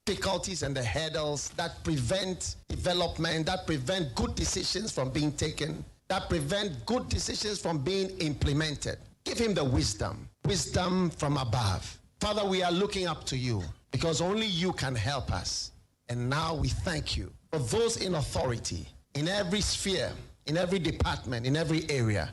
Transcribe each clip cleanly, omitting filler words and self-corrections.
Difficulties and the hurdles that prevent development, that prevent good decisions from being taken, that prevent good decisions from being implemented. Give him the wisdom from above. Father, we are looking up to you because only you can help us. And now we thank you for those in authority, in every sphere, in every department, in every area.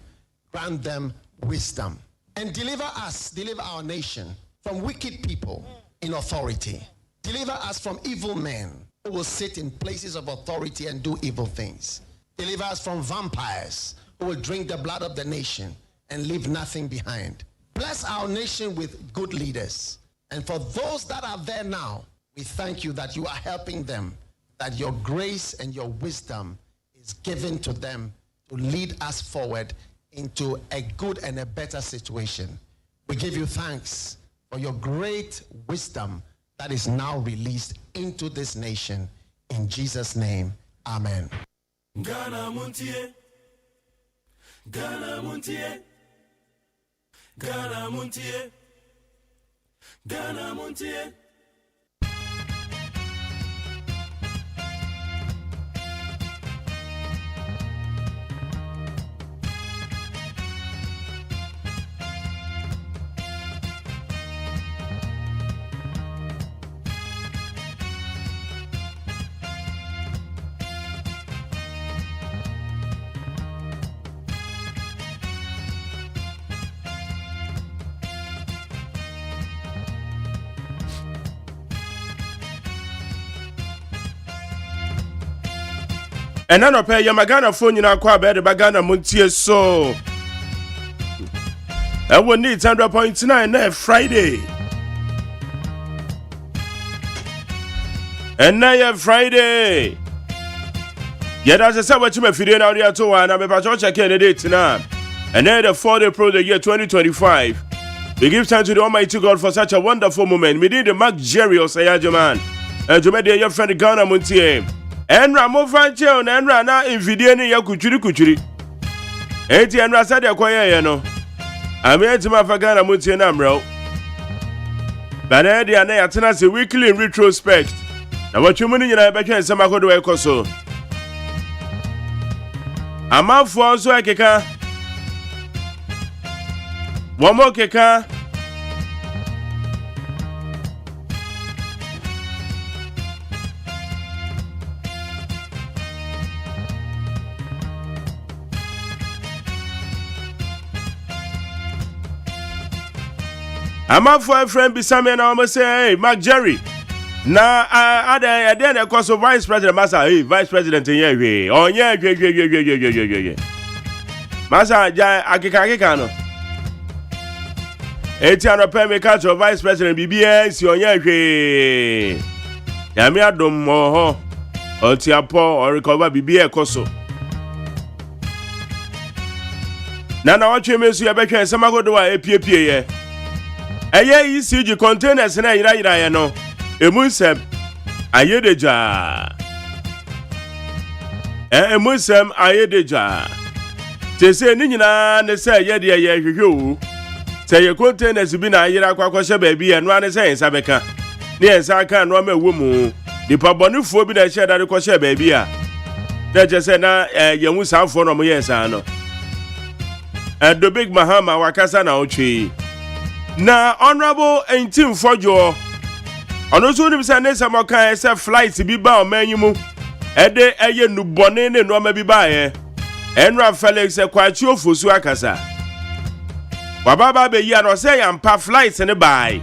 Grant them wisdom and deliver our nation from wicked people in authority. Deliver us from evil men who will sit in places of authority and do evil things. Deliver us from vampires who will drink the blood of the nation and leave nothing behind. Bless our nation with good leaders. And for those that are there now, we thank you that you are helping them, that your grace and your wisdom is given to them to lead us forward into a good and a better situation. We give you thanks for your great wisdom that is now released into this nation. In Jesus' name, amen. Ghana Montie, Ghana Montie, Ghana Montie, Ghana Montie. And none of pay your Magana phone in our quabed Bagana Montier so. I will need 100.9 Friday. And now Friday. Yet as I said what you may feel out here to and I'm about to check in the date now. And then the 4th April the year 2025. We give thanks to the Almighty God for such a wonderful moment. We did the Mark Jerry OSEI AGYEMAN. And to make your friend Ghana Montier. Enra mo franche on enra na invidie ni ya kuchuri enti enra said akoye ye no ame etima Ghana Montie na mro bana dia na yatena se weekly in retrospect na watwemu ni nyina betwe nsem akodo e koso amafo nso akeka womo keka I'm a friend beside me and I'm say, hey, Mark Jerry. Now, I then of course Vice President Massa, hey, Vice President in here. Oh, yeah. Massa, Akikano. 800 pay me catch of Vice President BBS, oh, yeah. Yamia dom mo, or Tiapo, or recover BBS Koso. Now, what you mean, you bet you some go do a PPA. Eye ECG containers na ira ye no emusem ayedeja emusem ayedeja te se ni nyina ne se ye de ye hwehwe o se ye containers bi na ayira kwakwa ba bi ye no ane se ensa beka ne ensa kan no ma ewom di pabonifo bi na hye da de kwahye ba bi a na je se na ye hu sanfo no mo ye ensa no do big mahama wakasa na otwe na honorable Entim Fojo ono so nim say ne samokan say flight bi ba o manyimu ede eye nubone ne no ma bi ba ye enra Felix kwachi ofosu akasa wababa be yi no say yampa flight ne bai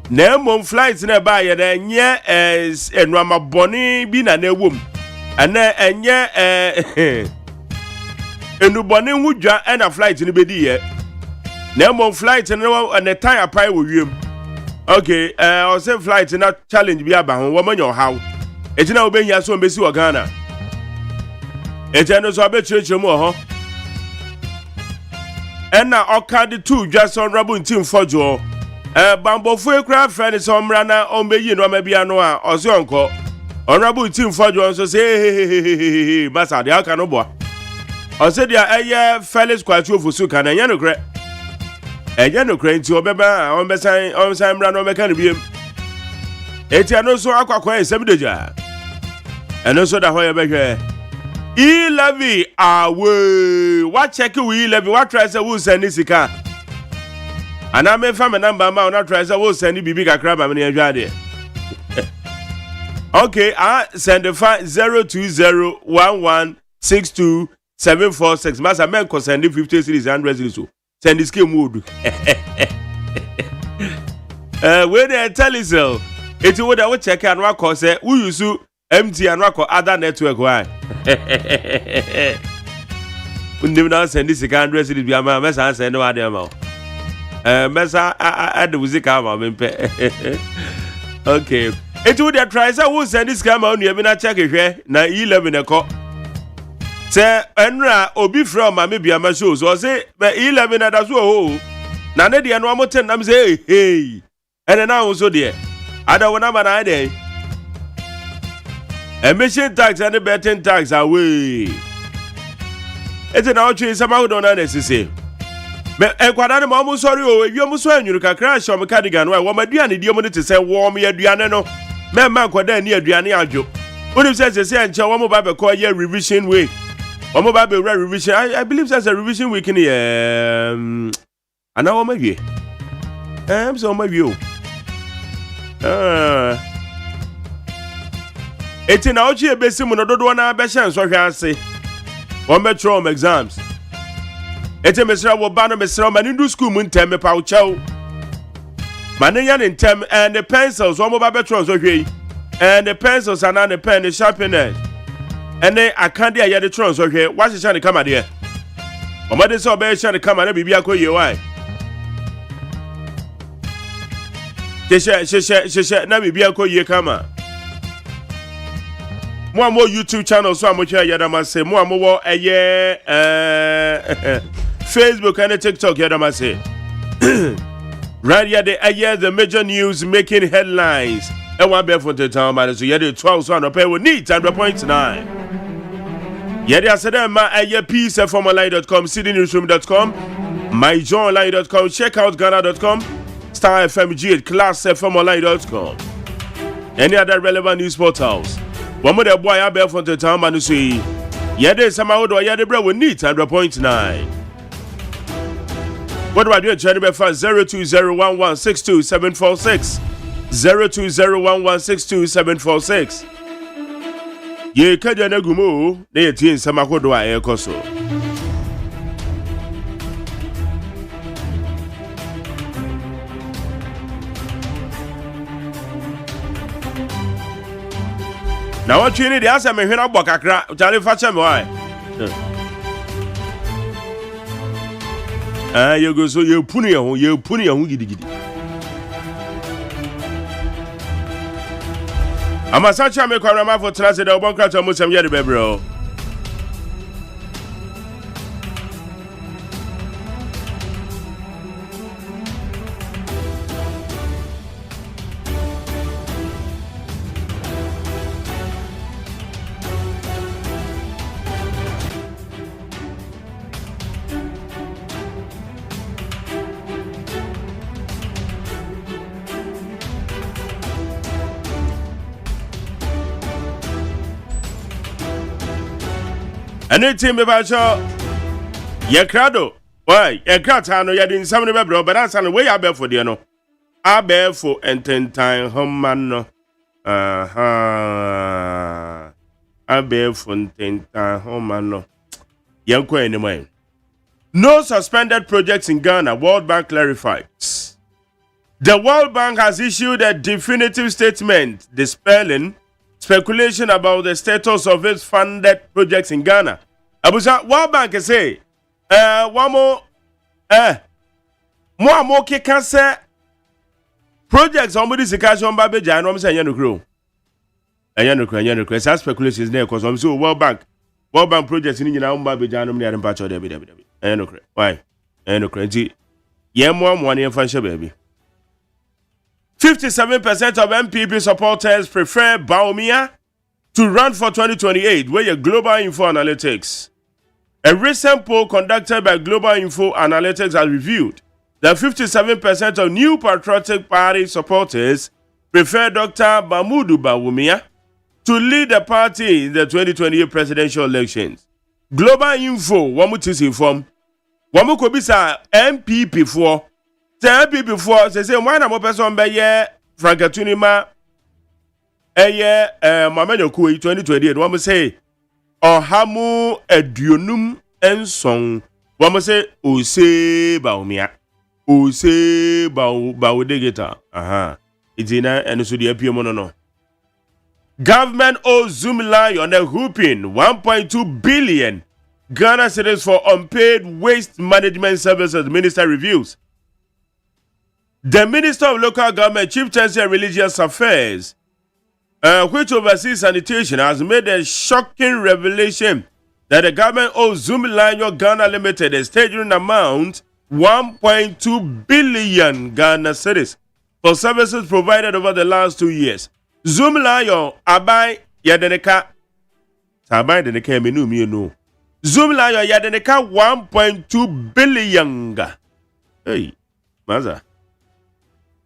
na mom flight ne ba ye na nye enra mabone bi na na wom ana enye enubone hudwa na flight ne bedi ye na mom flight no and the time apai wo wiem okay I say flight na challenge bi aba ho wo manyo haw etina wo behia so mbesi wo Ghana eteno so abechirechire mu ho ena okade 2 just honorable Entim Fojo bambofo ekra friend so mra na ombeyi no ma bia no a ozo onko honorable Entim Fojo so say basa de aka no boa o say dia eye Felix kwachi ofusu kana nya no kre eje no kre nti obeba on besan mra no meka no biem eti ano so akwakwa ensem deja eno so da ho ye behwe E-levy awe what check we E-levy what try say we send sika ana me fa me number ma una try say we send bibi kakra ba me ne hwa de okay send the 02011627446 masa men ko send 50 series 100 series so send this game mode we dey tell you so eti wo da wo check and wa call say we use MT and wa call other network why undim na send this 100 series bi ama mesa send no ade ma mesa add music ama me pe okay eti wo dey try say wo send this camera on you bi na check hwe na E11 e ko say enra obi from ma me bia ma show so say E11 na da so ho na ne de no amoten na me say hey ene na wo so de ada wona ma na de emission tax and betting tax away eti na ochi sama ho don na nesese me enkwada ne ma mo sorry o ewi mo so anwuru kakra show me cardigan wo ma duane die mo ne te say wo me aduane no me ma enkwada ni aduane adwo woni say enche wo mo ba be call ye revision week wo mo ba be revision I believe there's a revision week in here ana wo ma wie so ma wie o eti na ochi ebesi mu no dodo na be hye nso hwe ase wo metro exams eti mesra wo ba no mesra ma ni school mu ntem pa wo chew ma ne ya ne ntem and the pencils wo mo ba betro nso hwe and the pencils and the pen the sharpener and then akande ya de tro nso hwe wa hye ne kama de o ma de so be hye ne kama na bibia ko ye why she na bibia ko ye kama mo amo YouTube channel so amochia yadama say mo amo wo eye Facebook and TikTok yadama say right here the major news making headlines e wan be for the town man so yede 12 so no pay we need 100.9 yede asede ma eye peaceformalive.com cdnewsroom.com myjoyonline.com checkoutghana.com starfmg classfmonline.com any other relevant news portals. One more boy I bear from the town man say yede sama wodo yede bra we need 100.9 what do I do try to be 0201162746 0201162746 ye kaja na gumo na ye tin sama wodo a ekoso na what you need the answer me hwe na gbo kakra jale fa che me why you go so you puni ya hu gidigidi ama sa cha me kwara ma for transit da obon kra to mo sem ye de bebro anything me ba cho ye krado why ye krata no ye din sam ne bebro but answer no we ya be for de no abe for ententan homman no abe for ententan homman no ye ko any man no suspended projects in Ghana, World Bank clarifies. The World Bank has issued a definitive statement dispelling speculation about the status of its funded projects in Ghana. Abusa World Bank say one more keka say projects on this occasion ba be jan no say anya no kro say speculations there cause so World Bank projects ni nyina ba be jan no ne mpa cho there be anya no kro why anya no kro nti ye mo ne fa hye baby 57% of MPP supporters prefer Baumia to run for 2028, where your Global Info Analytics. A recent poll conducted by Global Info Analytics has revealed that 57% of new Patriotic Party supporters preferred Dr. Mahmoud Bawumia to lead the party in the 2028 presidential elections. Global Info, Wamutis inform. Wamukobisa MPP for. MPP for, say, one more person by year, Frankatunima, a year, Mamma Kui 2028. One say, or Hamu Edunum and Song. One say, OSEI Bawumia. OSEI Bawudegeta. Aha. It's in and so the appeal mono. Government owes Zoom Lion a whooping 1.2 billion Ghana cedis for unpaid waste management services, minister reviews. The Minister of Local Government, Chieftaincy and Religious Affairs, which oversees sanitation, has made a shocking revelation that the government owes Zoom Lion Ghana Limited a staggering amount 1.2 billion Ghana cedis for services provided over the last 2 years. Zoom Lion abai yadeneka sabai deneka menu mi no. Zoom Lion yadeneka 1.2 billion. Hey, maza.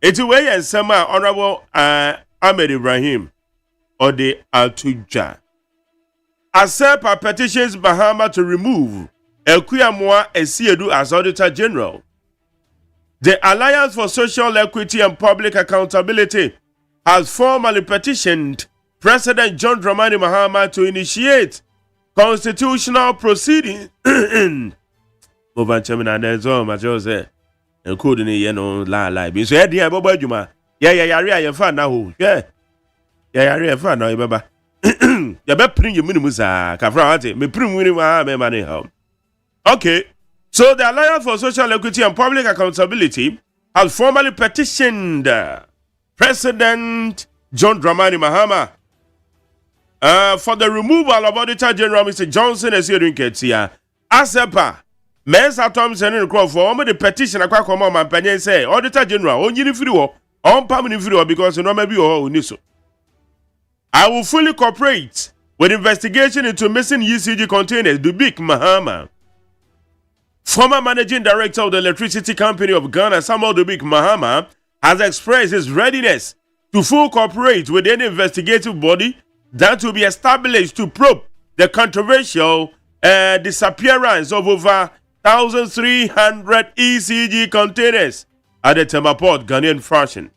It's way and sema Honorable Ahmed Ibrahim Ode Altuja accept petitions Bahama to remove Ekuyamwa Esiedu as Auditor General. The Alliance for Social Equity and Public Accountability has formally petitioned President John Dramani Mahama to initiate constitutional proceedings. Okay, so the Alliance for Social Equity and Public Accountability has formally petitioned President John Dramani Mahama for the removal of Auditor General Mr. Johnson Esiedun Ketia. Asepa, Mensa Thompson and Crawford, the petition akwa komo mampanye say Auditor General onyini firi wo, on permanent firi wo because no maybe o uniso. I will fully cooperate with investigation into missing ECG containers. Dubik Mahama, former managing director of the Electricity Company of Ghana, Samuel Dubik Mahama, has expressed his readiness to full cooperate with any investigative body that will be established to probe the controversial disappearance of over 1,300 ECG containers at the Tema Port, Ghanaian fashion.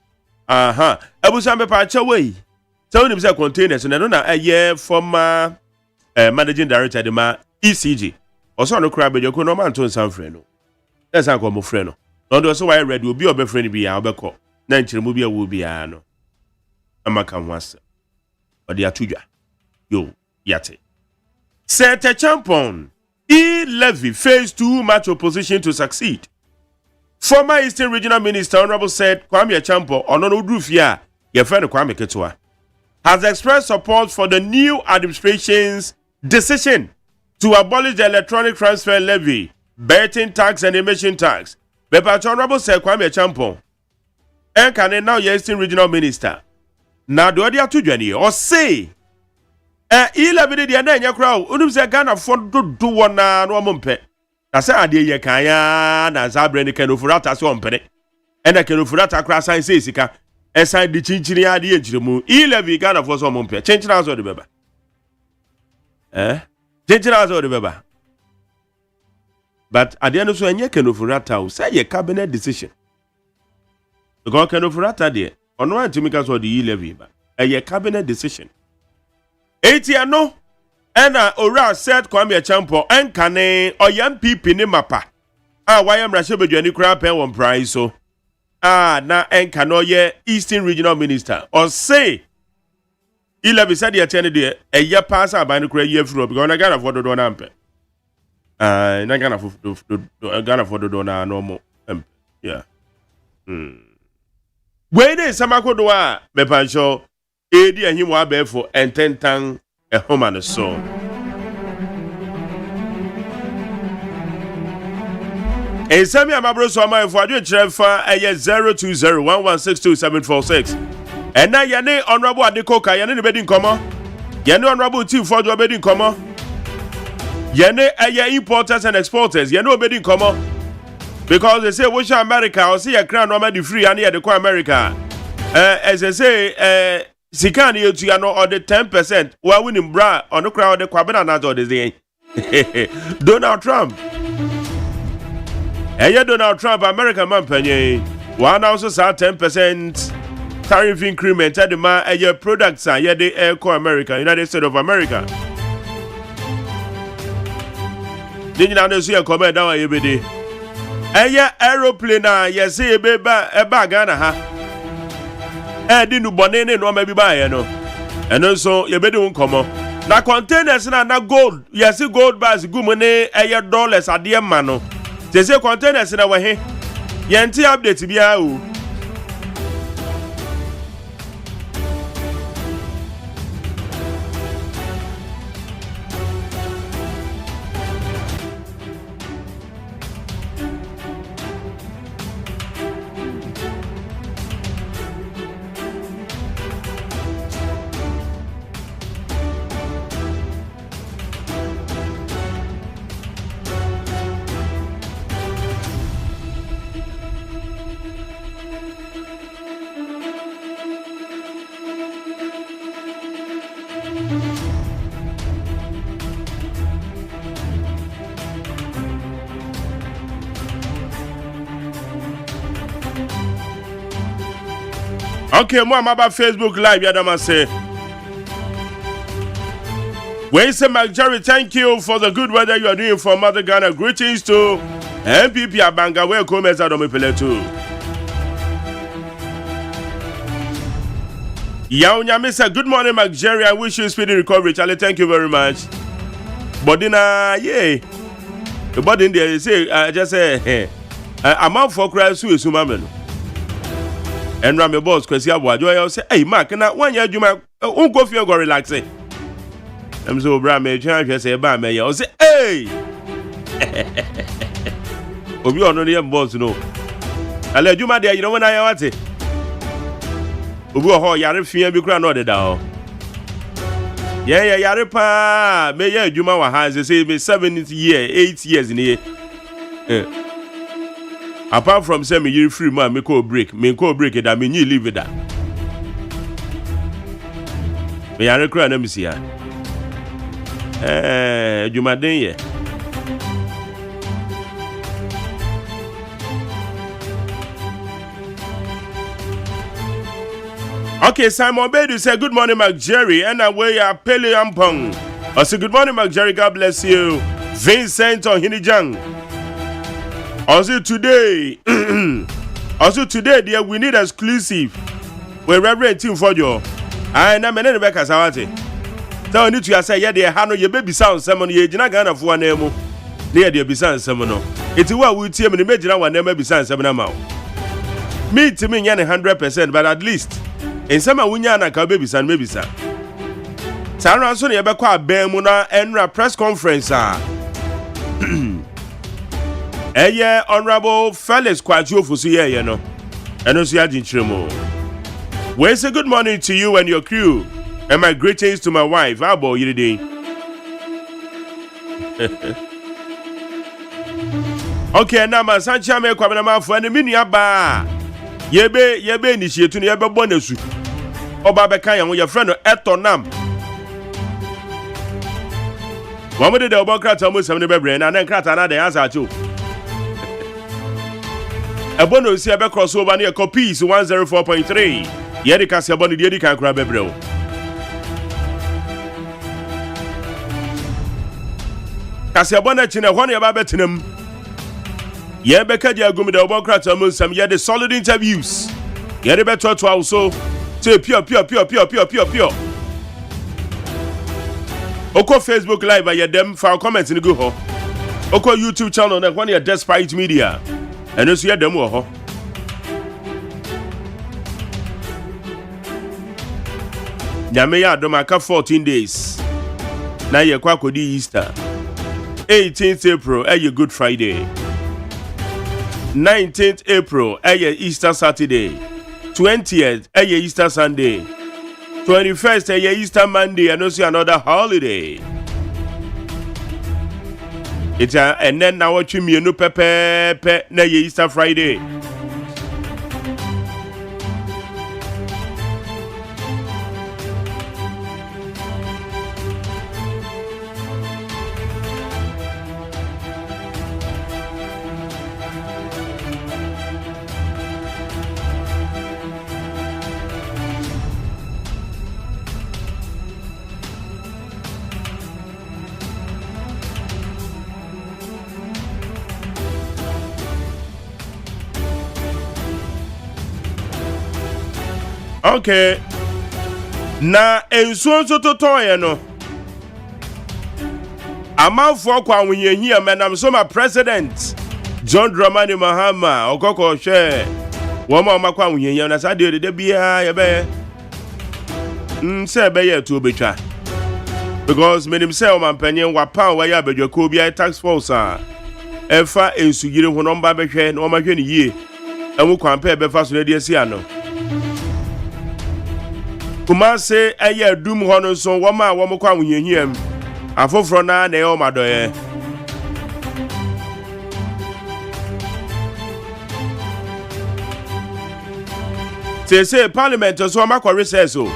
Ebusambe Pachaway. Tell him say containers, and I don't know a year former managing director of the ECG. Also, no crab, you could no man to some friend. That's how come friend. No, that's why I read will be a friend be our call. Nancy will be a no. Amakam was or the Atuja. Yo, yate. Set a champion. Levy faced too much opposition to succeed. Former Eastern Regional Minister Honorable said Kwame Champo or no Drufia, your friend Kwame Ketua, has expressed support for the new administration's decision to abolish the electronic transfer levy, betting tax and emission tax. But Honorable said Kwame Champo, and can now Eastern Regional Minister. Now do they to join or say, 11 dia na nya crowd, unum say Ghana for do one na no mompe. Na say ade ye kanya na zabre ne kanofurata so ompene. E na kanofurata kra san say sika. E san di chinchini ade ye jiremu. 11 Ghana for so mompe. Chinchini aso de beba. Chinchini aso de beba. But ade no so enye kanofurata o say ye cabinet decision. Because kanofurata de ono antimika so the 11 ba. E cabinet decision. Etiano ena ora said Kwame Champo enkane oyam pipi ni mapa wayam rashebedwani kra pen won price so na enkano ye Eastern Regional Minister or say 11 said ye tene de eye pass aban kra ye fro because na Ghana for do na ampe na Ghana for do na no mo yeah we dey samakodo a mepancho edi ahim wa befo ententan a home and a soul. A semi amabro so my for you trefa 02011627746. And now yane honorable Adekoka yane bedin komo. Yane honorable T for your bedin komo. Yane importers and exporters yane bedin komo. Because they say which America or see a crown no free and here the America. As I say, Sikani Yotiano or the 10%, while winning bra on the crowd, the Quabana or the day. Donald Trump. Donald Trump, American man, penny. One also saw 10% tariff increment at the man, your products are the Airco America, United States of America. Didn't you see a comment down every day? Aeroplane, yes, a bag, didn't bonnet no maybe buy no. And also, you better come on. Now, containers na gold, yes, gold bars, good money, $dollars at the mano. They say containers in our way. Yanti update to be out. Okay, more about Facebook Live, Yadama say. When say Mark Jerry, thank you for the good weather you are doing for Mother Ghana. Greetings to MPP Abanga, welcome as Adomi Peletu. Yaunyame say, good morning, Mark Jerry. I wish you speedy recovery, Charlie. Thank you very much. Bodina, yeah. The body in there, say, just say, I'm out for Christ, who is Sumaman. And Rami boss, because I say, hey, Mark, and that 1 year you might go feel go relaxing. I'm so Brammy, I say, Bammy, I say, hey, oh, you are not the boss, no. I let you, my dear, you know when I want it. Oh, you're a fear, be crowned order down. Yeah, Yaripa, may you, my hands, say, me 7 years, 8 years in here. Apart from say me year free man, me call break it. I mean you leave it that. Me are cry na me see ya. Jumaden ye. Okay, Simon Bedu say good morning, Mark Jerry, and away are Pele Ampong. I say good morning, Mark Jerry. God bless you, Vincent or Hinijang. Also today, dear, we need exclusive. We're renting for you. I am an Rebecca Sawati. Tell you to say, yeah, dear, Hano, your baby sound someone, you're not gonna for one name. Dear, dear, beside someone. It's what we tell me, imagine our name beside some amount. Me to me, 100%, but at least in some Winyana, baby son, maybe son. Sarah Sonny Abaqua Bemuna and press conference. Yeah, Honorable Felix Kwachu Fusia, you know, and also Yajinchimo. We say good morning to you and your crew, and my greetings to my wife, Abo Yidi. Okay, now my son Chame Kwabana for the mini aba. Yebe initiate to Yaba Bonesu. Oba Bekaya, your friend Etonam. One minute the Obokrat almost 70 brain, and then crat another answer too. A bonus here back crossover near copies 104.3. Yedika Saboni Yedika Crabebro. Casabona China, one year Babetinum. Yebeka Jagumi the Obokrat almost some yet the solid interviews. Yedebeto to also say pure. Oko Facebook Live by them for comments in the go. Oko YouTube channel that one year Despite Media. And also hear them ho. Nyameya domaka 14 days. Na ye kwa kodi Easter. 18th April a Good Friday. 19th April a Easter Saturday. 20th a Easter Sunday. 21st a Easter Monday and also another holiday. It's and then now what you mean no pepe na Easter Friday. Okay. Na ensuo nso totoye no. Amanfo kwa ahuyehia menam so ma president John Dramani Mahama okoko hwe wo ma kwa ahuyehia na sade de bia ye be se be ye to betwa because menim say o mampanyen wapan wa ya badwako bia tax force a efa ensugire ho no mba behwe na o ma hwe ne yie emu kwampa be fa so na de asi ano Kumase eye dum ho no so wo ma wo kwa ahuyehia afoforo na na yo madoye say parliament so ma kwa recess o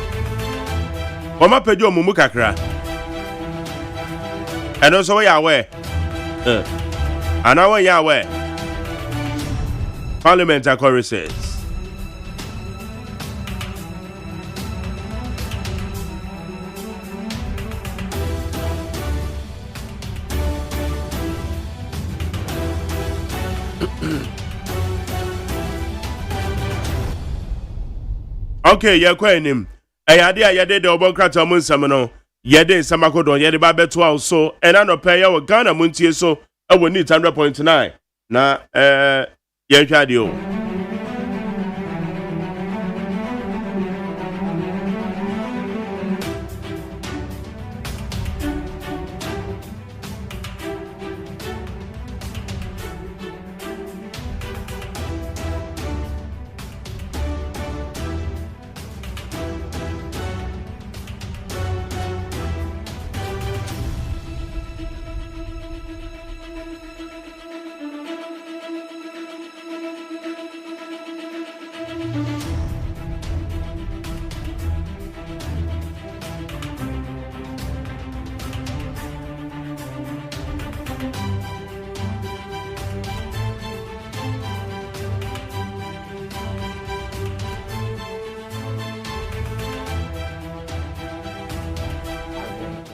ma pejo omumu kakra eno so ya we ana we ya we parliament akwa recess Okay, ye kwanim. Ayade ayade de obonkrata mu nsam no. Yede nsamakodo yede ba beto aw so. Ena no pay ya Ghana montie so. Ewo ni 100.9. Na ye hwade o.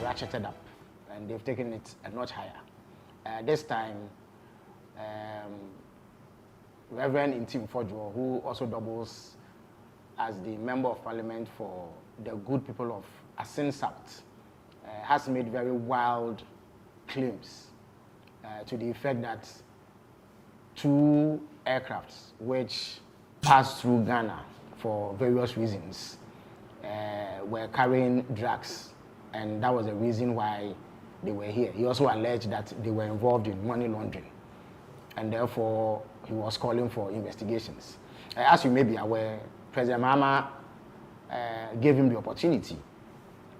Ratcheted up, and they've taken it a notch higher. This time, Reverend Intim Fojo, who also doubles as the Member of Parliament for the good people of Asin South, has made very wild claims to the effect that 2 aircrafts which passed through Ghana for various reasons were carrying drugs, and that was the reason why they were here. He also alleged that they were involved in money laundering, and therefore he was calling for investigations. As you may be aware, President Mahama gave him the opportunity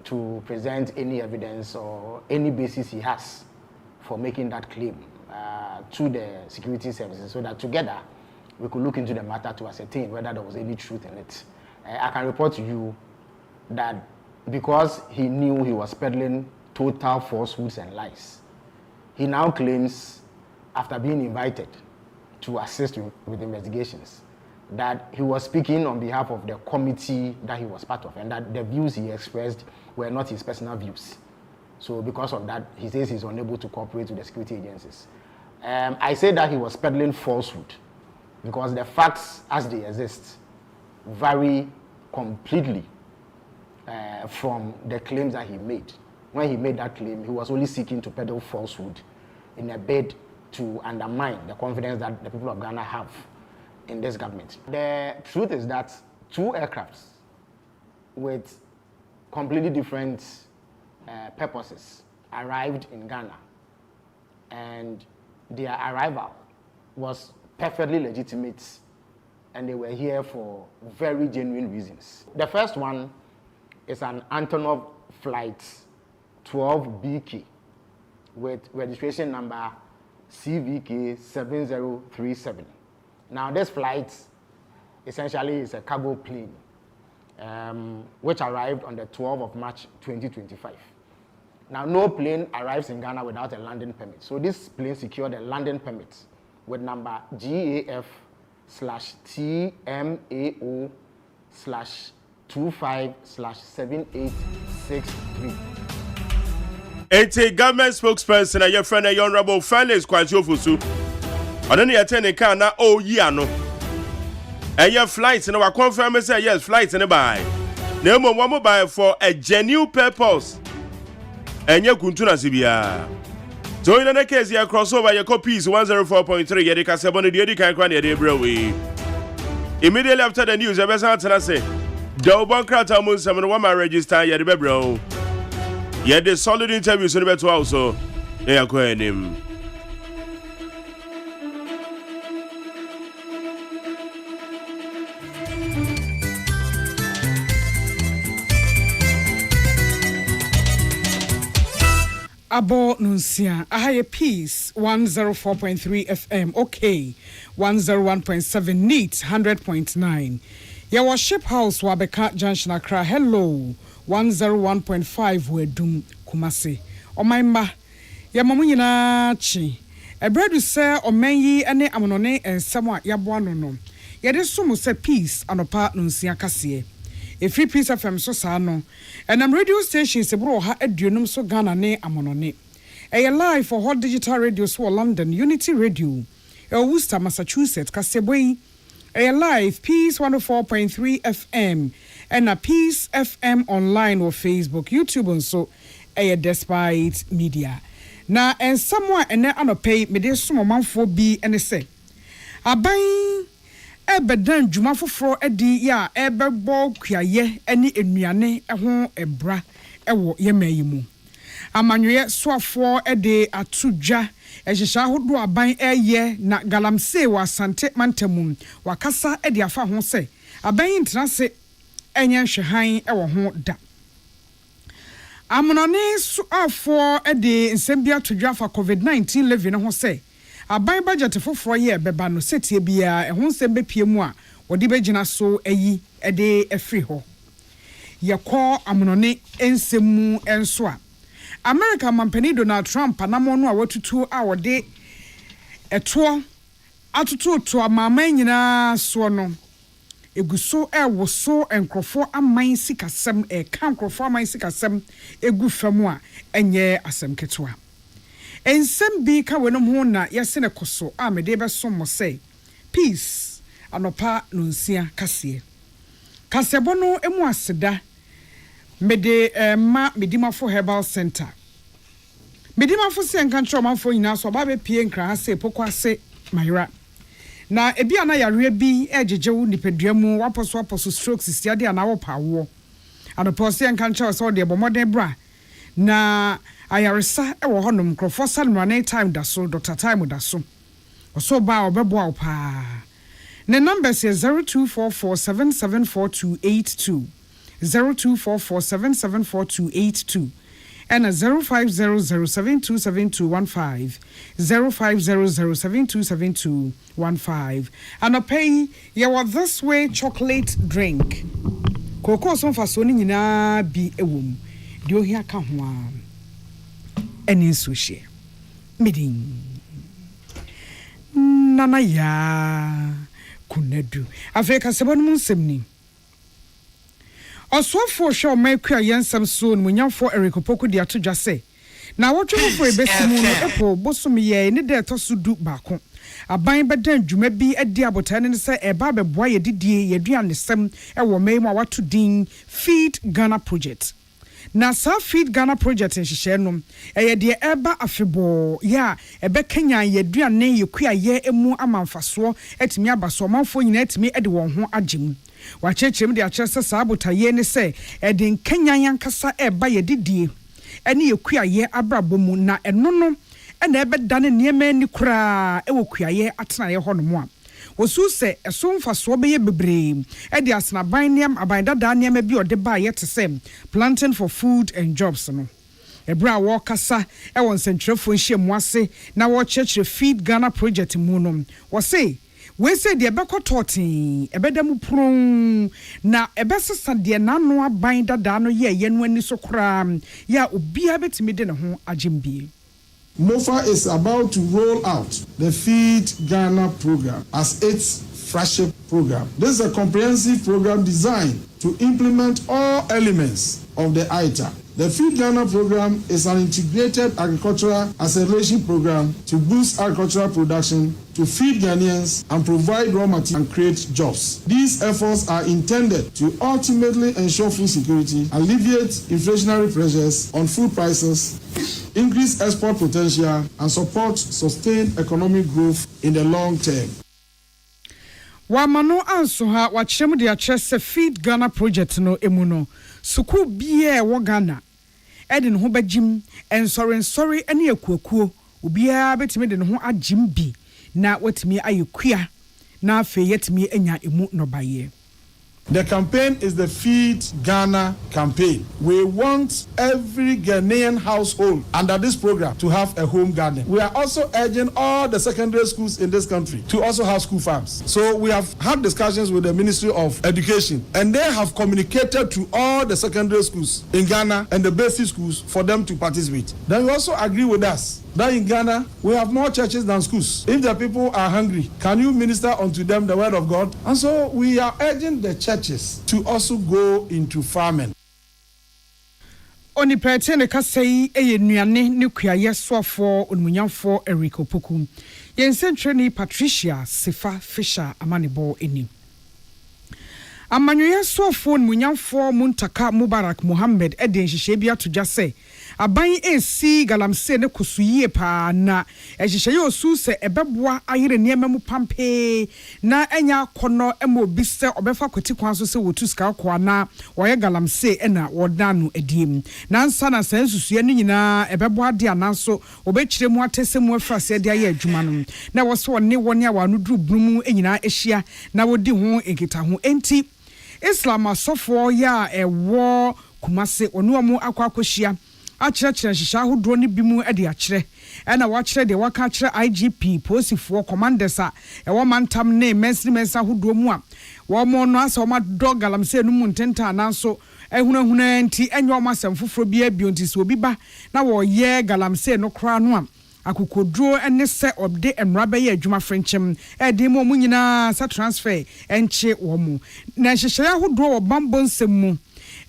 to present any evidence or any basis he has for making that claim to the security services, so that together we could look into the matter to ascertain whether there was any truth in it. I can report to you that because he knew he was peddling total falsehoods and lies, he now claims, after being invited to assist with investigations, that he was speaking on behalf of the committee that he was part of, and that the views he expressed were not his personal views. So because of that, he says he's unable to cooperate with the security agencies. I say that he was peddling falsehood because the facts as they exist vary completely from the claims that he made. When he made that claim, he was only seeking to peddle falsehood in a bid to undermine the confidence that the people of Ghana have in this government. The truth is that 2 aircrafts with completely different purposes arrived in Ghana, and their arrival was perfectly legitimate, and they were here for very genuine reasons. The first one is an Antonov flight 12BK with registration number CVK 7037. Now this flight essentially is a cargo plane which arrived on the 12th of March 2025. Now no plane arrives in Ghana without a landing permit. So this plane secured a landing permit with number GAF/TMAO/25/7863. It's a government spokesperson and your friend, the Honorable Felix Kwasiofusu. I don't know attending Kana oh yeah no. Eye flight no wa confirm say yes flight ne buy. Na mo mo buy for a genuine purpose. Enye kuntuna sibia. So in the case here crossover your copies 104.3 ye de kasebo no de edi kan kwa ne de brewe. Immediately after the news, I say, Double Crata Moon Summon one register ye de bebro. Ye the solid interviews in the better also. They are calling him. Abo Nunsia, Ahaye Peace 104.3 FM, okay, 101.7 Neat 100.9. Yawa Ship House Wabeka Junction Accra, hello 101.5 Wedum Kumasi. O my ma, Yamamunina chi. A bread to say or menyi ane amonone and somewhat yabuano. Yadesumu se peace and a part Nunsia Cassie. A free piece of FM so sano. And I'm radio station se bro ha edunum so Ghana ne amonone. A live for hot digital radio so London Unity Radio. A Worcester, Massachusetts, Kasebwe. A live Peace 104.3 FM. And a Peace FM online or Facebook, YouTube and so a despite media. Na and someone and na pay me de sumo manfo bi and say. Abai Ebedan juma foforo edi ya ebebo kwaye eni enuane ho ebra ewo yemayi mu amanwe soafo ede atudwa ehihya hodo aban eye na galamse wa sante mantamu wakasa ede afa ho se aban ntrase enye hwehan ewo ho da amonone soafo ede nsembia atudwa fa covid-19 living ho se aban budget foforo ye beba no setie bia ehun sembe piemu a wodi begina so ayi ede efri ho yakọ amonone ensemu enso a America mampani Donald Trump anamo no a watutu a wode eto atutu to amama nyina so no eguso ewoso enkrofo aman sikasem kankrofo aman sikasem egu famu a enye asem ketewa ensem bi ka wenom ho na yese ne koso a me de be so mo say peace anopa nunsia kase kasebo no emu aseda me de ma medimafo herbal center medimafo se nkancho manfo nyina so ba be pie nkra ase pokwase mayra na ebi ana yare bi ejejewu nipaduamu waposo strokes siade ana wo pawo anopa se nkancho so de bomoden bra na ayaresa ewo honum krofo salmane time da so Dr. Time da so oso ba obebo opa ne numbers is 0244774282 0244774282 and 0500727215 0500727215 and a pay your this way chocolate drink cocoa so fa so ni nyina bi ewom de ohia ka ho a eni so hye midin nana ya kunadu afrika sebonum nsemni osofo hwe o makua yensam so munyamfo erikopoku de atodwa se na wotwefo ebesimu no epo bosom ye ne de to so du baako aban bedan dwuma bi adi abotane ne se eba beboa ye didie ye duanesem ewo meimu awato din Feed Ghana project na sa Feed Ghana project nhihye no eye de eba afebo ya ebe Kenya ye duane ye kua ye emu amanfaso etimi abaso manfo nyina etimi ede won ho agem wachechem de achese sabotaye ne se ede Kenya yankasa eba ye didie ene ye kua ye abrabomu na eno no ene ebe dane niema ni kura ewo kua ye atena ye hono a wosu se esomfa so be ye bebre ede asna ban niam aban dada niam bi ode ba ye tese planting for food and jobs no ebra wo kasa e won sentrefo nhiem ase na wo chechire Feed Ghana project mu no wo se we say de bekototin ebedam pron na ebesesa de nano aban dada no ye no ani so kra ya obia betimi de ne ho agyembie. MOFA is about to roll out the Feed Ghana program as its flagship program. This is a comprehensive program designed to implement all elements of the ITA. The Feed Ghana program is an integrated agricultural acceleration program to boost agricultural production, to feed Ghanaians and provide raw material and create jobs. These efforts are intended to ultimately ensure food security, alleviate inflationary pressures on food prices, increase export potential, and support sustained economic growth in the long term. Wamano anso ha wachemu de akyerɛ Feed Ghana project no emuno suku biye wo Ghana edin ho bajim ensori ene akuakuo obiara betime de ne ho agim bi na watimi ayekua na afa yetimi enya emu nobaye. The campaign is the Feed Ghana campaign. We want every Ghanaian household under this program to have a home garden. We are also urging all the secondary schools in this country to also have school farms. So we have had discussions with the Ministry of Education, and they have communicated to all the secondary schools in Ghana and the basic schools for them to participate. Then you also agree with us that in Ghana, we have more churches than schools. If the people are hungry, can you minister unto them the word of God? And so we are urging the churches to also go into farming. Oni pretene kasei eye nuane ne kuaye soafo onmunyamfo Eric Opoku. Yensentreni Patricia Sifa Fisher amanebo eni. Amanyoye soafo onmunyamfo Muntaka Mubarak Muhammad eden hihye bia to jase aban esi galamse ne kusuye pa na ehihye osu se ebeboa ayere niema mu pampe na enya kono ema obise obefa kwati kwan so se wotu ska kwa na woye galamse ena wodanu ediem na nsa na sansusue ne nyina ebeboa de ananso obekire mu atese mu afrase de aye adwuma no na woso woni woni awanu duru brumu enyina ehia na wodi ho enkita ho enti Islam asofo ya ewo kumase onu omu akwakohia akyerɛkyerɛ hyehyɛ ahodoɔ ne bimu de akyerɛ ɛna wakyerɛ de waka akyerɛ IGP posifoɔ commanders a ɛwɔ mantam ne mensa ahodoɔ mu a wɔn no asa wɔn adɔ galamsey no mu ntenta ananso ehunahuna nti enyo wɔn asɛm foforɔ bi abio nti so obi ba na wɔyɛ galamsey no kora no a akokoduro ene sɛ obde emra bɛyɛ adwuma frenchim ɛde mu nyinaa sa transfer enche wɔ mu na hyehyɛ ahodoɔ wɔ bambɔ nsɛm mu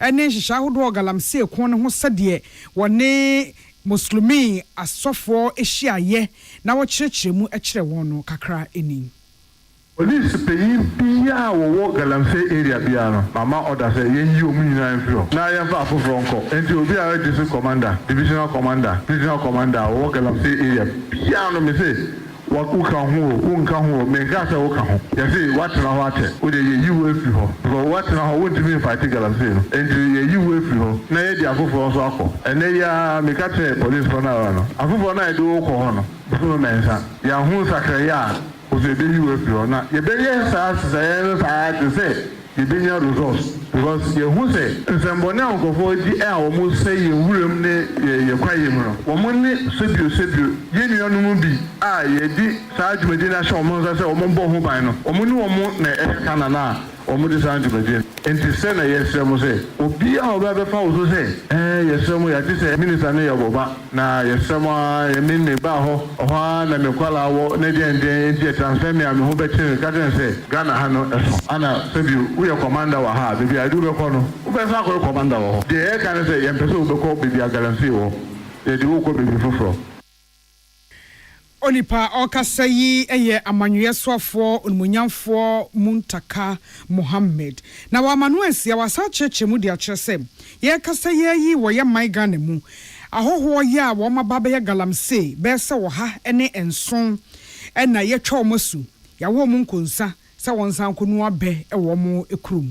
ene hyehyɛ ahodoɔ galamsey ko ne ho sɛdeɛ wɔne muslimi asɔfoɔ ehyiaye na wɔkyerɛkyerɛ mu ɛkyerɛ wɔn no kakra eni. Police paying bia wo galamsey area bia no mama order say yenyi omu nyina mfiro na yemfa afoforo nko enti obi a district commander divisional commander regional commander wo galamsey area bia no me say wa ku kan ho unka ho me ga say wo kan ho ye say watena ho ate wo de yeyi wo afiri ho because watena ho wo ntimi fight galamsey no enti yeyi wo afiri ho na ye di afoforo so akọ ene ya me ka tell police for na no afoforo na e do wo ko ho no so mensa ya hu sakra ya Ose be you if na ye be yes as to say ye be your results because ye who say nsembone ankofo di a wo mo say ye wuram ne ye kwaye mu no wo mo ne sebio ye nuanu mu bi a ye di saa dwumadi na hye wo mo say wo mo bɔ ho ban no wo mo ne wo mo na e kana na wo mo di saa dwumadi enti say na ye sɛ mo say obi a wo ba fa wo so say ye sɛ mo ya ti say minister ne ye boba na ye sɛ mo ye me ba ho na me kwala wo ne de transfer me am ho be kire ka den say Ghana ha no eso ana sebio we commander wa ha baby I do be kono wo be fa ko commander wo de e kan say ye mpese wo be ko baby agalansi wo ye di wo ko baby foforo Onipa okasa yi eye amanwe soafo onmunyamfo Muntaka Muhammad na wa manu asia wasa cheche mu de akyerese ye kasa ye yi wo ye man Ghana mu ahoho ye a wo maba be galamsey be se wo ha ene enson ena ye twa omasu ya wo mu nkonsa se won san konu abe e wo mu ekrum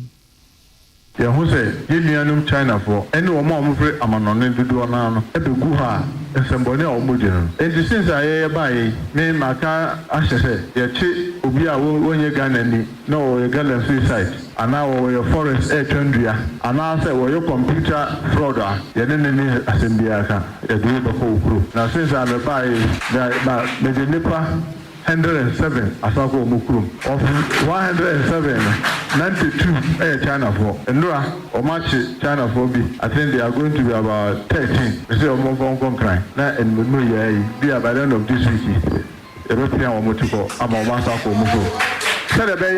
ye hu se ye nuanum China for ene wo ma omfre amanone dudu ona no e be gu ha nsembone a omo gye enti since aye ba ye me maka ahyese ye chi obi a wonye Ghana ni na wo galamsey site ana wo ye forest e twandua ana se wo ye computer fraud a ye ne asembia ka ye do be ko ukuru na since abe ba ye ba me de nipa 107 asako omukuru of 107 92 China for Ndura omachi China for bi I think they are going to be about 13 we say omon crime na enmu ye bi by the end of this week European omotiko ama omasako omukuru Said a bear,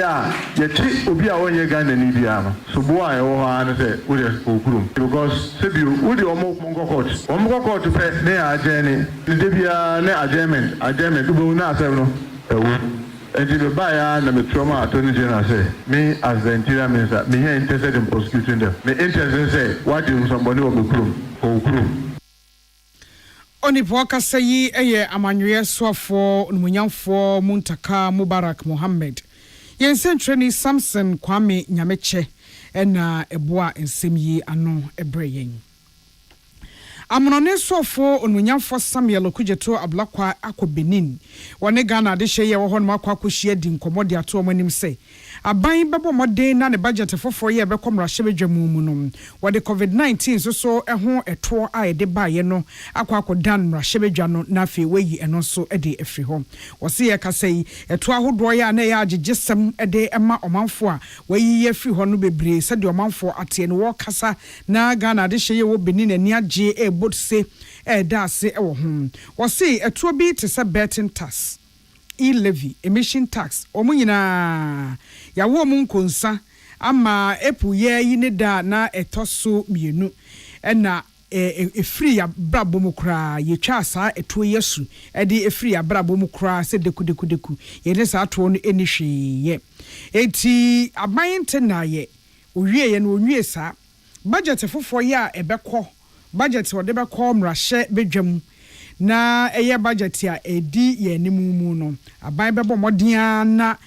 yet Ubia on your gun and Indiana. So, boy, I say, with a room. Because Sibu, would you almost Mongo court? Mongo court to pay near Jenny, Libya, near German, who not seven. And if you buy the trauma attorney general say, me as the interior minister, me here interested in prosecuting them. Me interested in say, what do somebody will be crew? Onipoka sayi eye amanwe swafo numunyamfo Muntaka Mubarak Mohammed. Yensentreni Samson Kwame Nyameche ena eboa ensem yi ano ebreyen. Amonone swafo numunyamfo Samuel Okujeto Ablakwa akọ Benin. Wone Ghana de hye ye wo hono akọ akohye di nkomode ato omanim se. Aban bebo mode na ne budget foforo ye bekomra hyebedwamu mu no. Wode COVID-19 so eho eto a ede baaye no akọ dan mra hyebedwa no na fe weyi eno so ede efri ho. Wose ye kasai eto ahodo ya na ya agegesem ede ema omanfo a weyi ye fri ho no bebre se de omanfo ate no wo kasa na Ghana de hye ye wo Benin ani age both say da se ewo hom wo say eto bi te se betting tax e-levy emission tax omunyina ya wo mu nkonsa ama epu ye yi ne da na etoso mienu na efri ya brabo mu kra ye twa sa eto yesu de efri ya brabo mu kra se deku ye ne sa to no eni hweye enti abayente na ye owie ye no onwie sa budget fofo ya ebekọ budget wode be call mrahye bedwam na eye budget a edi ye animu mu no aban bebo modea na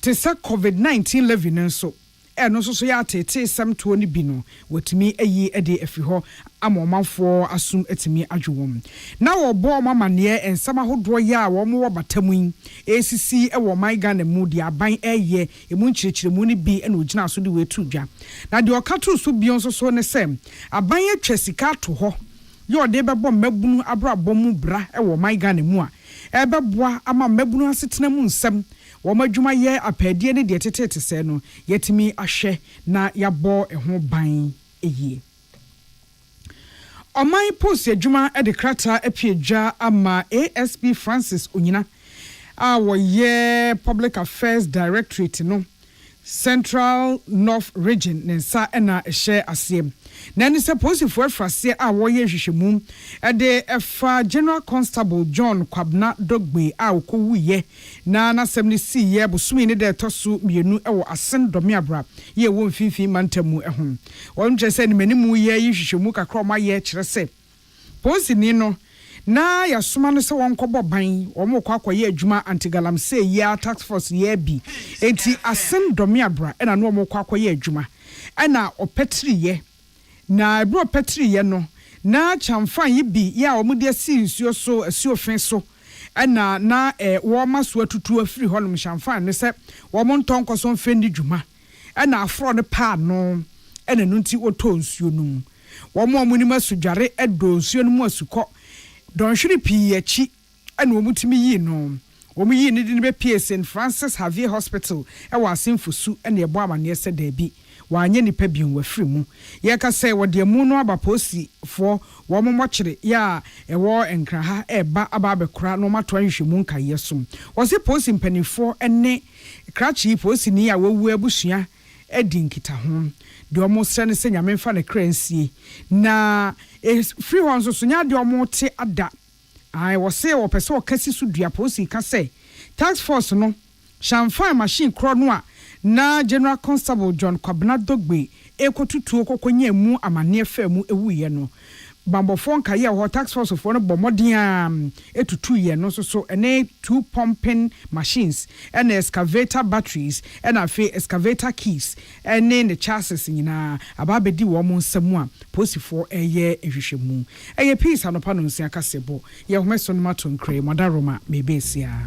te se COVID-19 levy nso eno so ya tete sam to ni bi no wotimi ayi ede afi ho amomanfo asum etimi adwom na wo bo mamane ensam ahodo ya wo mo batamu esisi ewo my Ghana mu di aban eye emu nchirechiremu ni bi ena ogina so de wetu dwa na de okatu so bi onso so ne sem aban atwa sika to ho yo de bebo mabunu abrabom mu bra ewo my Ghana mu a ebeboa ama mabunu asetena mu nsem wo madwuma ye apedie ne de tetete se no yetimi ahwe na yabo eho ban eye. Omai post adwuma de krata epiedwa ama ASP Francis Onyina a wo ye Public Affairs Directorate no Central North Region nensa na ehye asem na ni suppose for frase a wo ye hwehwemu de efa General Constable John Kwabna Dogbe a okowuye na nasem ni si ye bosumi ne de toso mienu ewo asen domi abra ye wo mfimfin mantamu ehun won twese ni manimu ye hwehwemu kakra ma ye kire se posi ni no na ya suma no se won kobo ban wo mo kwa akoye adwuma anti-galamsey ya tax force ye bi enti asen domi abra na no mo kwa akoye adwuma na opetri ye na bro petri ye no na chamfan yi bi ya wo de asi nsuo so asi ofen so na wo maso atutu afiri honum chamfan ne se wo mo nton koso fendi dwuma na afro ne pa no na nunti oto nsuo num wo mo amuni masudware edo nsuo num asuko don hwiri pi achi na wo mutimi yi no wo mu yi ne de be PSN Francis Xavier Hospital wa asemfusu na ebo amane se da bi wanye nipa bi nwafiri mu ye ka se wo de mu no abaposi fo wo momokyere ya ewo enkraha eba ababekura no mato anhwemu nkaye som wo se posi mpanifo ene krachi posi ni ya wawu abusua edi nkita ho de omo sene se nyame mfa ne kransie na free ones so nya de omo te ada ai wo se wo pese wo kasi su dua posi ka se tax force no shamfan machine kro no a na General Constable John Kwabna Dogbe ekotutu okokonye mu amane fa mu ewuye no bambofo nka ye ho tax force for no bomodin etutu ye no so ene 2 pumping machines and excavator batteries and afi excavator keys ene ne chassis nyina ababedi wo mo nsam a posifo eye ehwehwemu eye peace anopa no nsia kasebo ye homeso no mato nkre modaroma mebesia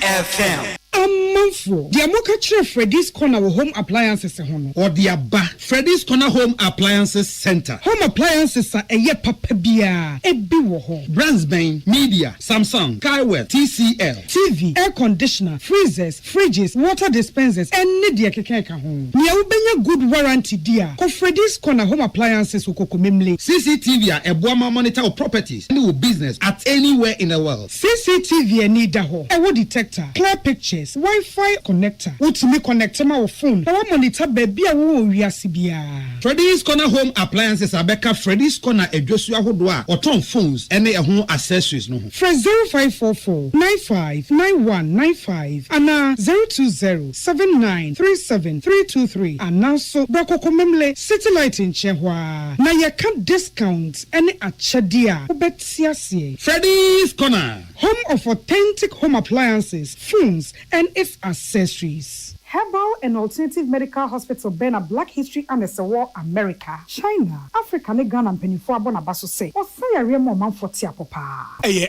FM. Amanfo, the Amoka Chef Freddy's Corner Home Appliances hono. Or the Abba Freddy's Corner Home Appliances Center. Home appliances are a ye papa bia, a biwo. Brands Bain, Media, Samsung, Skywell, TCL, TV, air conditioner, freezers, fridges, water dispensers, and Nidia Keka home. Nia Wanya good warranty dear. Ko Freddy's Corner Home Appliances ukoko memle. CCTV a eboama monitor of properties and business at anywhere in the world. CCTV ni da ho. Ewo detector, clear pictures, Wi-Fi connector. Utimi connector ma wo phone. Na wa monitor baby a wo wiase bia. Freddy's Corner Home Appliances abeka Freddy's Corner edwosu ahodo a oton phones ene ehun accessories no ho. Fresh 0544 959195 ana 0207937323 ana so brakoko memle city light in chehwa na ye ka discount ene achede a obetiasie. Freddy's Corner, home of authentic home appliances, phones and its accessories. Herbal and Alternative Medical Hospital Bena Black History and War America, China, Africa, Ghana and Penifua Bonabaso say, or say a real moment for Tiapopa.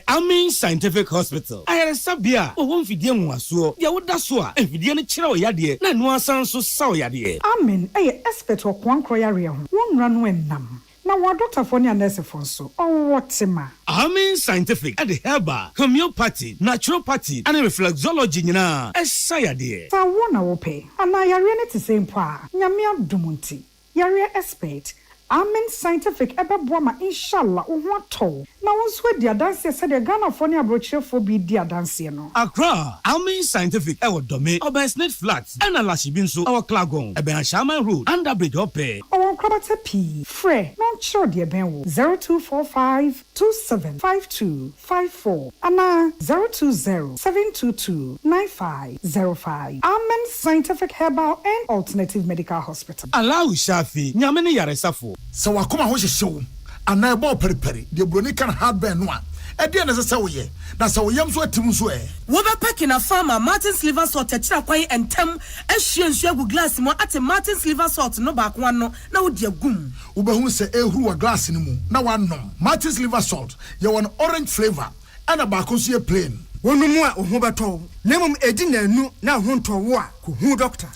Amin Scientific Hospital. I had a sabia, or one Fidian was so, Yawudasua, and Fidian Chiro Yadi, Nanua Sanso Sao Yadi. Amin, expert or one croyaria, one run when nam. Now, what Dr. Fonia Nurse Fonso, or what's a ma? Amin Scientific at the Herbal, Homeopathy, Naturopathy, and Reflexology, na Sayadi. So, one I will pay, and I are to same pa, Yamia Dumunti, Yaria expert. Amen Scientific ebe boama inshallah uwato na wonswe dia dance said the Ghana Fonia brochure for be dia dance no Accra Amen Scientific ewo dome Obersnet Flats and Alashibinso our Klagon ebe Shaman Road under bridge ope our Krabata P Fre non sure dia benwo 0245275254 ana 0207229505 Amen Scientific Herbal and Alternative Medical Hospital Allow Shafi nyamene yaresafo So wakoma ho hyehyew ana ebo periperi de broni kan hardware no a e de na se wo ye na se wo yam so atim so e wo be packing a farmer Martin's liver salt techira kwai entem ehwie nsu agu glass mo ate Martin's liver salt no ba kwa no na wo de agum wo be hu se ehuru wa glass ni mu na wanom Martin's liver salt ye won orange flavor ana ba ko so ye plain wonumu a ohu beto nemum edi na anu na ho nto wo a ko hu doctor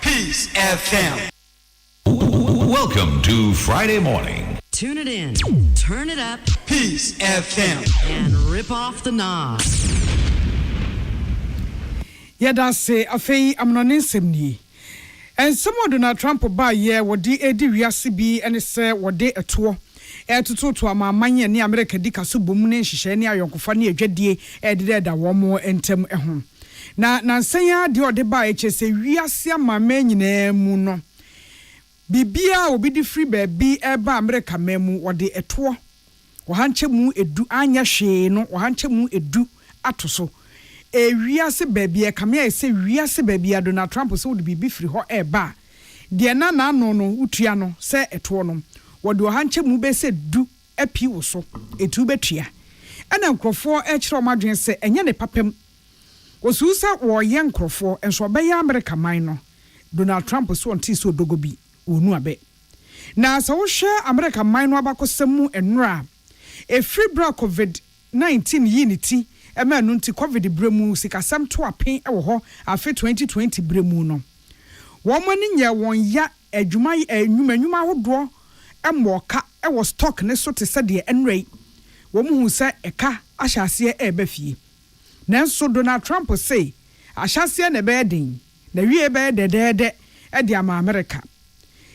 Peace FM. Welcome to Friday morning. Tune it in, turn it up, Peace FM, and rip off the knob. Yada say afei amnonin semni. And someone Donald Trump ba ye wodi edi wiase bi ene se wodi eto. Etutu to amamanye ne America di kaso bom ne hihye ne ayonkofa ne adwadie edede da wo mo entem ehun. Na nsanya de ode ba eche se wiase amama nyina mu no. Bibia obi di free baby eba America memu wode eto wo hanche mu edu anya hwe no wo hanche mu edu atoso wiase baby e kame e se wiase baby a Donald Trump so wode bibi free ho eba de na no utua no se eto no wode wo hanche mu be se du api wo so etu betua ana nkrofo e kire o madwen se enye ne papem wo susa wo ye nkrofo enso be ya America man no Donald Trump so onti so dogo bi onu abe na sa wo hwe America man no abakosemu enura e free bra COVID-19 yiniti ema no nti COVID bremu sikasam to apen e wo ho afi 2020 bremu no wo mo ni nya won ya adwuma enwuma hodo emoka e wo stock ne so te se de enrei wo mu hu se eka ahyase e ba fie nanso Donald Trump say ahyase ne be den na wie be de e de ama America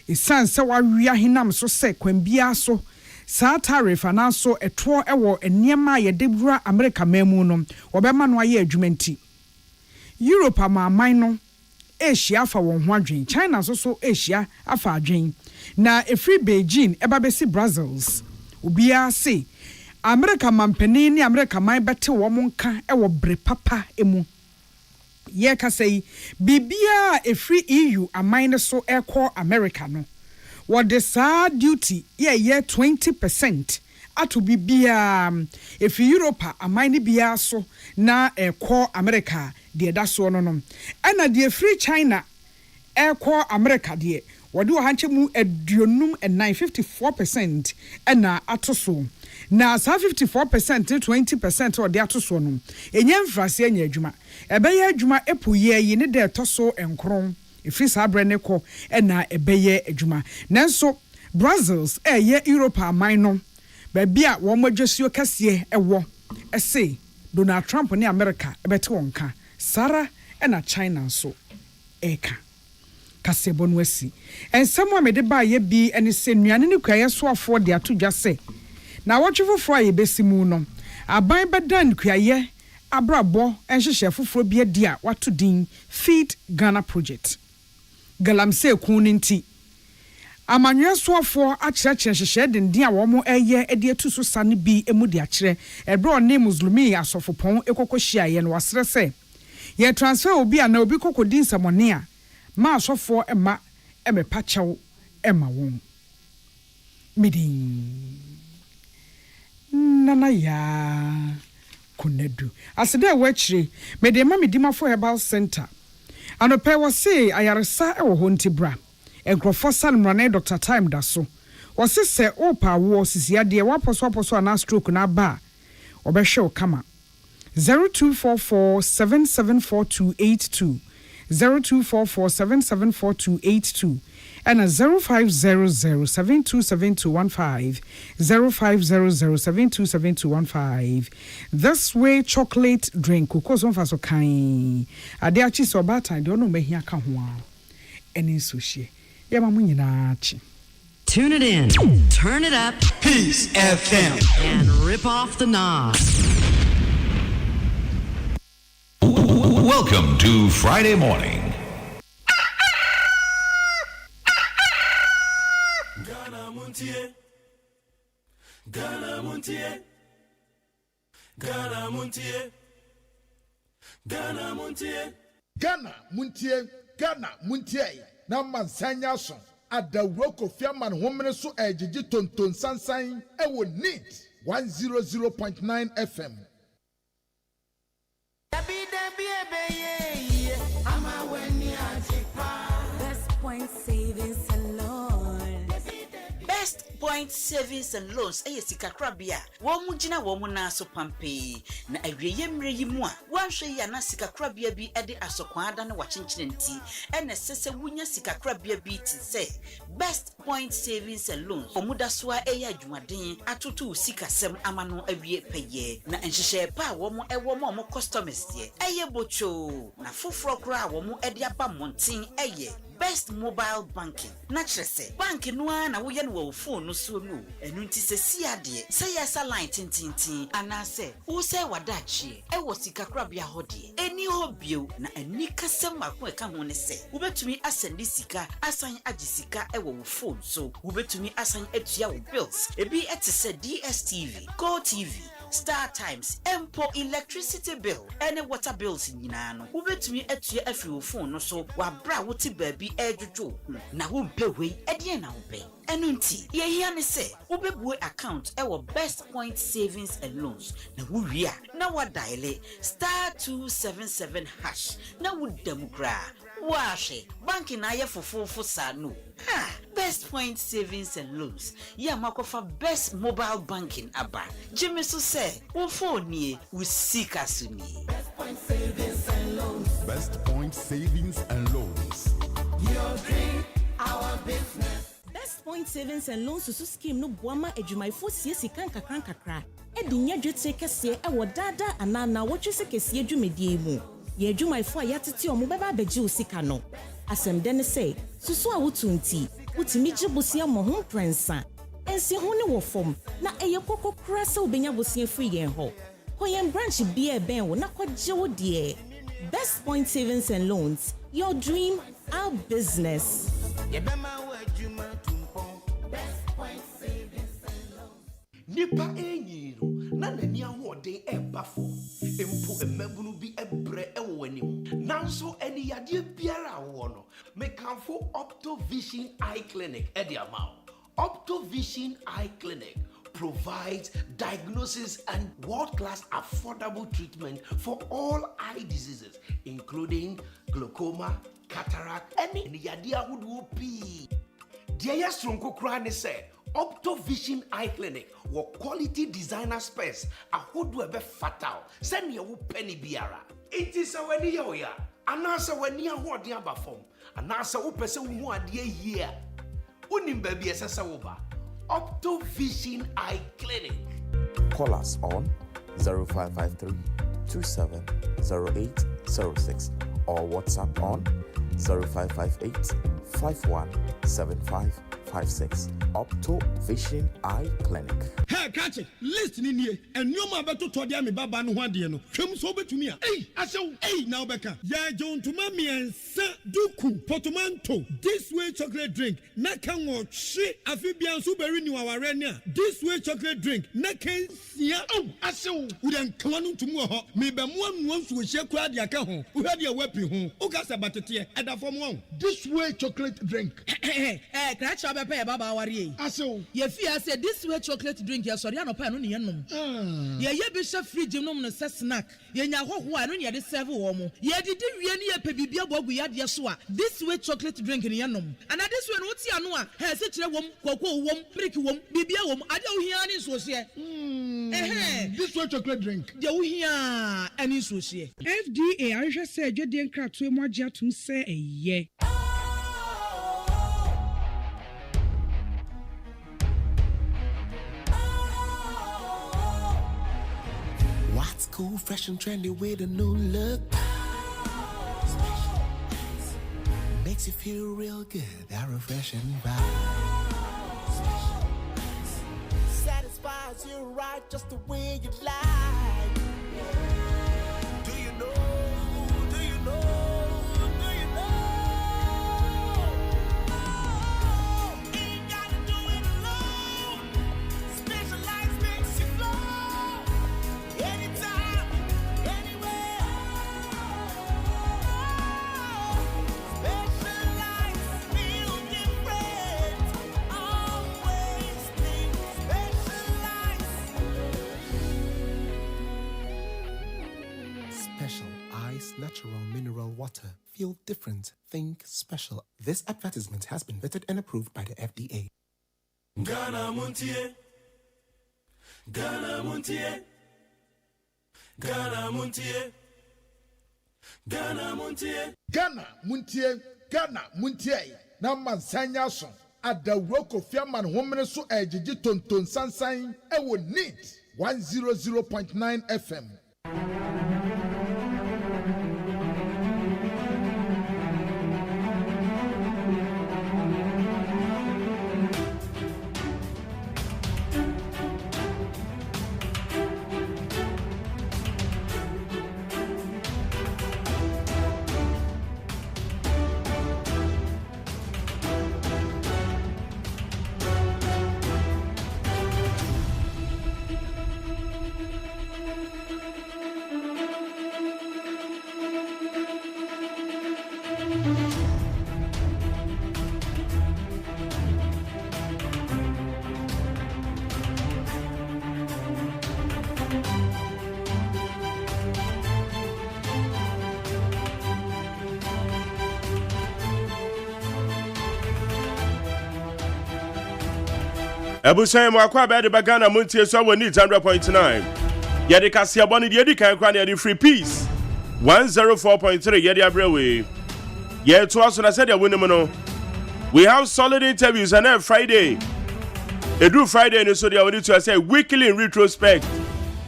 isan se wa wia hinam so se kwambia so sa tariff anaso eto ewo eniema ye debura America memu no obema no aye adwumanti Europe amaman no Asia afa won ho adwen China so Asia afa adwen na efri Beijing eba besi Brussels obia se America mampani ni America man bete wo monka ewo bre papa emu ye ka sei bibia efri EU amine so ekọ America no what the sad duty ye 20% atu bibia if Europe amine bia so na ekọ America de da so no no ana de efri China ekọ America de what do hanche mu aduonum and 54% ana atoso na sa 54% to 20% or de atoso no enye mfrase anya adwuma ebeye adwuma epuye yi ne de toso enkron efri sa brene ko na ebeye adwuma nanso Brussels ye Europe aman no ba bia wo modwesio kase ewo ese Donald Trump ne America ebete wonka Sara na China so eka kasebo no asi ensɛm a mede ba ye bi ene sɛ nuane ne kwaye soafo de ato dwa sɛ na wɔtwe foforo a yɛbɛsi mu no aban bɛdan kwaye abrabɔ enhyehyɛ foforo bi adi a wato din Feed Ghana project galamse ku nti amanwe soafo akyerɛkyerɛ hyehyɛ denden a wɔn ɛyɛ ɛde atu so sa ne bi emu de akyerɛ ɛbrɛ ɔne muslimi asɔfopɔn ekɔkɔhyia yɛ no wasrɛ sɛ yɛ transfer obi a na obi kokodi nsɛmɔne a ma asɔfo ɛma ɛmɛpa kyɛw ɛma wɔn midin nana ya kunadu asede ɛwɔkyire mede ma medimafo herbal center anopɛ wɔ se ayaresa ɛwɔ hɔ ntibra enkrofo sanmrane Dr. Time da so wose se opa wo sisia de waposo ana stroke na ba obehwe kama 0244774282 0244774282 and 0500727215 0500727215 this way chocolate drink kokos on faso kan ade achi so bata de ono mahia ka ho a eni so hye Tune it in, turn it up, Peace FM, and rip off the knob. Welcome to Friday morning. Ghana Montie, Ghana Montie, Ghana Montie, Ghana Montie, Ghana Montie, Ghana Montie. Na mansanya so adawro kofiaman homene so ejiji tonton sansan e wo neat 100.9 FM. Best Point Savings and Loans. Best Point Savings and Loans sikakrabia wo mugina wo mu na so pampe na awieye mre yi mu a wanhwe ya na sikakrabia bi ede asokwa ada na wachenchere nti ene sese wunya sikakrabia bi ti se Best Point Savings and Loans omuda so a adwumaden atoto sikasem amano awie peye na enhyehyɛ pa wo mu ewo mo customers ye bocho na foforo kra wo mu ede aba monten Best Mobile Banking na kyerese bank no na wo ye no wo phone no so no enu nti se siade se yesa line tintintin anase wo se wadachi wo sikakrabia hode eni hobio na ani kasem mako eka ho ne se wo betumi asende sika asan agisika wo phone so wo betumi asan atua wo bills ebi etese DSTV Go TV Star Times Empo electricity bill any water bills nyina no wo betumi atua afi wo phone no so wa bra wo ti baabi edwojo na wo mpehwe ede na wo be enu nti ye hia ne se wo bebu account Best Point Savings and Loans na wo wia na wa dial *277# na wo damukra Washe banki na ye fofofo sa no Best Point Savings and Loans ya makofa Best Mobile Banking aba Jimmy so say wo phone nie wo sika so nie Best Point Savings and Loans. Best Point Savings and Loans. Your dream, our business. Best Point Savings and Loans susu scheme no boama adwumaifo sie sika kakra edinya dwetire kese dada anana wotwe kese adwumedie mu ye adwumaifo a yatete omo beba abeje osika no asɛmde ne sɛ susu a wotunti wotimi gye bosia mo ho prensa ensi ho ne wo fom na eye kokko kra sɛ obenya bosia free yɛn hɔ koyen branch bia ben wo na kɔgye wo de Best Point Savings and Loans, your dream, our business. Best Point Savings and Loans. Nipa enyiru na nani ahoden ebafo empo emabunu bi ebre ewo anim nanso eni yade biara wo no mekanfo Optovision Eye Clinic ediamao Optovision Eye Clinic provides diagnosis and world-class affordable treatment for all eye diseases including glaucoma, cataract, any yadia would be. Dear Stronko Krani said Optovision Eye Clinic were quality designer space a who do fatal send you penny biara. It is a when you are anasa when you are what the other form anasa person who are dear year unim baby as a over Optovision Eye Clinic. Call us on 0553 270806 or WhatsApp on 0558 517556. Opto Vision Eye Clinic. Hey, catch it. Listen in here. And you ma beto to dia me baba no hwade no. Twem so betumi a. Hey, asew. Hey, now beka. Ya John to mami ensa duku portmanteau. This way chocolate drink. Na kan wo hwe afibia so beri ni waware ne a. This way chocolate drink. Na kan sia. Oh, asew. Udan kwanu ntumu ho. Me be mo anu nsu hye kwa dia ka ho. Uhade a wapi ho. Ugasa batete. Eda fom ho. This way chocolate drink. Crash up a baba worry. Aso. Ye fear said this way chocolate drink, ya sorry, no pan on yenum. Ye bishop free gymnum no snack. Ye nya ho ho anu ye de serve womo. Ye did really a pebibia bogu ya de soa. This way chocolate drink in yenum. And this one what's anua. He se kire wom, koko wom, brick wom, bibia wom. Ade wo hia ni so se. This way chocolate drink. De wo hia ani so se. FDA ahwehwe se adwede nkratoe mo agye atum se eye. What's cool, fresh and trendy with a new look? Makes you feel real good, that refreshing vibe. Satisfies you right just the way you like. Do you know? Do you know? Do you know? Ain't gotta do it alone. Specialized makes you flow. Anytime, anywhere. Specialized feel different. Always think specialized. Special Ice Natural Mineral Water. Feel different. Think special. This advertisement has been vetted and approved by the FDA. Ghana Montie. Ghana Montie. Ghana Montie. Ghana Montie. Ghana Muntie, Ghana Muntie. Na mansanya so. Adawro Kofiaman homene so ejiji tonton sansan ewo neat 100.9 FM. Ebusan mo akwa be de Ghana Montie so we need 100.9. Ye de kasia boni de di kan kwa na de free peace 104.3 ye de abrewe. Ye to aso na said ya wonim no. We have solid interviews on every Friday. Edu Friday no so they want to say weekly in retrospect.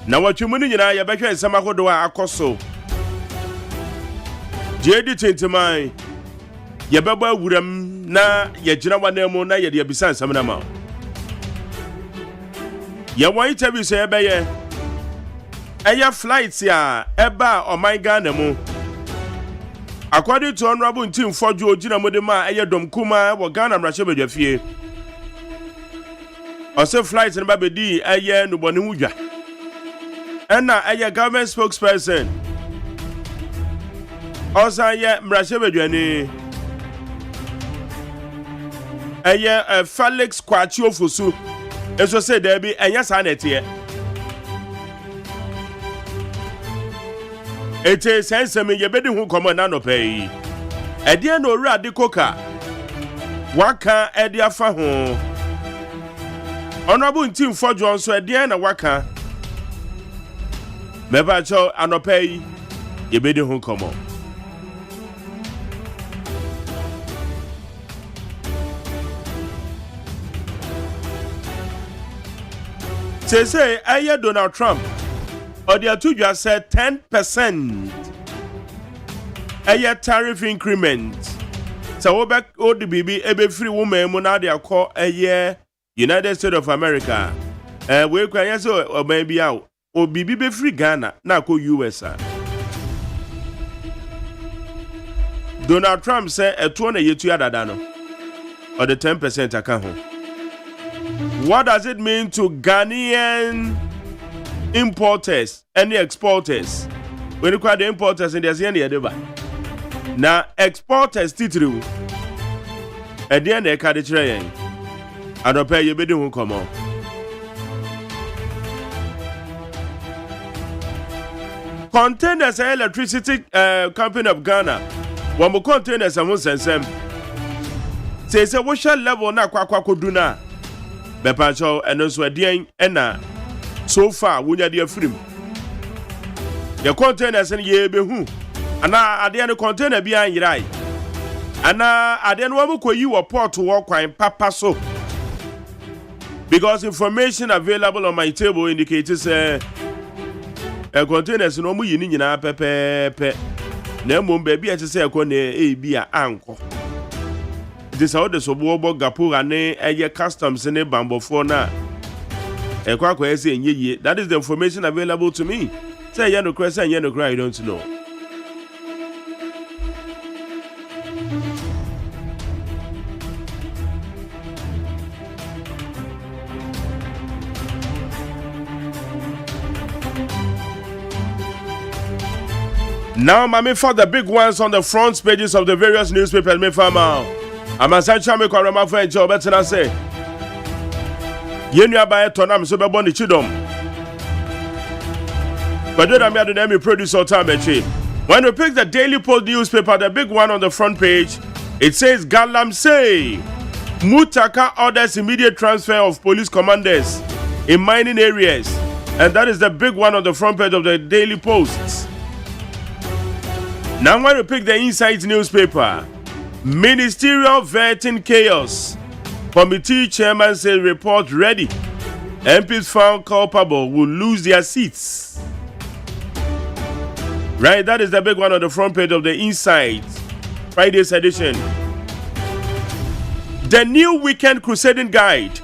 Na watwemu ni nyina ye behwe nsema hodo a akoso. Je di tintiman. Ye beba awuram na ye gina wanemu na ye de abisa nsem na ma. Ye want interview say ebe ye flights ya eba o my Ghana mu. According to Honorable Team Fojo Ogina Modema eye dom kuma wo Ghana mrahye badwafie. Ose flights na babedi eye no bone hudwa. Ena eye government spokesperson. Osa ye mrahye badwane. Eye Felix Kwachi Ofosu. Eso say there be enya sa na tie. Ete sense me ye bedi hu komo na no pay. Ede na owura de koka. Waka ede afa ho. Honorable Team Fojo nso ede na waka. Meba cho anopay ye bedi hu komo. Say aye Donald Trump or the two just said 10% aye tariff increment So we back old baby ebe free woman mo na dey call United States of America. We kwanya so oban bi a o bibi be free Ghana na ko US. Donald Trump say eto na yetu adada no. Or the 10% account. What does it mean to Ghanaian importers and the exporters? When you call the importers in the Zion, now exporters titru. At the end, they can't train. I don't pay you, but you won't come on. Containers and electricity company of Ghana. One more containers and one sensem. Say what shall level na kwa do na. Bepacho and also a dien ena. So far, we are dear free. The containers and ye be who. And I didn't container behind your eye. And I didn't want to you a port to walk in Papa so. Because information available on my table indicates a containers no more in our pepe. No more baby, I say a corner a be a uncle. This how the Sobobo Gapurane a customs in a bamboo for now. A quack say ye, that is the information available to me. Say Yano Crest and Yano Cry, I don't know. Now, Mammy, for the big ones on the front pages of the various newspapers, me farmer. I'm a Sancha me Korama for a job, better than I say. Yenu abaye tonam so be boni chidom. But then I'm here to name producer time. When we pick the Daily Post newspaper, the big one on the front page, it says Galamsey Mutaka orders immediate transfer of police commanders in mining areas, and that is the big one on the front page of the Daily Post. Now when we pick the Insight newspaper, ministerial vetting chaos. Committee chairman says report ready. MPs found culpable will lose their seats. Right, that is the big one on the front page of the Insight Friday's edition. The new weekend crusading guide.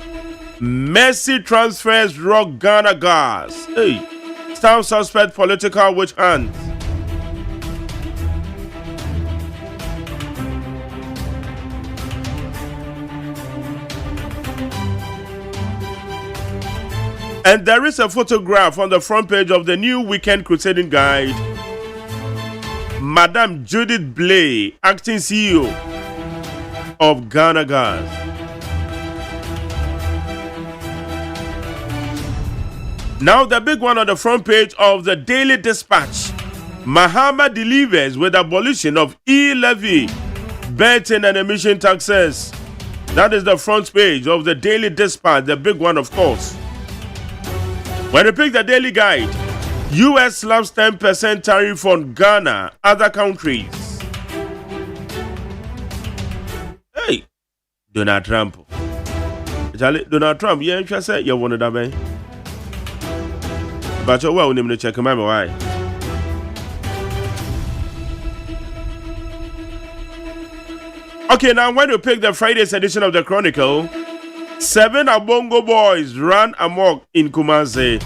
Mercy transfers rock Ghana gas. Hey, staff suspect political witch hunt. And there is a photograph on the front page of the new weekend crusading guide. Madam Judith Blay, acting CEO of Ghana Gas. Now the big one on the front page of the Daily Dispatch. Mahama delivers with abolition of e-levy, betting and emission taxes. That is the front page of the Daily Dispatch, the big one of course. When you pick the Daily Guide, US slaps 10% tariff on Ghana, other countries. Hey, Donald Trump. Donald Trump, yeah, you say you wanted that, man. But you're well, to check my why. Okay, now when you pick the Friday's edition of the Chronicle, 7 Abongo boys ran amok in Kumasi.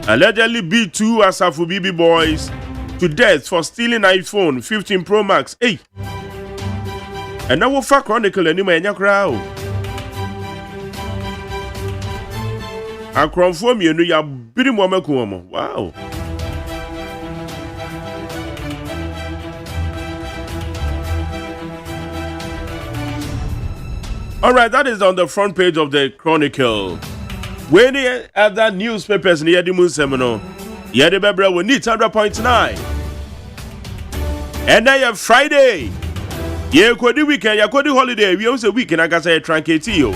Allegedly beat 2 Asafu Bibi boys to death for stealing iPhone 15 Pro Max. Hey! And now we'll Chronicle anymore in your crowd. I confirm you know you're bidding woman. Wow. Alright, that is on the front page of the Chronicle. When the other newspapers near the Moon Seminole, Yadi Bebra will need 100.9. And then Friday. Yeah, could the weekend, you could the holiday. We also weekend, I can say Tranketio.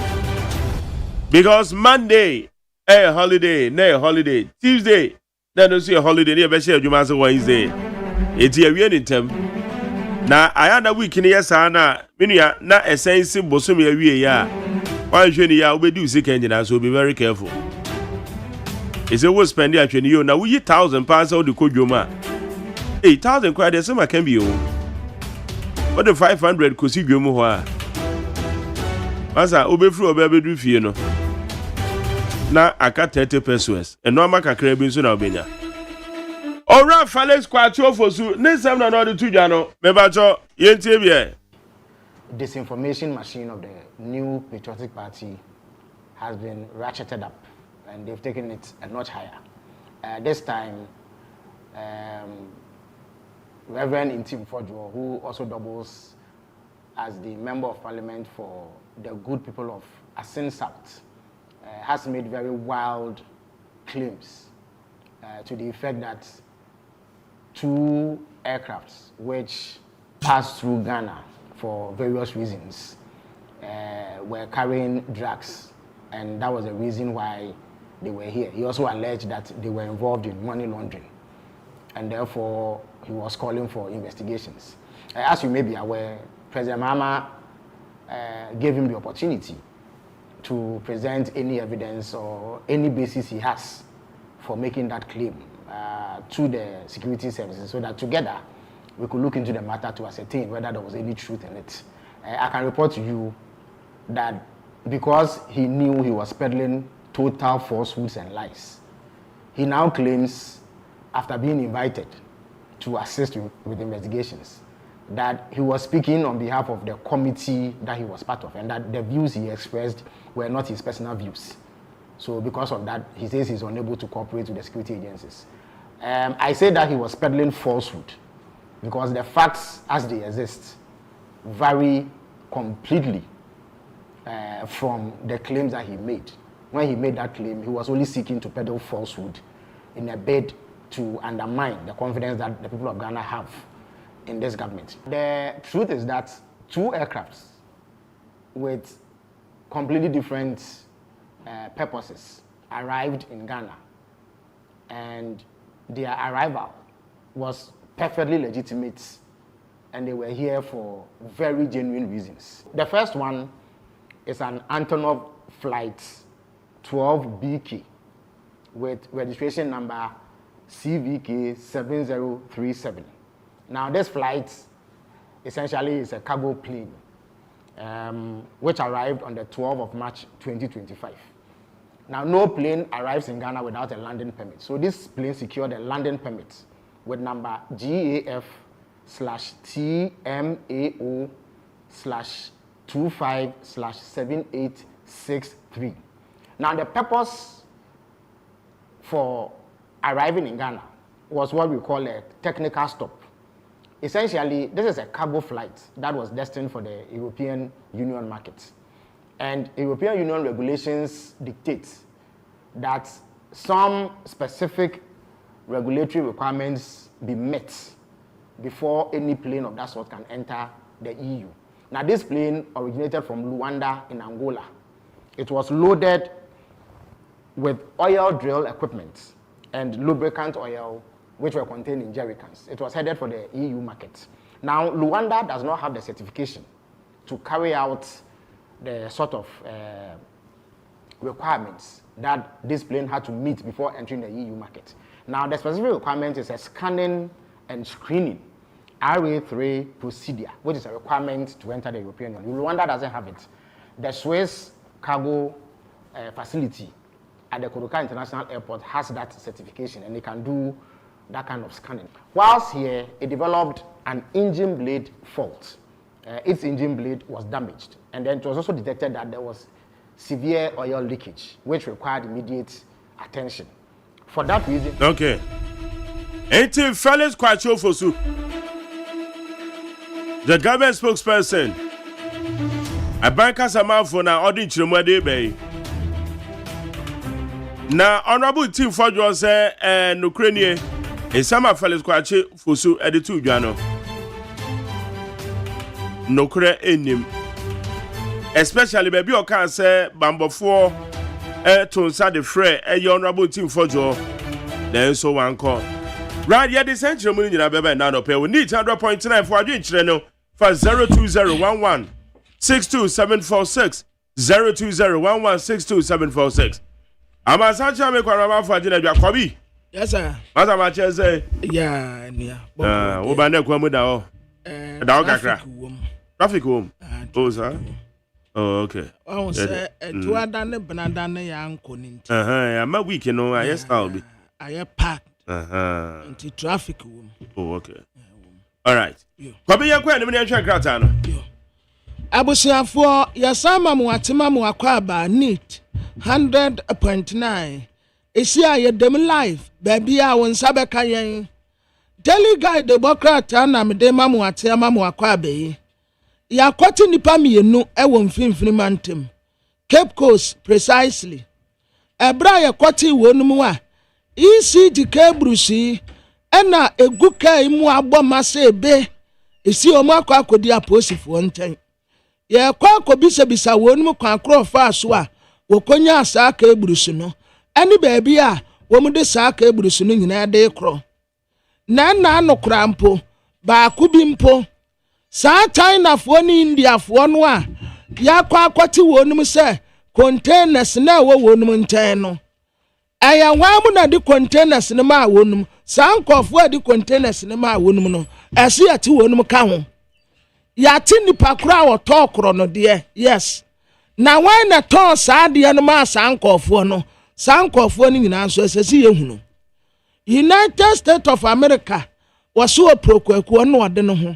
Because Monday, a holiday, no holiday. Tuesday, then you see a holiday, never share you must Wednesday. It's a real term. Na ayana week ni yesa na minia na essence bosom ya wie ya wan hwe ni ya obedu sika engina, so be very careful. Is it was spend ya hwe ni yo na we 1000 pounds o de kodwom a 8000 kwa de sema can be o what the 500 kosi dwemu ho a masa obefru obebedu fie no na aka 30 pesos eno amaka kakra bi nso na obenya ora fales kwati ofosu ne sam na no de tudwa no mebacho yentie bia disinformation machine of the new patriotic party has been ratcheted up and they've taken it a notch higher. This time, Reverend Intim Fodjo, who also doubles as the Member of Parliament for the good people of Asin South, has made very wild claims to the effect that 2 aircrafts which passed through Ghana for various reasons were carrying drugs, and that was the reason why they were here. He also alleged that they were involved in money laundering, and therefore he was calling for investigations. As you may be aware, President Mahama gave him the opportunity to present any evidence or any basis he has for making that claim to the security services, so that together we could look into the matter to ascertain whether there was any truth in it. I can report to you that because he knew he was peddling total falsehoods and lies, he now claims, after being invited to assist with investigations, that he was speaking on behalf of the committee that he was part of, and that the views he expressed were not his personal views. So because of that, he says he's unable to cooperate with the security agencies. I say that he was peddling falsehood because the facts as they exist vary completely from the claims that he made. When he made that claim, he was only seeking to peddle falsehood in a bid to undermine the confidence that the people of Ghana have in this government. The truth is that 2 aircrafts with completely different purposes arrived in Ghana, and their arrival was perfectly legitimate, and they were here for very genuine reasons. The first one is an Antonov flight 12BK with registration number CVK 7037. Now this flight essentially is a cargo plane which arrived on the 12th of March 2025. Now no plane arrives in Ghana without a landing permit. So this plane secured a landing permit with number GAF/TMAO/25/7863. Now the purpose for arriving in Ghana was what we call a technical stop. Essentially, this is a cargo flight that was destined for the European Union market. And European Union regulations dictate that some specific regulatory requirements be met before any plane of that sort can enter the EU. Now this plane originated from Luanda in Angola. It was loaded with oil drill equipment and lubricant oil, which were contained in jerrycans. It was headed for the EU market. Now, Luanda does not have the certification to carry out the sort of requirements that this plane had to meet before entering the EU market. Now, the specific requirement is a scanning and screening RA3 procedure, which is a requirement to enter the European Union. Luanda doesn't have it. The Swiss cargo facility at the Kodoka International Airport has that certification, and they can do that kind of scanning. Whilst here, it developed an engine blade fault. Its engine blade was damaged, and then it was also detected that there was severe oil leakage, which required immediate attention. For that reason... Okay. Enti Felix Kwacho Fosu, the government spokesperson, a banker for na audit Chiromade Bay. Na honorable team for you say Ukraine e sama Felix Kwacho Fosu editu dwano. Nokre enim. Especially baby o kan say bambofo tonsa de frɛ honorable team for you. Then so one call. Right here the central money na bebe na no pay. We need 100.9 for adwin kire no for 0201162746 0201162746. Amasacha me kwara for agina dwa kwabi. Yes sir. Masa ma che say. Yeah, nia. Wo ba na kwa mu da o. Traffic home. Oh, sir. Oh, okay. Oh, sir, to Adane Benadane Yanko. I'm a week, you know, I style be. I packed. Anti traffic home. Oh, okay. All right. Kwabi ya kwa ni nchwa kratano. Abusiafo yasama muatima muakwaba neat 100.9. Isi a dem live baby a won sabeka yen. Daily guide the bokrata na mede mamu ate mamu akwabe yi. Ya kwati nipa mienu ewo mfimfini mantem. Cape Coast precisely. Ebra ya kwati wonum a ECDK brusi ena eguka imu agbo mase ebe isi omo akwa akodi aposifo nten. Ye kwa akobisa wonum kwa akro fa so a wokonya asa aka ebrusu no. Eni baby a womude sa aka ebrusu no nyina de kro. Na anokra mpo ba kubi mpo sa China fo ni India fo no a ya kwa akwati wonum se containers na wo wonum nten no aya wamu na di containers ne ma wonum sa nkofo di containers ne ma wonum no ese ati wonum ka ho ya ti nipa kura wo tokro no de yes na wan na to sa de no ma sa nkofo no sa nkofo ni nyina so ese si yehunu United States of America was so prokwaku no ode no ho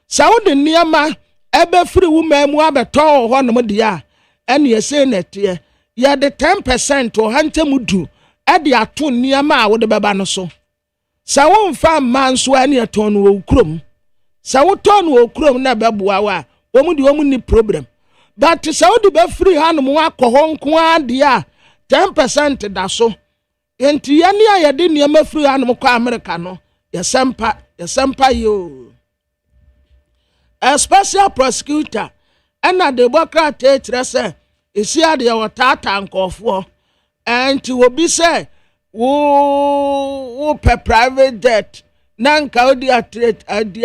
Saudi niama ebe free woman mu abeto ho no de a ene yese nete ya de 10% o hante mudu e de ato niama a wo de beba no so sawo mfa man so ene aton wo krom sawo ton wo krom na beboa wa wo mu de wo mu ni problem but Saudi be free hanu mu akọ ho nko ade a 10% da so enti ya ni ayade niama free hanu kwa America no yasempa yo a special prosecutor and the Democrat say isi ade ya watata nkofo enti wo bi say wo pe private jet nanka odi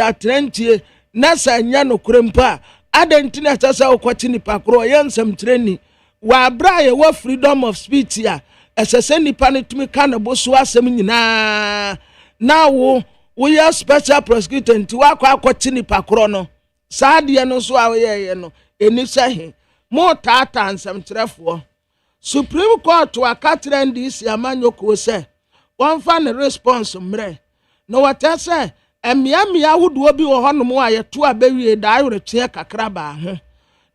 atrentie na sanya no krempa adentina sasa okwati nipa kro yensem training wa braye wa freedom of speech ya esese nipa ne tumi kana boso asem nyina na wo ya special prosecutor nti wa akwati nipa kro no saade no so aweye no eni sahi mo tata ansem trefo Supreme Court wa katren dis amanyoko se won fa ne response mre no wata se emia hudo bi wo hono mo ayeto abawie da ayore kakra ba ho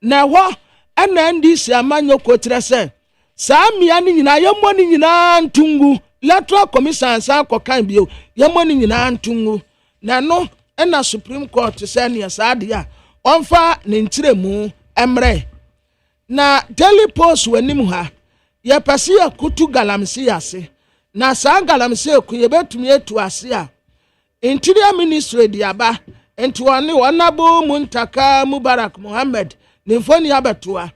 na ho ena ndis amanyoko tre se sa mia ni nyina yemo ni nyina ntungu electoral commission san kokan bio yemo ni nyina ntungu na no ena Supreme Court se ne saade a onfa ne ntiremu emre na Daily Post wanim ha ye pese ya kutu galamsi ase na sa galamsi ku ye betumi etu ase a Interior Ministry diaba enti woni wonabo Muntaka Mubarak Muhammad ne mfoni abetoa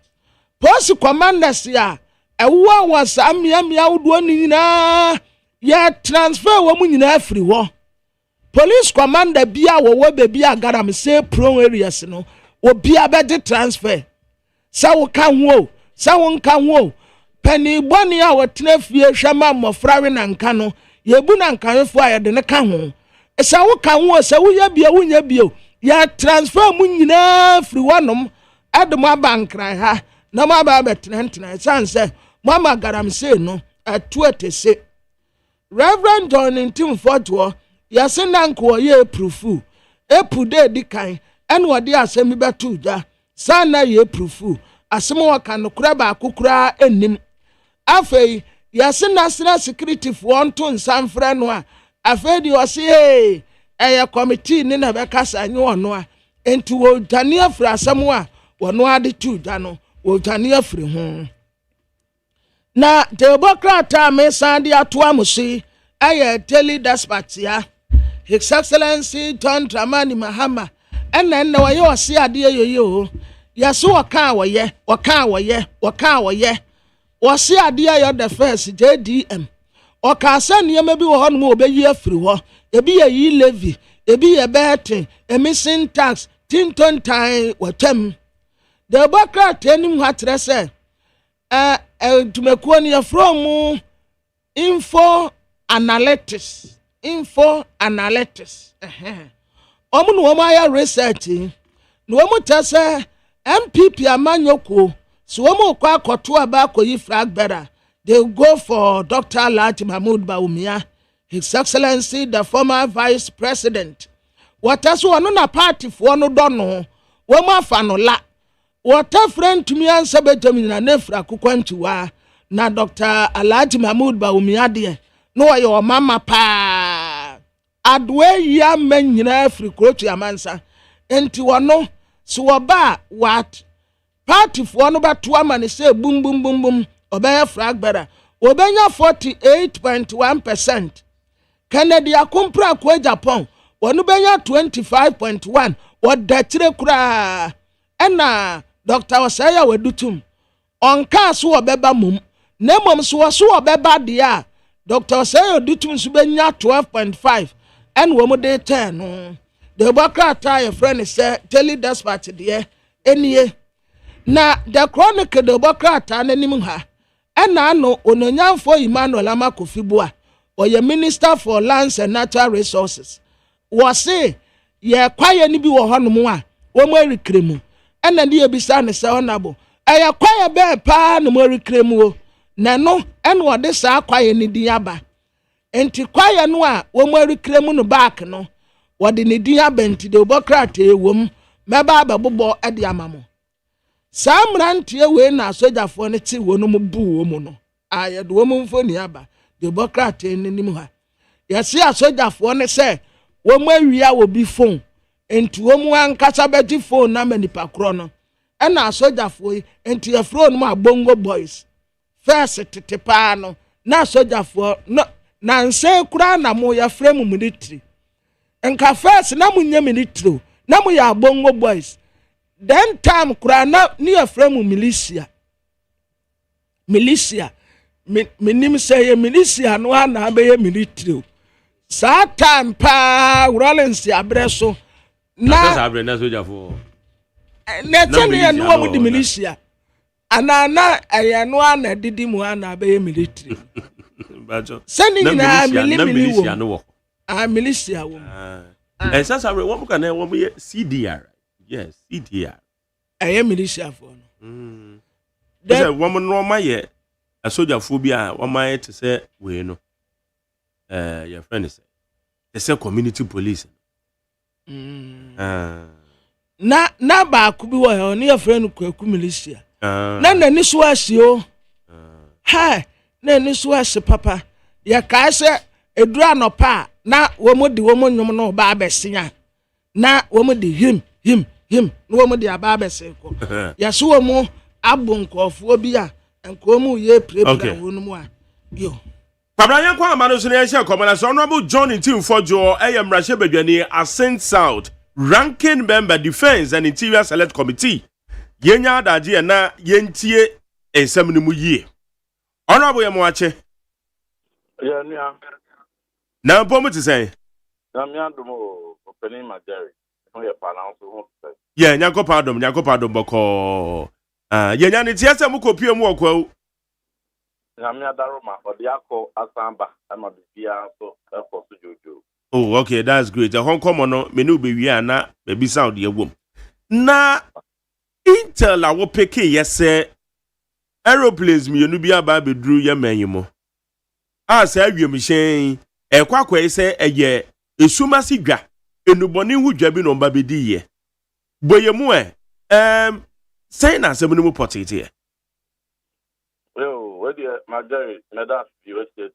Post commanders ya ewo wasa mia wudo ni nyina ya transfer wo mu nyina afiri wo Police commander bia wo bebi agaramse pro areas no obi abede transfer sawo kan wo sawo nkan wo pani boni a wotena fie hwema mofrawe na nka no yebu na nkanfo a yede ne ka ho sawo kan wo sawo ya bia wunya bia ya transfer mu nyina firi wonom adom abankran ha na ma ba betena sanse mama garamse no atu atese Reverend John Ntimfoto yase nanko ye proofu epude dikan ene wode asemi betu ja sana ye proofu asemo waka no kura ba akukura enim afei yase national security for onto nsanfre no a afei di ose eye committee ni na bekasa anyi ono a enti wo dwane afri asemo a wono ade tu ja no wo dwane afri ho na Democrat me sande ato amusi aye Daily Dispatch ya His Excellency John Dramani Mahama ena na waye wase ade yoyo yaso waka waye wase ade ayo the first JDM oka asa niam bi wo ho no obeyi afiri ho ebi ye yi levy ebi ye beten emission tax tinton time watam the Democrat enim hatre se tumekuo ni from info analytics omu no omu aya research no omu tese MPP amanyoko so omu kwa akoto aba akoyi flag bearer they go for Dr. Alhaji Mahmood Bawumia, His Excellency the former Vice President. Wataso wano na party fo no do no wo ma fa no la wata friend to me ansa betami na nefra kokwantiwa na Dr. Alhaji Mahmood Bawumia de no wa your mama pa adwe ya manyina afri krotu amansa enti wano so oba what party fo no bato amane say boom boom boom boom obaya flag bearer obenya 48.1%. Kennedy akumpra kwa Japan wonu benya 25.1 wadachire kura ena Dr. Osaya wedutum onka so obeba mum na mum so obeba dia Dr. Osaya wedutum so benya 12.5 en wo mo de 10 no the Bokrata your friend say tell dispatch there enie na the chronicle the Bokrata nanim ha ena no ononyamfo Emmanuel Amakofibua oye Minister for Lands and Natural Resources wase ye kwaye ni bi wo honom a wo mo rekremu ena de ebisa ne se honorable eye kwaye be pa no mo rekremu o na no ena ode sa kwaye ni din aba enti kwaye no a wo mo rekremu no back no wode ni din aba enti de Obokrata ewom meba ababobo ede amamo samrantie we na sojafo ne ti wo no mo bu wo mo no aye de wo mo mfoni aba de Obokrata enim ha yesi asojafo ne se wo mo awia wo bi phone enti wo mo ankasa beti phone na manipa kro no na asojafo enti e phone mo abongo boys first tetepa no na asojafo no na nse kura na mo ya frame military enka first na mo nya military na mo ya abongo boys then time kura na ni ya frame militia minim say militia no na be ye military Satan pa Rollins abreso na abre na soja fo na tene no mu di militia anana ayano ana didi mu ana be military bajo sani na militia no wo militia wo sasa abre wo ka na wo ye CDR yes CDR militia fo no then wo mo no ma ye a soja fo bi a wo ma ye te se we no your friend is they say community police na ba ku bi wo he on your friend kwaku militia na ni so asio ha na ni so as papa ya ka se edura no pa na wo mo di wo mo nyom no ba abesinya na wo mo di him na wo mo di aba abese ko ya so wo mo abonkofo bi a enko mu ye prepare wo no mu a yo Pabranya kwa amano so na share komana so honorable John Ntimfojo mrashe badwani Ascent South ranking member defense and interior select committee yenya adaje na yentie ensam ni mu yie honorable yemwache ya nia na pomu ti sen na mi adomo openi majari no ye pala so ho se ye nyakopadom boko yenya ni tie mu kopie mu okwa Namia Daroma or the Ako Asamba, I'm a Bia so for Jojo. Oh, okay, that's great. A Hong Kong no menu be na baby sound ye wom. Na Intel a wo peke yes aeroplanes mi enu bia ba bedru ye manyimo. A say awiem hyen e kwakwa say eye esuma sigwa enuboni hu dwa bi no mba bedi ye. Boyemu say na asem no mu potete. Yo, where the Majari, Medas, you see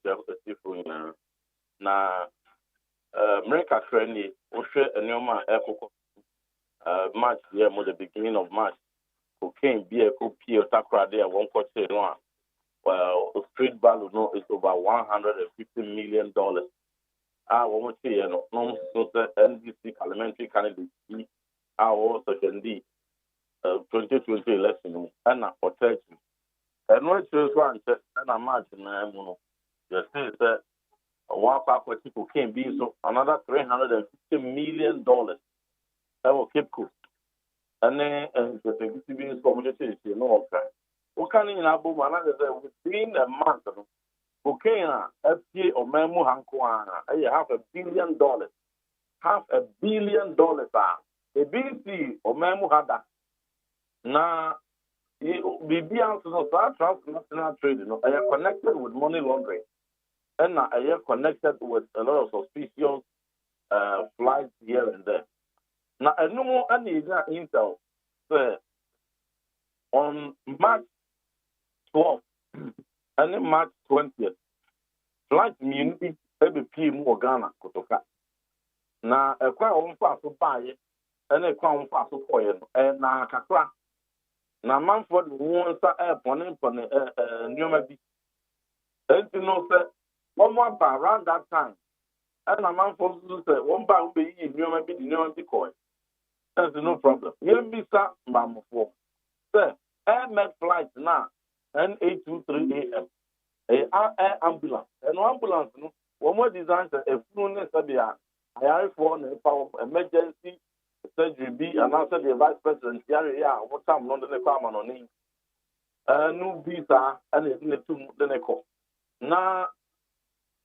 na America friendly, Oshe and Yoma Echo March, yeah, the beginning of March. Cocaine, beer, copy, Takra there, 1.1. Well, the street value no is over $150 million. I want to say, no, so the NDC parliamentary candidate, I also can be 2020 election, and for 30. And when you want to send a match in the you say that one pack people came be so another $350 million that will keep cool. And then the being community, you know, okay. What can you know about within a month? Okay, FTA or Memo Hankoana, you have $1 billion $500 million. A BC or Memu Hada. Now, BBS transnational trade, I are connected with money laundering. And I are connected with a lot of suspicious flights here and there. Now, I know more any intel on March 12th and March 20th. Flight immunity every PM Ghana Kotoka. Now, a quite on fast to buy it and a crown fast to coin and Kakra. Now, Manford wants to airport new maybe. And you know, sir, one more around that time. And a man for to say, one bar will be in new maybe the new coin. That's no problem. You'll be sat, Mamma for. Sir, air met flight now, and 8:23 a.m. Air ambulance. And ambulance, one more designs a fullness of the I for emergency surgery be announced the vice president here. What time London the farmer on him? No visa and it's in the two the neco. Now,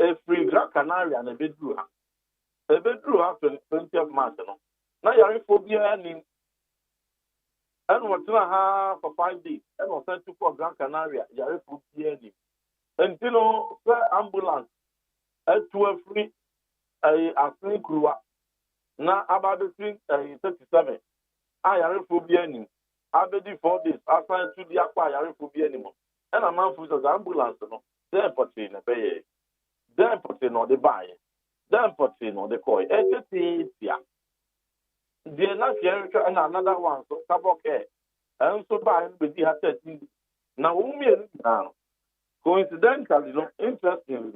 a free Gran Canaria and a bedroom. A bedroom after 20th March. Now, you're phobia and what's for 5 days. And was sent to for Gran Canaria. You're phobia. And you know, ambulance at 12 free a free crew. Now, about the 37. I are phobia. I be 4 days. I signed to the acquire phobia anymore. And a man for the ambulance. Then putting a bay. Then putting on the buy. Then putting on the coin. It's the not and another one, so Tabok air. And so by with the 13. Now, now, coincidentally, interestingly,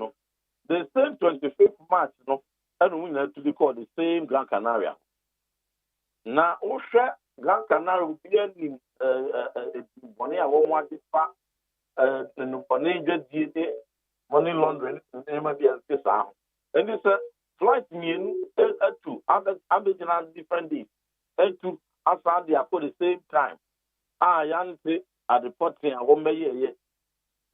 the same 25th March, and we need to be called the same Gran Canaria. Now, Osha Gran Canaria will be in money. I won't want it back. Money laundering, and it's a flight mean two other different days. Two outside they are for the same time. Young say at the potting I won't be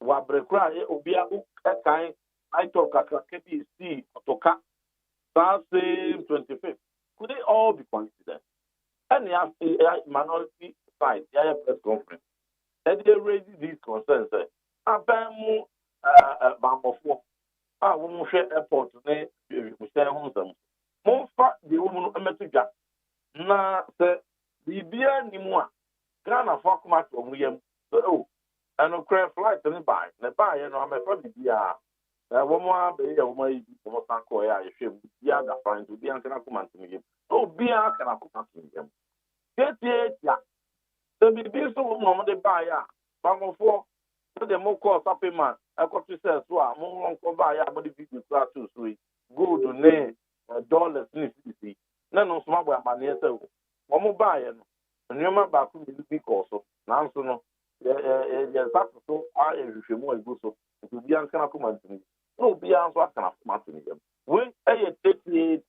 Wabrekra Obia kind I talk a KBC Toka that same 25th. Could they all be coincident? And they have a minority side, the press conference. And they raise these concerns. Abamu Bambofo. I won't share airport today. We say home. More fat the woman America. Na the beer ni moi. Ghana fuck much of William. Oh, and a craft flight to the buy. The buy, and I'm a family beer. One more baby of my Mosanko. I should be a fine to be an command to me. Oh, beer can I come to him. Get it, yeah. The baby so moment they buy. Bambofo. The more cost up man, I got to say, so I'm more on buy a body video class to sweet. Go to name dollars, necessity. None of small money. So, one more buy and you're back to the big also. Now, so no, so I am more good so to be uncomfortable to me. No, be answer what can I come to me. When I take the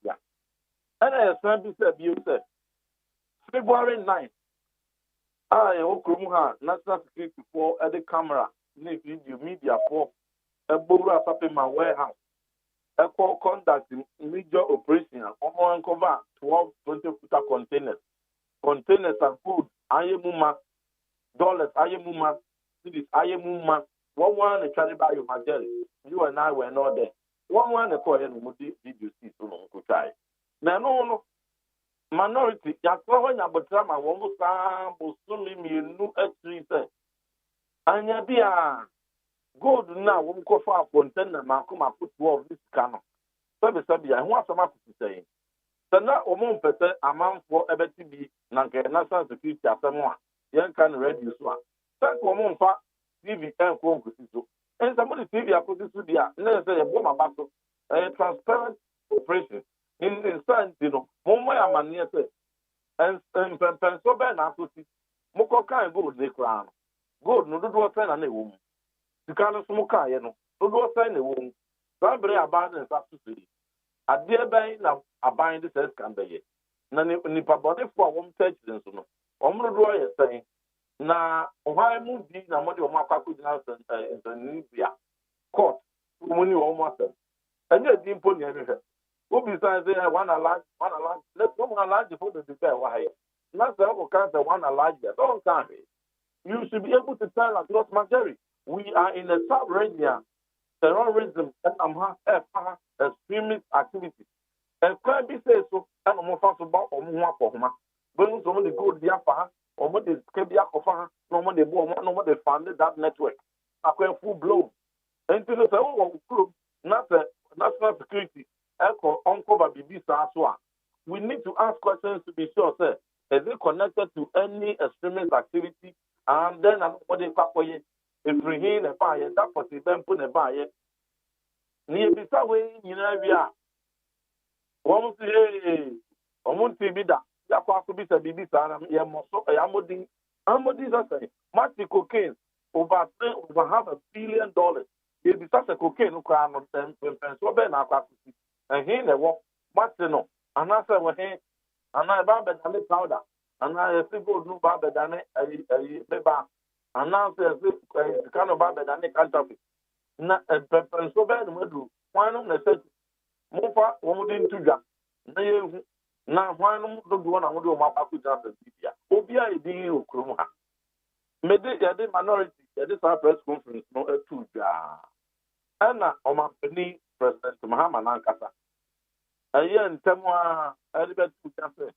and I said, you said February 9th. I Okumuha, National Security for the camera, video media for a Bora Sapima warehouse. A call conducting major operation on cover 12-20-footer containers. Containers are food, Ayemuma, dollars, Ayemuma, cities, Ayemuma, one a carry by your Majel. You and I were not there. One a call and video see to Kutai. No. Minority, when you but drama, one more time, Bosumi, new extreme. And ya be a good now, won't go for a container, Makuma put more of this canon. Sabia, who has some up to say? So now, Omon Peter, amount for EBTB, Nanka, National Security, someone, young can reduce one. Thank Omon Fat, TV, and Congress. And somebody TV, I put this to be a bomb battle, a transparent operation. In instance, Momo Amania said, and so bad now to see Mokoka and gold they crown. Gold no do sign and a woman. You can't smoke, no do sign a woman. Somebody abandons up to see. A dear bay now abide the says can be. Nipa body for one touch and so no. Omro saying, now, why move these and what your maka could answer in the Nubia court when you almost and you didn't put everything. Who besides say one alive, let's go one alive before the fair why. Not the whole cancer one alive there. Don't count it. You should be able to tell us because Majority, we are in a sub-region, terrorism, and extremist activities. And crime be say so, and I'm fast about for him. But some of the good dear for or what is Kebia Kofa, no one the bomb, no one they funded that network. I full blown. And to the group, not the national security, uncover BB we need to ask questions to be sure, sir. Is it connected to any extremist activity? And then I'm going to if we hear a fire, that was the then put a fire. Near beside way, you know, we are. One say, Montie be that. That was to be a BB Sana, Yamodi. Amodi, say, much cocaine over $500 billion. If it's such a cocaine, no crime on them, when Pennsylvania are practicing. And here they walk, much no. And I said, well, hey, and I bought the powder. And I think go no bad than a baby. And now says this kind of bad than a counterfeit. Not a pepper so bad. Why not the Mofa won't into that? Now, why not do one I want to do my papu just as Libya? Obia is being Kruma. Maybe the minority, this press conference, no a two jar. Anna, on my penny, President Muhammad Nankasa. A year and Temwa, Elibet Pujafe.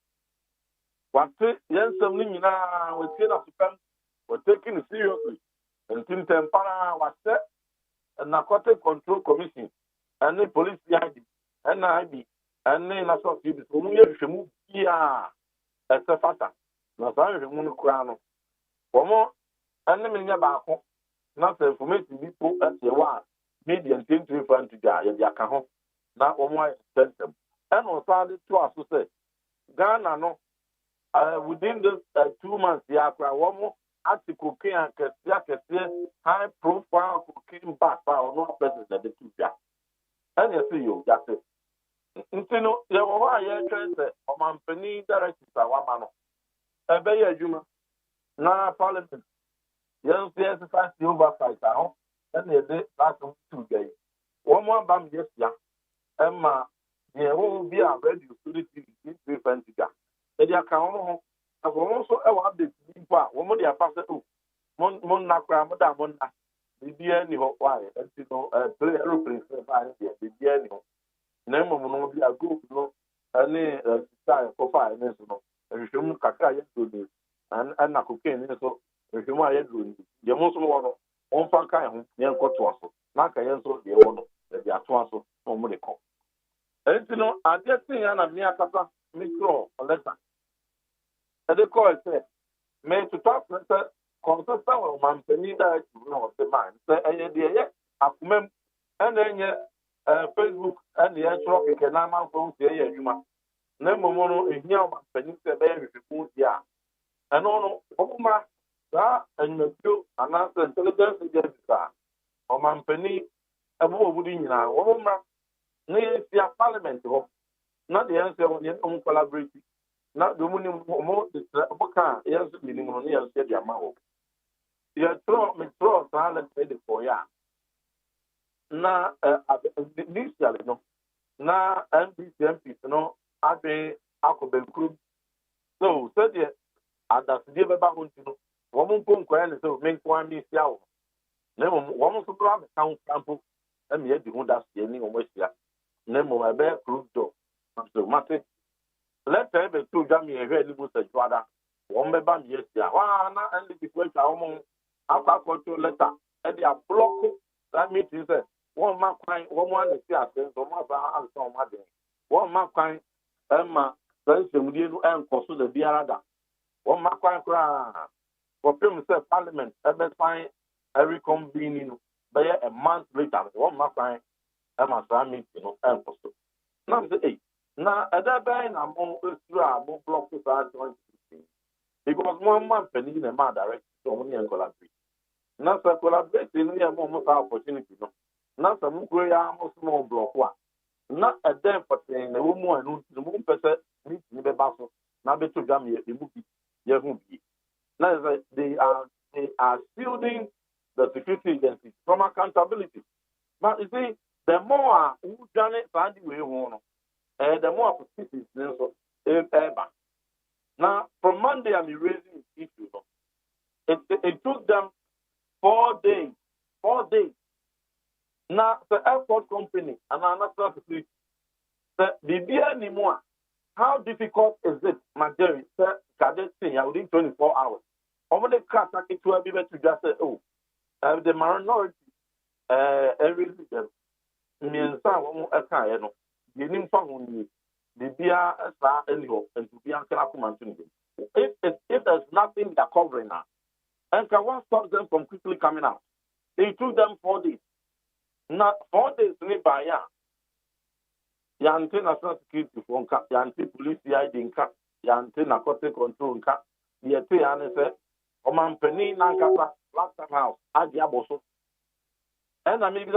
What yes, some Nina with Tina Supan were taking it seriously. And Tintempana was set a narcotic control commission, and the police CID, and IB, and then National Security. So we have to move here as a factor. Not only the moon crown. For more, and the Minya Bako, not the information people as the one, median thing to refer to Yakaho, not on my system. And on Sunday to us to say, Ghana no. Within the 2 months, the Accra Womo article cocaine high profile cocaine back by no president of the two. And you see you, that's it. You know, you are trying to say, my penny directors are one man. A bay Juma. Now, Parliament. Yes, the exercise the oversight now. And they did last 2 days. One more bam, yes, yeah. Emma, there will be a radio security in 3 together. They are coming. I will also update people. One more pastor. Monakra, Madame, the DNA of why, and you know, play aeroplanes by the DNA. Name of no be a group, no, any style for 5 minutes, no, and you should Kaka do this, and a cocaine, so if you want to do it, the most one for kind, young Cotuaso, Naka Yenso, the owner, the Atuaso, no more. And you know, I just think I'm near Kaka, micro, or letter. And the call said, may to talk letter consistent with my penny that you know of the mind. Say, I remember, and then Facebook and the actual economic phone say, you must. Number one, in here, my penny said, baby, if you and no, Oma, that and the two, and answer intelligence against that. Or my penny, a more wooden now, Oma, near the parliament, not the answer when you don't collaborate. Not the money more the book, yes, minimum years, said your mouth. You throw me throw silent ready for ya. Now, this year, no. Now, MPs, no, I be Alcoben Group. So, said ye, I that's the about to know. Woman come quiet and so make 1 miss yaw. Never one to grab a town sample, and yet the one that's the ending of West Yard. Never my bear cruise door. So, Matty. Let's have a 2 jammy a very good brother. One by bam, yes, yeah. One and the question, I'll call you letter. And they are block. That means you say, one mark crying, one is here, so my and so much. One mark crying, Emma, then some little and pursue the Biarada. One mark crying, for Premier Parliament, ever fine, every convening by a month later. One mark crying, Emma, Sammy, and pursue. Now, the 8. Now, at that time, I'm more block to start joint because 1 month penny in a man direct to only and collaborate. Now, so collaborating, we have almost opportunity. Not some great almost small block one. Not a damn for saying the woman and the moon person meets in the basel. Now, be to jam the movie. Yes, now they are shielding the security agencies from accountability. But you see, the more who done it, find the way on. the more opportunities so ever. Now, from Monday, I'm raising this issue. It took them 4 days. 4 days. Now, the airport company and another facility, the BBA anymore. How difficult is it, my dear? Within 24 hours. Over the car, I can to just say, oh, the minority, every region, means some a car, the name the beer star anyhow, and to be uncle. If there's nothing they're covering now, and can one stop them from quickly coming out? They took them 4 days. Not 4 days nearby, Yanti national security for Yanti police CID, Yanti narcotic control, Yeti Anese, Oman Penny Nankasa, last time house, Adiaboso. And I mean,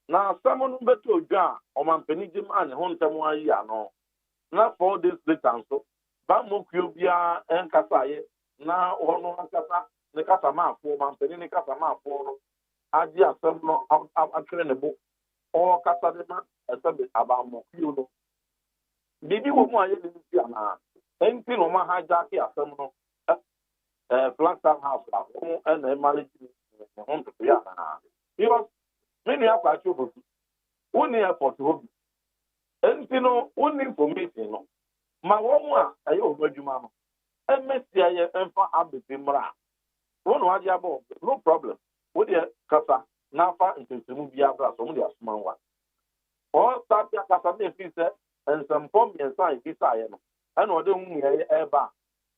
now someone better Jan, Oman Penny Jim and Hontamua Yano. Now 4 days later, so Bamu Kubia and Kasaye, now Ono Kasa, the Kasama for Man Penny Kasama for Adia Semno out a book. Or Casadema, a subject about Mokuno. Maybe what more you see now. Anything on my hijack, a seminal, Flagstaff House, and a marriage home to Piana. Because many are quite sure. Only airport to home. Anything, only information. My woman, I over you, mamma. And Messia, and for Abbey Timra. One was your bob, no problem. With your Casa. Now, into the movie, only a small one. All start your Casabe visa and some pomp and sign visa. And what do we ever?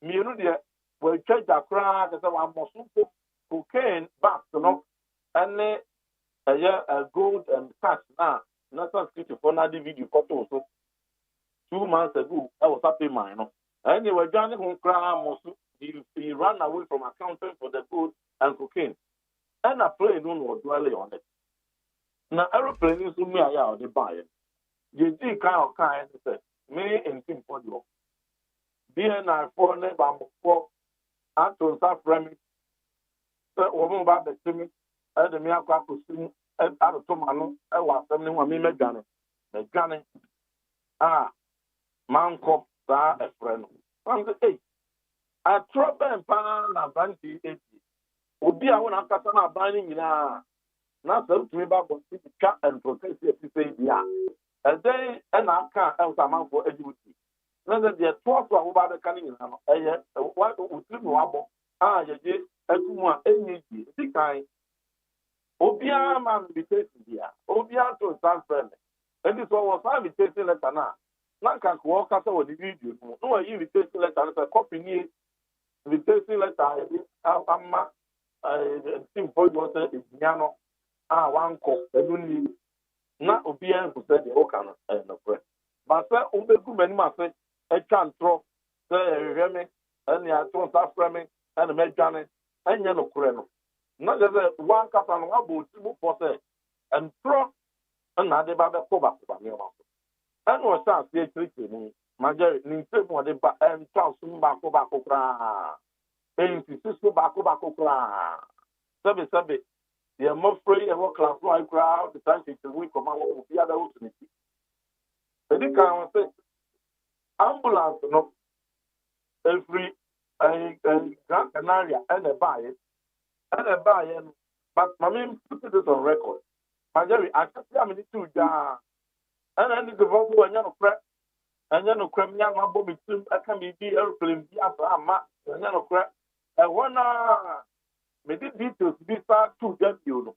Murudia will check the crowd as one more cocaine back to know. And a gold and cash now. Not a scripture for another video photo. 2 months ago, I was happy mine. Anyway, Johnny who cried, he ran away from accounting for the gold and cocaine. And a plane was dwelling on it. Now, aeroplane is to me, I out the buy it. You see, kind said, me and Tim for you. Being I for neighbor for Anton Safremi, the woman about the Timmy, and the Miaka Pusim, and out of Tomano, I was sending one me, Megani. Manco, a friend. From the 8. I drop and pan and banty 80. Obi a wona akasa na aban ni nyina na so tumi ba bo ti twa and protest the say dia and then and aka e sama for eduti na the talk to wo ba be kan nyina no eye wa utimi wa bo ye atumu a enyi ti kan obi a ma invitation dia obi a to stand friend and this one was invitation letter na kan ko kasa wo di video no no invitation letter na copy ni invitation letter amma team for you say Ignano one call the na obia who said the okan no friend but say umbeku many ma say e twa ntro say reme and ya to sa frame and me dwane anya no kure no na just one kasa no abo timu for say and tro na de ba be ko ba me ma and was say say tricky ni major ni se mo de ba and twa so ba ko kra si so ba ko kra sabe the more free and more class like crowd the time to we come out with the other opportunity the can say ambulance no every Gran Canaria and a buy but my main put this on record Jerry I can't see how many two and then the vote when you prep and then no crem young my bobby I can be airplane after a map and then no crap and one me did details be start to them you know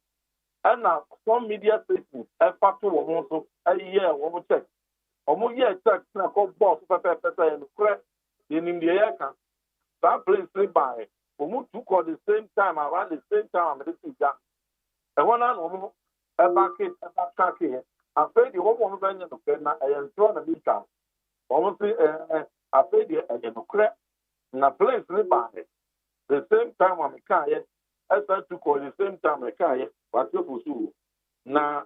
and now some media stations factor also a year one check almost year check na call boss and crap in India can that place sleep by almost took at the same time around the same time this is that and one on a bucket here I paid the one going to get na I am trying to be calm almost I paid the crap na place sleep by the same time I'm car I start to call the same time I can but you na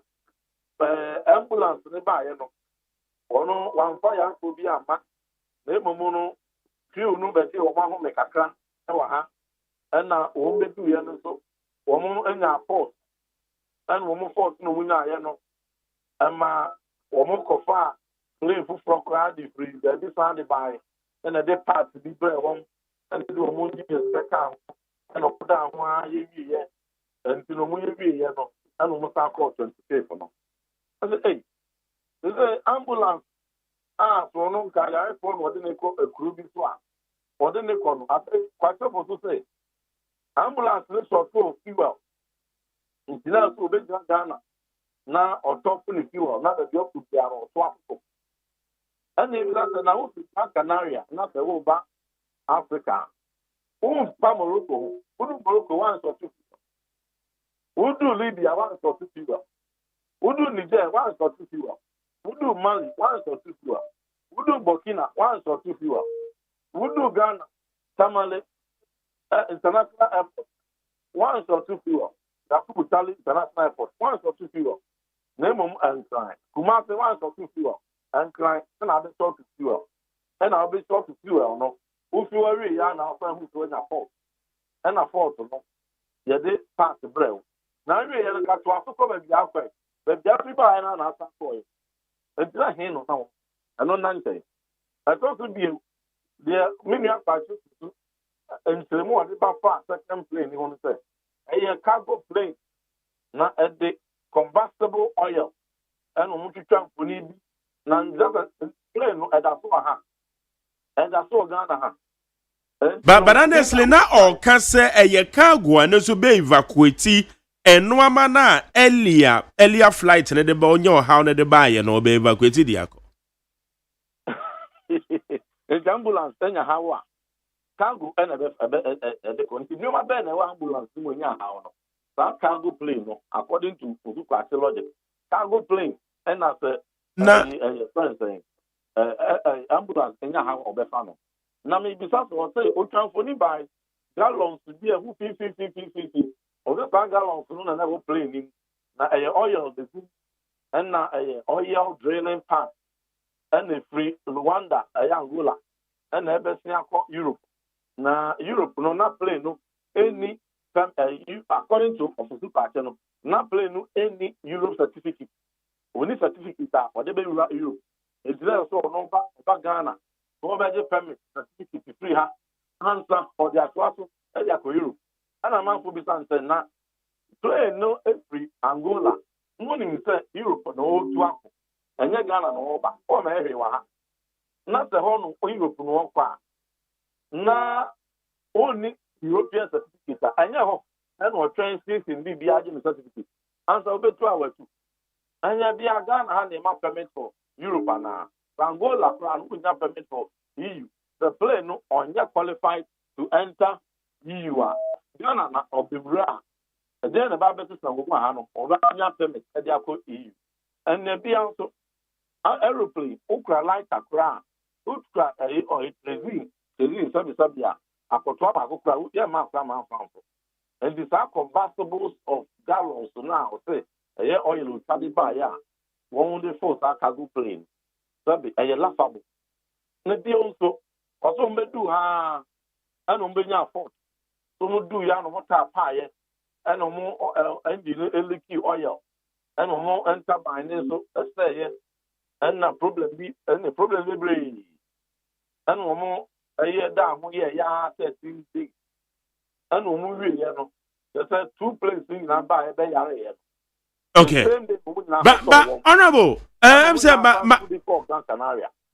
ambulance nearby no ono one fire to be a man na mono few no be o ma ho me kakra e wa ha na o me du ye no so o mo anya force and o mo force no mu na ye no ama o mo kofa plane for crowd free, the sound by, and a day part to be bread one, and to do a moon account, and put down 1 year, and to know when you know, and almost our cost 20K for now. I said, hey, there's an ambulance. So no guy, for what they call a crew before. What they call, I think, quite simple to say. Ambulance is for fuel. It's not so big Ghana. Now, or top full fuel, not a job to be our swap. And if that's an out to Canaria, not the whole back Africa. Who's Morocco? Who do Morocco once or two? Who do Libya once or two fuel? Who do Niger once or two fuel? Who do Mali once or two fuel? Who do Burkina once or two fuel? Who do Ghana, Tamale, International Airport, once or two fuel? Dakubutali International Airport, once or two fuel. Name and Klein. Kumasi once or two fuel. And Klein, and I'll be short to fuel. And I'll be short to fuel, no. Who fuel really, and I'll find who's going to fault. And I fault, no. Yeah, they pass the bread. Now, you got to Africa, but the outfit. But the people are not answering for you. It's not him now. I don't know. I thought to be the many parties and the more about fast second plane, you want to say. A cargo plane, not at the combustible oil. And on which you can put in, and just plane at that one. And that's all Ghana. But honestly, not all can say a cargo and also be evacuated. And no man earlier flight and the bonyo how the buy and obey evacuated the alcohol. The ambulance, then you have one. Cargo and a continue my bed, ambulance, when you have that cargo plane, according to logic. Cargo plane, and as a friend saying, ambulance, and you have Obefano. Now, maybe something will say, oh, transferring by gallons to be a who 50. Of the gallons, no, never playing now a oil, the and now a oil draining part, and a free Rwanda, a Angola, and a Europe. Now, Europe, no, not playing no any, according to official pattern, not playing no any Europe certificate. We need certificate, whatever Europe. It's there so no back Ghana. No major permit certificate free answer for their class and Europe. And a man for be saying now, play no every Angola. Morning say Europe no to Apple. And yet Ghana no back. Or everyone. Not the whole Europe no part. Na only European certificate. And you and what train states in BBI certificate. Answer over 2 hours too. And yet be a Ghana had a map permit for Europe and Angola and would not permit for EU. The plane no on yet qualified to enter EU. Ghana or Bibra. And then about better Sanguano or Rania permit at the EU. And there be also an aeroplane, Ukra like a crown, Ukra or it regime, Sabia, a Cotopa, Ukra, Yaman found. And these are combustibles of gallons now, say, a year oil will study by ya. One the force our cargo plane. Sabi, a laughable. Maybe also me do ha, and on Benya Fort. So do ya no water pie, and no more engine liquid oil, and no more enter by so say, and no problem be, and the problem be brave. And no more a year down, ya 13 big. And no more really, there's 2 places in by a bay. Okay. But honorable, I'm saying,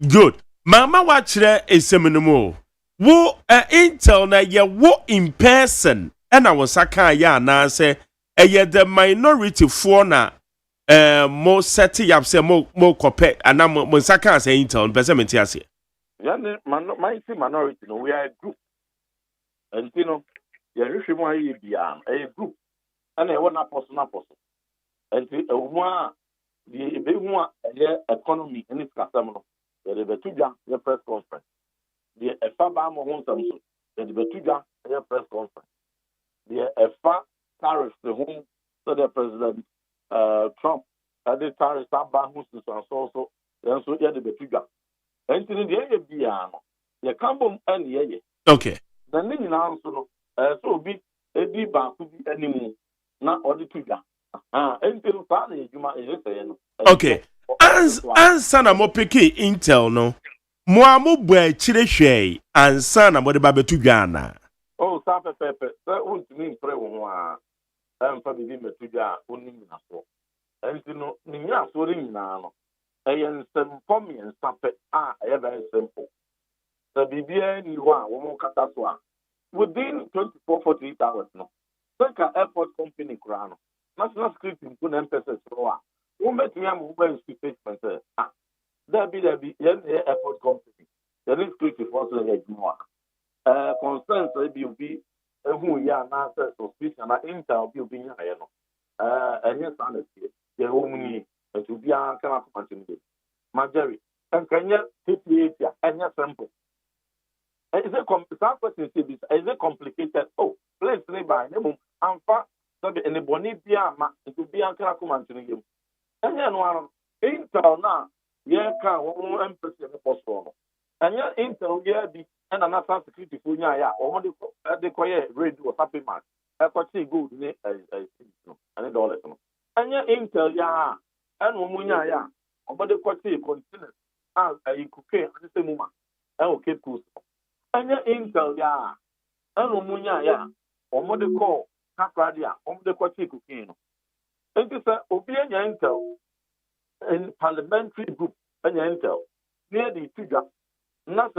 good. Mama watch there is seminal. Wo intel na ye wo in person and I was aka ya na say the minority for na mo set up say mo copy and mo saka say intel person mentiase. Yeah, minority no we are a group. And you know, you should be a group. And I want a person. And the big one economy in its customer. There is a press conference. The FA Mohon Samson, the Betuga, a press conference. The FA tariff, the home, so the President Trump had the tariff, Who's and so, then so the Betuga. And to the Biano, the Cambum and the Ye. Okay. The name also, so be a deep could be anymore, not all the Tuga. Okay. Ansa na mo peke Intel no. Mo amu bo chire hwe ansa na mo de ba betu dwana. Oh, sa pepe. Sa untimi mpre wo ho a. Mfa bibi metu dwa onim na so. Enti no ni nya so ri nyina no. Eyen sempom yen sape a eye very simple. The BBN ni wa wo mo kata so a. Within 24-48 hours no. Think a airport company kura no. National security mpo na MPS so a. Wo metumi am wo ba statement ah. There be yen airport company. There is security force na ejuma. Concerns be who ya na suspicion na intel be nya ye no. Enye sanity. Ye wo muni to be an kana continue. Majori and kanya TPA enya simple. Is it complicated? Oh, please by name amfa so be anybody bia ma to be an kana continue. Enya no ano intel na ye ka wo MPC ne possible. Enya intel ye bi and national security for ya or de koye radio or happy man. I got see good ne and dollars no. Anya intel ya and umunya ya or de kote continent as a cookie and the muma. Okay, cool. Anya intel ya and umunya ya or de call capradia or de kote cookie. And this obia intel in parliamentary group and intel near the figure. Not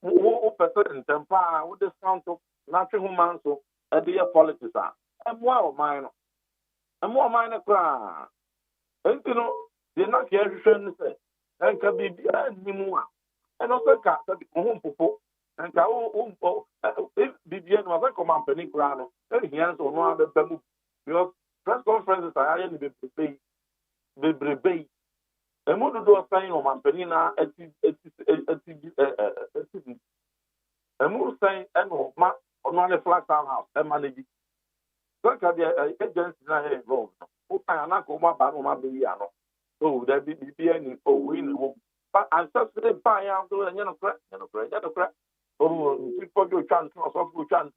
wo person tempa wo discount natural human so e dey politics a emwa o man no kra entino dey na ke hwehwe se enka bibia nimu a eno se ka se ho mpopo enka wo bibia no se ko company kra no e hian so no abeba mu because press conferences are ya ni bebrebe emu do sign o company na eti emu sign eno ma ono le flat townhouse e manage so ka the agency na involved o kan na ko ma ba no ma be ya no so there be any we no but ancestry ba ya so nya no kra o people do chance so for chance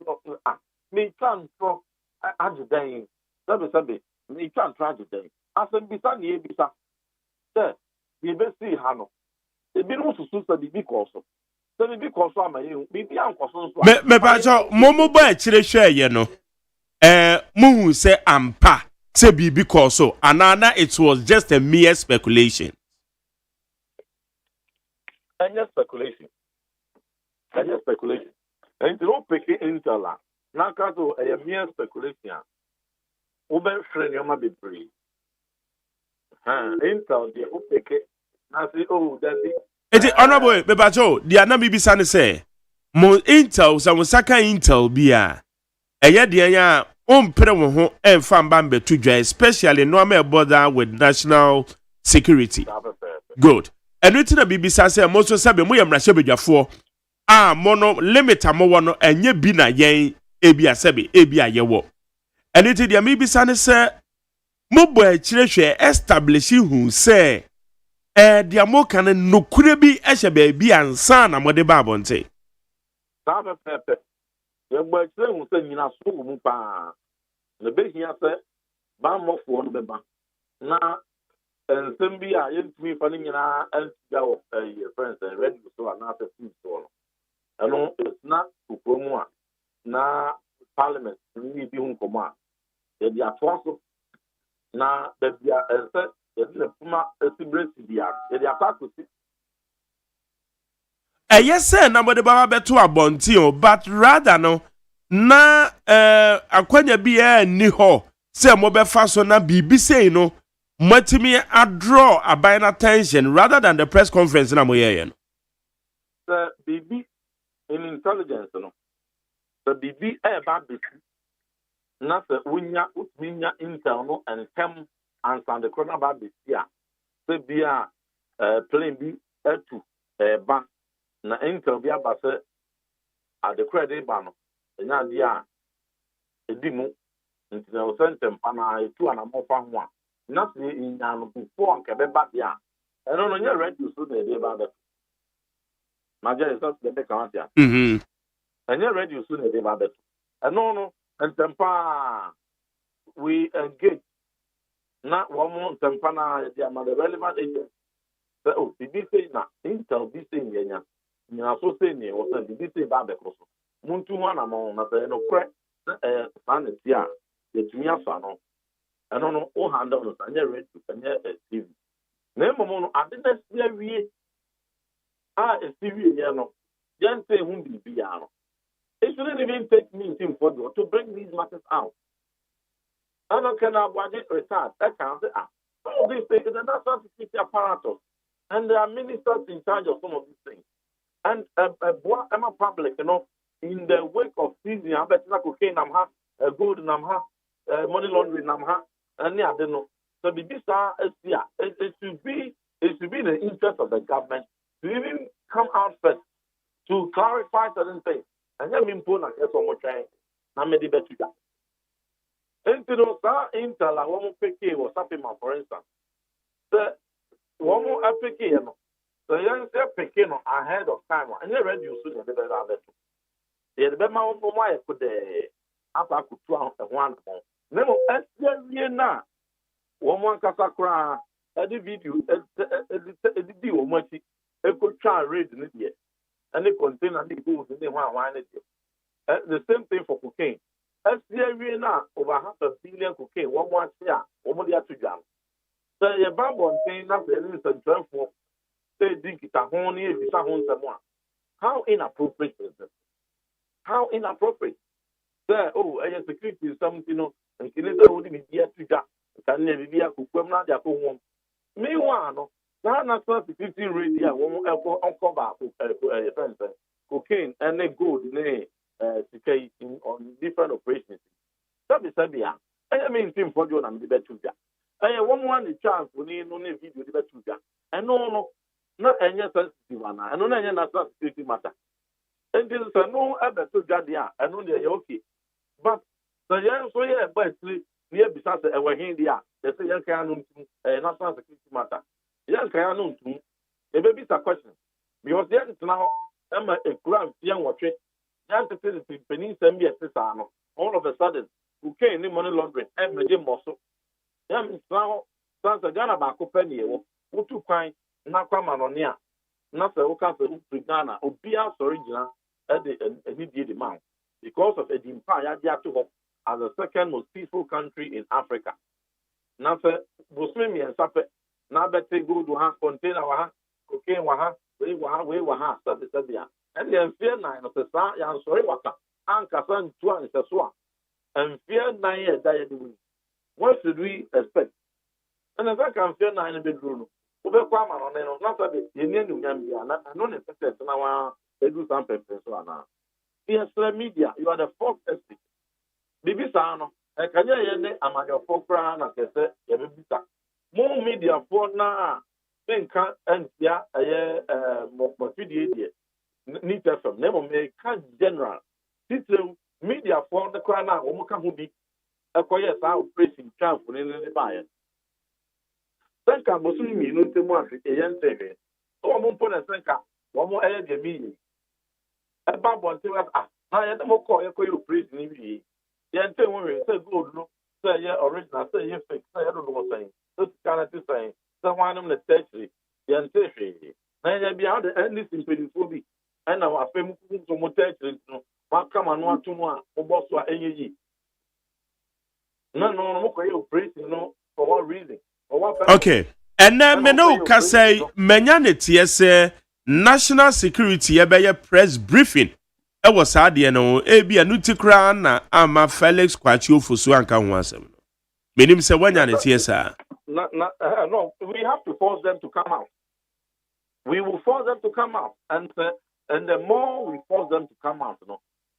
me chance so ajudan sabe me chance ajudan asen bisa na e bisa the best see Hano. The bill to suit the big also. So the big also am you, be uncle. Me pacho, Momo ba chire share ye no. Muhu say ampa, say bibi also. Anana, it was just a mere speculation. And just speculation. And you don't pick it into la. Nakato a mere speculation. Uber friend, you might be free. Intel the upeke na say oh that the honorable bebacho the anami bi sane say mo Intel so saka Intel bia eye de ya ompere wo ho emfa mba mbetu dwa especially no am bother with national security good enu na bibisa say mo so sabe mo yamrahye bedwafo mo no limit amowo no enye bi na yen ebi asabe ebi ayewo enu ti de mi bisa ne say Mobo chirehwe establish hu say dia mo kan nokure bi ehye ba bi ansa na mode ba abonte Sabe pepe ye gba chire hu say nyina so mu pa na be hia say ba mofo no be ba na ensem bi a yentumi fa nyina antiga wo your friends and ready so na say food so no eno it's not ukromu a na parliament ni bi hu komo a ye dia toso na bebia ense yedile puma esibresi dia yedi atakusi say na mode ba beto abonti o but rather no na akwanya bi ni ho say mo be fa so na bibi say no matimi draw aban attention rather than the press conference na mo ye no the bibi in intelligence no the bibi ba bisi na se unya intel no and tem answer the corner ba bisi a se bia plane bi etu ba na intel bi aba se at the credit ba no nya dia edimu nti na osentem pa na etu anamofa ho a na se nya no before nke be ba dia eno no nya ready so na dey ba da maja so the count ya enya ready so na dey ba da eno no and tempa we engage na wɔn nsɛmpa na yɛde ama the relevant agent sɛ o bibi sei na intel bi sei nyanya nyinaso sei ne wɔ sɛ bibi sei ba abɛkɔ so muntu ho anamɔ na sɛ no korɛ na saa na ti a yɛtumi afa no ɛno no o handle no sɛ nyɛ radio ɛnyɛ tv na mmom no ade na si awie a esi wie yɛ no yɛn sɛ ehu biribi ya no it shouldn't even take me to bring these matters out. I don't care about it retard. That can't say some of these things is a national security apparatus, and there are ministers in charge of some of these things. And I'm a public, in the wake of seizing, I bet cocaine, gold, money laundering, and I don't know. So the it should be in the interest of the government to even come out first to clarify certain things. And then impose na keso mo try na me di betu da. Entino sa intala wo mo peke wo sapima for instance. The wo mo apeke no. So yan se peke no ahead of time and you ready you so dey better betu. Ye be ma wo mo aye ko de apa kutu ho an mo. Na mo asie na wo mo ankasa kra e video e wo mo chi e ko twa read ni de. And the container and the goods in the one. The same thing for cocaine. SDA now over 500 million cocaine, 1 year, 1 year to jam. So your bamboo thing that's the instant for say drink it at home, how inappropriate is this? How inappropriate? Say, oh, I security is something, and can it only be here to jam? Can never be a cook, not their home. Meanwhile, that national security radio won't uncover cocaine and they gold on different operations. That is Sabia. I mean, Tim for John and the Betuga. I one the chance when you know video the Betuga. And no, not any sensitive one. I don't know any national security matter. And this is no other to Gadia. I know they're okay. But the young so yeah, but near besides our India, they say you can't national security matter. Yes, I know too. The baby is a question. Because then now, I'm a grand young watch it. Young to say the penny send me a sister. All of a sudden, who came in money laundering and the muscle. Young now, sans a Ghana back penny, who took kind, not come on near. Not the Oka to Ghana, or be our original at the immediate amount. Because of a empire, as the second most peaceful country in Africa. Now, Muslim and Sape. Now better go to have container cocaine we and then fear 9 of the star and sorry water and Casan 2 and Sasua and fear 9 years died. What should we expect? And if I can fear 9 in the bedroom, over Kwama on not a bit, you need to Gambia, I don't expect now they do some papers. Yes, media, you are the fourth estate. Bibi Sano, I can hear I'm at your 4 crown as I said, more media for now. Think and yeah, more video need to from never make general. This media for the crown now, Omoka who be a quiet out pressing chance for in the buyer. Thank you, Muslim, you know, the one a young saving. So I'm going to think one more energy meeting. A bubble to us. I had more call you praise in the young thing when we say good, no, say yeah, original, say you fix, I don't know what saying. This kind of thing. Someone on the tertiary, the ancestry. Now, you be out the endless in phobia. And our family from tertiary, what come on 1 to 1, or boss or any. No, praise, for what reason? Okay. And then Meno can say, Menyanity, say, national security, a press briefing. I was sad, you know, a be a nuticran, ama Felix Quachu for Swanka once. Meaning, say, when you're sir. No, we have to force them to come out. We will force them to come out, and the more we force them to come out,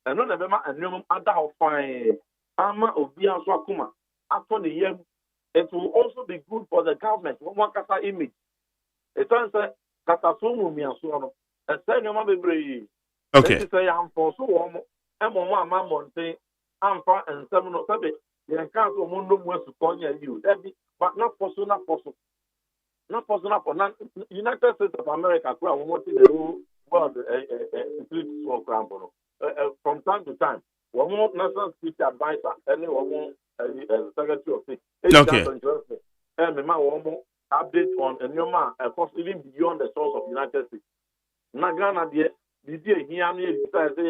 and not the and no other fine ama obia so akuma after the year, it will also be good for the government. One kasa image. It turns out kasa so mu mi aso no. And say no ma bebre. Okay. Say am for so wo mo e mo ma monte amfa ensem no sabe. Yen kan so mo no mu asu konya you. But not possible, not possible. Not possible for United States of America, we want the whole world security for example. From time to time, one more national security advisor, and one more secretary of state. Okay. me ma one update on a new man, of course, even beyond the source of United States. Na Ghana deɛ biribi ehia no yɛ bisa sɛ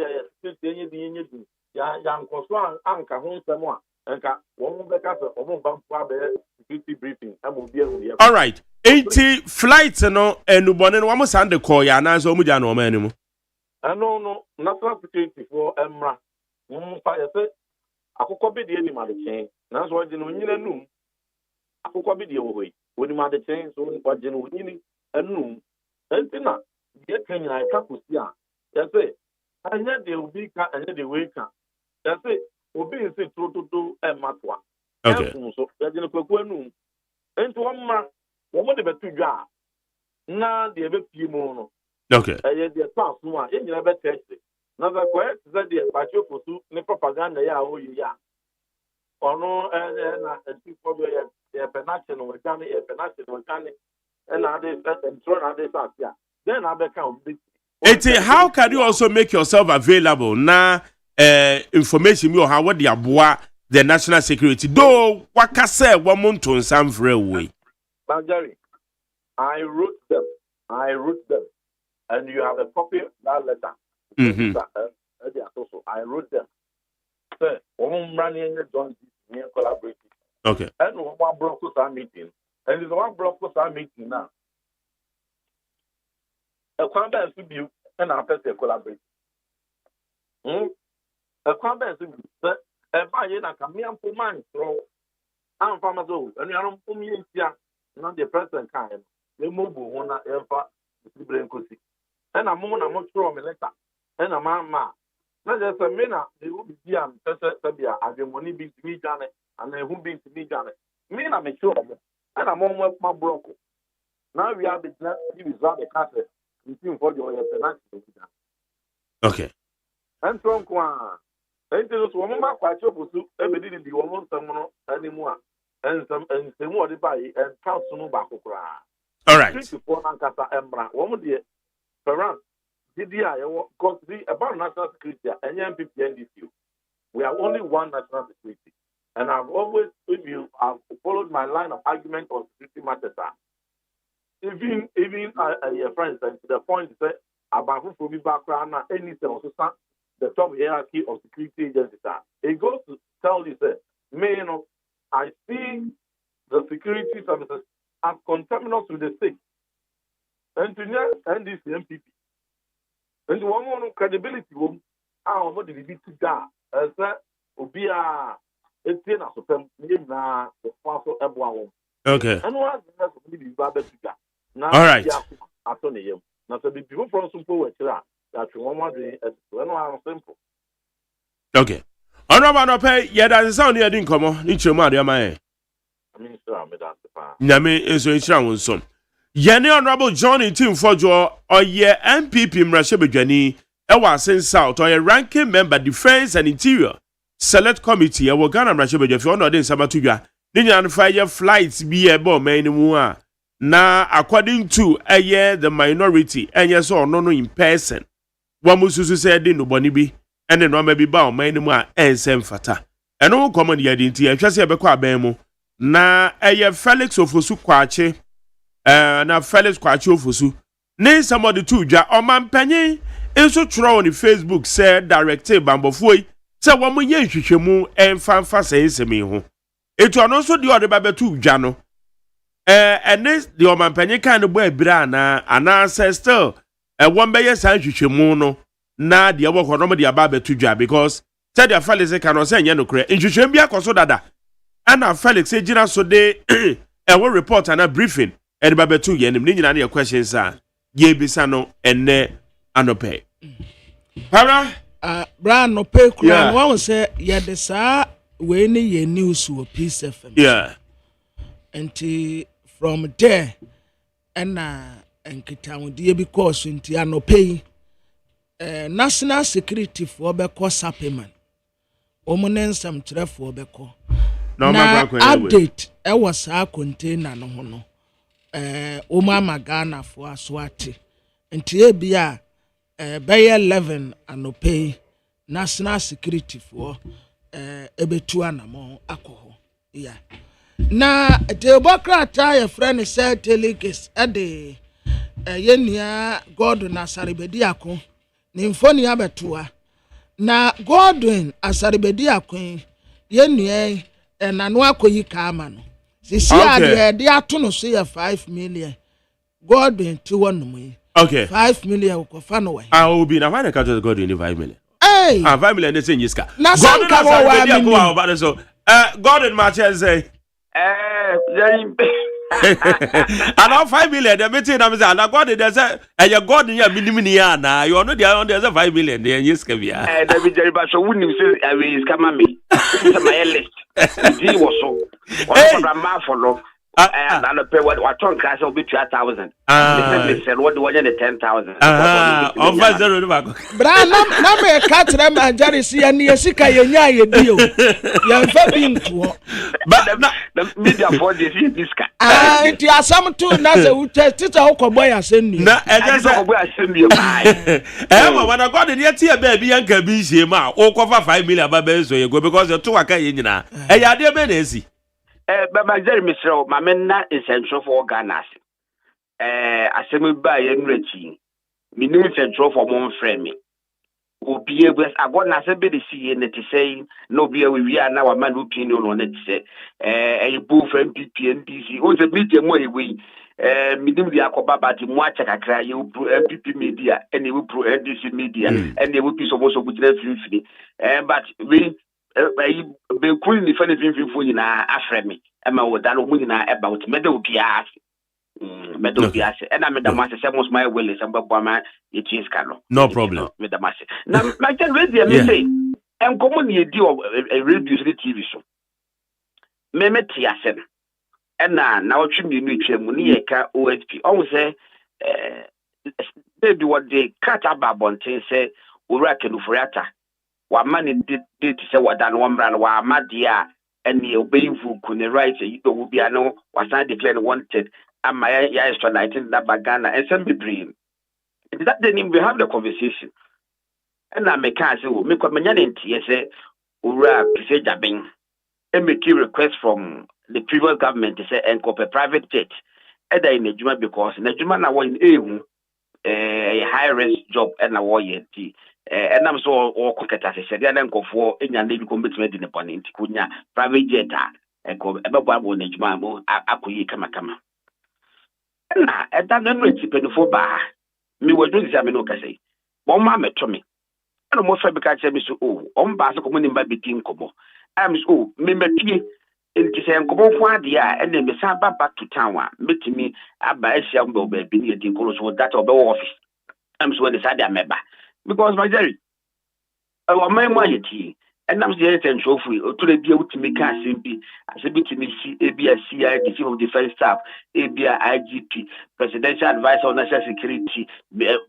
sisi enye di enye di ya nkɔso anka ho nsɛm a nka wɔn bɛka sɛ wɔn ba mpo abɛyɛ security briefing ɛma obi ehu yɛ. All right. 80 flight no enubɔne no wɔn san de kɔɔ yɛ anaasɛ wɔn gya no wɔn anim. ɛno no national security for ɛmra wɔn fa yɛ sɛ akokɔ bi deɛ nim adekyɛn nanso wɔgye no onyina num akokɔ bi deɛ wɔ hɔ yi onim adekyɛn so wɔgye no onyini enum ɛnti na yɛ kanya I ka kusi a yɛ sɛ ɛnyɛ de obi ka ɛnyɛ de wei ka yɛ sɛ obi nsi turototo ɛmatoa ɛfun so yɛgye no kwaku enum ɛnti wɔn mma wɔn de bɛto dwa a na deɛ ɛbɛpie mu no okay ɛyɛ deɛ to aso a yɛn nyinaa bɛtɛɛte na sɛ kɔɛ te sɛ deɛ bakye fosu ne propaganda yɛ a ɔyɛ yɛ a ɔno ɛyɛ na ɛsi fɔ bi yɛ pɛ n'akyɛ no wɔgya ne yɛ pɛ n'akyɛ no wɔgya ne ɛna ade ntoro na ade sa ase a then I become big. How can you also make yourself available now? Information you have what the national security. Though what can say one month on some way. But Jerry, I wrote them, and you have a copy of that letter. I wrote them. Sir, one running John collaborating. Okay. And one broke our meeting, and it's one broke our meeting now. A combat to be and after the collaboration. A combat to be, a buyer and come here for mine. So I'm from a zoo, and you are from India, not the present kind. They move one ever the brain could see. And I'm more sure of a letter, and a mamma. Not just a minute, they will be here and Sabia as the money being to me, Janet, and they won't be to me, Janet. Me, I'm a sure, and I'm almost my broker. Now we have the result the castle. Okay. And from Kwan, and to woman back by Chopusu, every day the woman someone anymore, and some more by and council back. All right. Embra, woman dear, Ferran, DDI, because about national security and MPP NDC. We have only one national security, and I've always, if you have followed my line of argument on security matters. Even your friends, and to the point that about who will be background any also the top hierarchy of security agencies are. It goes to tell you that, I see the security services as conterminous with the state. And to NDC MPP. And one more credibility room, how much did it to as that will be a ten as a the fossil everyone. Okay. And what is all right. Okay. Honorable no pay yeah that sound here didn't come on in chuma de man. Nyame enso enchira won som. Yene Honorable Johnny Tim Fojo or ye MPP mrashebedwani e wa Sen South or ye ranking member Defense and Interior Select Committee e wo Ghana mrashebedwa fi ono de nsabatu ni nyan fa ye flights bi e bo man ni mu a na according to the minority so no in person wamususu said no boni bi ene no ma bi ba o man ni mu a ensem fata eno common ye dinti e hwese e bekọ aban mu na Felix Ofosu kwache na Felix kwache Ofosu ne somebody to dwa o man panyin enso tworo on Facebook say director bambofoi say wo mo ye hwehwemu emfa say nsemi ho etu ono so de ode ba betu dwa no and this the oman panyin kind of boy brana and still one by yes and no na the work on the ababe to job because said your Felix cannot say no cre in Jushembia Koso Dada and Felix say Gina so they will report and a briefing and babe to yen and your questions are ye bisano and ne anope. Para Bran no pay crown one say yeah the sa we ni ye news will Peace FM. Yeah. And from there, and Kitawudi because into no pay national security for Beko supplement. Omonen some tref for Beko. Na update I was a container no hono. Umama Ghana for Aswati. And Tiebia Bay 11 and no pay national security for Ebetuanamo alcohol. Yeah. na tebokrata ya friend say telegis ade yenia Godwin Asarbedi akon ni mfoni abetua na Godwin Asarbedi akon yenia nanu akoyi ka ama no sisi ade de ato no so ya 5 million Godwin ti wonum yi okay 5 million ko fa no we obi na why na catch Godwin 5 million 5 million dey say nyiska Godwin Asarbedi akon wa about so Godwin ma say and all 5 million the meeting na me say and God dey say God ya minimum ya na you know there 5 million dey nyiska bia da bi Jerry ba so wunim say is kama me say my list di wo so what ma follow and I pay what ton cash will be 2,000. They said what do you want 10,000? Over zero back. Bra na me catch them and Jerry see and yesika yenya ye dio. Ya fa bi nto. But the media for this disca. It ya some too na say we tita okoboy asemi. Na e just okoboy asemi o. When I got the year baby yanka bi shema o cover 5 million ba so you go because you to waka ye nyina. E ya de be na esi. But Jeremy Mr. Mamena is central for Ghana. Assembly by Enrichi. Minimum central for one frame. Will be able I got nothing to see in it to say no beer we are now a man opinion on it. Say a bull for MPP and DC. Oh, the media more way. Minimum the Akobaba to watch a cry you MPP media and they will pro NDC media and they will be supposed to put them but we be queen the funny thing for you na afremi e ma wo dalo mu na about medal bias and I made the master say most my will is about ma it is cano no problem with the master now my tell radio me say en common ye di a radio TV show me meti asem and na otwe mi nu twem ni ye ka OSP on say baby what they cut about bonten say ora kenu furiata wa mani did say what dan one brand wa madia and the obeying kune right you will be ano was not declared wanted and my extraditing that bagana and send me dream. That then we have the conversation. And I make us make a manyan say ura say jabbing and make a request from the previous government to say and copy private jet either in Nejuma because Nejuma na one a high risk job and a warrior tea. And I'm so all cocket as I said, and go for any navy commitment in the point kunya private jet and go about one Nejuma akuyi kama. And at that memory for bar me was doing examine say. One mamma to me. I don't most because I miss on bass community by between Como. I'm so me in the same Como for the and then me back to town. Meet me at by a shambo baby in Colo that of the office. I'm so decided I remember. Because my Jerry, my moiety, and I'm the and so free to be able to make a simple as a bit to me ABSCI, the Chief of Defense Staff, ABI IGP, Presidential Advisor on National Security,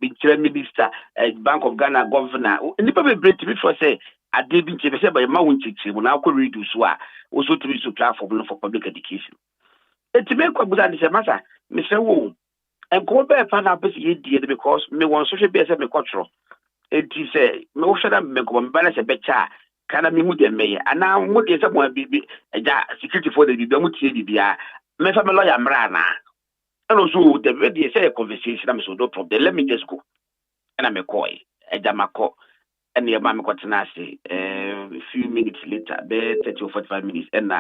Interim Minister, Bank of Ghana Governor, and the people break to me for say, I didn't say by mountain when I could read also to be supply for public education. And to make what was the matter, Mr. Wu, and go back and up because me want social be as a cultural. It is a motion that make one balance a better. Can I be with them? And now, what is someone be security for the BBA? My family lawyer, Mrana. And also, the very say conversation, I'm so no problem. Let me just go. And I'm a coy, a Jamako, and the Mamma Cotanasi. A few minutes later, 30 or 45 minutes, and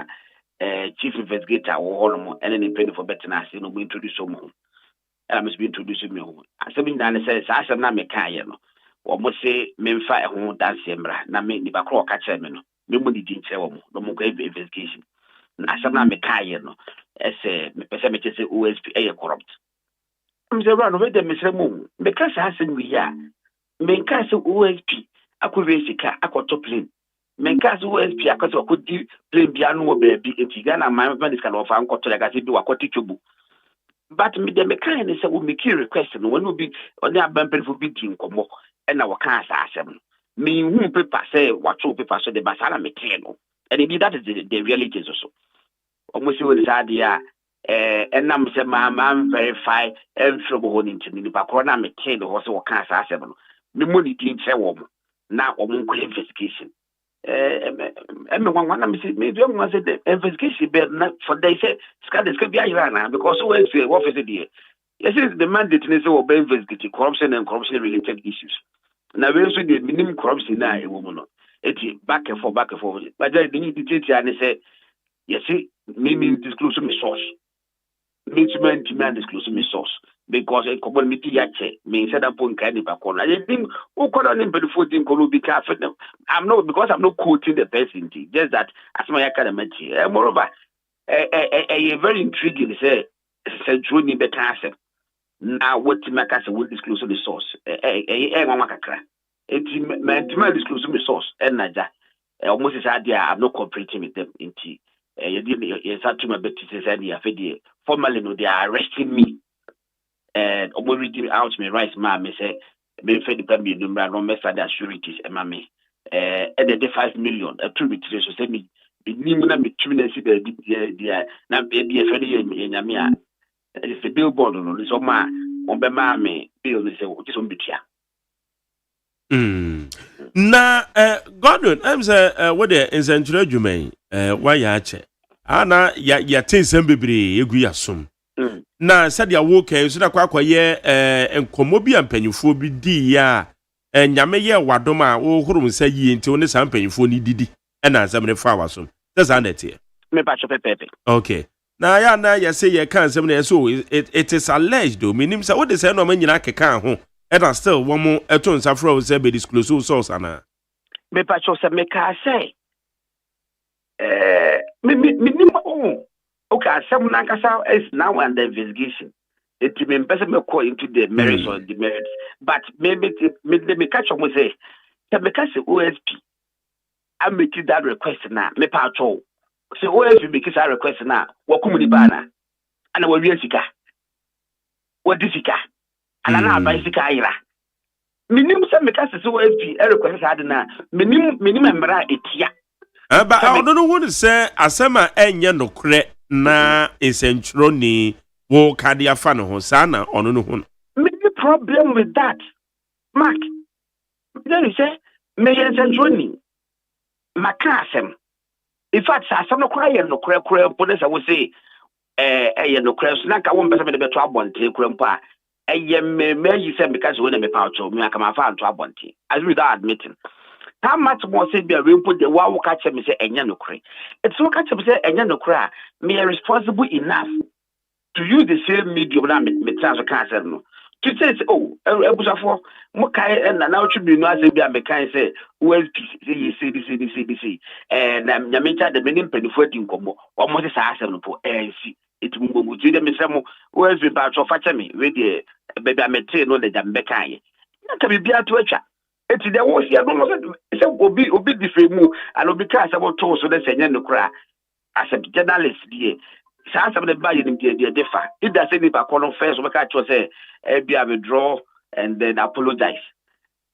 chief investigator or Holmo, and any penny for Betanasi, no, we introduce some home. And I must be introducing me home. I said, I said, not make almost say memfa ho dance embra na me ni bakro ka kire me no me mu di nche wo mo no mo go investigation na asem na me kaye no ese me pese me chese OSP e corrupt am say bra no we de mesre mu me ka sa asem wi ya me ka se OSP akwe sika akoto plane me ka se OSP akoto ko di plane bia no wo be bi entiga na man this kind of ankoto ya ga se bi wakoti chobu but me de me kaye ne se wo make request no when be on the abampen for bi din komo and our cancer asem me who paper say what two paper so the basana me no and indeed that is the reality also almost with this idea and I'm say my man verify and trouble holding to the corona me also cancer asem me money didn't say woman now investigation one I'm saying maybe I'm going to say the investigation but not for they say scandals could be Iran because who else what is it here? Yes, the mandate is to obey investigate corruption and corruption related issues. Now we also the minimum corruption now a woman. It's back and forth. But then the need to teach and say, yes, see, me disclose my source. Means demand disclose my source. Because a community yache means set up on candy back on. I think who call on him before think be careful. I'm not quoting the person, just that as my academic. Moreover, a very intriguing say Johnny Becasset. Now what to make us will disclose the source. It's my disclose the source and Naja. Almost is idea I'm not cooperating with them in tea. You didn't to my betty said formally no they are arresting me. And almost reading out my rights, ma'am, say, being fed the family number, no mess for the assurities, and mammy. And the 5 million, a true betrayal, so send me. The Nimuna between the now baby a friendly in Yamia. It's a billboard on this on my mammy, bill is a betrayal. Na Gordon, I'm say what the essential Jumain, why ya che. Ana ya tin sembibri egu yasum. Na said ya woke so da kwakwa ye enkomo bi ampanyufo bi di ya nyame ye wadoma wo huru nsa yi nti one sa ampanyufo ni didi na asem ne fa wasom that's and it me pa chopepepe okay na ya say ye kan asem na so it is alleged do meaning say what they say no man nyina keka ho and still one more eto nsa fro say be disclose source ana me pa cho say me ka say me okay, some Nankasa is now under investigation. It may go into the merits or the merits. But maybe me catch up with say, because the OSP, I make that request now. Me patrol. So OSP makes that request now. What come the banner? And I will be a sika. What is sika? And I know by sika ira. Minimum some because the OSP a request had now. Minimum bra etia. But I don't know what to say. Asema enya no kre. Na essential ni wo kadia fano ho sana ono no ho. Maybe problem with that, Mark. Then you say me essential ni makasem. In fact, some no cry no cry police I will say no cry so na ka won person me be to abonte krampa me you say because when me pouch me aka ma fa to abonte as without admitting. How much more say be a real put the wow catch me say enya no cray. It's so catch me say enya no cray. Me are responsible enough to use the same medium that me transfer cancer no. To say oh, ebusafo mo kai na now should be no say be am kai say OSP say this and nyamencha the menim penifo adi nkomo o mo say sa asem no po NC it mo ji dem say mo OSP ba cho fa me we the baby amete no the jambe kai na ka bibia to atwa. It's the was here no say obi different mu and obi ka say what to so dey say no kra as a journalist there say some the buy them dey differ if that say me ba call first we ka cho say be a withdraw and then apologize.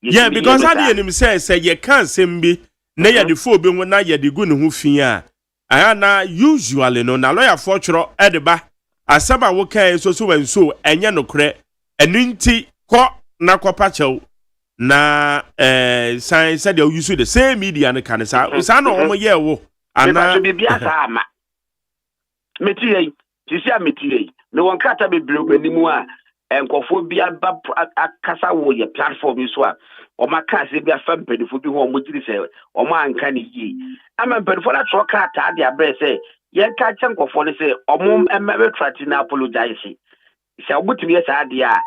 Yeah, because how the enemy say you can't send me na ya the fo be na ya the gu ne ho fi a na usually no na lawyer for chro edeba asaba wo kan so enye no kra enu nti ko na kopa chew na sign said you use the same media and can say no omo ye wo ana be bia sa ama metie tisia metie no won kata be blog animu a enkofo bia ba akasa wo ye platform so a o maka se bia fa mpedifo bi ho mo giri se o ma anka ne yi ama mpedifo na tro kata dia bre se ye ka che nkofo ne se o mo emebe trati na apologize se obutumi ye sa dia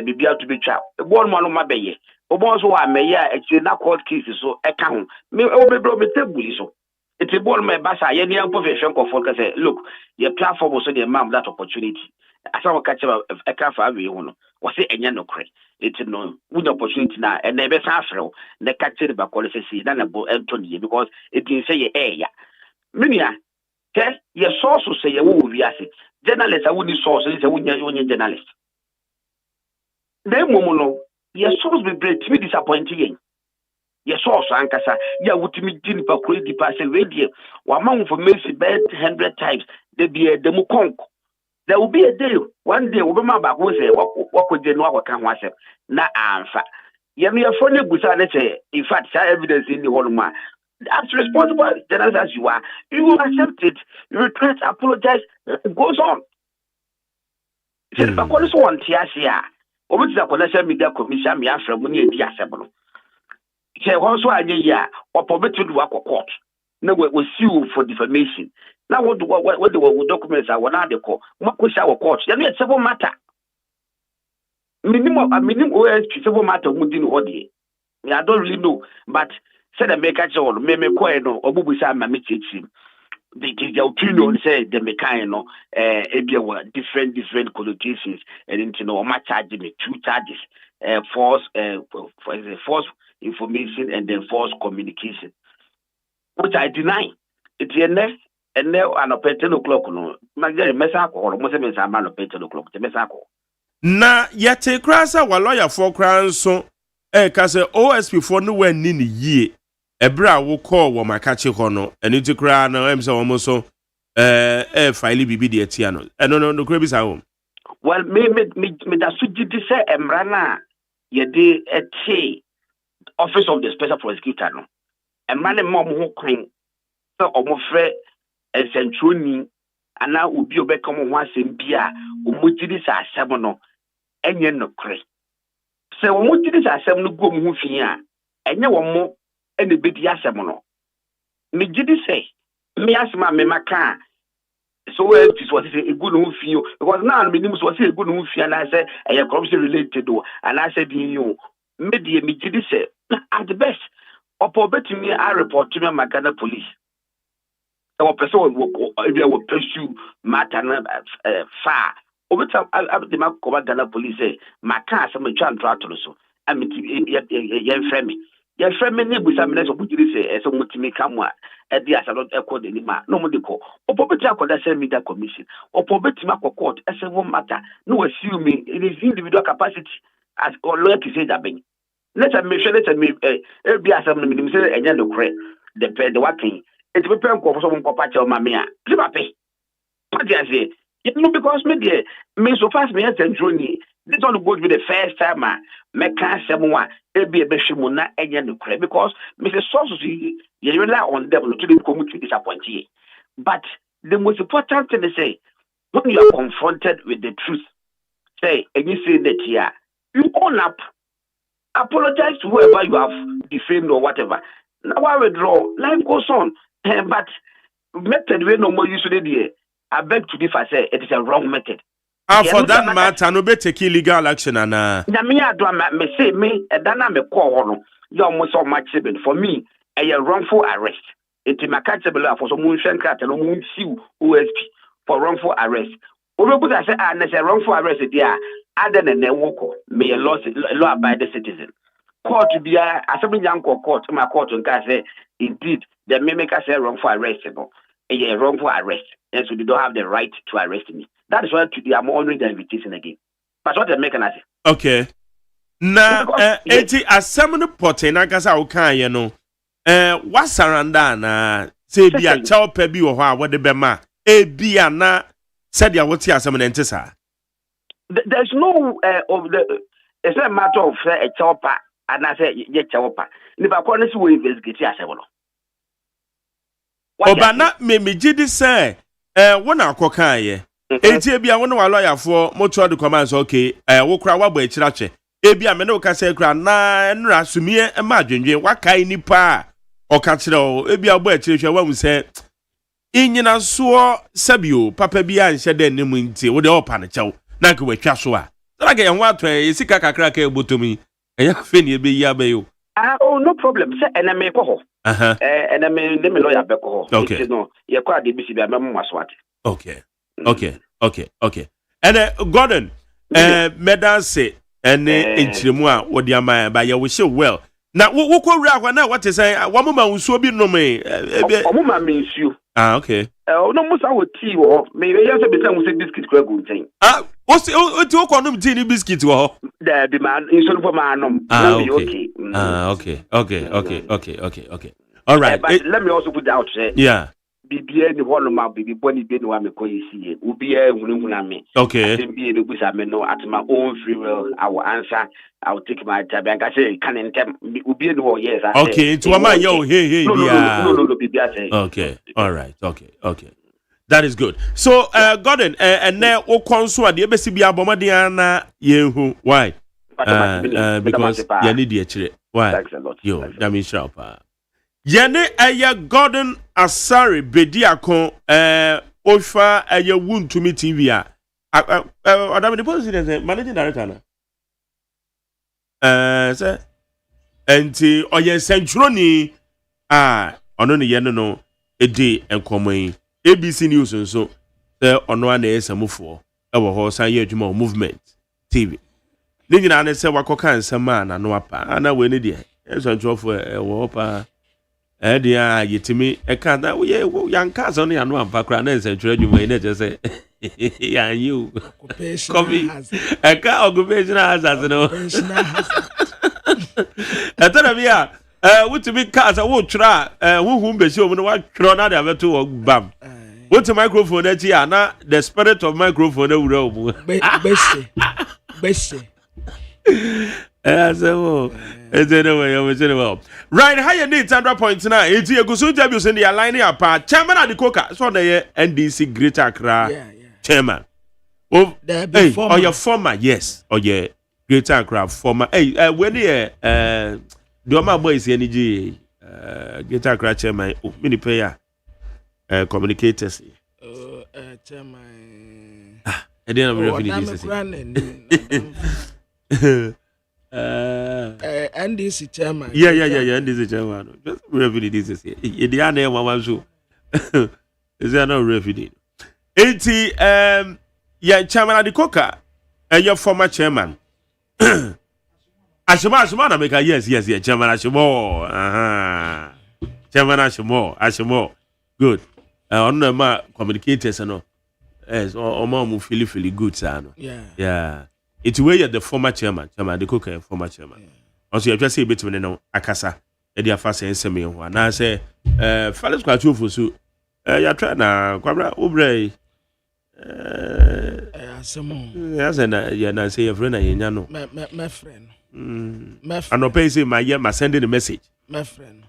bibia to be twa bo no no mabeye obo so wa meya actually na court case so e ka ho me obebro me table so it e ball me basa ye ni profession ko for say look your platform so dey mam that opportunity asa wo catch e ka fa we ho no wo say enya no kre it no with opportunity na e na be sa afro na catch the back call say na na bo Anthony because it dey say ye ya minia ke ye source say ye wo wi ase journalist a woni source say wo nya journalist na momo your source be great to be disappointing. Your source ankasa ya wutimi din pa kure di pa say we die wa ma information bet 100 times there be a demo conk. There will be a day one day we be ma ba ko say wako je no akwa ho asem na amfa ye me for ne busa na say in fact sa evidence in the whole ma as responsible journalists as you are, you will accept it, you regret, apologize, it goes on. So if I call this one TSA, over to the social media commission, me after money and diasable. Say also a year or poverty to work court. No, we will sue for defamation. Now, what the documents are, what are they called? What could our court? Then it's several matter. Minimum OSP several matter within Odi. I don't really know, but said the make a or me coin or Bubusa Mammy. The opinion said the mechano different collocations and you know my charging me 2 charges false information and then false communication, which I deny. It's a next and now an up 10 o'clock no messako or most of us are man up 10 o'clock the messako. Na yete krasa wa lawyer for kran so kase OSP for no when ni ye ebra wo call wo makache ho no eni ti kra na em se wo mo so file bibi de atia no no kra bi sa wo. Well me da suji di se emra na ye de eti office of the special prosecutor no emra ne mo ho kwan so omo frɛ esentroni ana obi obeka mo ho asɛm bia omo gidi sa asɛm no enye no kre se omo gidi sa asɛm no go mo ho fi a enye wo mo ene bedi asɛm no me gidi sɛ me asɛm a me maka so it is what is a good no fi because now me nim so say a good no fi and I say corruption related and I said you media me gidi sɛ at the best opo betimi a report to me Magana police. The person will pursue matter far. Over time, the Magana police say, my car, some child to so. I mean, young friend me. Young friend me, with some less of what you say, as someone to me come at the answer not echo the lima, no more the call. Or Pobeta could send me that commission. Or Pobeta court, as a one matter, no assuming it is individual capacity as or lawyer to say that being. Let me say, be as some minister and then the working. It's preparing for someone compared my mea. Pay. What do I say? You know, because me so fast me and journey. This all goes with the first time, me can't say more. It be a beshimuna and then because Mr. Sources, you rely on them to become to disappoint you. But the most important thing is say, when you are confronted with the truth, say, and you say that here, you own up. Apologize to whoever you have defamed or whatever. Now I withdraw. Life goes on. But method we no more usually there. I beg to differ. Say it is a wrong method. For that matter, no better take illegal action and na me adwa me say me dana me call no. You almost so much for me. A wrongful arrest. It is my catchable for some motion cat and no sue OSP for wrongful arrest. Obo say a wrongful arrest there. Other than a walk, may a law abide the citizen. Court to be a assembly young court, my court and say, indeed, the mimic say wrongful arrest, a wrongful arrest, and so they don't have the right to arrest me. That is why today I'm honoring the invitation again. But what the mechanism? Okay. Now, eti assembly pote na kasa ukan no. What surrender na say be a child pebi or what the bema. Be a na said ya what assembly entesa. There's no it's not a matter of a chopper and I say yet chopper. If I call this way investigate yourself. Obana me jidi say one akokan ye. Eti bia one wa lawyer for mutual the commands okay wo kra wa bo akirache. Ebia me no ka say kra na nra sumie e ma dwendwe wakai nipa o ka kire o ebia bo akirehwe wa mu say inyina so sabio papa bia nhye den ne mu nti wo de opa ne chew. Na ke watwa so a like yan wa to esika kakra ka ebotomi eya fe ne ebe ya be yo oh no problem say eneme ko ho eneme me lawyer be ko ho okay no ye kwa de bisi bia memo aswate okay and Gordon medan say ene enchiremu a wo de ama ba ye wo she well na wo ko wura kwa na what say wo mama nsuo bi no me o mama me nsuo okay no musa wo tea wo me ye say be say wo say biscuit kwa go ntain o ti o ko nom tea ni biscuit wo da bi man nsuo for man nom okay all right but let me also put out say yeah bibia ni hono ma bibi boni be ni wa me koyisi ubia hunhuna me okay be no busa me no at my own free will I will answer I will take my time and I say can intem ubia ni wo yes I okay to a man yo hey no bibia say okay all right okay that is good so Gordon and now o konso ade be si bia bomode na yehu why because you need the chire why thanks a lot yo dami sharpa yene aya Gordon Asare Bediako ofa aya wuntumi TV a Adam the president managing director na say enti oye centroni ono ne yene no edi enkomoyi ABC News nso ono ana esamufo ewo ho san ye adwuma movement TV ni nyina na se wakoka nsema na no apa ana we ne de eso ntofo ewo pa dia yetimi eka da we yanka so ne anu ampa kra na nse twere adwuma ine je se ya you copy eka occupation hazard no etana bia wutimi kasa wo twra huhum besi omu no wa twro na de abeto wo bam what microphone that here na the spirit of microphone that wura omu bese so right how you need 100.9 it you go so interviews in the aligning up chairman at the coca so the NDC Greater Accra chairman oh your former yes your Greater Accra former when the my boys energy Greater Accra chairman mini player communicators chairman I didn't know NDC chairman yeah NDC chairman just revenue this is here the other one so is there no revenue 80 yeah chairman at the coca and your former chairman Ashima na make yes chairman Ashimo chairman Ashimo good on the ma communicators no yes or more feel good sano yeah it's where you're the former chairman the cook former chairman also you just say bit me no akasa e dia fa say nsem ho na say fellas kwa chufu so ya try na kwabra obre asemo yes na say your friend na yenya no my friend and no pay say my sending a message my friend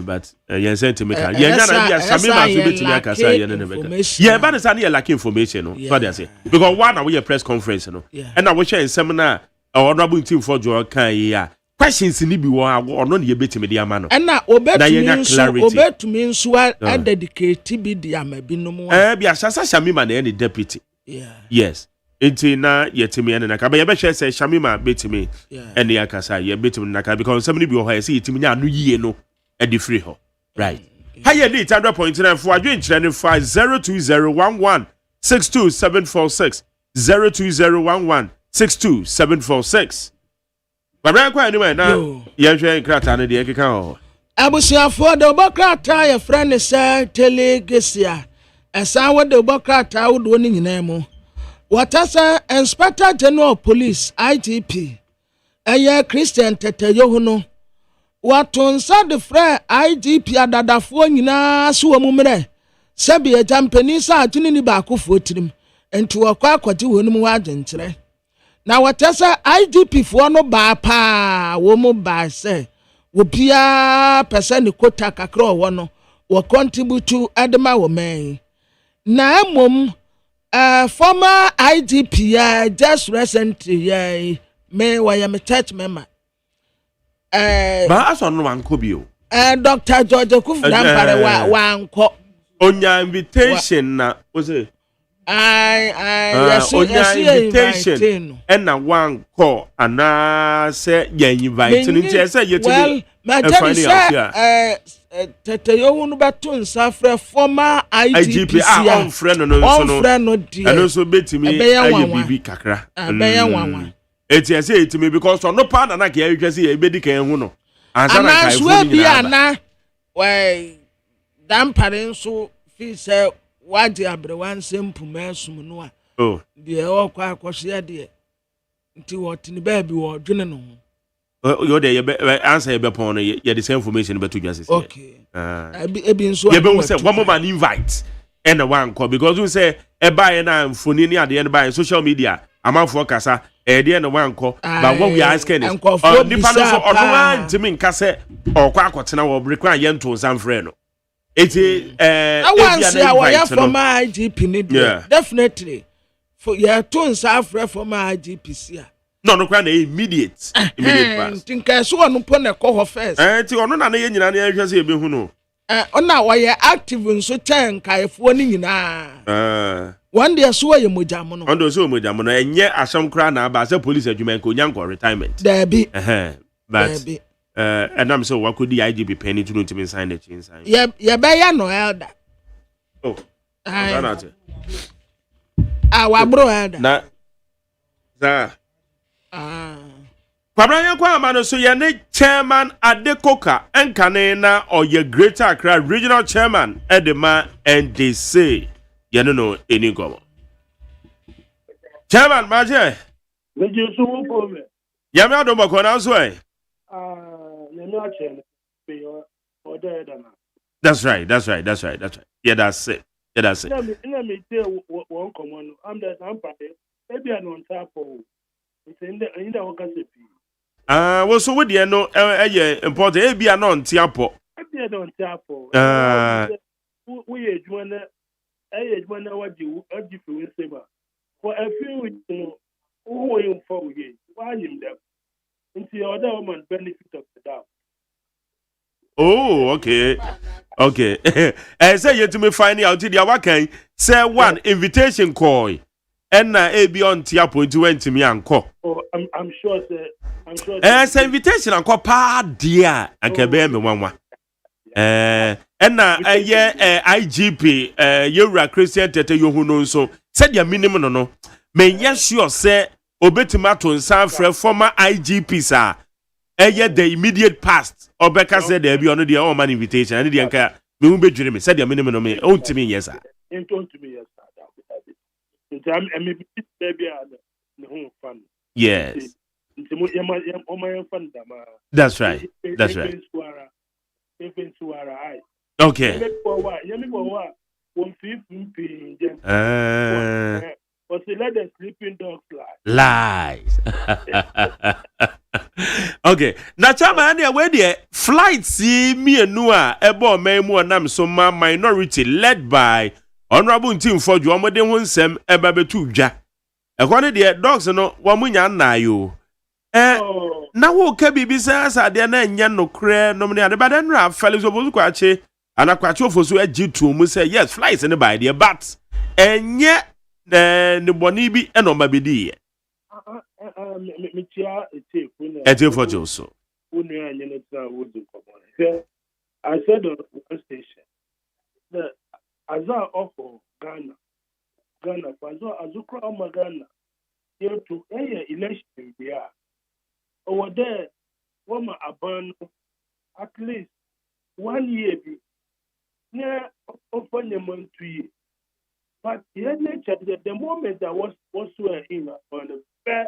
but you sent to me can yenya na bia samima so bit me akasa yenya na beka yeah but say na lack information no what they say because one we press conference no and I we share seminar honorable team for jo kan ya questions ni bi wo ono ne yebetime dia ma no na obetumi nso a dedicate bi dia ma bi no mo bia sasa Shamima na any deputy yes enti na yetimi ene na ka ba yebehwe say Shamima betimi ene yakasa yebetimi na ka because somebody bi wo ha say yetimi nya no yie no e di free ho right higher need 100.9 for adwen kire ne 0201162746 0201162746 Babra kwa ni na yehwe krata ne de keka ho abusiafo de obokrata ye friend say telegesia esa wo de obokrata wo do ni nyina mu watasa Inspector General of Police IGP eye Christian Tetayo no watonsa de frɛ IGP adadafo nyina so wo mumre sabi e jampani sa atuni ni ba akofo tirim enti wakwa akwati wo num wa agenkyerɛ na watasa IGP fo no ba pa wo mu ba se wo bia pese ne kota kakra wo no wo contribute adema wo man na mom former IGP just recently me wa ya me church member ba aso no wanko bio Dr. George Kufdampare wa anko onya invitation na o say yes onya invitation na wanko ana say ya invite nti say yetimi Tetayo no beto nsafre former IGP on friend no so no and so betimi aye bibi kakra eti say etimi because no pa na ka ya say e bedi kan hu no ansa na kai fu ni na we dampare nso fi say wadi abrewan sempuma asum no a de o kwa akohye de nti wotini ba bi wo dwene no You're the answer your upon you the same information about 2 years. Okay. You say one more man invite and a one call because we say a buy and I'm funny at the end by social media. I'm out for Casa, a the end of one call. But what we are asking is, the panel to mean Cassa or Quacotina or require yen to some friend. It's I want to say I for my IGP. Yeah, definitely. For your tunes after for my IGP. No, immediate pass. Think I saw no pon a call first. Ti ono na ye nyina na ehwese ebe hu no. Ona why active nso ten kai fo ni nyina. One day so ye mojam no. Ondo so mojam no enye asam kra na aba se police adwuma nko nyanko retirement. There be. But and I'm so what could the IGP penny to not even sign the chain sign. Yeah, be no elder. Oh. Our bro elder. Na. Za. Kwabranya kwa amano so ye ne chairman Adekoka Enkanena or ye Greater Accra regional chairman Edema NDC. You know any go. Chairman Maje. Meju so wo me. Ya me adomo ko na so e. You know be order that. That's right. Yeah, that's it. Let me tell one common. I'm the umpire. Maybe I'm on top of. It's in the Wakasipi. Well, so what do you know? Important. Maybe I'm on Tiapo. Maybe I'm on Tiapo. We are one. One hour you say, for a few weeks, who are you for? Why him them? Into the other woman benefit of the doubt. Oh, okay. I say you to me finding out the Awakan. Say one invitation call. And na be on Tiapo into went to me and call. Oh, I'm sure, sir. I'm sure. Say invitation and call pa dear and can bear me one. And na IGP you're Christian tete you who know so said your minimum no. May yes sure say obetimato in San Fred former IGP sir. The immediate past Obeka said there be on the all man invitation and the anka me won't be dreaming said your minimum me own to me yes sir. Yes. That's right. Okay. But let the sleeping dogs lie. Lies. Okay. Now, Chama, where the flight see me and Noah, ebo memu anam so ma minority led by Honorable Team for Jomode Hunsem Ebabetu Ja. According to the dogs, no, Wamunya na yo. Na wo ka bibisa asa de na nya no kre no me ade baden ra felix obozu kwache ana kwache ofosu agitu mu say yes flies in by there but enye ne boni bi e no mabedi me tia ete for joso unu anya no tra wo du komo I said on one station that aza ofo Ghana azukra o Ghana here to election there. Over there, woman abandoned at least 1 year. Near open the month 2 years. But the moment I was swear in on the fair,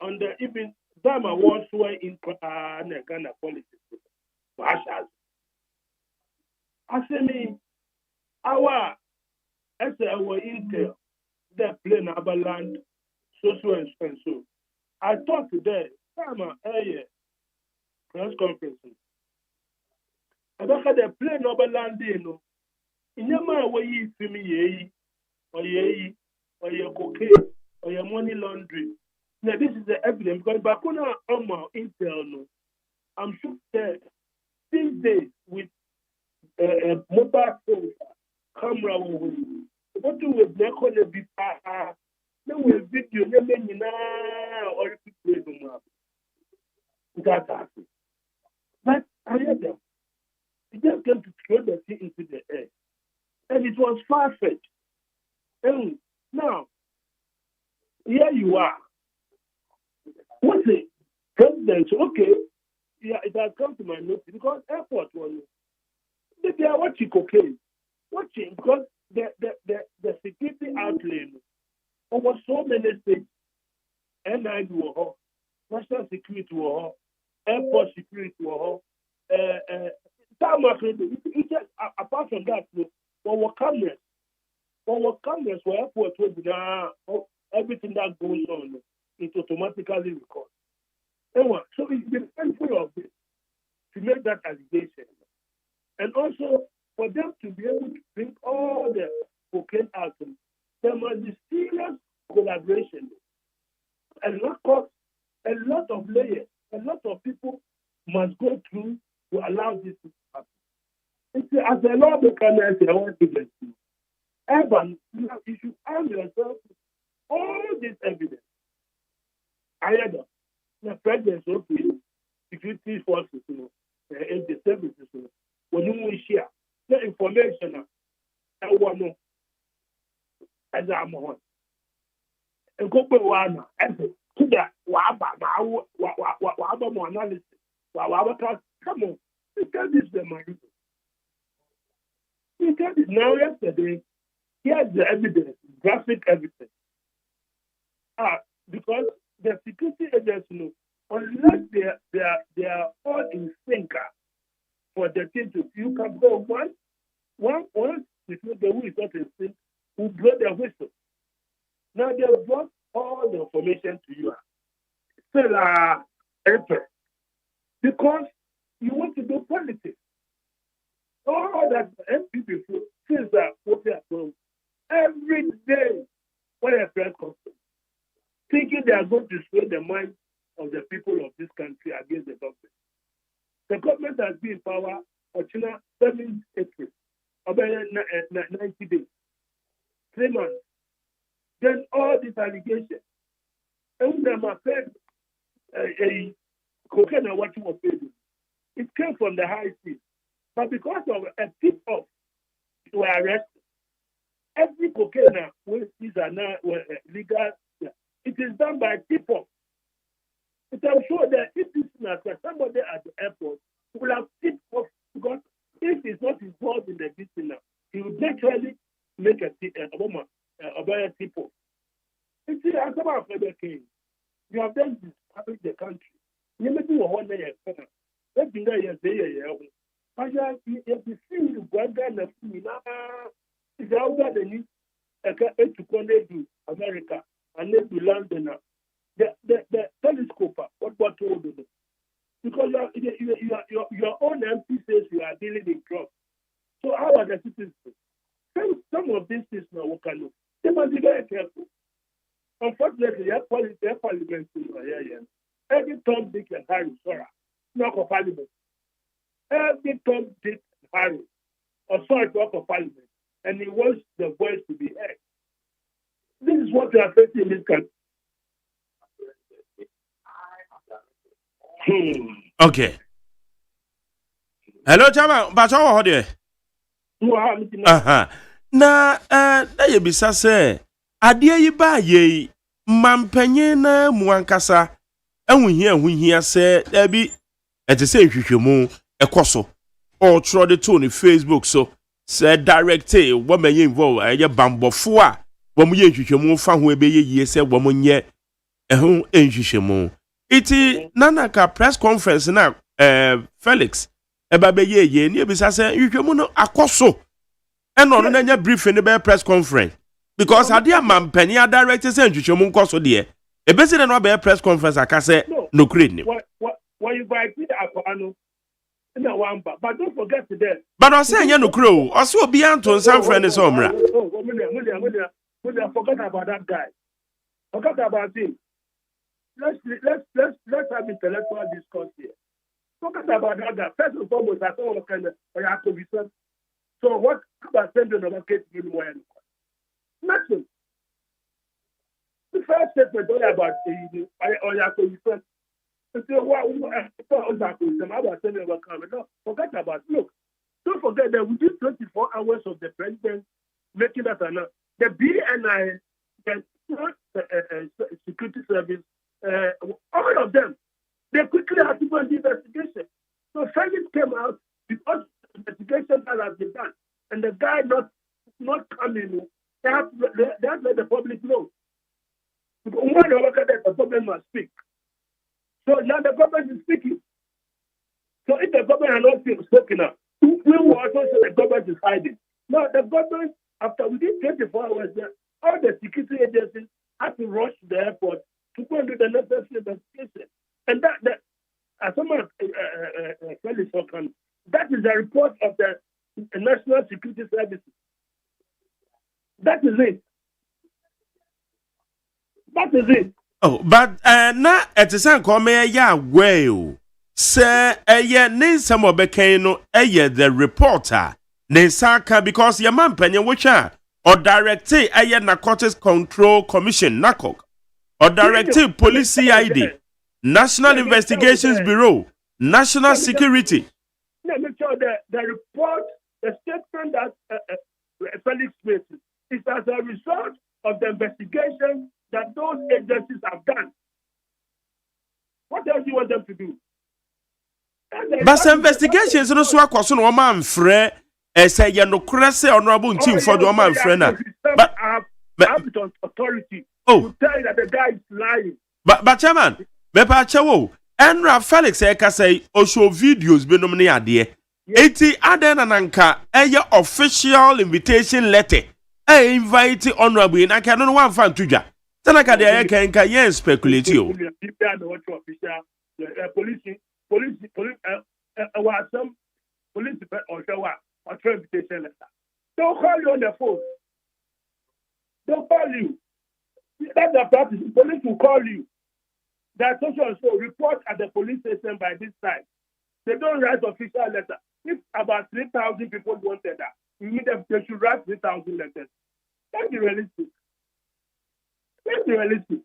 on the even time I was swear in Ghana politics. I say our intel, the plane land, so and so. I talked today, press conference. I don't have the plane over landing. In your mind, where you see me, or your cocaine, or your money laundry. Now, this is the evidence because back on our intel, no, I'm sure that these days with mobile phone, camera, what do we make on the big no we video no many na or people no that happen. But I heard them. It just came to throw the thing into the air. And it was far-fetched. And now, here you are. What's it? President, okay. Yeah, it has come to my notice because airport was they are watching cocaine. Watching because the security outlay over so many states, and I do national security war, airport security war, apart from that, our cameras, for airport, everything that goes on, it automatically records. Anyway, so it's the painful of it to make that allegation. And also, for them to be able to bring all the cocaine out, there must be serious collaboration. A lot of layers, a lot of people must go through to allow this to happen. As a lawmaker, I want to get you. Evan, you should arm yourself with all this evidence. Either the president of the security forces, and the services, when you share the information, I want to know as I'm on. And go to one, and to that, whatever more analysis, come on, you can't use the money. You can't now yesterday. Here's the evidence, graphic evidence. Because the security agency, unless they are all in sync for the thing to, you can go one, if the who is not in sync, who blow the whistle. Now they have brought all the information to you. Still, because you want to do politics. All that MPP since what they are doing. Every day, when a press conference, thinking they are going to sway the minds of the people of this country against the government. The government has been in power on China 7 April, about 90 days, 3 months. Then all these allegations, and them affect a cocaine and what you were paid. It came from the high seas, but because of a tip-off, you were arrested. Every cocaine when these are now legal, it is done by people. But I'm sure that if this is somebody at the airport will have tipped off, because if he's not involved in the business, he would naturally make a tip off. You see, as about the king, you have done this the country. You may do one day. Let me know your day. But you have to see you go down the it's out there the need to connect to America and then to London. The telescope, what told them? Because your own MP says you are dealing in drugs. So how are the citizens? Some of these things now we can know. They must be very careful. Unfortunately, their parliament every Tom, Dick, and Harry, not for parliament. Every Tom, Dick, and Harry, or sorry, not for parliament. And he wants the voice to be heard. This is what we are facing in this country. Okay. Hello, Chama. But how are you? Na ye bisa se ade yi ba ye mampanyin na muankasa ehunhia se ebi ete se hwehwemu ekoso o tro de to ni Facebook so se directe wo menye involve aye bambofo a wo mu ye hwehwemu fa ho ebe ye se wo mu nye ehun enhwehwemu iti nanaka press conference na Felix eba be ye ni ebisa se hwehwemu no akoso and no na briefing the press conference because adia mampani a director say nhwehwemu nkoso de e be say na be press conference aka say no create ni when you buy it akano na wamba but don't forget today but I say no crow o say obi anto san friend is omra forget about that guy forget about him let's have intellectual discourse here forget about that guy first and foremost I thought kind of so what about sending another case to you? Nothing. The first statement about Oyako, forget about look. Don't forget that within 24 hours of the president making that announcement, the BNI, the security service, all of them, they quickly had to go into investigation. So Felix came out because investigation that has been done, and the guy not coming, they have to let the public know. Because when you look at that, the public must speak. Now the government is speaking. So if the government has not spoken up, we will also say the government is hiding. Now the government, after within 24 hours, all the security agencies have to rush to the airport to go and do the necessary investigation. And that as someone that is the report of the National Security Services. That is it. That is it. Oh, but na etisan come ya well. Say ne some obekane no the reporter. Ne saka because your man penye which or directed Narcotics Control Commission NACOC or directed Police CID, National Investigations Bureau, National Security. Let me tell you the report, the statement that Felix made is as a result of the investigation that those agencies have done. What else do you want them to do? But some investigations no so akwaso no man frɛ say ye no krese honorable team for the man frɛ na. But I have authority to tell you that the guy is lying. But chairman, me pa chewo Enra Felix e ka say o show videos be no ne ade. Eti aden nanka official invitation letter. Invite honorable na ka no one fan tudwa. Tana ka de ka ye speculate o. Police, some police or invitation letter. Don't call you on the phone. Don't call you. That's the practice. Police will call you. That so report at the police station by this time. They don't write official letter. If about 3,000 people wanted that, they should write 3,000 letters. Let's be realistic. Let's be realistic.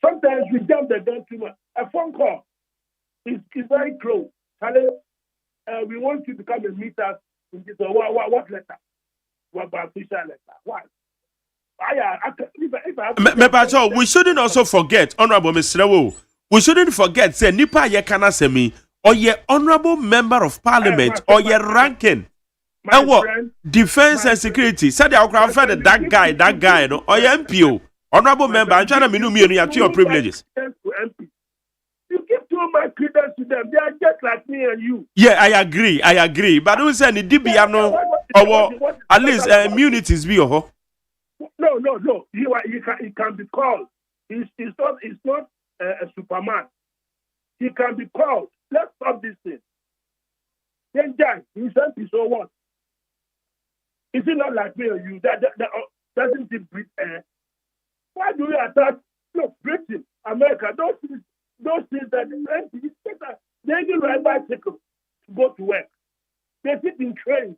Sometimes we jump the gun too much. A phone call. It's very close. We want you to come and meet us in this. What letter? What official letter? What? We shouldn't also forget, Honorable Mr. Wo, we shouldn't forget, say, Nipa ye kana semi, or ye Honorable Member of Parliament, or ye ranking. And what? Defense and Security. Said that guy, no, or ye MPO. Honorable Member, I'm trying to menu me and your privileges. You give too much credence to them. They are just like me and you. Yeah, I agree. But who said the DBano or at least immunities be oh? No. He can be called. He's not a Superman. He can be called. Let's stop this thing. Then Jack, he said, so what? Is it not like me or you? That doesn't he breathe air? Why do you attack? Look, Britain, America, those things that they do ride bicycles to go to work. They sit in trains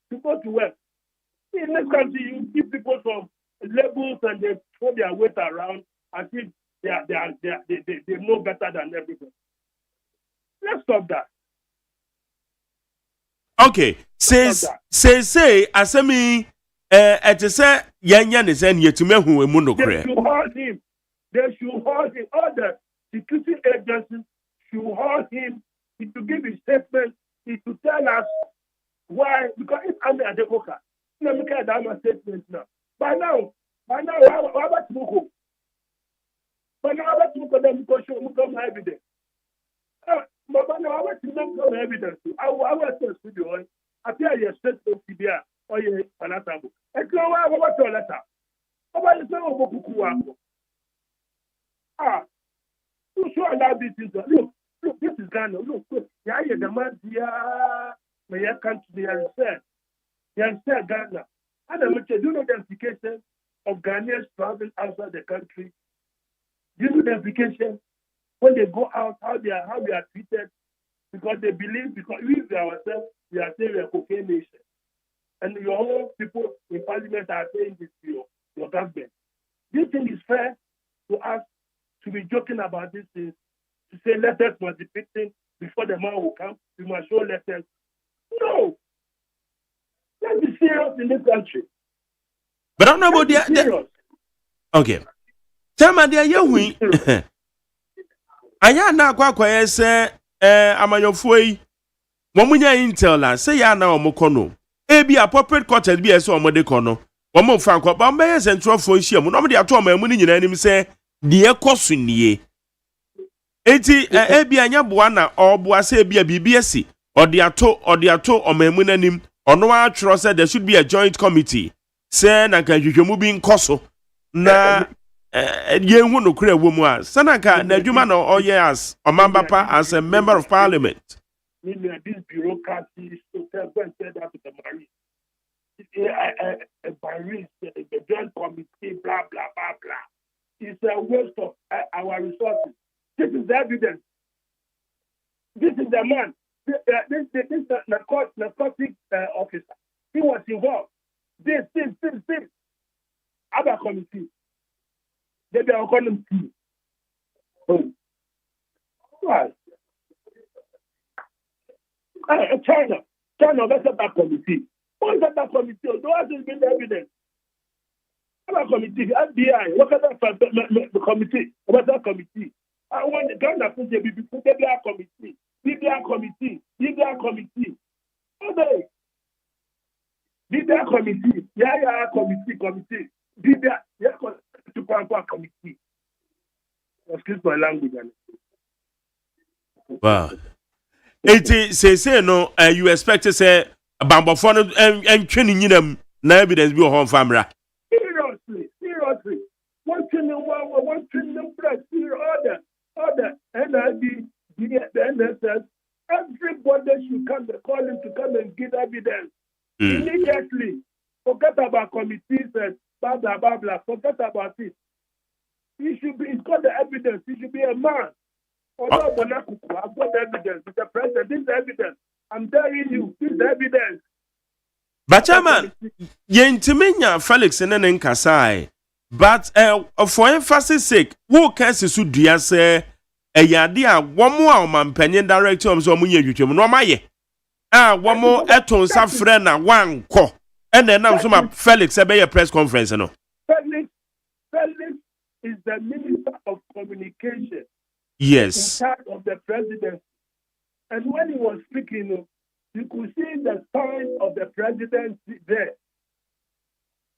to go to work. In this country, you give people some labels and they throw their weight around as if they know better than everybody. Let's stop that. Okay, say, asemi, say, yan is any to me who mundo They should hold him. All the security agencies should hold him. He to give his statement. He to tell us why. Because if I'm a Democrat, let me get that statement now. By now, how about Moko? By now, how about Moko? Then because show Moko evidence. But now, how about Moko evidence? I will tell you. I tell you, statement CBR or you Panatabo. And so, what about your letter? How about you say Obokuku? You should allow this thing. Look, this is Ghana. Look, yeah, the man here, my country, they are said Ghana. And I'm do you know the implication of Ghanaians traveling outside the country? Do you know the implication when they go out, how they are treated? Because they believe, because we ourselves, we are saying we are a cocaine nation. And your own people in parliament are saying this to your government. Do you think it's fair to us to be joking about these things, to say letters must be written before the man will come, we must show letters? No. Let's be serious in this country. But I don't know about the okay. Tell me, dear, you I am now quite say, am I your foy? Momunya intel, say ya now Mokono. Ebi appropriate quarters be as on Modecono. One more Franco, Bombay and Trophy, nobody at all my money in enemy say, dear Cosunie. enti ebi anya boa na oboa se ebi BBS odiato omemu nanim ono atwro say there should be a joint committee say na ka hwehwemu bi nkoso na yenhu no kura womu a sanaka na adwuma na oye as omambapa as a member of parliament. This bureaucracy so tell that to the marine. A marine, the joint committee, blah blah blah blah. It's a waste of our resources. This is the evidence. This is the man. This narcotic officer. He was involved. This. Other committee. They are calling him. Right. China, let's set that committee. What is that committee? Those has been evidence. That committee, FBI, what is that committee? What's that committee? I want the Ghana to be before the committee. BBI committee. Okay. BBI committee. Yeah, committee. BBI, to committee. Excuse my language. Wow. Eti say no you expect to say bambofo no entwene nyinam na evidence bi ho famra. Seriously. One thing press order NID the NSS, everybody should come and call him to come and give evidence immediately. Forget about committees and blah blah blah blah. Forget about it. It's called the evidence. He should be a man. Although I've got evidence. Mr. President, this is evidence. I'm telling you, this is evidence. But chairman, yentimenya Felix and Nkasai. But for emphasis sake, who cases su dia say a yadia one more man penny director of some munyum no maye. One more eton sa friend na one ko. And then I'm some Felix a press conference no. Felix is the Minister of Communication. Yes. In charge of the president. And when he was speaking, you could see the sign of the presidency there.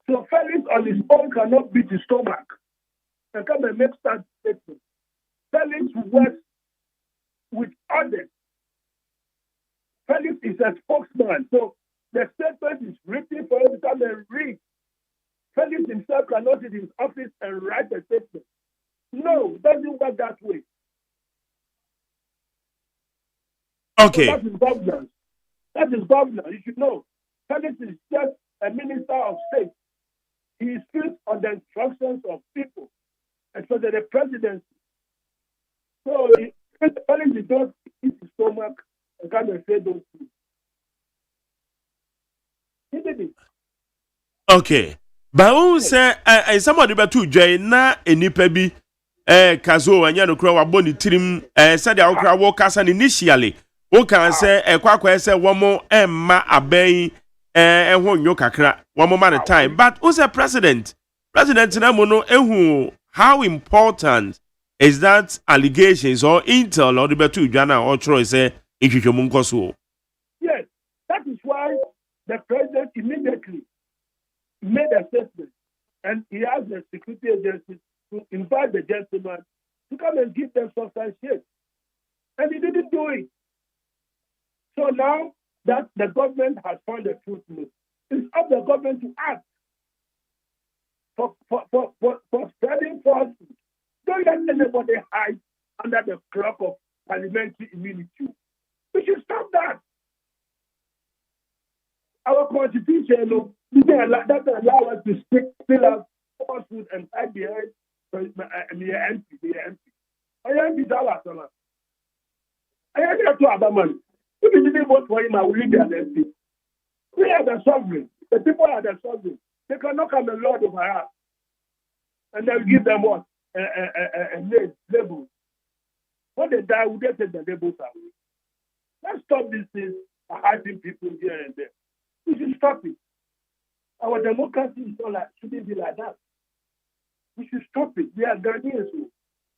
So Felix on his own cannot beat his stomach and come and make that statement. Felix works with others. Felix is a spokesman. So the statement is written for him to come and read. Felix himself cannot sit in his office and write a statement. No, it doesn't work that way. Okay. So that is governance. You should know. Felix is just a minister of state. He speaks on the instructions of people, especially the presidency. So Felix is not eat his stomach and come and say those things. He did it. Okay. But who say somebody about to join na enipa bi kazo anya no kra waboni tirim said the okra wo kasa initially who can say kwakwa say womo emma aben ehwo nyo kakra womo man time but who's a president na mo no ehu how important is that allegations or intel or the betu dwana or tro say ihwehwemu nkoso. Yes, that is why the president immediately made a statement and he asked the security agency to invite the gentleman to come and give them substantiate. And he didn't do it. So now that the government has found the truth, it's up to the government to act for spreading falsehood. Don't let anybody hide under the cloak of parliamentary immunity. We should stop that. Our constitution doesn't allow us to spill out falsehood and hide behind the MP. I am the Dallas. I am here to Abaman. If you didn't vote for him, I will leave the MP. We are the sovereign. The people are the sovereign. They cannot come and lord over us. And then give them what? A label. When they die, we just take the labels away. Let's stop these things hiding people here and there. We should stop it. Our democracy is not like, shouldn't be like that. We should stop it. We are Ghanaians.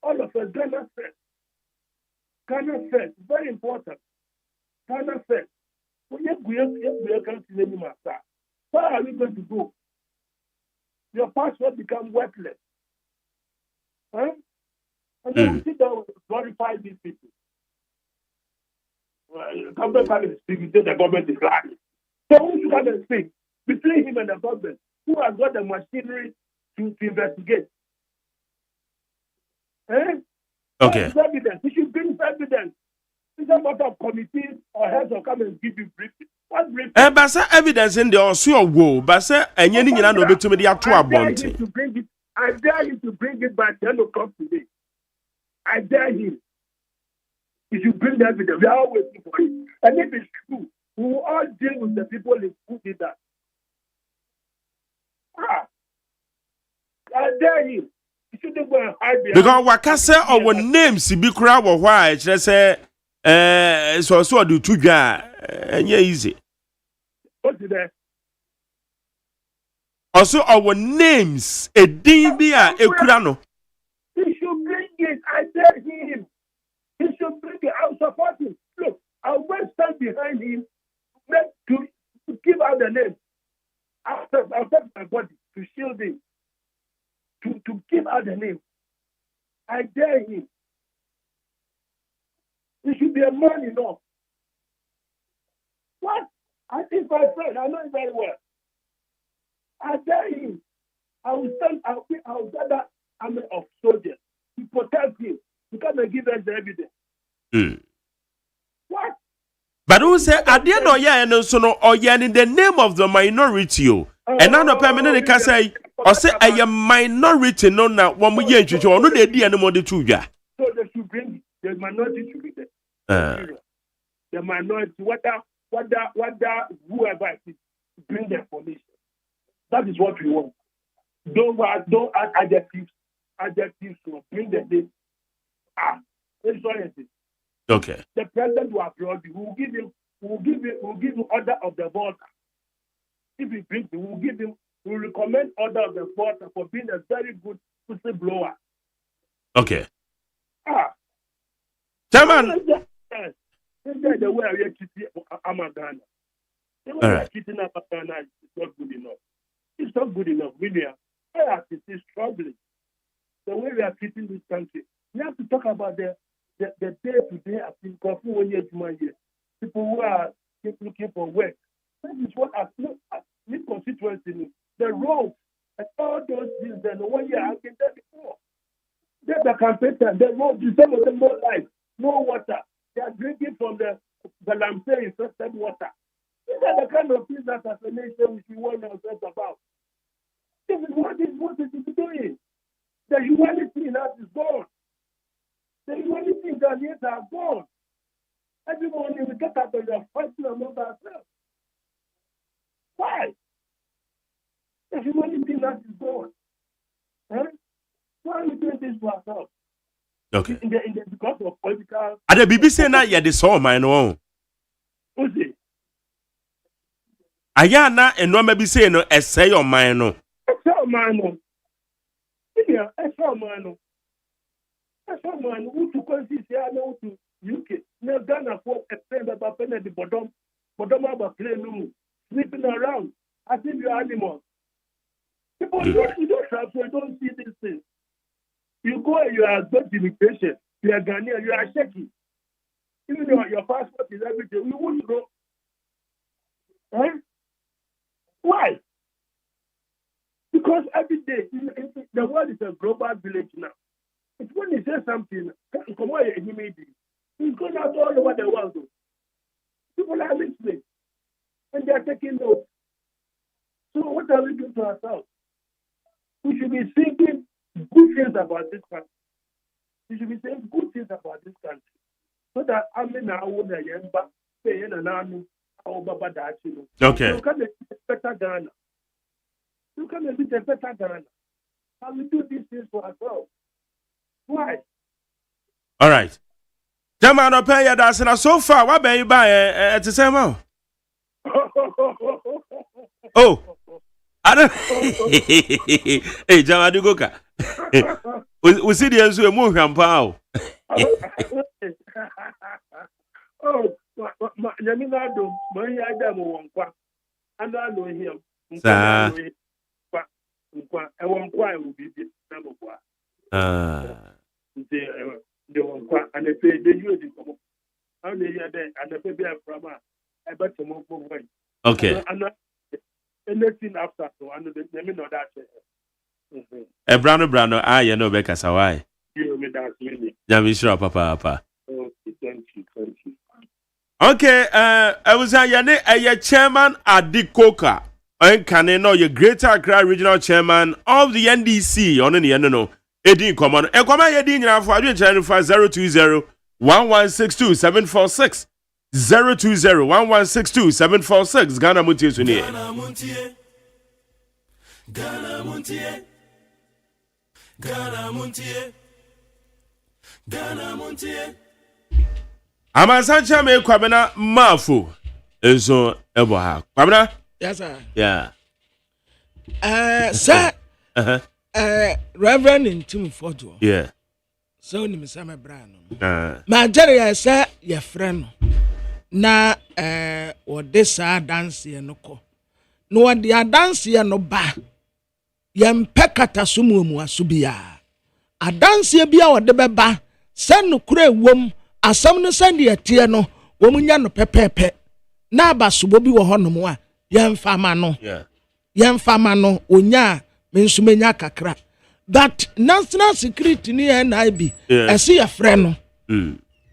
All of us, Ghana first. Ghana first. Very important. Ghana first. Where are we going to go? Your passport becomes worthless. Huh? And then we sit down and glorify these people. Government can speak, you say the government is lying. So who should come and speak? Between him and the government, who has got the machinery to investigate? Eh? Okay. What is evidence? He should bring evidence. It's a matter of committees or heads will come and give you briefing. What briefing? But say evidence in the also wo, but say enye ni nyina no betumi de ato abonte. I dare him to bring it back. Then will come today. I dare him. He should bring the evidence. We are all waiting for it. And if it's true, we will all deal with the people who did that. I dare him. He shouldn't go and hide behind. Because wakase our names bi kura wo hwa a kire say so do to dwa enye easy. What's there? Also our names edin bi a ekura no. He should bring it. I dare him. He should bring it. I'll support him. Look, I'll go stand behind him to give out the name. I'll take my body to shield him. To give out the name. I dare him. He should be a man enough. What? I think my friend, I know him very well. I dare him. I will gather army of soldiers to protect him. To come and give us the evidence. What? But who say at the end of year so no or in the name of the minority and now no permanent can say or say I am minority no na one we ye chuchu no dey di anymore the tuja. So they should bring it. The minority should be there. The minority, whether whoever it is, bring the information. That is what we want. Don't add adjectives. Adjectives to bring the name. That's what it is. Okay. The president will applaud you. We will give him order of the voter. If he brings it, we will recommend order of the voter for being a very good whistleblower. Okay. Chairman. The way we are treating Amagana. The way we are treating Amagana is not good enough. It's not good enough, William. It is troubling. The way we are treating this country. We have to talk about the day-to-day activity when you're people who are looking for work. That is what I constituency, the roads and all those things. Then 1 year I can tell before. There's the campaign time. The roads, some of them no light, no water. They are drinking from the Lampe infested water. These are the kind of things that as a nation we should warn ourselves about. This is what it is doing. The humanity in us is gone. The humanity in Ghanaians are gone. Everyone we get up and are fighting among ourselves. Why? The humanity in us is gone. Why are we doing this to ourselves? Okay. Because of political. And the BBC na ya de so man no. Who's it? Aya na eno ma bi say no essay your man no. Essay man no. Yeah, essay man no. Essay man who to consider now to UK. Now Ghana for a friend about pen at the bottom of a plane no sleeping around as if you're animals. People you don't travel, you don't see these things. You go and you are got immigration, you are Ghanaian, you are shaky. Even your passport is everything. We won't go. Why? Because every day, the world is a global village now. It's when you say something, it's going out all over the world. People are listening, and they are taking notes. So what are we doing to ourselves? We should be thinking good things about this country. We should be saying good things about this country. So that I mean, I would say, okay. You can be better Ghana. You can be better Ghana. And we do these things for ourselves. Why? All right. Chairman, no pay ya that's na so far. What be you buy at the same amount? Oh. I don't. Hey, Jama Dugoka. We see the answer move pao. Oh, Yaminado, my Adam won't quack. And I know him. Sir. I won't quite will be number one. the one and they pay the use it come and they are there and the baby from I bet some more point. Okay. And anything after so and they may know that. Brano, you know Becca Sawai. You me that really. Yamishra Papa. Thank you. Okay, I was a chairman at the Coca. And can you know your Greater Accra Regional Chairman of the NDC on any no Edin Common. A common Edin for 020-1162-746 020-1162-746 Ghana Montie Suni. Ghana Montie. Amasancha me kwabena mafo enso ebo ha. Kwabena? Yes sir. Yeah. Sir. Reverend Intim Fojo. Yeah. So ni mesama brano. Ma jere ya sir ya friend na o desa dance ye no ko. No de dance ye no ba. Ye mpekata sumu mu asubia. Dance ye bia o de beba. Sen no kure wom asam no sande atie no wo munya no pepepe na abasobo bi wo honom a yemfama no onya mensumenya kakra that national security ni NIB ese ya frɛ no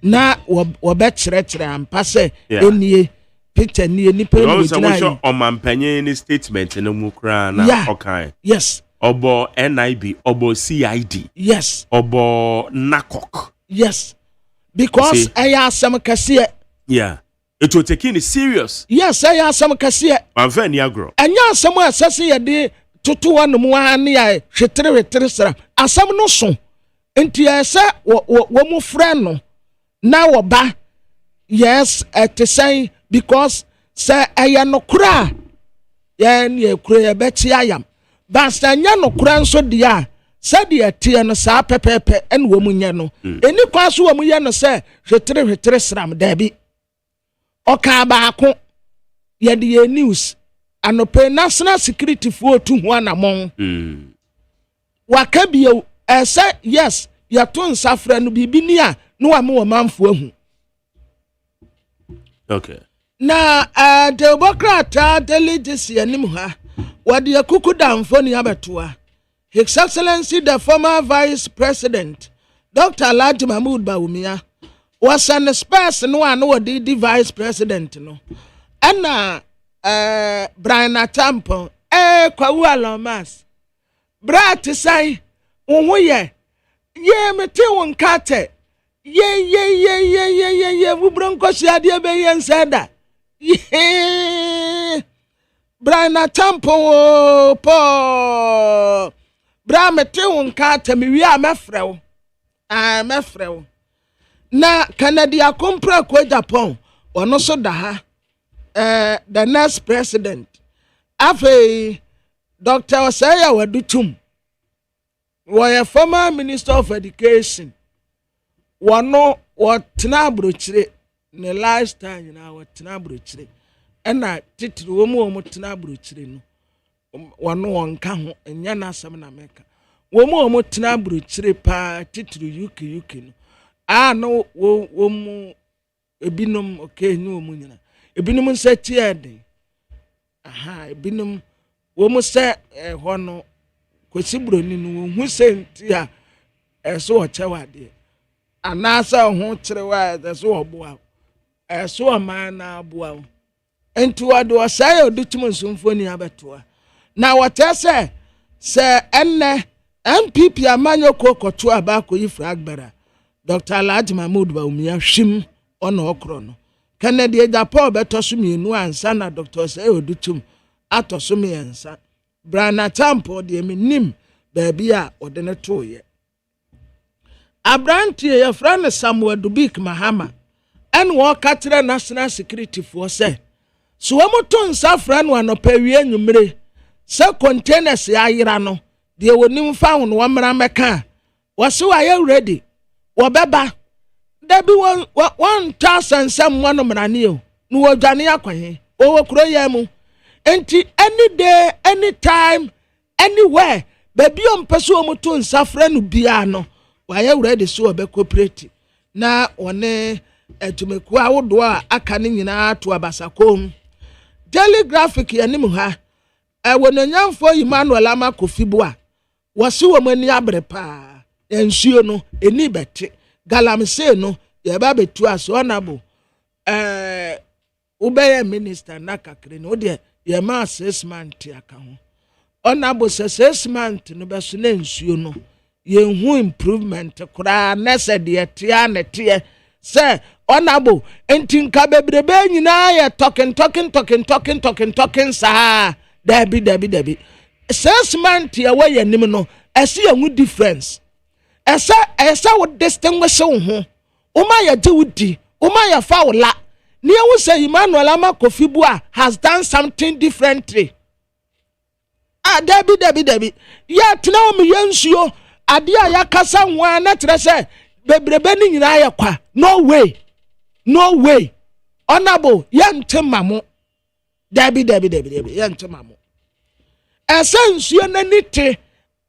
na wo be kyerɛkyerɛ ampa se enie picture nie nipa ni gina yi o mampanye ni statement no mu kra na okan yes obo NIB obo CID yes obo NACOC yes because I ask some kasiye. Yeah. It will take it serious. Yes, I ask some kasiye. I'm very agro. And ya somewhere assessing a day to 2 near shetre sir. Asam no so. Enti I say wo friend no. Now ba yes at the say because say I no kura. Yen ye kura beti ayam. But anya no kura so dia. Said ye tia no sa pepepe and womunya no. Eni kwaso womunya no say hwetere sram dabi. Oka baako ye de news anope national security for to ho anamon. Waka bio say yes ya to nsafra no bibi ni a no wa me wo manfo ahu. Okay. Na democrat delegacy anim ha wade akuku damfo ni abetoa. His Excellency the former Vice President, Dr. Alhaji Mahmoud Bawumia, was an space no one the Vice President no. And Brian Atampo, Kwawu Lomas. Brat say, ye me te won kate. Ye we bronco shadia be yen said. Ye Brian Atampo po bra mete won ka tamiwi a mefrew na Canada kompra ko Japan ono so da ha the next president afei Dr. OSEI Agyeman was former minister of education wono wotena abrochire ne last time na wotena abrochire ena titiri wo mu tena abrochire no wono wonka ho enya na asem na meka wo mu tena abrochire pa titiri UK no no wo mu ebinom okay ni wo mu nyina ebinom nsa tiade ebinom wo mu se ho no kwesi broni no hu senti a eso o chewade anasa ho kyerwa eso oboa eso amana aboa enti wado OSEI odutum nsumfoni abetoa na wotese se enne MPP amanyo kokoto abako yifra agbara Dr. Alhaji Mahmoud Bawumia hwim ono okro no Canada Japan beto so mienu ansa na Dr. OSEI odutum atoso miensa Brana Tampo de minim baabi a ode ne toye Abrantie ya friend Samuel Dubik Mahama en wo katre national security for say so wamoto nsa friend wanopawie nwumre se containers ya yira no de wonim fa ho no wamra meka wose wa ya ready wobeba dabi 1000 sam wano mrane o no wodwane akwahe o kuro ya mu enti any day anytime anywhere baby ompeso omoto nsa friend bia no wayɛ ready so obe cooperate na one etumeku awodo a aka ne nyinaa to abasakom daily graphic yanim ha wononyamfo Emmanuel Amakofibo a wose wo mani abre pa ensuo no eni bete galamse no ye ba betu aso onabo ubeye minister na kakre no de ye ma 6 months aka ho onabo 6 months no beso na ensuo no ye hu improvement kura na se de tia na tie se onabo entinka bebrebe nyina ye talking sa dabi 6 months ye we ye nim no ese ye hu difference esa wo distinguish wo ho uma ya jewudi uma ya faula ni ewu say Emmanuel Amakofibo has done something differently dabi ya tena o me yensuo ade a yakasa nwa na tere se bebrebe ni nyina ya kwa no way honorable yantemamo dabi yantemamo esensuo na nite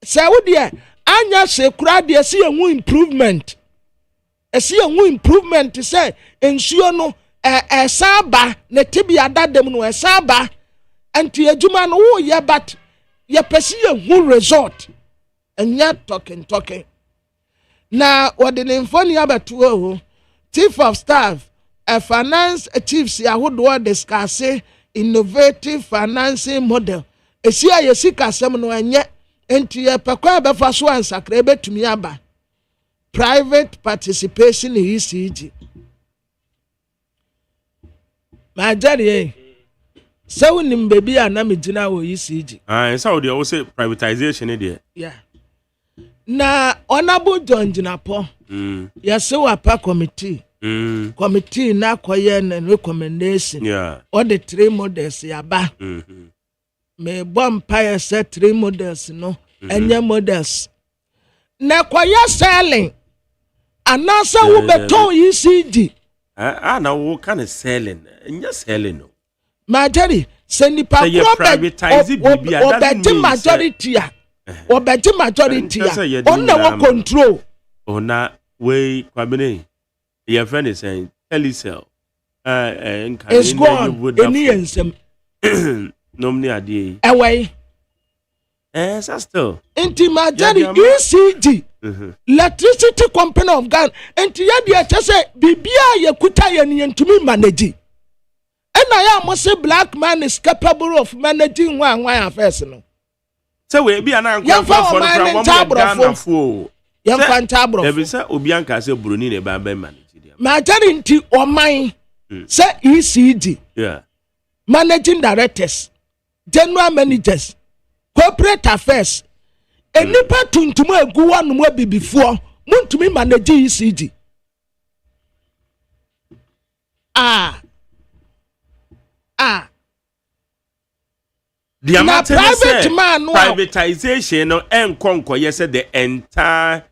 se wo de anya se kura de se hu improvement se ensuo no esaba na tibia dadem no esaba anti adwuma no wo ye but ye pese ye hu result enya talking na wode ne mfoni abatu o chief of staff finance chiefs yahodo discuss innovative financing model esi ayesika sem no enye enti ye pekwa be fa so ansakra betumi aba private participation in ECG majari so nim baby ana medina wo ECG so they also privatization there yeah na honorable John Jinapo yes wa pa committee na koye na recommendation all the 3 models yaba me bompa set 3 models no enya models na koye selling anasa wo beton ECG na wo kan selling enya selling no majority send pa privatize bibia that majority on no control ona we kwabene your friend is saying telecell it's gone any ensem nomni ade away so still inti majority ECG electricity company of Ghana enti ya de chese bibia yakuta ye ne ntumi manage ena ya mo say black man is capable of managing one affairs no say we bi ana nkwa for from Ghana fo ya fantabro e be say obi anka say broni ne ba manage dia majority nti oman say ECG managing directors general managers corporate affairs enipa tuntum egu wanu mo bibifuo muntumi manage ECG the privatization no enkonko yes the entire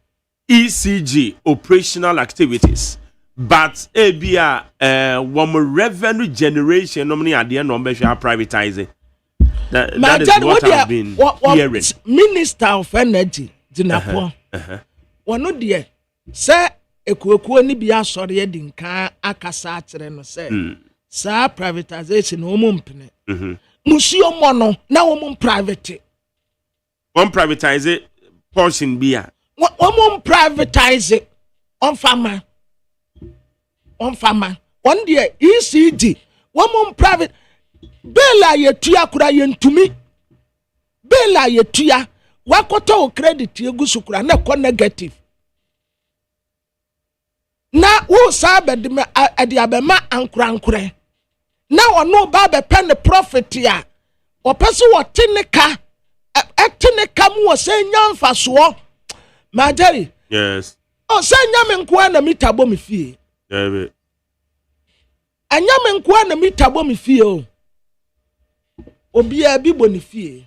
ECG operational activities but ebia revenue generation no many ade no be privatizing that is what I've been hearing. Minister of Energy Jinapo wono de say ekuekuo ni bia sori e dinka akasa akere no say sa privatization wo mumpene musio mono na wo mum private one privatize portion bia wo mum privatize on farmer one de ECG wo mum private bela yetua kura yentumi bela yetua wakoto credit egusu kura na ko negative na wo sabe de ade abema ankurankure na ono ba be pen profit ya opese wo tineka etineka mu wo se nyamfa so majari yes o se nyame nko na mitabo me fie anyame nko na mitabo me fie o obia bi boni fie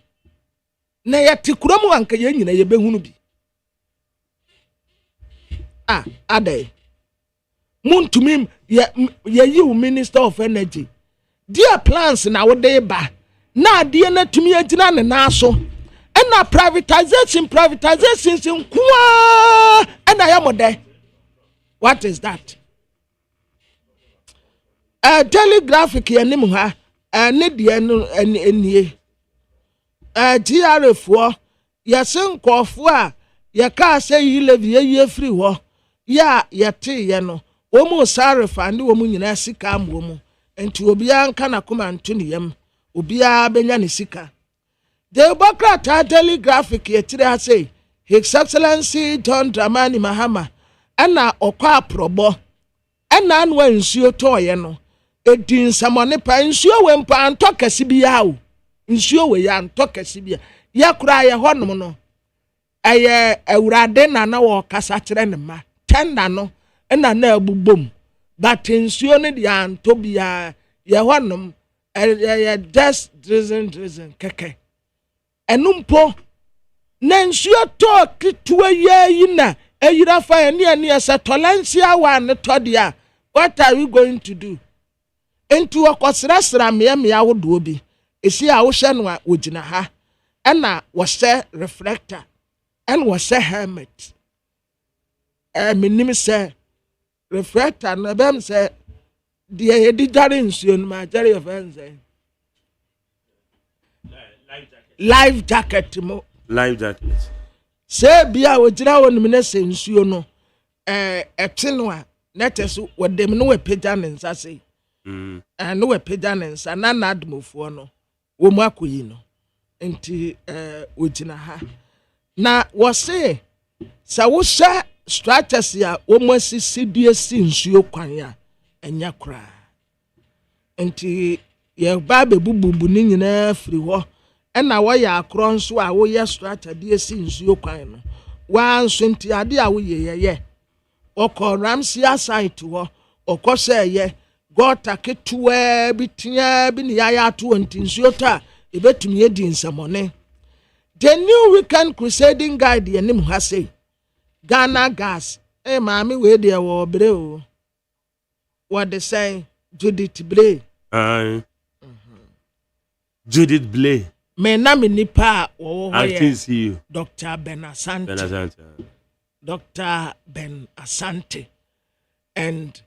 na yati kurom anka ye nyina ye behunu bi adai muntumim ye you minister of energy dear plans na wo dey ba na de na tumi agina ne na so na privatization sin kwa and I am there. What is that? Telegraphic animal, need the any GRF. Yasin Kofua, Yaka say you live ye free war. Ya, yati yano. Omo sorry for and woman in a sikam woman. And to Obian Kanakuma and Tunium, Ubia Benyani Sika. The Bokra Telegraphic yet say, His Excellency Don Dramani Mahama, and now Okwa Probo, and none when you toyano. It in some money pa nsure when pan talk a CBA. Nsure we yan talk a CBA. Ya cry a honomono. Aye, a radena na wa casatrenema. Tenda no, and a nail boom. But nsure the yan tobia ya honum, a just drizzle keke. Enumpo. Nensure talk to a year yina. A yura fire near Satolencia one todia. What are you going to do? Into a kwasrasra me awo do bi esi a wo hye no a wogina ha na wo hye reflector and wo hye helmet menim say reflector na bem say de yedi dare nsuo no ma jare of enze life jacket mo life jacket say bia wogina wo nim na se nsuo no ete no a neteso wo dem no we pagya ne nsa sei no we pedanens and na admofo no wo mu akoyi no enti ogina ha na wo se sa wo sha strategy a wo mu asisi due si nsuo kwan a enya kra enti ye ba be bububu ni nyina firi ho na wo ya akro nso a wo ye strategy si nsuo kwan no wa nso enti ade a wo ye okọ ramsia site ho okọ se ye gota ketuwe bitia bi ni ya to ntinsuota ebetumi edi nsamone. The new weekend crusading guide ye nim ha say Ghana gas maami we de wo bre o what they say Judith Blay Judith Blay me na me nipa wo ho I can see you Dr. Ben Asante Dr. Ben Asante and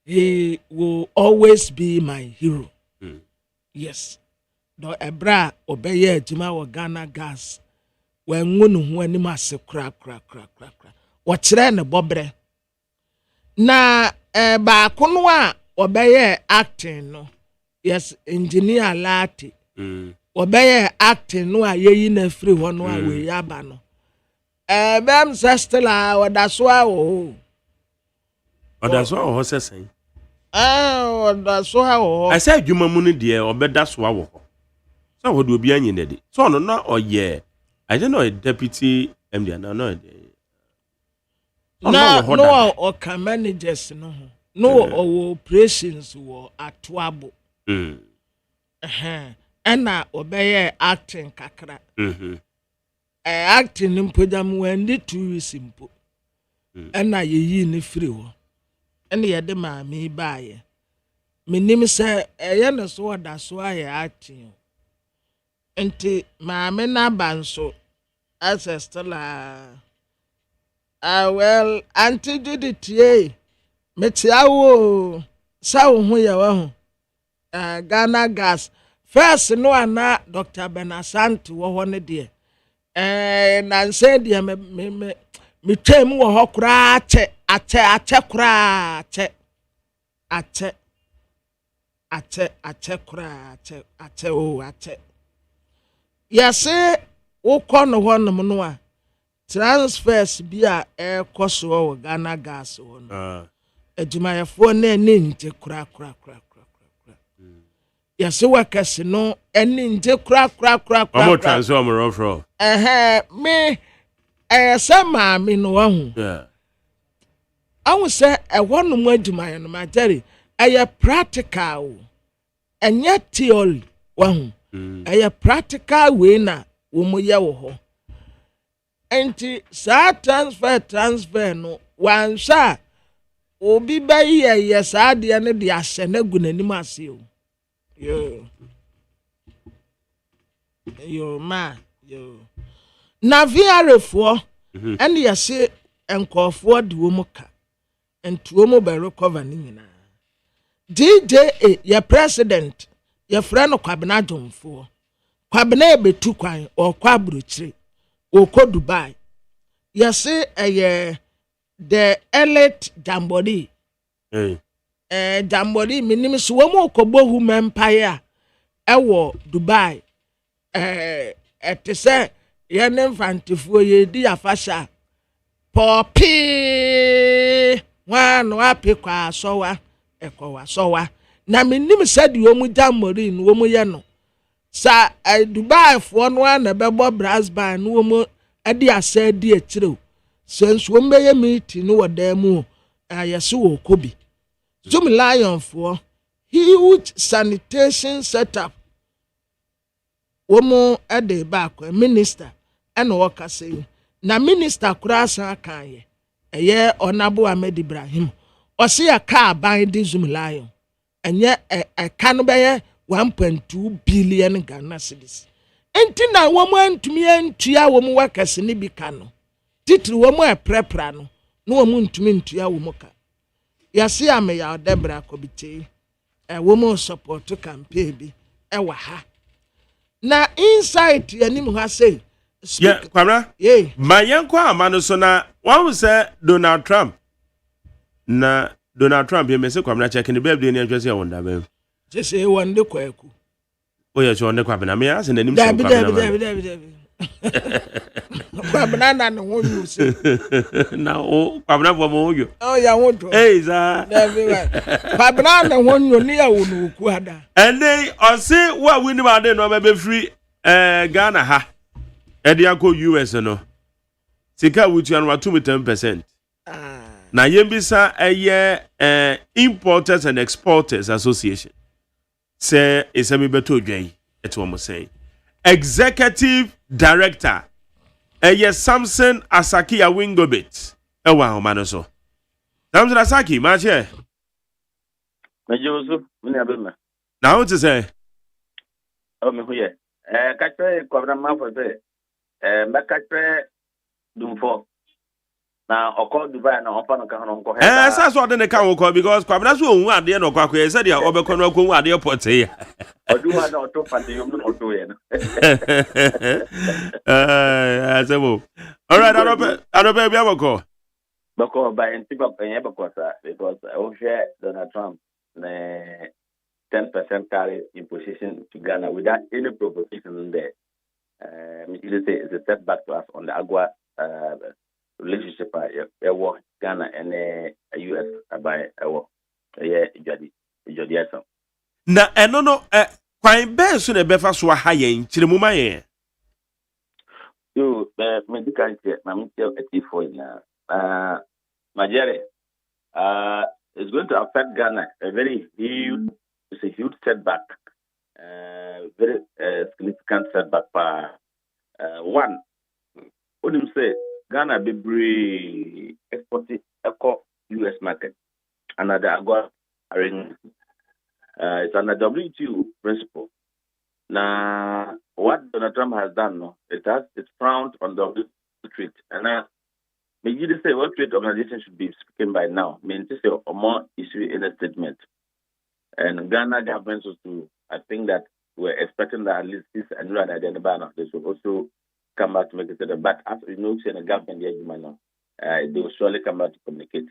he will always be my hero. Yes. Do ebra obeye adwuma wo Ghana gas. When ngunu ho anim ase kra. Wo kire ne bobre. Na ba kono a obeye acting no. Yes, engineer Lati. Obeye acting no a yeyi na free ho no a we yaba no. Bem sestela odaso a wo. Odaso a wo sesen. That's how I said, you mamma, dear, or bed that's what. So, what will be any lady? So, no, or yeah. I don't know a deputy MD, no, or can managers, no, or operations were at Twabo. And now obey acting kakra. Acting in Pudam when the two is simple. And now ye in the free. And the other mammy buy. My name is Ayana so that's why I acting. And my men are banso as a stella. Well, Auntie did it, yea. Metiawo, so who you are. Ghana gas. First, no, I'm not Dr. Ben Asante, one dear. And I said, yeah, me tell me what crache. Ate kura ate kura ate yase wo kono hono no a transfers bia koso wo Ghana gas wo no adwumayefo na ni nte kura yase wakase no eni nte kura omo transform ro me sama me no wahu I will say a one more to my Jerry. A practical and yet theory one. A practical winner, Umuyaho. And sa transfer no one sir. O be by yes, I the end of the Asenagun and Masio. You man, you. Navia for and you say. nkɔfoɔ de wɔn ka nti wɔn bɛ recover ne nyinaa dja yɛ president yɛfrɛ no kwabena adwomfoɔ kwabena ebetu kwan ɔkɔ aburokyire ɔkɔ dubai yɛse ɛyɛ the elite jamboree jamboree minim so wɔn kɔbɔ human empire ɛwɔ dubai ɛte sɛ yɛne mfantefoɔ yɛdi afahyɛ pɔpee wɔn apɛ kɔ asɔwa ɛkɔ asɔwa na minim sɛ de wɔn jamboree no wɔn yɛ no sa dubai foɔ no ana bɛbɔ brass band no wɔn ɛde asɛ di akyire o sɛ nso wɔn bɛyɛ meeting no wɔ dan mu ayɛse wɔ kobi zoom lion foɔ huge sanitation setup wɔn ɛde baako minister ɛna wɔkasa yi na minister koraa san kan yɛ ɛyɛ ɔnabo ahmed ibrahim ɔsi yɛ kaa ban de zoom lion ɛnyɛ ɛka no bɛyɛ 1.2 billion Ghana cedis enti na wɔn antumi antua wɔn wakɛse ne bi ka no titiri wɔn ɛprɛprɛ no na wɔn ntumi ntua wɔn ka yɛse ameya ɔdɛbra kɔbite wɔn support campaign bi ɛwɔ ha na insight anim ha say kwamra ma yɛnkɔ ama no so na wɔn sɛ Donald Trump yɛ mɛsɛ kwamra check ne bɛɛbi ne atwa sɛ wɔn da bɛm sɛ wɔn de kwaku oyɛ sɛ wɔn de kwabena me asɛ n'anim sɛ kwabena kwabena na ne ho yu se na o kwabena fo mo yu ya ho do za kwabena na ho yu ne ya wo no ku ada ene ɔse wo a wini ma de no ma be free Ghana ha ɛde akɔ US no sika wutua no atum 10%. Na yembisa ɛyɛ Importers and Exporters Association say isemi beto dwai eto mo say Executive Director ɛyɛ Samson Asaki Awingobit ɛwa homa no so Samson Asaki ma che Mejoso mini abema na what to say o me huye ka tre kwabra ma fo say meka tre dumfo na ọkọ Dubai na ọfa no ka ho nko he sa so de ne ka wo ko because kwabna so ohun ade na ọkọ akọ say dia obekọ no akọ ohun ade port ya oduwa na ọtọ pande yom no ọtọ ye no asemo all right arope bia bako by antiba penye bako sa because o share Donald Trump na 10% tariff imposition to Ghana without any proposition there. It is a setback to us on the agua relationship Ghana and US by jadi na eno no kwan be so na be fa so ha yen kire mu ma yen yo medical care na me tell at4 na majere it's going to affect Ghana a very huge setback very significant setback one onim say Ghana be exporting eco US market another agua arrangement. It's under WTO principle. Now, what Donald Trump has done, it's frowned on the trade. And maybe you say what trade organization should be speaking by now. I mean, to say or more issue in a statement. And Ghana government also, I think that we're expecting that at least this and rather than the ban of this will also come back to make it better. But as you know, the government they will surely come back to communicate.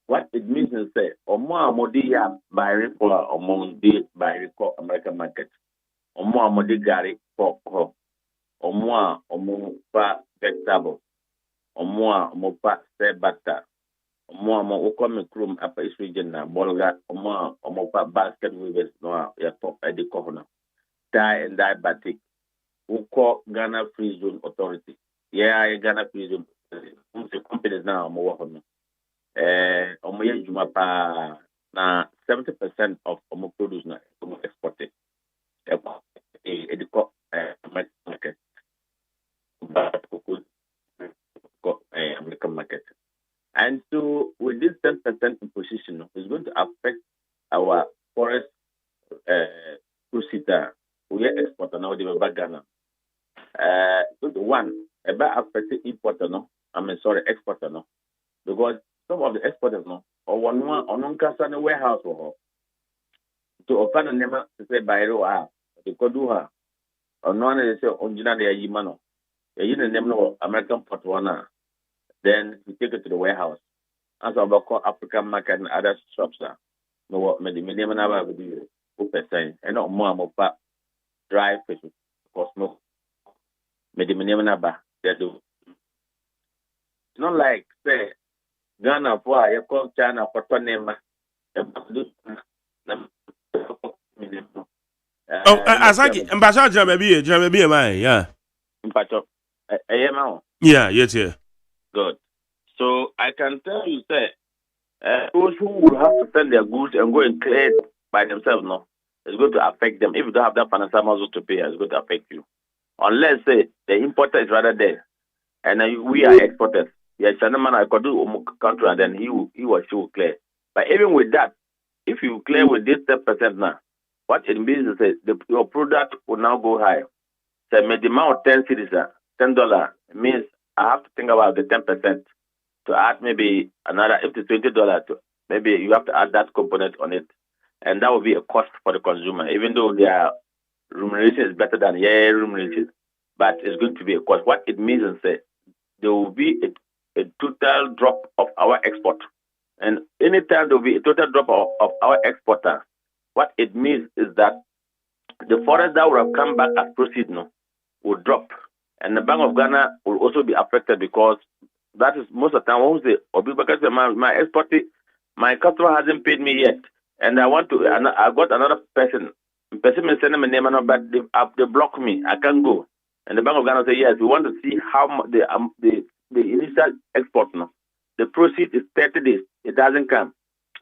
What it means is say, omo amodi ya buy for omo de buy for American market. Omo amodi gari for omo pa vegetable. Omo pa sebata. Omo ukome krum apa is region na bolga omo pa basket weavers no ya top edi kohona. Die and die batik. Uko Ghana Free Zone Authority. Yeah, Ghana Free Zone. The companies now omo work on. Omoye juma pa na 70% of omo produce na omo exported. Ediko market. But American market. And so with this 10% imposition, it's going to affect our forest procedure. We export now the Ghana. One about affecting import no exporter no, because some of the exporters no, or one casa no warehouse or to open a name to say by the they could do her, or none they say original they are mano. You name no American pot one, then you take it to the warehouse. As about African market and other shops no what made the minimum number of the percent and not more dry fish because no made the minimum number they do. It's not like say Ghana for you call China for Tonema. Asaki, Ambassador Jeremy, yeah. Yeah, yes, yeah. Good. So I can tell you, say, those who will have to sell their goods and go and clear it by themselves, no, it's going to affect them. If you don't have that financial muscle to pay, it's going to affect you. Unless, say, the importer is rather there, and we are exporters. Yes, man, I could do country, and then he or she will clear. But even with that, if you clear with this 10% now, what it means is that your product will now go high. So, the amount of 10 cities, $10 means I have to think about the 10%. To add maybe another, if it's $20, maybe you have to add that component on it. And that will be a cost for the consumer, even though their remuneration is better than remuneration. But it's going to be a cost. What it means is that there will be a total drop of our export. And anytime there will be a total drop of our exporter, what it means is that the forest that would have come back as proceeds will drop. And the Bank of Ghana will also be affected because that is most of the time. Who say, because my export, my customer hasn't paid me yet, and I want to. And I got another person. Person may send them a name, but they block me. I can't go. And the Bank of Ghana say, yes, we want to see how much the initial export no. The proceed is 30 days. It doesn't come,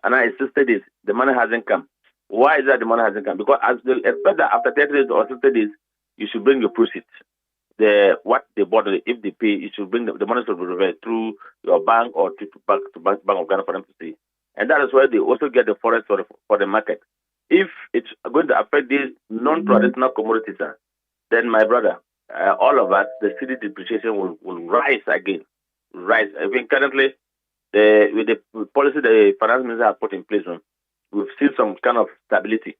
and now it's 60 days. The money hasn't come. Why is that the money hasn't come? Because as they expect that after 30 days or 60 days, you should bring your proceeds. What they bought, if they pay, you should bring the money to be reversed through your bank or to Bank of Ghana for them to see. And that is why they also get the forest for the market. If it's going to affect these non-traditional commodities, then my brother, all of us, the city depreciation will rise again. Rise. I mean, currently, with the policy the finance minister has put in place, we've seen some kind of stability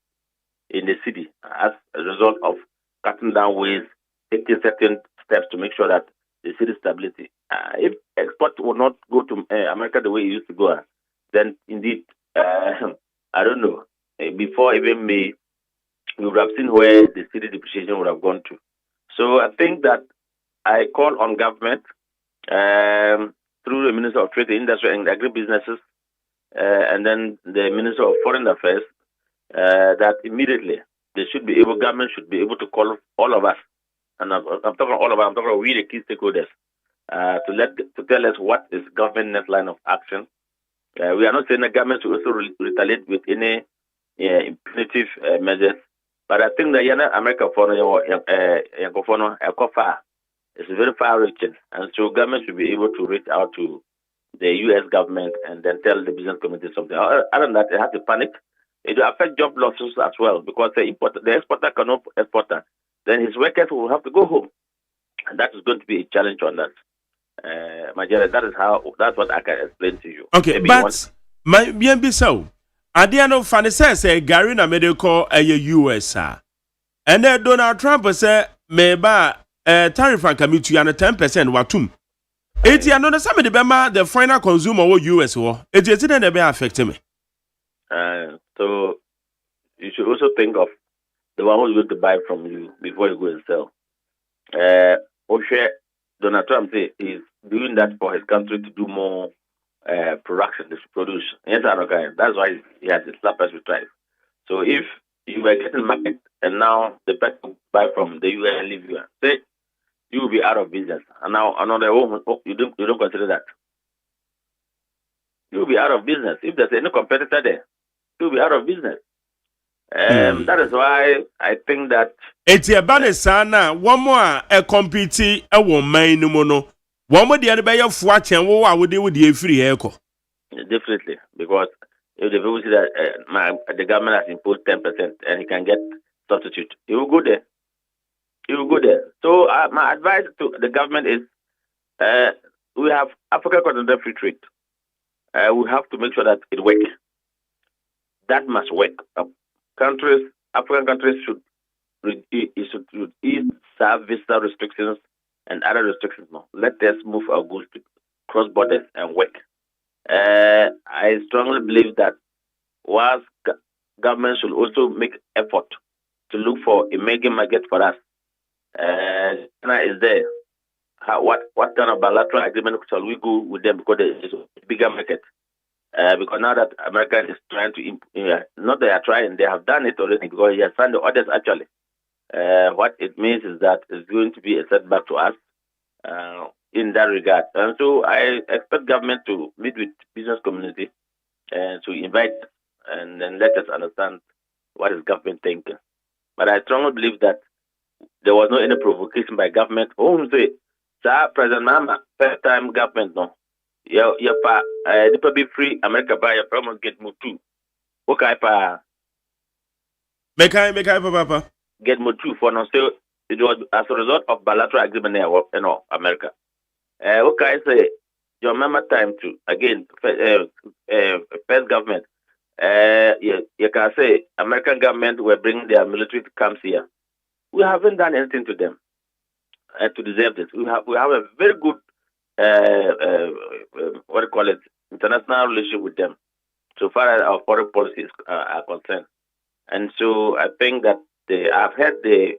in the city as a result of cutting down waste, taking certain steps to make sure that the city stability. If export will not go to America the way it used to go, then indeed, I don't know. Before even May, we would have seen where the city depreciation would have gone to. So I think that I call on government through the Minister of Trade, Industry and Agribusinesses, and then the Minister of Foreign Affairs, that immediately government should be able to call all of us. And I'm talking all about. I'm talking about we the key stakeholders to tell us what is government next line of action. We are not saying the government should also retaliate with any punitive measures, but I think that America for is very far-reaching, and so government should be able to reach out to the U.S. government and then tell the business community something. Other than that, they have to panic. It will affect job losses as well because the exporter cannot export. Then his workers will have to go home. And that is going to be a challenge on that. Majera, that's what I can explain to you. Okay, maybe but my bien be so. Adiano Fanny says Gary na medical a US. And then Donald Trump say maybe tariff and commit to 10% watum. It's another somebody the final consumer or US war. It is didn't be affecting me. So you should also think of the one who's going to buy from you before you go and sell. Donald Trump say he's doing that for his country to do more production, to produce. Yes, okay. That's why he has a slappers with tariff. So if you were getting market and now the person buy from the US and leave you, say you will be out of business. And now another you don't consider that. You will be out of business. If there's any competitor there, you will be out of business. That is why I think that it's a banisana one more a compete a woman no mono. One more the other by your watch and what would they with the free echo? Definitely, because if the people see that the government has imposed 10% and he can get substitute, he will go there. He will go there. So my advice to the government is we have Africa Continental Free Trade. We have to make sure that it works. That must work. African countries should ease visa restrictions and other restrictions. No, let us move our goods to cross borders and work. I strongly believe that whilst government should also make effort to look for a mega market for us. China is there. What kind of bilateral agreement shall we go with them because there is a bigger market? Because now that America is trying to, not they are trying, they have done it already because he has signed the orders actually. What it means is that it's going to be a setback to us in that regard. And so I expect government to meet with business community and to invite and then let us understand what is government thinking. But I strongly believe that there was no any provocation by government. Oh, say, sir, President Mama, first time government, no. Nipa be free, America buy your promise get moved too. Okay, pa. Make I, papa. Get moved too for now. So it was as a result of bilateral agreement there, America. Okay, say, your mama time too. Again, first government. You can say American government will bring their military camps here. We haven't done anything to them to deserve this. We have a very good what do you call it, international relationship with them, so far as our foreign policies are concerned. And so I think that I've heard the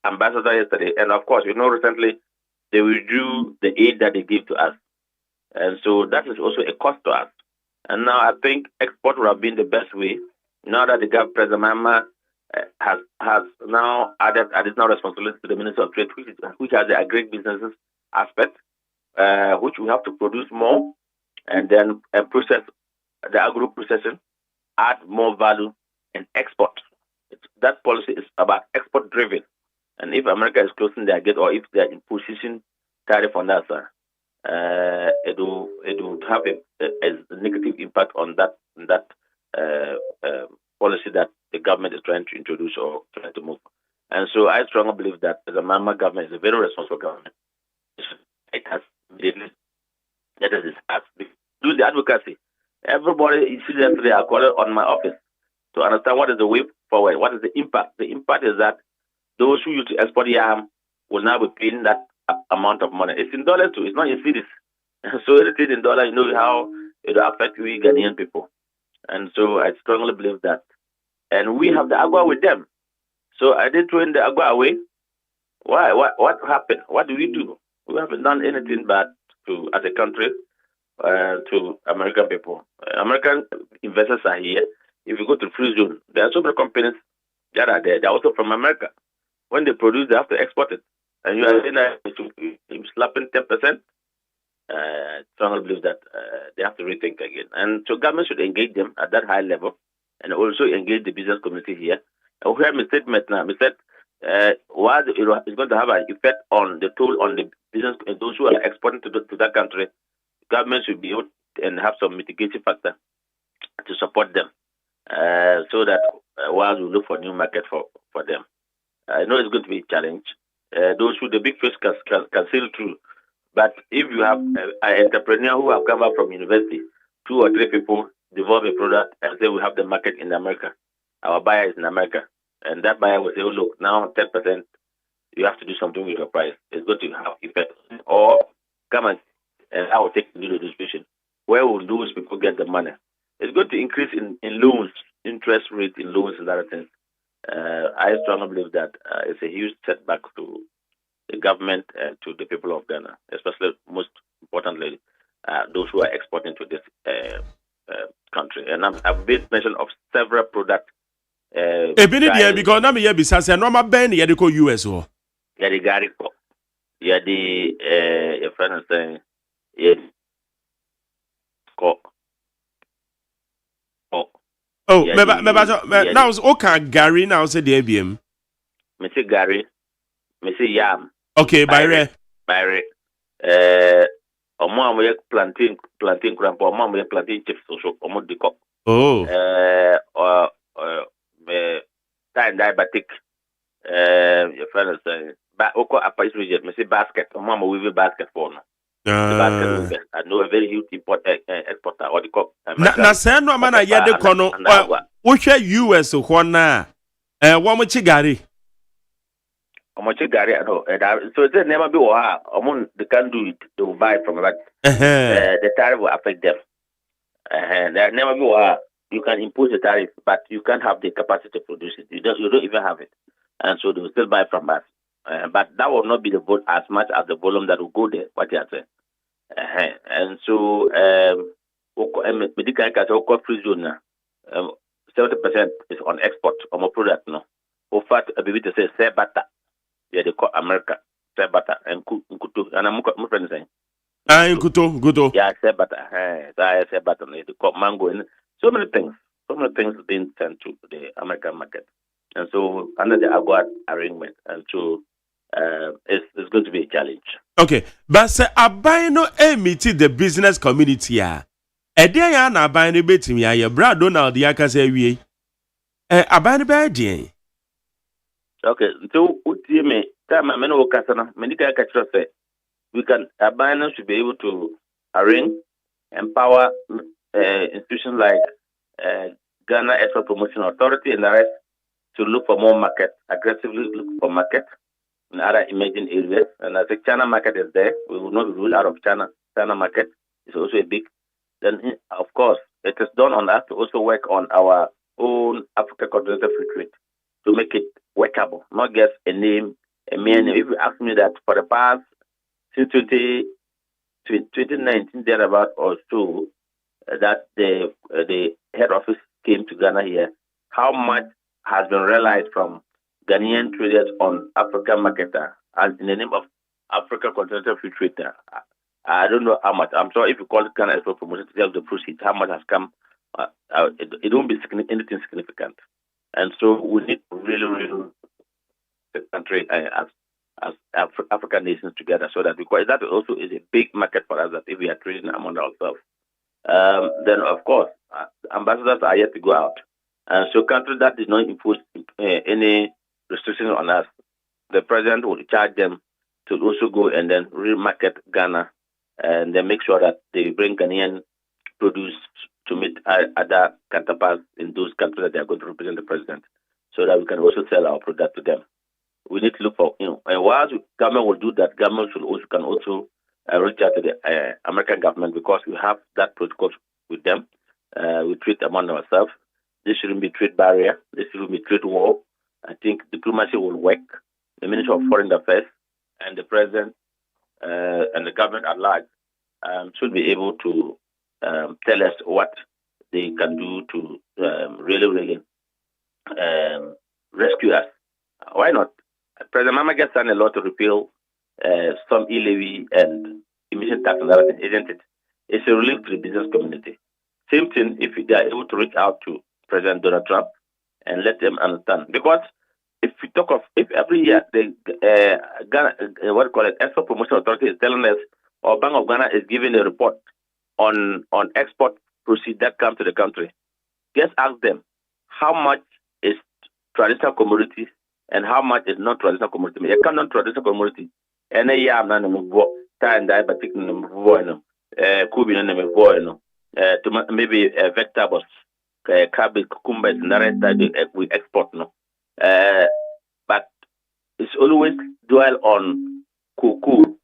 ambassador yesterday, and of course, recently they withdrew the aid that they give to us, and so that is also a cost to us. And now I think export would have been the best way. Now that the government, President Mama, has now added additional responsibility to the Minister of Trade, which has the agri-businesses aspect, which we have to produce more and then process the agro-processing, add more value and export. That policy is about export-driven. And if America is closing their gate or if they are imposing tariff on that, it will have a negative impact on that policy that the government is trying to introduce or trying to move. And so I strongly believe that the Myanmar government is a very responsible government. It has do the advocacy. Everybody is seriously calling on my office to understand what is the way forward, what is the impact. The impact is that those who used to export yam will now be paying that amount of money. It's in dollars too, it's not in cities. So anything in dollars, you know how it will affect we Ghanaian people. And so I strongly believe that. And we have the agua with them. So I did throw in the agua away. Why? What happened? What do we do? We haven't done anything bad as a country to American people. American investors are here. If you go to Free Zone, there are so many companies that are there. They're also from America. When they produce, they have to export it. And you are slapping 10%. I strongly believe that they have to rethink again. And so government should engage them at that high level and also engage the business community here. And we have a statement now. We said, while it's going to have an effect on the toll on the business, those who are exporting to that country, government should be able and have some mitigation factor to support them so that while we look for new market for them. I know it's going to be a challenge. Those who the big fish can sail through. But if you have an entrepreneur who have come out from university, 2 or 3 people develop a product and say we have the market in America, our buyer is in America, and that buyer will say, oh look, now 10%, you have to do something with your price. It's going to have effect. Or come and I will take the distribution. Where will those people get the money? It's going to increase in loans, interest rate in loans and other things. I strongly believe that it's a huge setback to the government and to the people of Ghana, especially most importantly, those who are exporting to this country. And I've made mention of several products. Because now me bisa say no ma ben ye go US or. Yeah, the Gary ko. Yeah, the your friend is saying yeah. Oh, now it's okay Gary now say the ABM. Me say Gary. Me say yam. Okay, Byre. Omo amoye plantain cramp, omo amoye plantain chips so omo de cock. Oh. Time diabetic. Your friend is saying, "But oko apart region, me say basket. Omo amo weave basket for no." I know a very huge exporter or the na sɛ no ama na yɛde kɔ no wohwɛ US hɔ na wɔn kyi gari so it never be they can do it, they will buy from that. The tariff will affect them. There never be you can impose the tariff, but you can't have the capacity to produce it. You don't even have it, and so they will still buy from us. But that will not be the vote as much as the volume that will go there. What you are saying, and so medical free zone 70% is on export of my product. No, in fact, I believe to say better. Yeah, they call America say butter and kuto, and I'm friend saying. Kuto. Yeah, say butter. I say butter. They call mango and so many things being sent to the American market, and so under the AGOA arrangement, and so it's going to be a challenge. Okay, but say abai no meet the business community ya. Edia ya na abai no betimi ya Brad Donald ya ka say wie. Abai no be die. Okay, so me time I know Kasana, medical catcher say we can Abana should be able to arrange, empower institutions like Ghana Export Promotion Authority and the rest to look for more market, aggressively look for market in other emerging areas. And as the China market is there, we will not rule out of China. China market is also a big. Then, of course, it is done on us to also work on our own Africa Continental Free Trade to make it workable, not just a name, a mere name. If you ask me that for the past since 2019 thereabout or so, that the head office came to Ghana here, how much has been realized from Ghanaian traders on African market and in the name of Africa Continental Free Trade. I don't know how much. I'm sure if you call it Ghana Export Promotion to tell the proceeds, how much has come, it won't be anything significant. And so we need really the country as African nations together, so that because that also is a big market for us that if we are trading among ourselves, then of course ambassadors are yet to go out, and so countries that did not impose any restrictions on us, the president will charge them to also go and then remarket Ghana, and then make sure that they bring Ghanaian produce to meet other counterparts in those countries that they are going to represent the president, so that we can also sell our product to them. We need to look for, and while government will do that, government can also reach out to the American government, because we have that protocol with them. We treat among ourselves. This shouldn't be trade barrier. This shouldn't be trade war. I think diplomacy will work. The Minister of Foreign Affairs and the President and the government at large should be able to tell us what they can do to really rescue us. Why not? President Mama gets done a lot to repeal some e-levy and emission tax and everything, isn't it? It's a relief to the business community. Same thing if they are able to reach out to President Donald Trump and let them understand. Because if every year the Ghana, Export Promotion Authority is telling us, or Bank of Ghana is giving a report on export proceeds that come to the country, just ask them how much is traditional commodities and how much is not traditional commodity. You can't non-traditional commodity. And I'm not time diabetic maybe vegetables, cabbage, cucumbers, and the rest that we export. No, but it's always dwell on cocoa,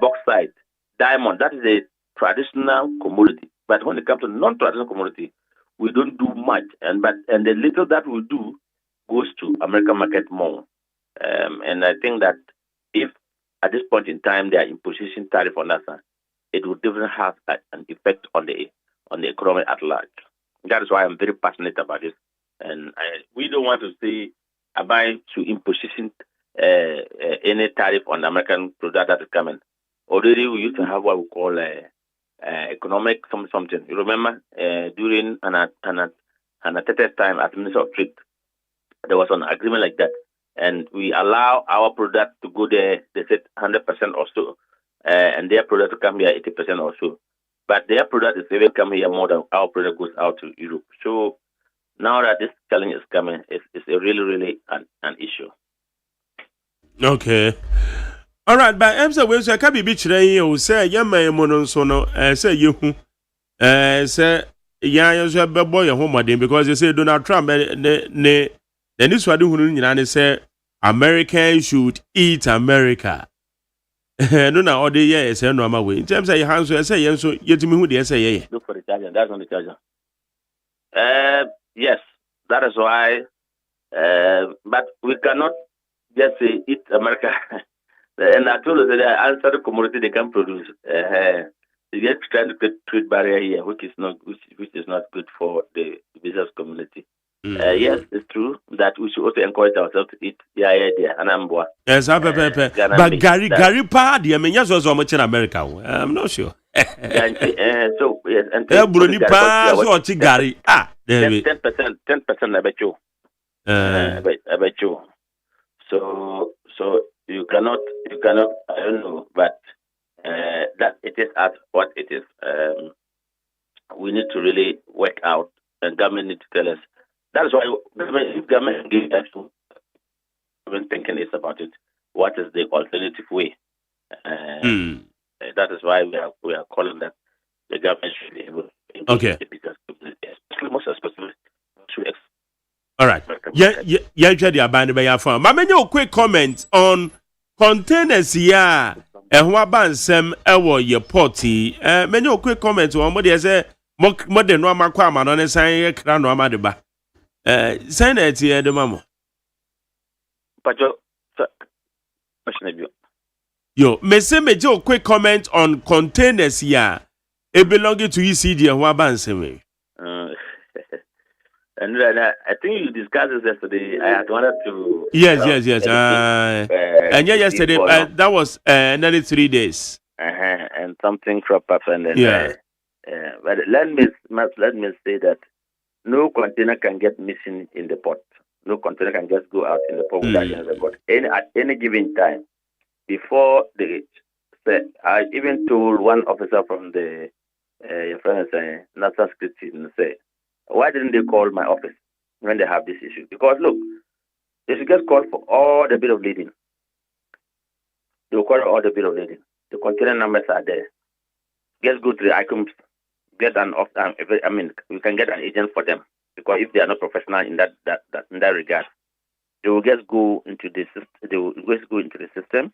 bauxite, diamond. That is a traditional commodity. But when it comes to non-traditional commodity, we don't do much. And the little that we do goes to American market more. And I think that if at this point in time they are imposition tariff on us, it will definitely have an effect on the economy at large. That is why I'm very passionate about this. And we don't want to see Abai to imposition any tariff on the American product that is coming. Already we used to have what we call economic something. You remember during Anatete's time as Minister of Trade, there was an agreement like that. And we allow our product to go there, they said 100% or so, and their product to come here 80% or so. But their product is even come here more than our product goes out to Europe. So now that this challenge is coming, it's a really an issue. Okay. All right, but I'm say we say ka bibi kire yin o say ye man mo no so no say ye hu say yan so be boy ye ho modern because they say Donald Trump ne this wade hunu nyina ne say Americans should eat America. No na all the year say no ama we. In terms say ye han so say ye so yetimi hu de say ye. Look for the charger. That's on the charger. Yes, that is why. But we cannot just say eat America. And I told you that the answer the commodity they can produce. You get trying to create trade barrier here, which is not good for the business community. Yes, it's true that we should also encourage ourselves to eat and Amboa. Yes, but Gary pa the me nya so much in America. I'm not sure. So yes, and Bruni pa so chi Gary. 10% I bet you. I bet you. So you cannot I don't know, but that it is as what it is. We need to really work out, and government need to tell us. That is why if government gives us to even thinking is about it. What is the alternative way? That is why we are calling that the government should be able to engage the business community, most especially to. All right. Yeah, the abandoned by your farm. I mean, quick comment on containers here. And who ban some your potty. Many quick comment on what they say. More than one man on a sign a crown or madeba. Send it here, the mamma. But yo, me say me jo quick comment on containers here. It belonging to ECD and who ban some. And I think you discussed this yesterday. I had wanted to. Yes. And yesterday that was nearly 3 days. And something cropped up, and then but let me say that no container can get missing in the port. No container can just go out in the port without the port. At any given time, before the I even told one officer from the your friend national security and say, why didn't they call my office when they have this issue? Because look, they should get called for all the bill of lading. They will call all the bill of lading. The container numbers are there. Just go to the items, get an off. I mean, we can get an agent for them because if they are not professional in that regard, they will just go into the system. They will just go into the system,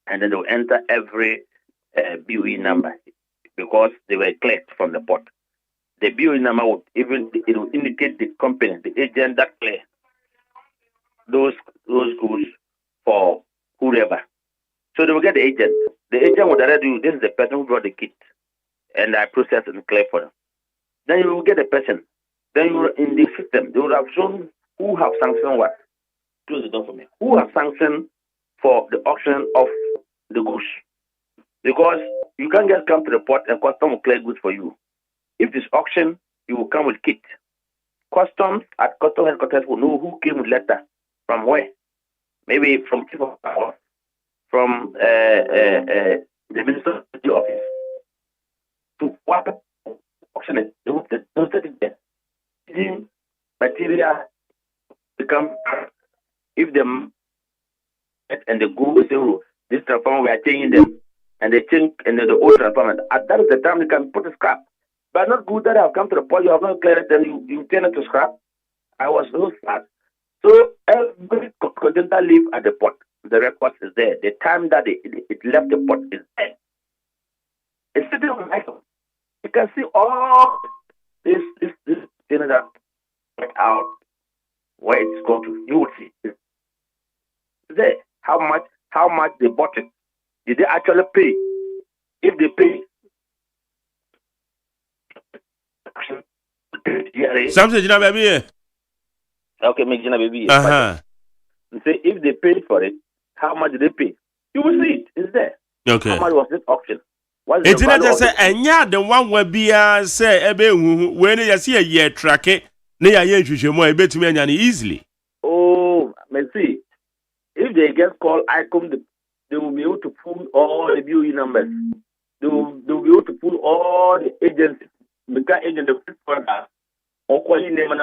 and then they will enter every BOE number because they were collected from the port. The BOE number would indicate the company, the agent that clear those goods for whoever. So they will get the agent. The agent would already do this is the person who brought the kit, and I process and clear for them. Then you will get the person. Then you in the system they would have shown who have sanctioned what. Close the door for me. Who have sanctioned for the auction of the goods? Because you can't just come to the port and custom will clear goods for you. If this auction, you will come with kit. Customs at custom headquarters will know who came with letter from where. Maybe from chief of power, from the minister of the office. To what auction it? They will set it there. Material become if them and the go say, oh, this transformer we are changing them, and they change and the old transformer. At that is the time they can put a scrap. But not good that I have come to the point you have not cleared it, then you turn it to scrap. I was so sad. So every container leave at the port. The record is there. The time that it left the port is there. It's sitting on the item. You can see all this thing that went out where it's going to. You will see. It's there. How much they bought it. Did they actually pay? If they pay, something Gina baby. Okay, make Gina baby. Say if they paid for it, how much did they pay? You will see it. It's there. Okay. How much was this auction? It's not just say enya the one where be say ebe when you see a year track it, na ya hwehwe mo ebe tumi anya easily. Oh, me see. If they get called ICOM, they will be able to pull all the BOE numbers. They will be able to pull all the agencies. Because agent the product or calling name and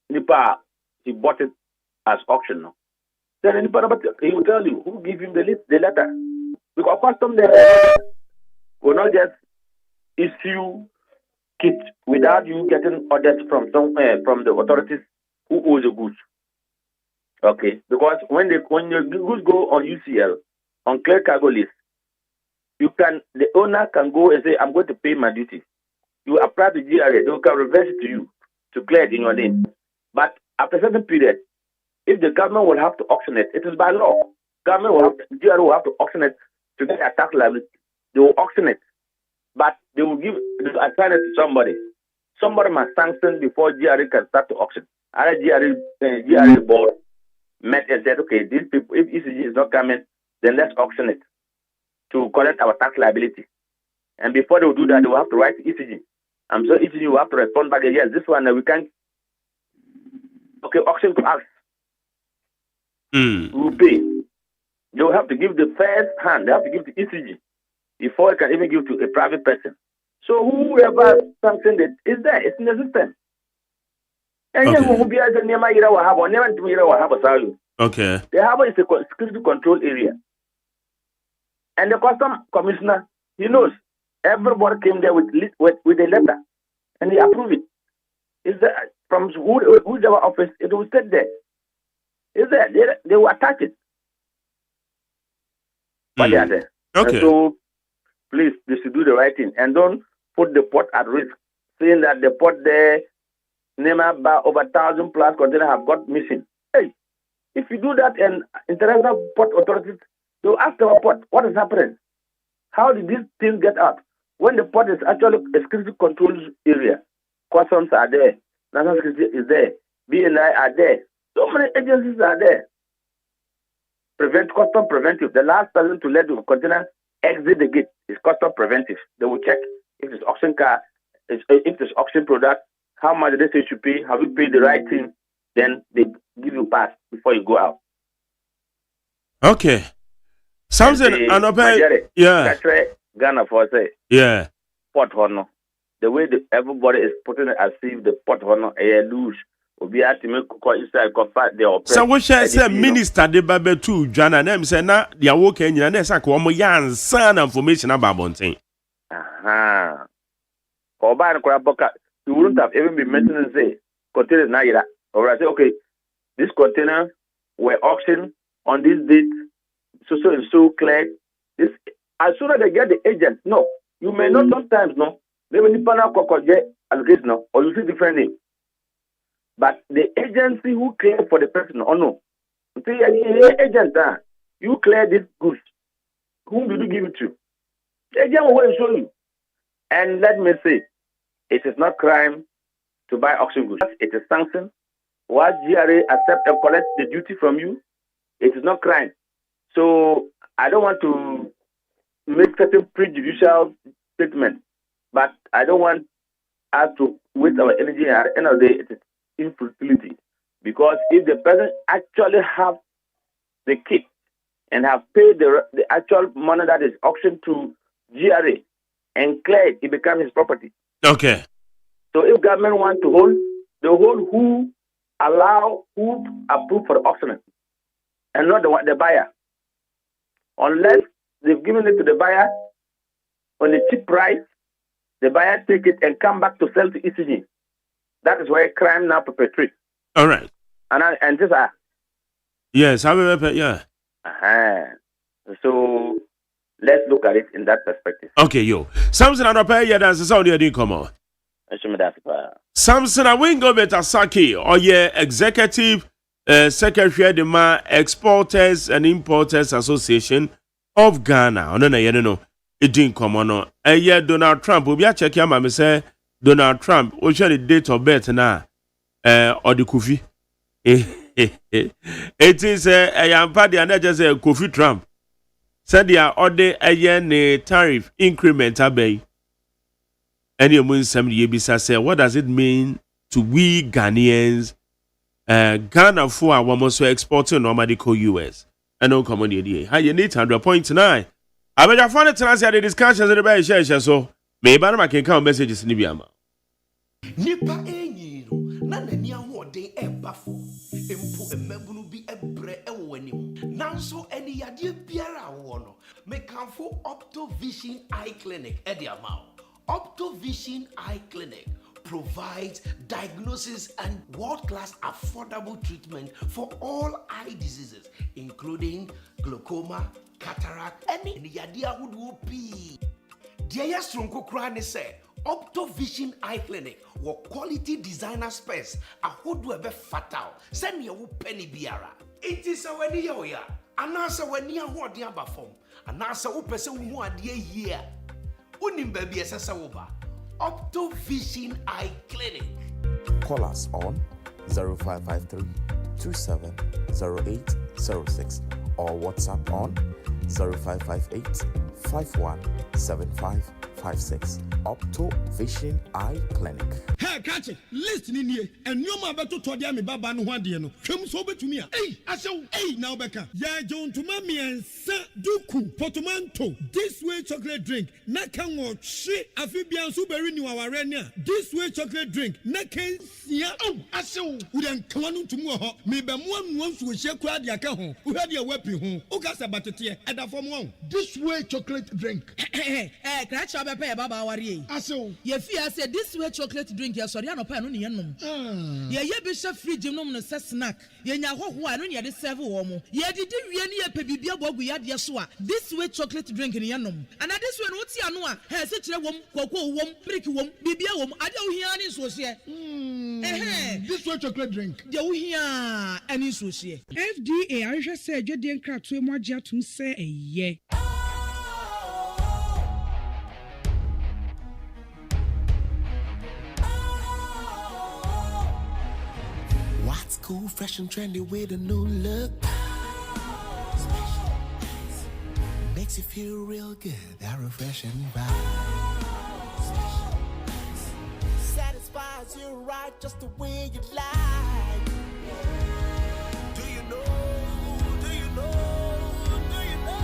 nipa he bought it as auction. Then he will tell you who give him the letter. Because custom will not just issue kit without you getting orders from from the authorities who owe the goods. Okay, because when your goods go on UCL on clear cargo list, the owner can go and say, I'm going to pay my duty. You apply to GRA, they can reverse it to you to clear it in your name. But after a certain period, if the government will have to auction it, it is by law. GRA will have to auction it to get a tax liability. They will auction it, but they will assign it to somebody. Somebody must sanction before GRA can start to auction. Other GRA board met and said, okay, these people, if ECG is not coming, then let's auction it to collect our tax liability. And before they will do that, they will have to write to ECG. I'm sure ECG will have to respond back, yes, this one we can, okay, auction to us. We will pay. They will have to give the first hand, they have to give to ECG before it can even give to a private person. So whoever sanctioned it is there, it's in the system. And okay. Okay. The harbor is a security control area. And the custom commissioner, he knows everybody came there with a letter and he approved it. Is that from whoever office, it will sit there. Is that they will attach it. But they are there. Okay. And so please, they should do the right thing and don't put the port at risk, saying that the port there, name about over 1,000 plus containers have got missing. Hey, if you do that and international port authorities, they will ask our port, what is happening? How did these things get out? When the port is actually a security control area, customs are there, national security is there, BNI are there, so many agencies are there. Custom preventive. The last person to let the container exit the gate is custom preventive. They will check if it's auction car, if it's auction product, how much they say you should pay, have you paid the right thing, then they give you pass before you go out. Okay. Something yeah. Ghana for say. Yeah. Port honor. The way everybody is putting it as if the port honor air loose. So we shall say Minister de Babetu, Jana, and say na the work engine and that's like yan son information about Bonting. Aha. Oba and Kraboka, you wouldn't have even been mentioned and say, container Naira. Or I say, okay, this container were auctioned on this date, so and so clear. This as soon as they get the agent, no, you may not sometimes no. Maybe the panel allocate no, or you see different name. But the agency who cleared for the person, or no, say agent, you clear this goods. Whom did you give it to? The agent will show you. And let me say, it is not crime to buy auction goods. It is sanctioned. Once GRA accept and collect the duty from you, it is not crime. So I don't want to make certain prejudicial statements, but I don't want us to waste our energy. At the end of the day, it is infertility. Because if the person actually have the kit and have paid the actual money that is auctioned to GRA and cleared, it becomes his property. Okay. So if government want to hold, they hold who approve for the auction and not the buyer. Unless they've given it to the buyer on a cheap price, the buyer take it and come back to sell to ECG. That is where crime now perpetrates. All right. And just yes, I will. Yeah. So let's look at it in that perspective. Okay, yo. Samson and Opay, yeah, that's the sound you didn't come on. Samson, I won't go better Saki or yeah, executive secretary the Exporters and Importers Association of Ghana. I don't know. It didn't come on. Yeah, Donald Trump. We'll be a check your say Donald Trump. What's the date of birth now? Or the Kofi. It is a young party and just a Kofi Trump. Said they are order a year tariff increment abay. Any moon some yebisa say, what does it mean to we Ghanaians? Ghana for our most exporting normally co US. And no common idea. How you need 100.9. I bet I found it to answer the discussions in the bay share so. Maybe I can count messages in the Biama. Nipa enyi no na nani aho ahoɔden ɛba fo mpo mmabunu bi ɛbrɛ ɛwɔ w'anim nanso ɛne yadeɛ biara a wowɔ no mekamfo Optovision Eye Clinic ɛde ama wo. Optovision Eye Clinic provides diagnosis and world-class affordable treatment for all eye diseases, including glaucoma, cataract, and yadia ahodoɔ pii. Deɛ yɛ soronko koraa ne sɛ Optovision Eye Clinic wɔ quality designer space ahodoɔ ɛbɛ fatal sɛnea wo penny biara. Enti sɛ w'ani yɛ wo ya anaasɛ w'ani ahoɔden aba fam anaasɛ wopɛ sɛ wo ho adeɛ yie a wonim baabi ɛsɛ sɛ wo ba. Optovision Eye Clinic. Call us on 0553 270806 or WhatsApp on 0558 517556. Optovision Eye Clinic. Hey, catch it. Listen in here. And you ma beto to dia me baba no hwade no. Hwem so betumi a. Hey, asew. Hey, now beka. Ya John to mami ensa duku portmanteau. This way chocolate drink. Na kan wo hwe afi bia so beri ni waware ne a. This way chocolate drink. Na kan sia. Oh, asew. Wo den kan no ntumu ho. Me be mo anu nsu hye kura dia ka ho. Wo hwade a wapi ho. O ka sa batete e da fom ho. This way chocolate drink. Crash up a baba wari. Asew. Ye fi say this way chocolate drink ya sorry anopa no ne yenom. Ye be chef fridge nom no se snack. Ye nya hoho a no ne de serve wo mo. Ye didi wie ne ye pe bibia bogu ya de so a. This way chocolate drink ne yenom. Ana this way no ti ano a, he se kire wom, koko wom, brick wom, bibia wom, ade wo hia ne so hye. This way chocolate drink. De wo hia ani so hye. FDA ahwehwe se adwede nkratoe mo agye atum se eye. What's cool, fresh and trendy with a new look? Makes you feel real good, that refreshing vibe. Satisfies you right just the way you like. Do you know? Do you know? Do you know?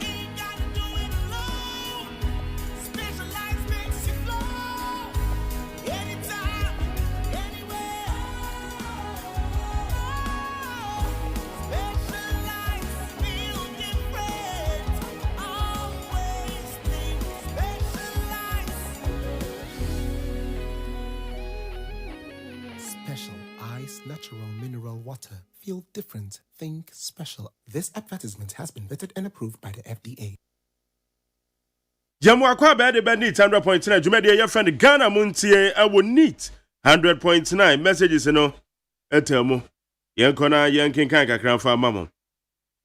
Ain't gotta do it alone. Specialized makes you flow. Anytime, anywhere. Specialized feel different. Always think specialized. Special Ice Natural Mineral Water. Feel different. Think special. This advertisement has been vetted and approved by the FDA. Jamu akwa be de benit 100.9 jumedi ye friend Ghana Montie awo neat 100.9 messages no etemu yen kona yen kinkan kakran fa mamo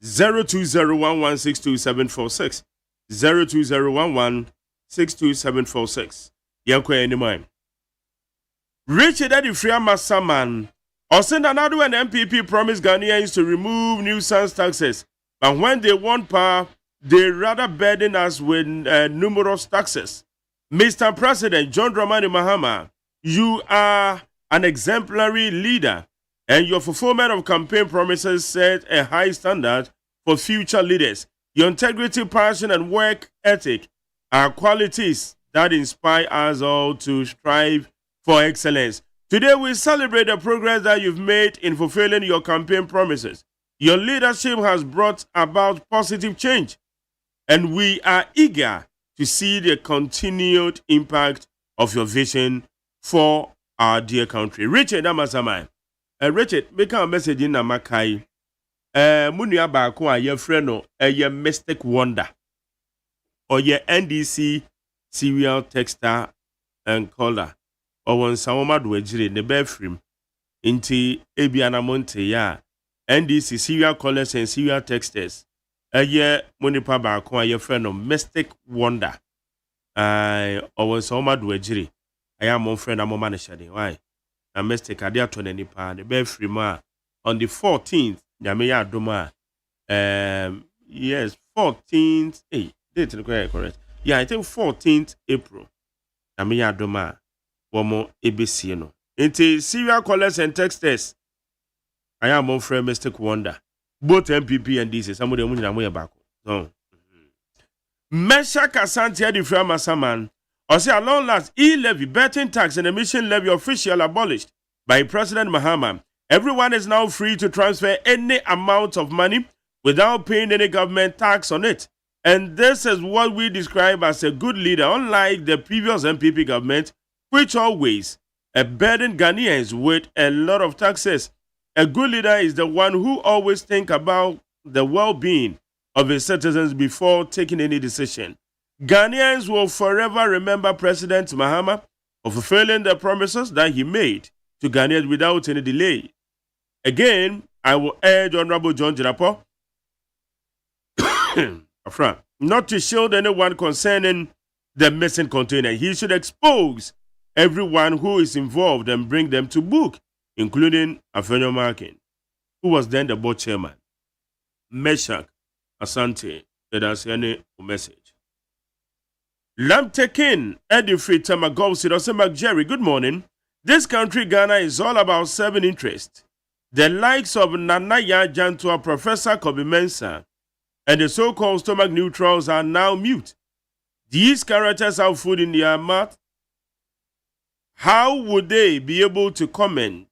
0201162746 0201162746 yen kwa any mind Richard Adifria Massaman Osenda Nadu and MPP promised Ghanaians to remove nuisance taxes but when they want power they rather burden us with numerous taxes. Mr. President John Dramani Mahama, you are an exemplary leader, and your fulfillment of campaign promises set a high standard for future leaders. Your integrity, passion, and work ethic are qualities that inspire us all to strive for excellence. Today, we celebrate the progress that you've made in fulfilling your campaign promises. Your leadership has brought about positive change, and we are eager to see the continued impact of your vision for our dear country. Richard Amasamai. Richard, make a message in Namakai. Munia Bako, a your friend, a mystic wonder. Or your NDC serial texter and caller. Or one Sawama Dwejiri, the bedroom. Inti Ebiana Monte, ya. NDC serial callers and serial texters. Aye Munipa Bako, a your friend of Mystic Wonder. Or one Sawama Dwejiri. I am one friend, I'm a manager. Why? A Mystic Adia to any part, the bedroom on the 14th, Yamea Doma. Yes, 14th. Hey, date correct. Yeah, I think 14th April. Yamea Doma. Womo ABC no. Into serial callers and texters. I am one friend, Mystic Wonder. Both MPP and DC. Somebody who is back. No. Mesha Kasanti Adifra Masaman. Or say, at long last, e-levy, betting tax, and emission levy officially abolished by President Mahama. Everyone is now free to transfer any amount of money without paying any government tax on it. And this is what we describe as a good leader, unlike the previous MPP government, which always burdened Ghanaians with a lot of taxes. A good leader is the one who always thinks about the well-being of his citizens before taking any decision. Ghanaians will forever remember President Mahama for fulfilling the promises that he made to Ghanaians without any delay. Again, I will urge Honorable John Jirapo not to shield anyone concerning the missing container. He should expose everyone who is involved and bring them to book, including Afenyo Markin, who was then the board chairman. Meshach Asante, that's any message. Lamtekin Edifri Tamagov Sidosemak Jerry, good morning. This country, Ghana, is all about serving interest. The likes of Nanaya Jantua, Professor Kobe Mensah, and the so-called stomach neutrals are now mute. These characters have food in their mouth. How would they be able to comment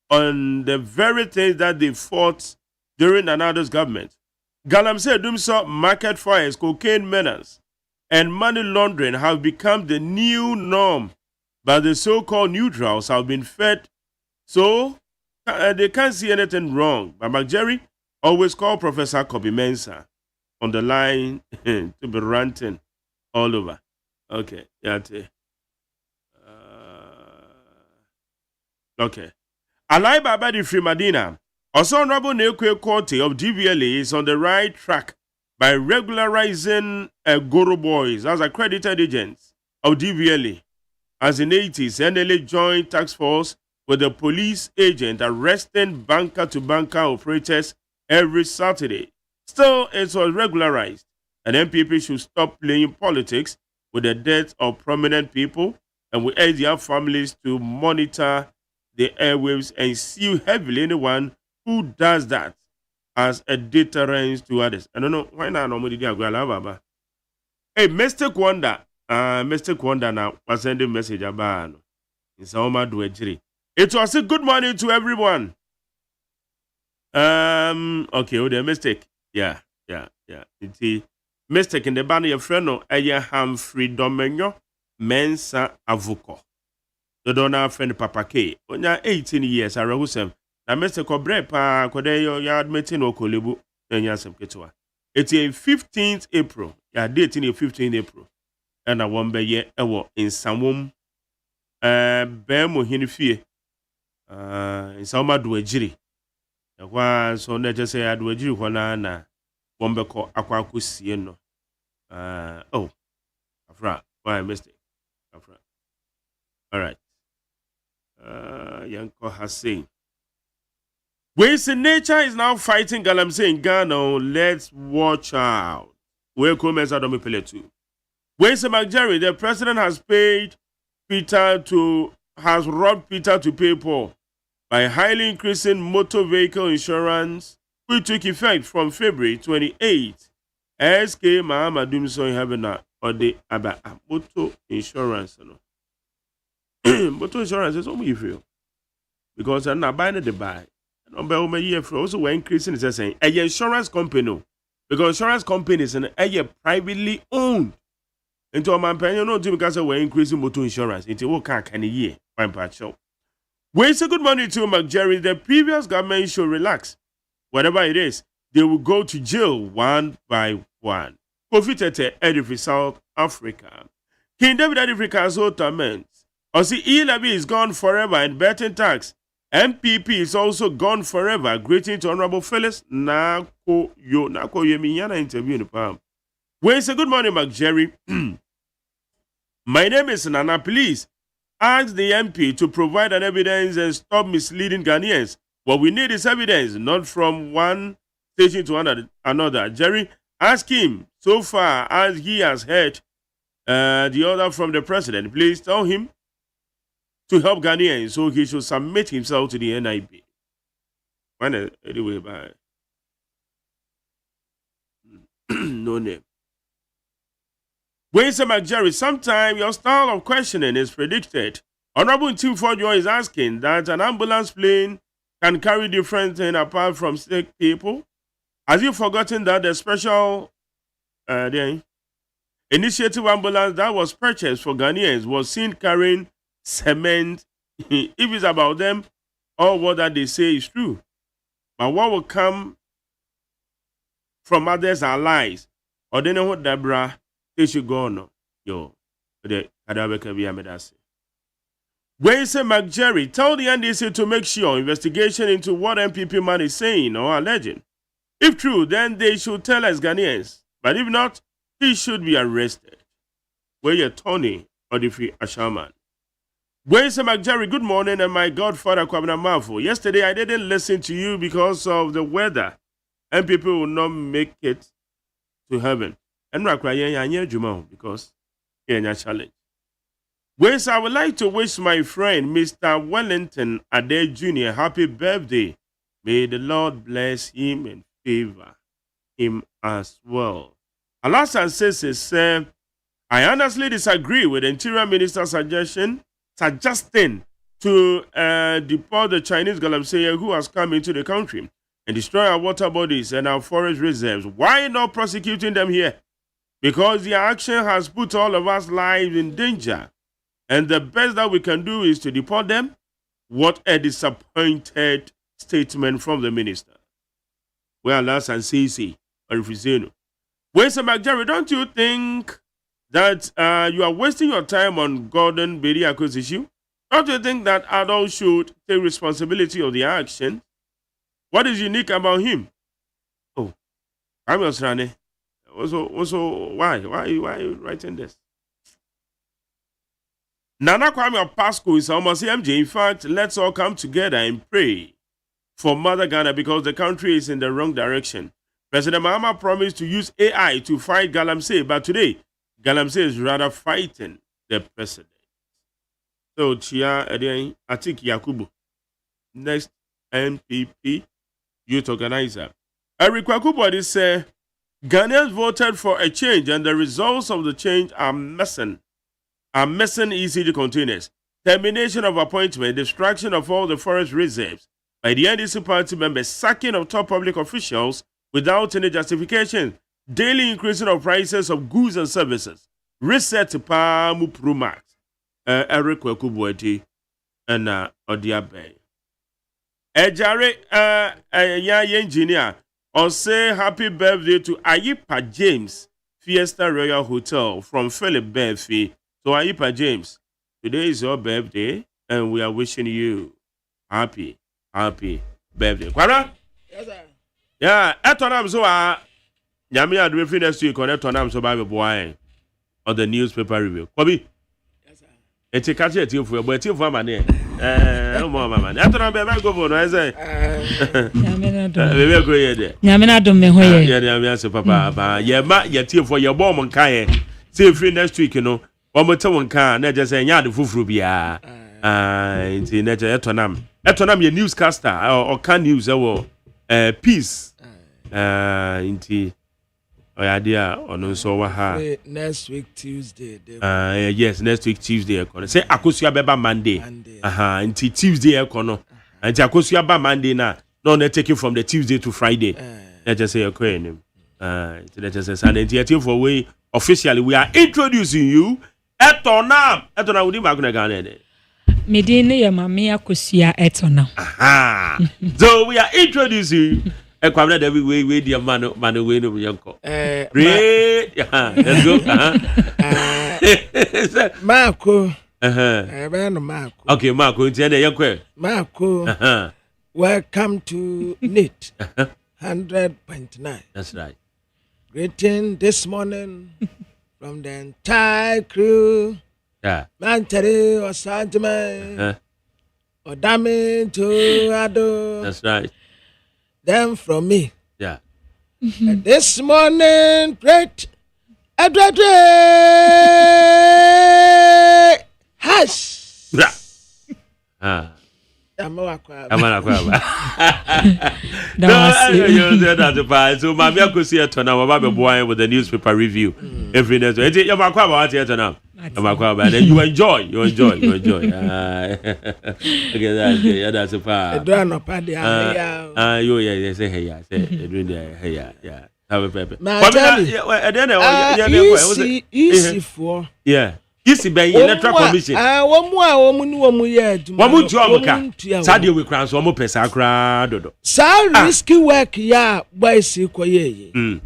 on the very things that they fought during another's government? Galamsey Dumso, market fires, cocaine menace, and money laundering have become the new norm, but the so-called neutrals have been fed, so they can't see anything wrong. But McJerry always call Professor Kobe Mensah on the line to be ranting all over. Okay, okay. Alai Babadi Free Madina. Also, Honorable Nekwe Korte of DVLA is on the right track by regularizing Goro Boys as accredited agents of DVLA. As in 80s, NLA joined task force with the police agent arresting banker-to-banker operators every Saturday. Still, it was regularized, and MPP should stop playing politics with the death of prominent people, and we urge their families to monitor the airwaves and sue heavily anyone who does that as a deterrence to others. I don't know why not normally do Baba. Hey, Mr. Kwanda now was sending a message about Insama Duejiri. It was a good morning to everyone. Okay, the mistake. Yeah. It's a mistake in the band of friend of Humphrey Domenyo Mensa Avuko. The donor friend Papa K. Onya 18 years, I rahusem. Na Mr. Kobrepa, Kodeyo, ya admitting Okolebu, and Yasam Ketua. It's a 15th April. Ya dating a 15th April. And I won't be yet in some Bemo Hinifie. In some Duejiri. So let's just say Duejiri Wanana. Wombeko Aquacusieno. Afra. Why mistake? Afra. All right. Yanko Hassan. Waste in nature is now fighting Galamsey in Ghana. Let's watch out. Welcome as Adomi Pele 2. Waste McJerry, the president has robbed Peter to pay Paul by highly increasing motor vehicle insurance, which took effect from February 28. SK Mahama Dumso Habena or the Aba motor insurance. Motor insurance is only if you because I'm not buying the buy. Number year for also we're increasing is saying a insurance company because insurance companies and a privately owned. Into a man penny no because we're increasing motor insurance into what can a year. Fine part show. Waste a good money to McJerry. The previous government should relax. Whatever it is, they will go to jail one by one. Kofi Tete, Edifri, South Africa. King David Edifri has laments. Osi E-levy is gone forever and betting tax. MPP is also gone forever. Greeting to Honorable Phyllis Nako Yemiana interview in the palm. Waste a good morning, McJerry. My name is Nana. Please ask the MP to provide an evidence and stop misleading Ghanaians. What we need is evidence, not from one station to another. Jerry, ask him so far as he has heard the order from the president. Please tell him to help Ghanaians, so he should submit himself to the NIB. Anyway, bye. No name. When say McJerry, sometimes your style of questioning is predicted. Honorable Tim Fordjoy is asking that an ambulance plane can carry different things apart from sick people. Has you forgotten that the special initiative ambulance that was purchased for Ghanaians was seen carrying cement? If it's about them, all what that they say is true. But what will come from others are lies. Or they know what Deborah, they should go on. Yo, the Adabeka Biamedasi. When say McJerry, tell the NDC to make sure investigation into what MPP man is saying or alleging. If true, then they should tell us Ghanaians. But if not, he should be arrested. Where you Tony or the free Ashaman. When say McJerry, good morning, and my godfather Kwabena Mafo. Yesterday I didn't listen to you because of the weather, and people will not make it to heaven. And because you're challenge. Whereas I would like to wish my friend Mr. Wellington Ade Jr. happy birthday. May the Lord bless him and favor him as well. Alasan says, I honestly disagree with the Interior Minister's suggesting to deport the Chinese galamsey who has come into the country and destroy our water bodies and our forest reserves. Why not prosecuting them here? Because their action has put all of us lives in danger. And the best that we can do is to deport them. What a disappointed statement from the minister. Well, last and CC, Arifizeno. Wait, Sir McJerry, don't you think that you are wasting your time on Gordon Bediako's issue? Don't you think that adults should take responsibility of their action? What is unique about him? Oh, I'm just running. Also, why are you writing this? Nana Kwame Pasco is almost MJ. In fact, let's all come together and pray for Mother Ghana because the country is in the wrong direction. President Mahama promised to use AI to fight Galamsey, but today, Galamsey is rather fighting the president. So, Chia Eden Atik Yakubu, next NPP youth organizer. Eric Yakubu said, Ghanaians voted for a change and the results of the change are missing ECG containers, termination of appointment, destruction of all the forest reserves by the NDC party members, sacking of top public officials without any justification, daily increasing of prices of goods and services, reset to Pamu Prumax, Eric Wakubueti, and Odiabe. Ejare, engineer, or say happy birthday to Ayipa James, Fiesta Royal Hotel from Philip Benfi. So Ayipa James, today is your birthday, and we are wishing you happy birthday. Kwara? Yes, sir. Yeah, etonam so Nyame adrefi next week on etonam so Bible boy on the newspaper review. Kobi? Yes, sir. Eti kache eti ofu ebo eti ofu amane. No more mama. Etonam be go for no I say. Nyame na do. Be go here there. Nyame na do me ho ye. Yeah, Nyame say papa ba. Ye ma ye tie ofu ye bo mo nkan ye. Say free next week no. Omo te won kan na je say nya de fufuru bia. Nti na je etonam ye newscaster or can news peace inti oyadia ono so wa ha next week Tuesday yes next week Tuesday ekono say akosua beba Monday inti Tuesday ekono inti akosua ba Monday na no take from the Tuesday to Friday let's just say ekono inti let's just say inti for way officially we are introducing you etonam we ma gonna Ghana Medine ya mami akosua etonam. So we are introducing Ekwamna David we dear man we no yanko. Great. Let's go. Marco. Marco. Okay, Marco, intende yanko. Marco. Welcome to NIT 100.9. That's right. Greeting this morning from the entire crew. Yeah. Mantari or Santima or Dami to Ado. That's right. Then from me. Yeah. This morning, great. Hush. So Mami Akusi Etona Baba boy with the newspaper review. every next week. You're my crab out here now. My crab, and you enjoy. Okay, that's good. Yeah, that's a part. You say hey, yeah, say doing the hey, yeah. Have a pepper. Easy for. Yeah. Easy by electoral commission. One job ka. Sadio we crown so mo pesa kra dodo. Sa risky work ya boy si koye.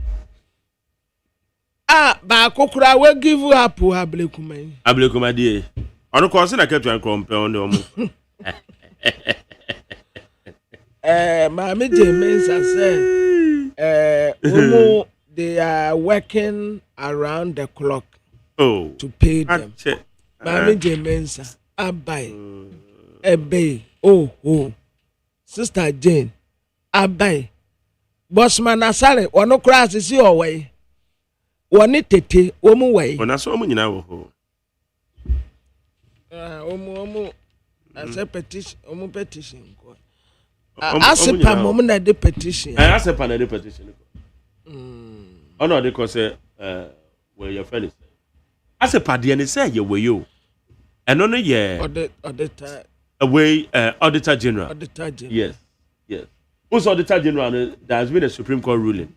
Ba kokura we give up ablekuman. Ablekuma die. Ono ko se na ketu an krompe on de omo. Mami James say they are working around the clock to pay them. Mami James abai ebe Sister Jane abai Bossman Asare ono kra sisi owai woni tete omu wai ona so omu nyina wo ho omu as a petition omu petition ko asepa mom na de petition asepa na de petition ono de ko say where your friend is asepa de ne say ye we yo eno no ye auditor away auditor general. Yes. Also auditor general there has been a Supreme Court ruling.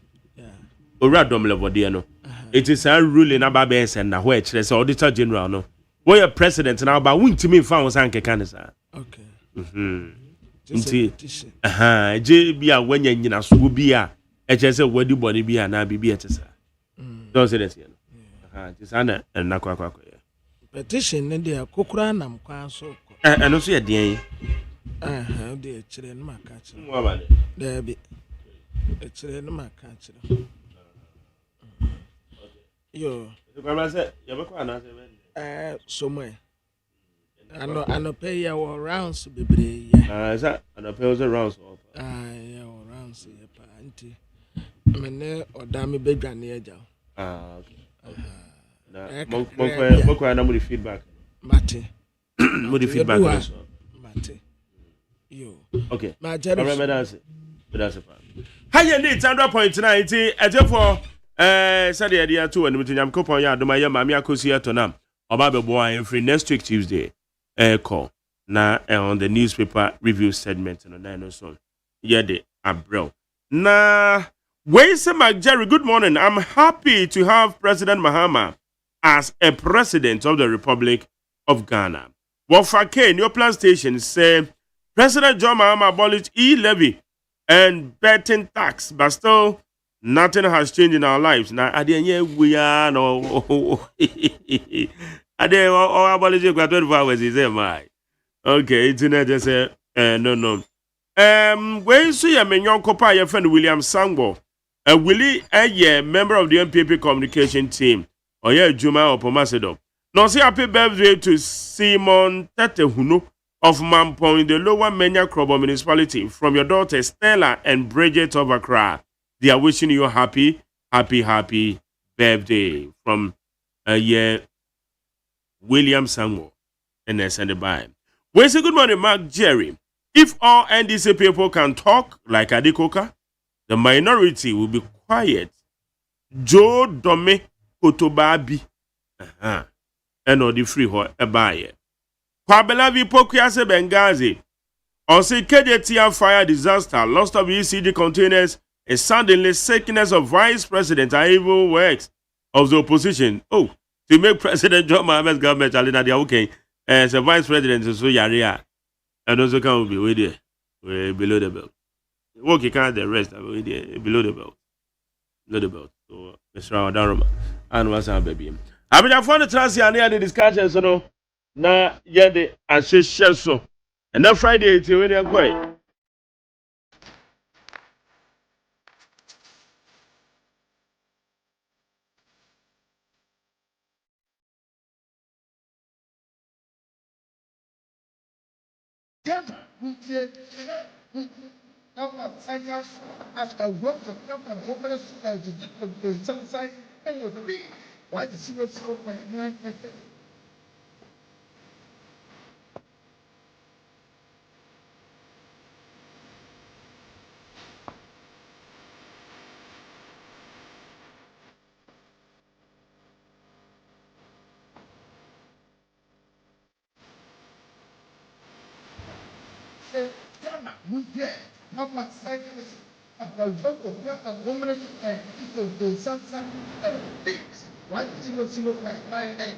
Ora dom level there no. It is a ruling about be send na where say auditor general no. We are president now but wintimi fa won san keka ne sa. Okay. Nti je bia wanya nyina so bia e che say wadi body bia na bibia tesa. Don't say that here. Just ana na kwa. Petition ne dey kokura nam kwa so. Eno so ye den. Dey chire no maka chire. Mo abale. There be. Chire no maka chire. Yo. Kwa say ye be kwa na say somewhere. Ano pay your rounds bebre ya. Is that ano pay your rounds up? Yeah, rounds ya pa anti. Mene odami bedwane aja. Okay. Moko na mo feedback. Mate. Mo feedback also. Mate. Yo. Okay. Ma jere. That's it. Higher need 100.9 ejefo said the idea to and mutunyam kopon ya adoma ya mami akosi atonam. Oba be boy free next week Tuesday. Call na on the newspaper review segment no na no so. Yeah the abro. Na Waisema Jerry, good morning. I'm happy to have President Mahama as a president of the Republic of Ghana. Wofake in your plan station say President John Mahama abolished e-levy and betting tax, but still nothing has changed in our lives. Now, we are no. Abolish it 24 hours. He said, "My okay." It's not just no. When see a menyon kopa your friend William Sangbo. Willie a member of the MPP communication team. Or yeah, Juma or Pomacedo. No, say happy birthday to Simon Tetehuno of Mampong in the Lower Menya Krobo municipality from your daughter Stella and Bridget of Accra. They are wishing you a happy birthday from William Sangbo. And they send it by. We say good morning, Mark Jerry. If all NDC people can talk like Adikoka, the minority will be quiet. Joe Dome Kotobabi. And all the free ho ebaye. Kwabelavi Pokiase Bengazi. On say KJTR fire disaster, loss of ECD containers, and suddenly sickness of Vice President and evil works of the opposition. Oh, to make President John Mahama's government Alina the okay as a Vice President so Yaria. And also can be with you. We're below the belt. Work you can't the rest below the belt. Below the belt. So Mr. Adaroma and what's our baby. I mean I found the transfer near the discussion so no na yeah the association so and then Friday it's when you're quiet. Ghana, Montie, number 6, about a woman and people do something things. 100.98.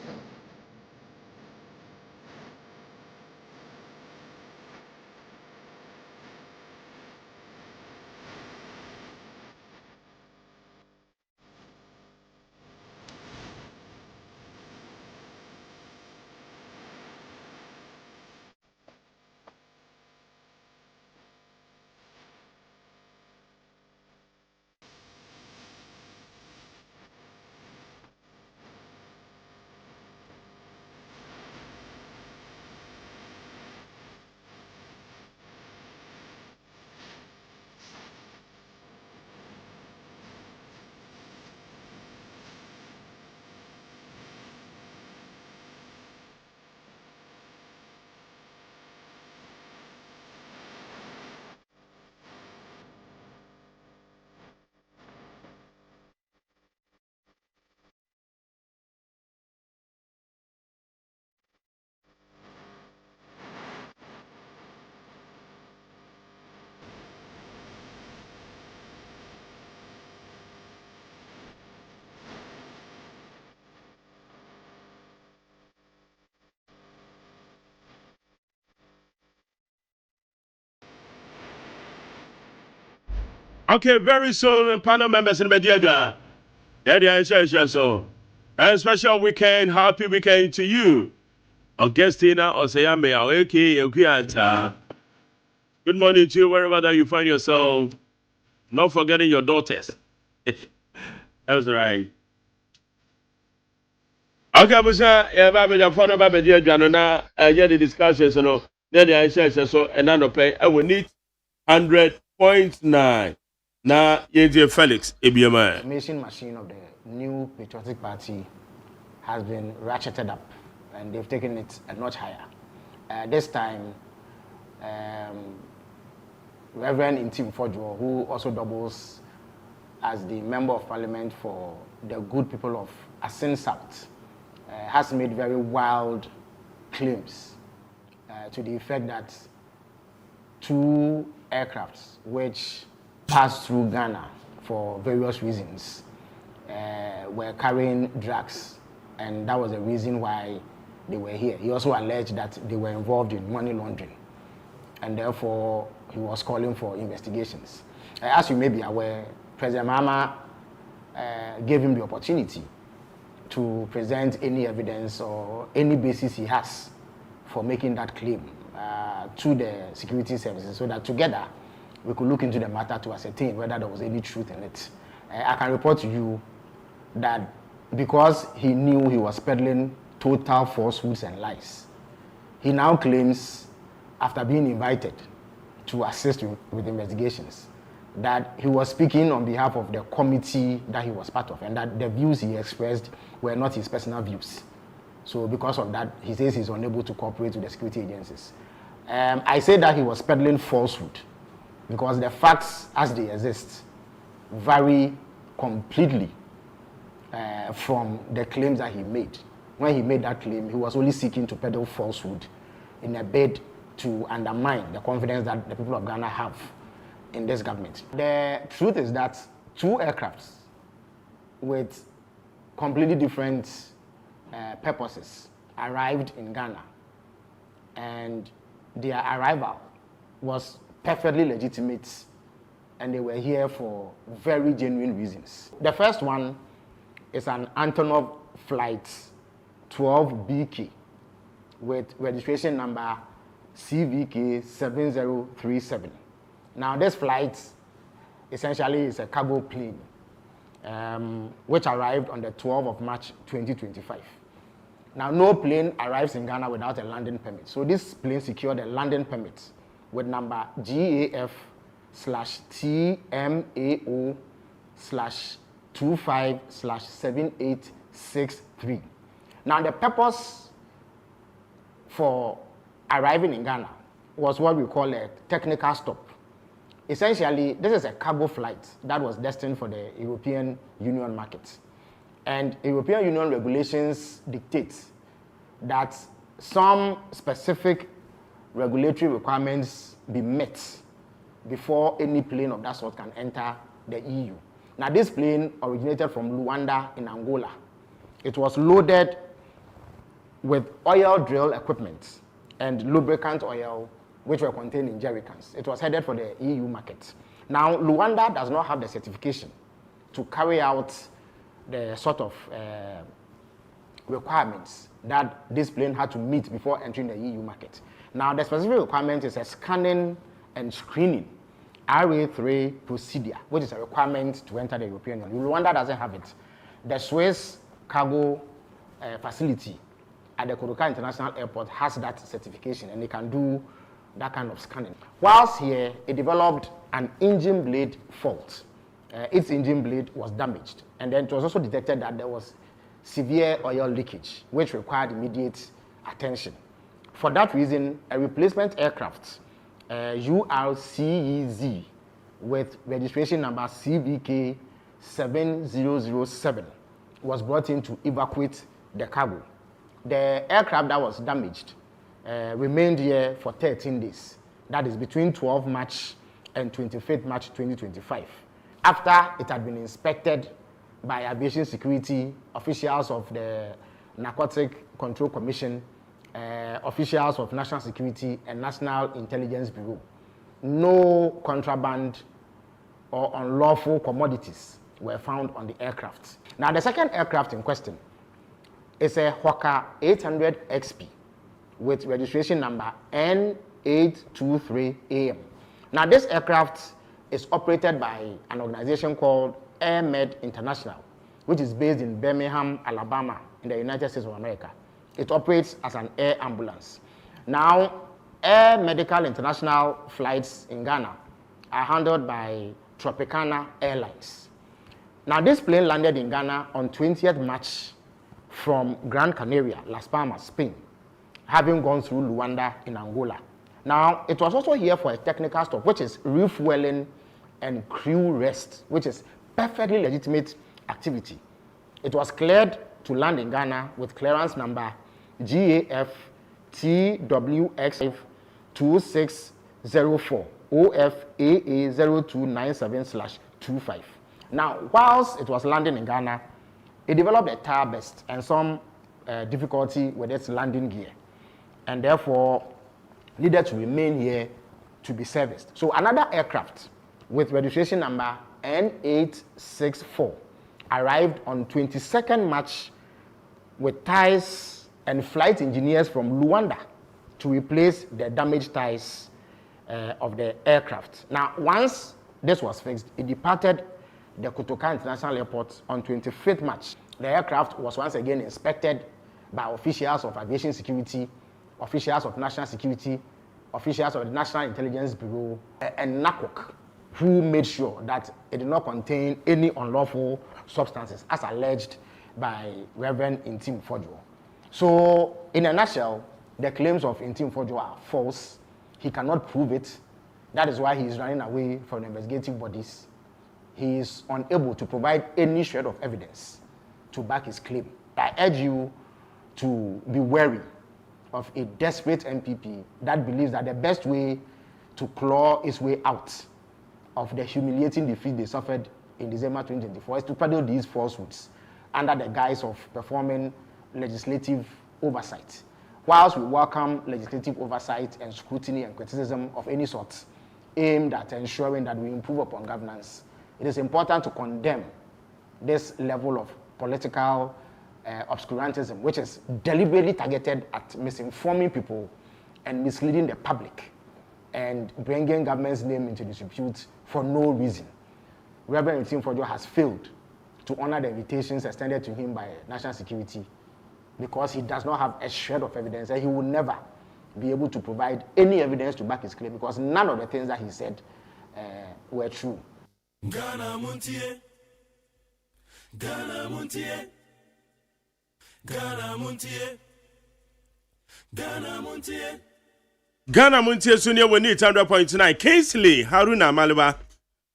Okay, very soon, panel members in Media. Yeah, so. And special weekend, happy weekend to you. Augustina Oseyame, okay. Good morning to you, wherever that you find yourself. Not forgetting your daughters. That's right. Okay, Busa, Baby, your phone number, dear Janona, the discussions, then the answer so, and then pay, I will need 100.9. Now, yeah, Felix, ABMI. Information machine of the new patriotic party has been ratcheted up, and they've taken it a notch higher. This time, Reverend Intim Fodjo, who also doubles as the Member of Parliament for the good people of Asin South, has made very wild claims to the effect that 2 aircrafts which passed through Ghana for various reasons were carrying drugs, and that was the reason why they were here. He also alleged that they were involved in money laundering, and therefore he was calling for investigations. As you may be aware, President Mahama gave him the opportunity to present any evidence or any basis he has for making that claim to the security services, so that together we could look into the matter to ascertain whether there was any truth in it. I can report to you that because he knew he was peddling total falsehoods and lies, he now claims, after being invited to assist with investigations, that he was speaking on behalf of the committee that he was part of, and that the views he expressed were not his personal views. So because of that, he says he's unable to cooperate with the security agencies. I say that he was peddling falsehood because the facts as they exist vary completely from the claims that he made. When he made that claim, he was only seeking to peddle falsehood in a bid to undermine the confidence that the people of Ghana have in this government. The truth is that 2 aircrafts with completely different purposes arrived in Ghana, and their arrival was perfectly legitimate, and they were here for very genuine reasons. The first one is an Antonov flight 12BK with registration number CVK 7037. Now, this flight essentially is a cargo plane which arrived on the 12th of March 2025. Now, no plane arrives in Ghana without a landing permit. So this plane secured a landing permit with number GAF/TMAO/25/7863. Now, the purpose for arriving in Ghana was what we call a technical stop. Essentially, this is a cargo flight that was destined for the European Union market. And European Union regulations dictate that some specific regulatory requirements be met before any plane of that sort can enter the EU. Now, this plane originated from Luanda in Angola. It was loaded with oil drill equipment and lubricant oil, which were contained in jerrycans. It was headed for the EU market. Now, Luanda does not have the certification to carry out the sort of requirements that this plane had to meet before entering the EU market. Now, the specific requirement is a scanning and screening RA3 procedure, which is a requirement to enter the European Union. Rwanda doesn't have it. The Swiss cargo facility at the Kotoka International Airport has that certification, and they can do that kind of scanning. Whilst here, it developed an engine blade fault. Its engine blade was damaged, and then it was also detected that there was severe oil leakage, which required immediate attention. For that reason, a replacement aircraft, URCEZ, with registration number CVK 7007, was brought in to evacuate the cargo. The aircraft that was damaged remained here for 13 days. That is between 12 March and 25th March 2025. After it had been inspected by aviation security, officials of the Narcotic Control Commission, officials of National Security and National Intelligence Bureau, no contraband or unlawful commodities were found on the aircraft. Now, the second aircraft in question is a Hawker 800 XP with registration number N823AM. Now, this aircraft is operated by an organization called AirMed International, which is based in Birmingham, Alabama, in the United States of America. It operates as an air ambulance. Now, Air Medical International flights in Ghana are handled by Tropicana Airlines. Now, this plane landed in Ghana on 20th March from Gran Canaria, Las Palmas, Spain, having gone through Luanda in Angola. Now, it was also here for a technical stop, which is refueling and crew rest, which is perfectly legitimate activity. It was cleared to land in Ghana with clearance number GAF TWX 2604 OFAA 0297/25. Now, whilst it was landing in Ghana, it developed a tire burst and some difficulty with its landing gear, and therefore needed to remain here to be serviced. So another aircraft with registration number N864 arrived on 22nd March with tires and flight engineers from Luanda to replace the damaged tires of the aircraft. Now, once this was fixed, it departed the Kotoka International Airport on 25th March. The aircraft was once again inspected by officials of aviation security, officials of national security, officials of the National Intelligence Bureau, and NACOC, who made sure that it did not contain any unlawful substances, as alleged by Reverend Intim Fojo. So, in a nutshell, the claims of Intim Fojo are false. He cannot prove it. That is why he is running away from the investigative bodies. He is unable to provide any shred of evidence to back his claim. I urge you to be wary of a desperate MPP that believes that the best way to claw his way out of the humiliating defeat they suffered in December 2024 is to peddle these falsehoods under the guise of performing legislative oversight. Whilst we welcome legislative oversight and scrutiny and criticism of any sort aimed at ensuring that we improve upon governance, it is important to condemn this level of political obscurantism, which is deliberately targeted at misinforming people and misleading the public and bringing government's name into disrepute for no reason. Reverend Tim Fojo has failed to honor the invitations extended to him by national security because he does not have a shred of evidence, and he will never be able to provide any evidence to back his claim because none of the things that he said were true. Ghana Montie, Ghana Montie, Ghana Montie, Ghana Montie. Ghana Montie Sunia we need 100.9. Kingsley Haruna Maliba,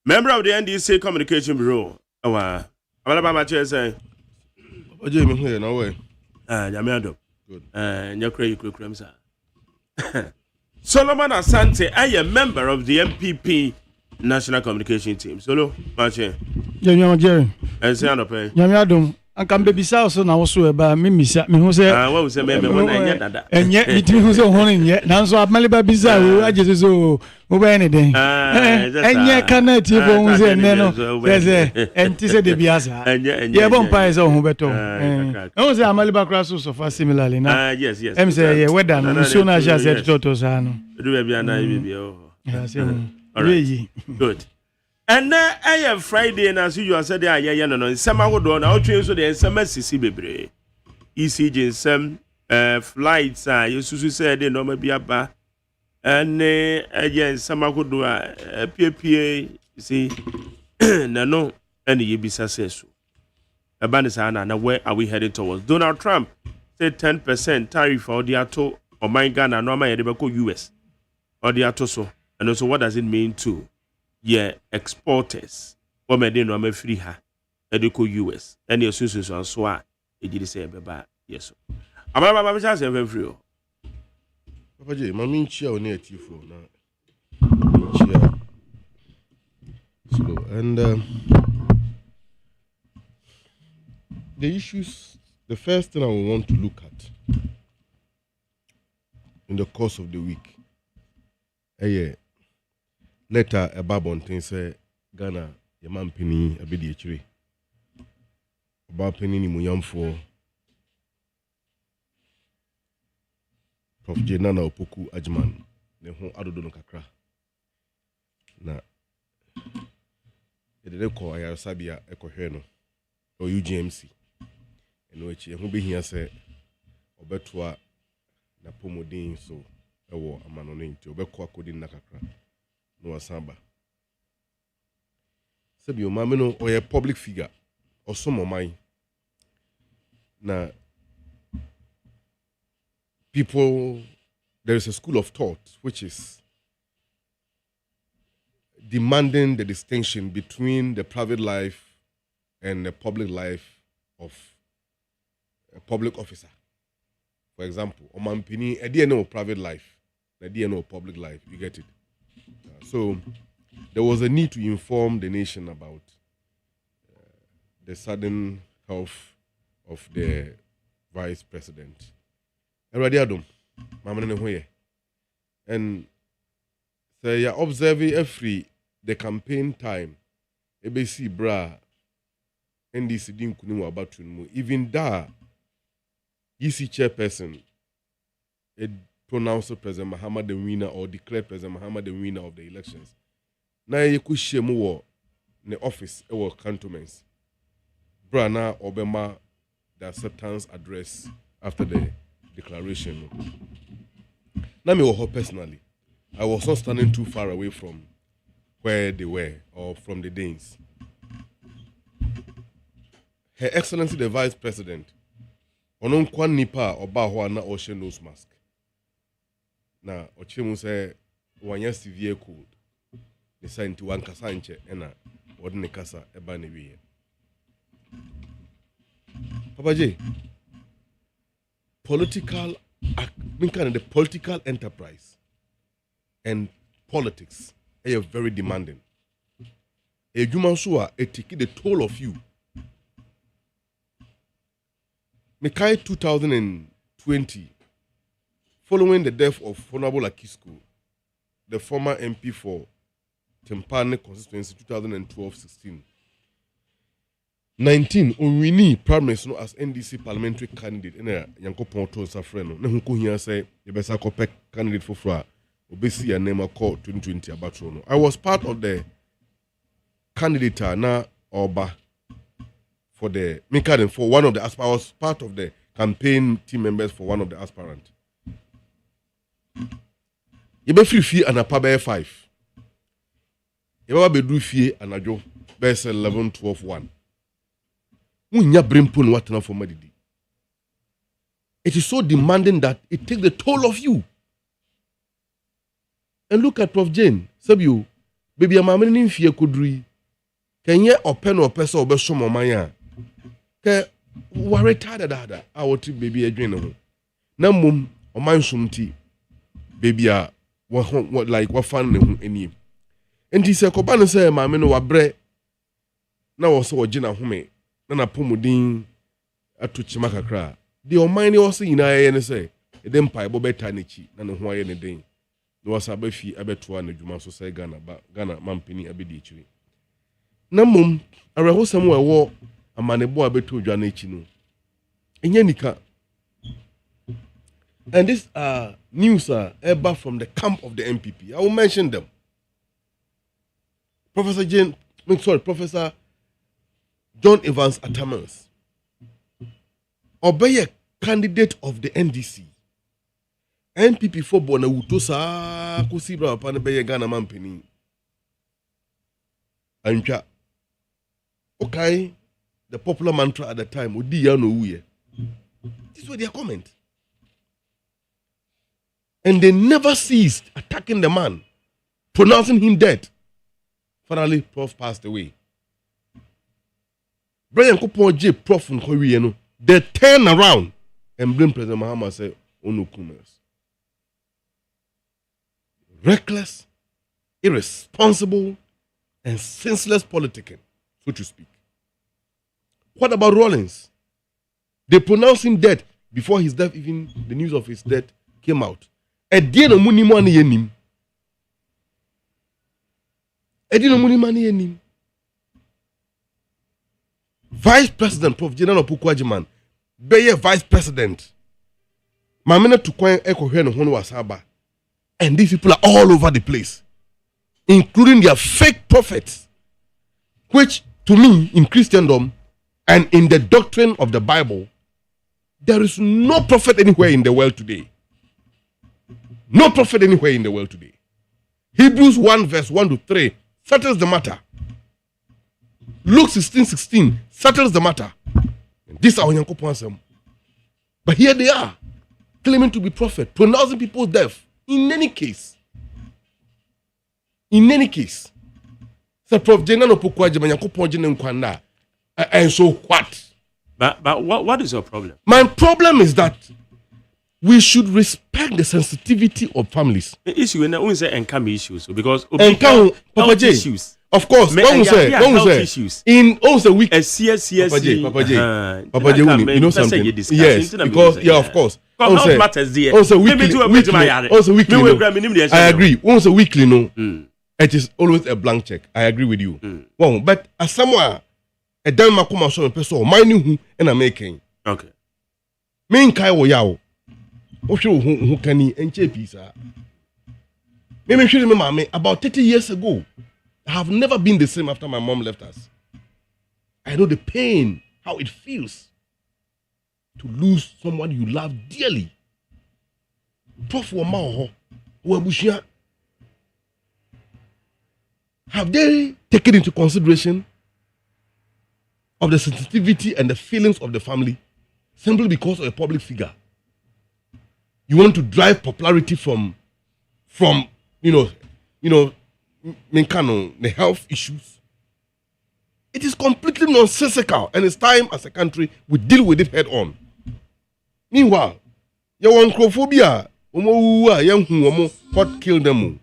member of the NDC Communication Bureau. Awa. Amalaba mache say. Oje me here no way. Jamiado. Good. Nyakre yikrekram sa. Solomon Asante, I am member of the MPP National Communication Team. Solo, Marche. Jerry. And say on the pay. Yamiadum. I can baby so now also about me who say what was a member and yet it was on yet now so I've Maliba bizarre I just so over anything and yet cannot even say no there's a and tis a debiasa and yeah bumpires on Huberto I was a Maliba crosses of us similarly now yes I'm say yeah we're done soon as I said Totosano do be an really good. And now I am Friday and as you said I no sama wo do na o twen so de sama sisi bebre ECG some flights you said they no ma bi aba and again sama go do PPA see na no and ye bi success abanisa na where are we heading towards? Donald Trump said 10% tariff for the ato or my Ghana no ma ye be go US or the ato so and also what does it mean to exporters what made no am free her educo US and your susu and so a e say beba yes amama chance e free Papa J mami nchia oni atifo na nchia so and the issues the first thing I will want to look at in the course of the week letter about Bontin say Ghana Yaman Penny Abidi Chiri about Penny Muyam for Prof. Jenana Opoku Agyeman ne ho adodo no kakra na edede ko ayarasabia ekohwe no o UGMC eno echi ho behia se obetoa na pomodin so ewo amano no nti obekọ akodi na kakra no asamba sabi o mame no o ye public figure o so momai na people there is a school of thought which is demanding the distinction between the private life and the public life of a public officer. For example, omampini a no private life, a no public life. You get it? So there was a need to inform the nation about the sudden health of the vice president. And say you're observing every the campaign time. ABC bra NDC din kunu about even that EC chairperson it pronounced President Muhammad the winner or declared President Muhammad the winner of the elections. Now you could share more in the office or cantonments. Brana Obama the acceptance address after the declaration. Now me personally, I was not standing too far away from where they were or from the Danes. Her Excellency the Vice President, onon kwan nipa oba ho na ocean nose mask. Na ochemu say wanya severe cold. The science wan kasa nche na wodne kasa eba ne wiye. Papa J, the political enterprise and politics are very demanding. A human soul take the toll of you. Mekai 2020, following the death of Honorable Akisko, the former MP for Tempane constituency 2012-16. 19 Onwini Prime Minister as NDC parliamentary candidate in a Yankopon to Safreno. Nehunko here say the best candidate for Fra Obesi and name call 2020 Abatrono. I was part of the candidate na Oba for the Mikaden for one of the aspirants. I was part of the campaign team members for one of the aspirants. You be free fee and a pabe 5. You be do fee and a job best 11, 12, 1. It is so demanding that it takes the toll of you. And look at Prof. Jane. Sabiu, baby, I'm a fear kudri. Can you open or person or besom or maya? Ke worry tired that I will baby a drain. Namum or mine sumti. Baby, what like what fan ne ho anim. Enti se koba no say maame no wabrɛ na wo so ogina home na na pomodin ato chima kakra. The omani also nyina ye ne say ede mpa ebo beta ne chi na ne ho aye ne den. No wasa ba fi abeto na dwuma so say Ghana mampini abedi chiri. Na mom arehosam wo amanebo abeto dwa na chi no. Enya nika. And this news ever from the camp of the MPP. I will mention them. Professor John Evans Atamans. Obey candidate of the NDC. NPP for Bona Utosa Kusibra Panabaya Ghana Mampini. Ancha. Okay, the popular mantra at the time would be Yano. This was their comment. And they never ceased attacking the man, pronouncing him dead. Finally, Prof passed away. Brian Kupon J. Prof from Koreano, they turn around and blame President Mahama say, Onukunas. Reckless, irresponsible, and senseless politicking, so to speak. What about Rawlings? They pronounced him dead before his death, even the news of his death came out. Edie no muni mani yenim. Edie no muni mani yenim. Vice President Prof. General Opoku Agyeman, beye Vice President. Mamena tukwan ekohwe no hono wasaba. And these people are all over the place, including their fake prophets, which to me in Christendom and in the doctrine of the Bible, there is no prophet anywhere in the world today. No prophet anywhere in the world today. Hebrews 1 verse 1 to 3 settles the matter. Luke 16:16 settles the matter. This are Onyankopon. But here they are, claiming to be prophet, pronouncing people's death. In any case, so Prof. General Opoku Agyeman Onyankopon gye ne nkwanna. And so what? But what is your problem? My problem is that we should respect the sensitivity of families. The issue is not say encome issues because Papa J, issues. Of course, when we say in also week Papa J, you know something? Yes, because of course. Matters there. Also weekly. I agree. Also weekly, no. It is always a blank check. I agree with you. Well, but as someone a damn makuma so person, my new and I'm making. Okay. Main kai wo yawo. Who can he and pizza? Maybe should remember about 30 years ago. I have never been the same after my mom left us. I know the pain, how it feels to lose someone you love dearly. Prof Wamaho, Wabushia. Have they taken into consideration of the sensitivity and the feelings of the family simply because of a public figure? You want to drive popularity from the health issues. It is completely nonsensical, and it's time as a country we deal with it head on. Meanwhile, your oncophobia, what killed them?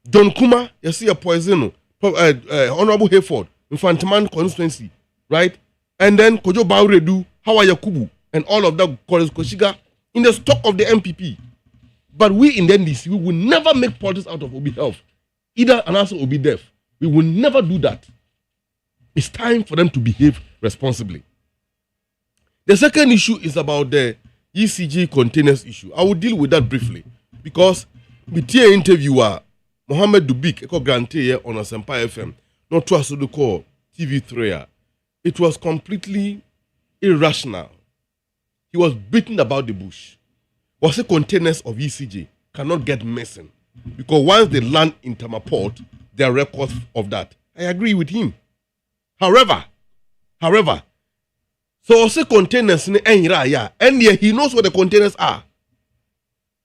John Kuma, you see a poison, Honorable Hayford, Infantiman constituency, right? And then Kojo Bauredu, Hawa Yakubu, and all of that Koshiga in the stock of the MPP. But we in the NDC, we will never make politics out of Obi Health. Either an answer will be deaf. We will never do that. It's time for them to behave responsibly. The second issue is about the ECG containers issue. I will deal with that briefly because with the interviewer, Mohammed Dubik, Eko Grante on a Senpai FM, not to us to call TV3, it was completely irrational. He was beaten about the bush. Was the containers of ECG cannot get missing because once they land in Tamaport, there are records of that. I agree with him. However, so also containers in Enraya, and yeah, he knows what the containers are.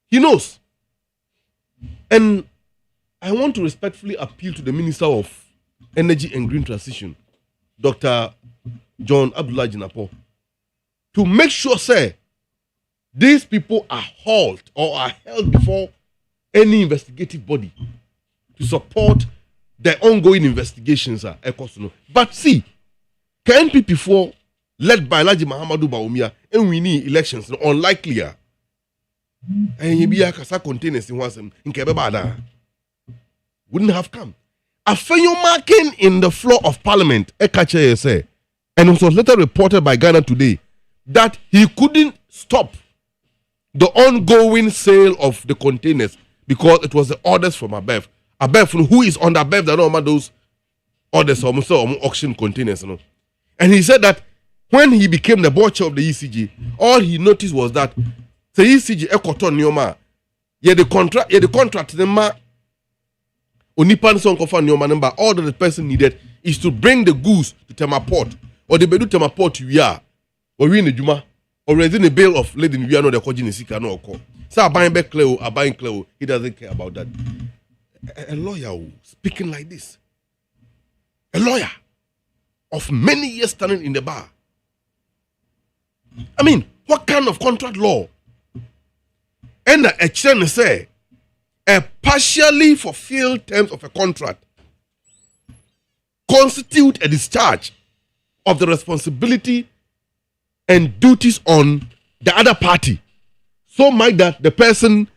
He knows. And I want to respectfully appeal to the Minister of Energy and Green Transition, Dr. John Abdullah Jinapo, to make sure, sir, these people are hauled or are held before any investigative body to support the ongoing investigations. But see, can NPP4 led by Laji Mahamadou Bawumia and we need elections unlikely. And he be a kasa containers in wasem in Kebebada wouldn't have come. A failure marking in the floor of parliament, Ekache say, and it was later reported by Ghana Today that he couldn't stop the ongoing sale of the containers because it was the orders from Abef. Abef, who is under Abef, that know those orders or auction containers. And he said that when he became the board chair of the ECG, all he noticed was that the ECG ekoton nyoma the contract the ma onipan son kofa nyoma number all that the person needed is to bring the goods to Tema Port or the bedu Tema Port we or we in the juma or raising a bail of lady we are not the kojin sika no oko so buying back clear buying clear he doesn't care about that. A lawyer speaking like this, a lawyer of many years standing in the bar. I mean, what kind of contract law? And a chain say a partially fulfilled terms of a contract constitute a discharge of the responsibility and duties on the other party, so much that the person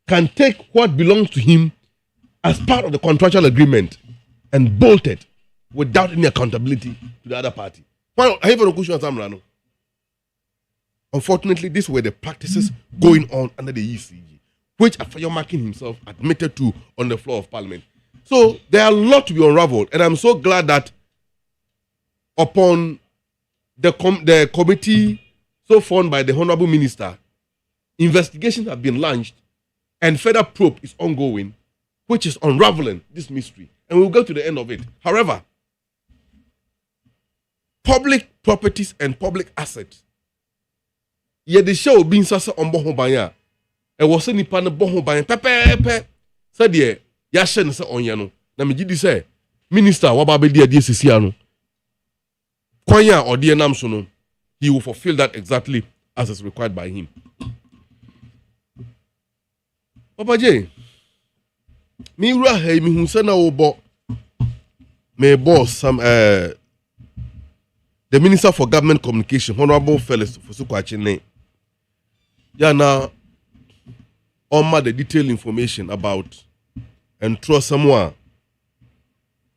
can take what belongs to him as part of the contractual agreement and bolt it without any accountability to the other party. Unfortunately, these were the practices going on under the ECG, which Afayomakin himself admitted to on the floor of parliament. So there are a lot to be unraveled, and I'm so glad that upon the committee so formed by the Honorable Minister, investigations have been launched and further probe is ongoing, which is unraveling this mystery. And we'll go to the end of it. However, public properties and public assets, yet the show being sasa on Bohobanya, and was any pan of Bohobanya, pepe, said ye, Yashen sa on Yano. Namiji say, Minister, Wababe dear Siciano, Kwanya or dear Namsono, he will fulfill that exactly as is required by him. Papa J, me rahe mi hunsana obo me boss some the Minister for Government Communication, Honorable Felix Fosukwachi. Yeah, now on the detailed information about and trust someone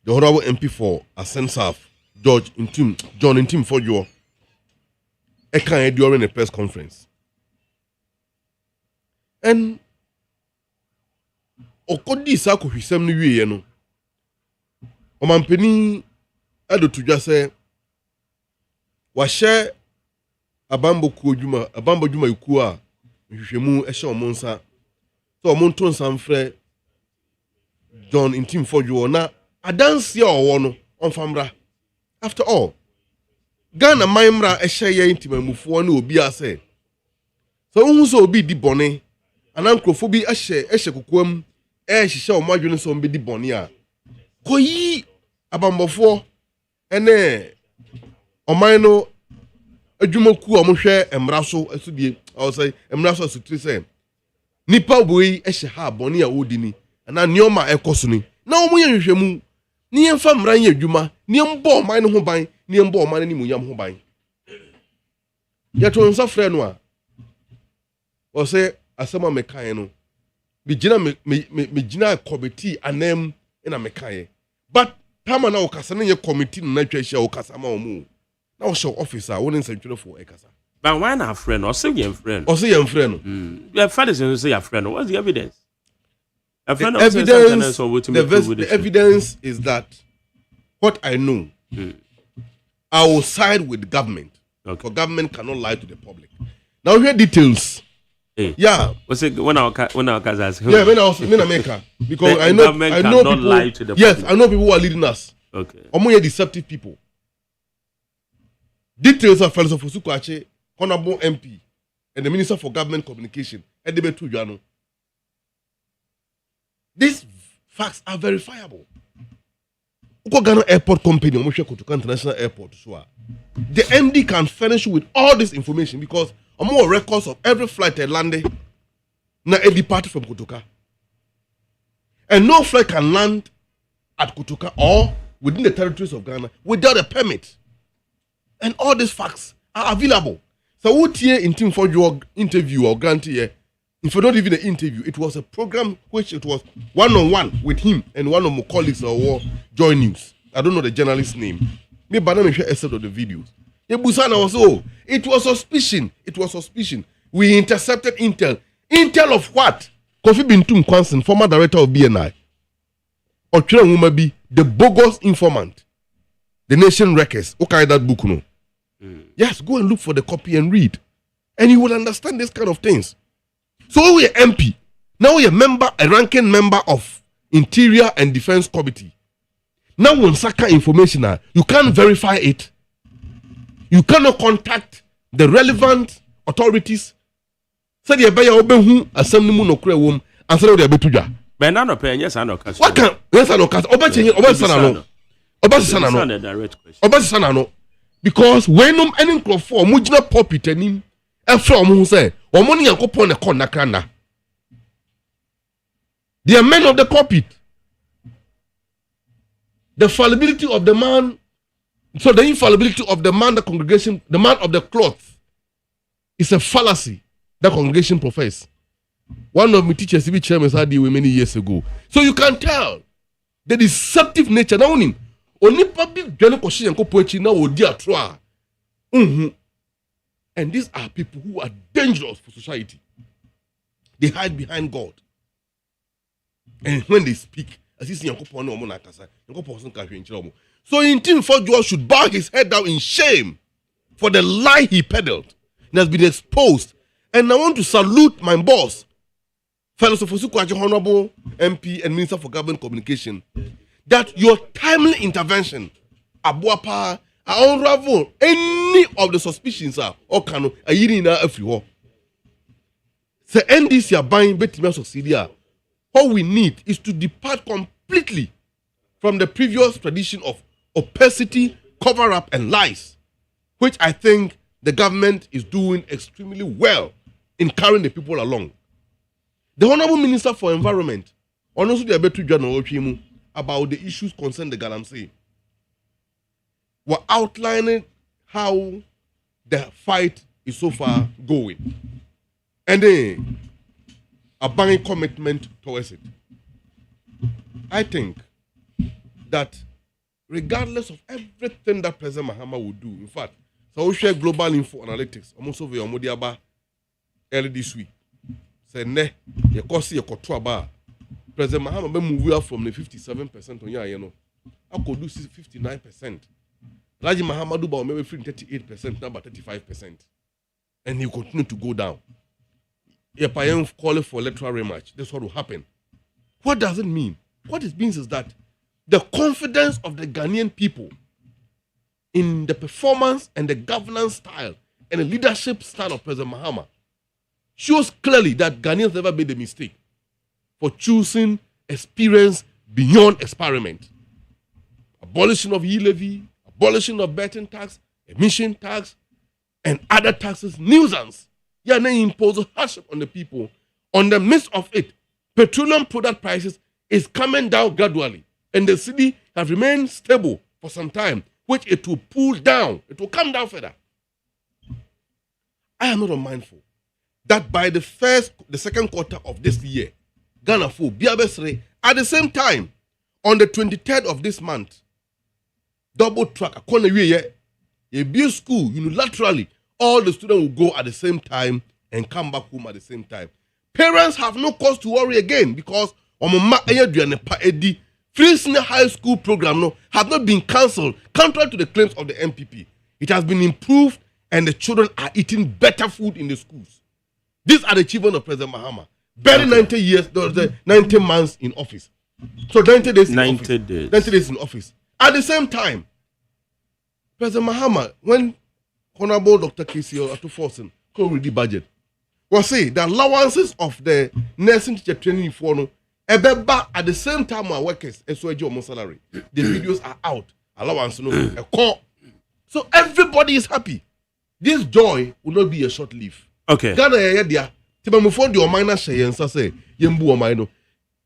the Honorable MP for Ascent South, John Intim for your during a press conference. And Okodi Sako Hisem New no Omampeni Ado to just say Washe Abambo Juma Yukua Yushemu Esha Monsa so Monton Sanfre John Intim for you na Adansia or one on Famra. After all, Ghana Maimra Esha Intima Mufuano Obia say. So who's obi di bonnet and uncrophobi Esha Kukum Esha or Marjorie Sombi di Bonia. Koyi Abambofo ene Omino Ejumoku Omushe Emraso Esudie or say Emraso Sutrise Nipa Bui Esha Bonia Udini and a Nioma Ekosuni. Now Muyamu Niam Fam Ranya Juma, Niam Bo Mine Hobine, Niam Bo Mani Muyam Hobine. Yet on Safrenoa or say Asama Mekayano. Mijina committee and name in a Mekaye. But Tamana Okasana committee nature shall Kasama Mu. Now show officer, one century for Ekasa. But why not friend or say your friend? Or say your friend. Your father says say your friend. What's the evidence? The evidence is that what I know, I will side with the government. Okay. For government cannot lie to the public. Now here details. Hey. Yeah. Was it when our cause yeah, when I was in America. Because I know people, lie to the yes, public. I know people who are leading us. Okay. Among deceptive people. Details of Felix Fosukwachi, Honorable MP, and the Minister for Government Communication, Edebetu Jano. These facts are verifiable. Ghana Airport Company, Omosheko International Airport, the MD can furnish you with all this information because more records of every flight that landed, na a departed from Kotoka. And no flight can land at Kotoka or within the territories of Ghana without a permit. And all these facts are available. So what here in Team for your interview or grant here, if not even an interview, it was a program which it was one-on-one with him and one of my colleagues or Joy News. I don't know the journalist's name. Maybe I don't share except of the videos. It was suspicion. It was suspicion. We intercepted intel. Intel of what? Kofi Bintum Kwanson, former director of BNI. Or Wumabi, the bogus informant. The Nation Records. Okay, that book, no. Yes, go and look for the copy and read. And you will understand this kind of things. So we're MP. Now we're a ranking member of Interior and Defense Committee. Now when Saka information, you can't verify it. You cannot contact the relevant authorities. Say the buyer obehu assembly mu no kure wom and say they betuja. But na no pay yes and no cash. What can yes and no cash? Obasana no. Because when any crop for mujina pulpit anim e from who say omoni yankopon e kon nakra na. They are men of the pulpit. The fallibility of the man, so the infallibility of the man, the congregation, the man of the cloth, is a fallacy that congregation profess. One of my teachers, CB chairman, had many years ago. So you can tell the deceptive nature. Now, only public general question and co-poetry now will dear try. And these are people who are dangerous for society. They hide behind God. And when they speak, as you see, so in Team for Joel should bow his head down in shame for the lie he peddled. It has been exposed. And I want to salute my boss, Fellow Sofosuku, Honorable MP and Minister for Government Communication, that your timely intervention, Abuapa, unravel any of the suspicions or can a year everywhere. The NDC are buying better succeed. All we need is to depart completely from the previous tradition of opacity, cover-up, and lies, which I think the government is doing extremely well in carrying the people along. The Honorable Minister for Environment, also the Abetu Jano about the issues concerning the Galamsey, were outlining how the fight is so far going. And then a buying commitment towards it. I think that regardless of everything that President Mahama will do, in fact, so we share global info analytics, almost over Omodiaba early this week. Say ne, ye kosi ye kotua ba. President Mahama be move from the 57% on ya no. I could do 59%. Raji Mahama do ba maybe 38%, now about 35%. And he continue to go down. If I am calling for electoral rematch, that's what will happen. What does it mean? What it means is that the confidence of the Ghanaian people in the performance and the governance style and the leadership style of President Mahama shows clearly that Ghanaians never made a mistake for choosing experience beyond experiment. Abolition of e-levy, abolition of betting tax, emission tax, and other taxes, nuisance. Yeah, they impose hardship on the people. On the midst of it, petroleum product prices is coming down gradually, and the city has remained stable for some time, which it will pull down. It will come down further. I am not unmindful that by the second quarter of this year, Ghana Fu, Biabesre, at the same time, on the 23rd of this month, double track, a B school unilaterally. All the students will go at the same time and come back home at the same time. Parents have no cause to worry again because free senior high school program have not been cancelled, contrary to the claims of the MPP. It has been improved and the children are eating better food in the schools. These are the achievements of President Mahama. Barely 90 years, 90 months in office. So 90 days in office. 90 days in office. At the same time, President Mahama, when Honorable Dr. K.C. Atuforsen co-read the budget, will say the allowances of the nursing teacher training for Ebeba at the same time our workers SOJ salary. The videos are out. Allowance a call. So everybody is happy. This joy will not be a short lived. Okay. Ghana there. Timamufo the minor say say yembu omino.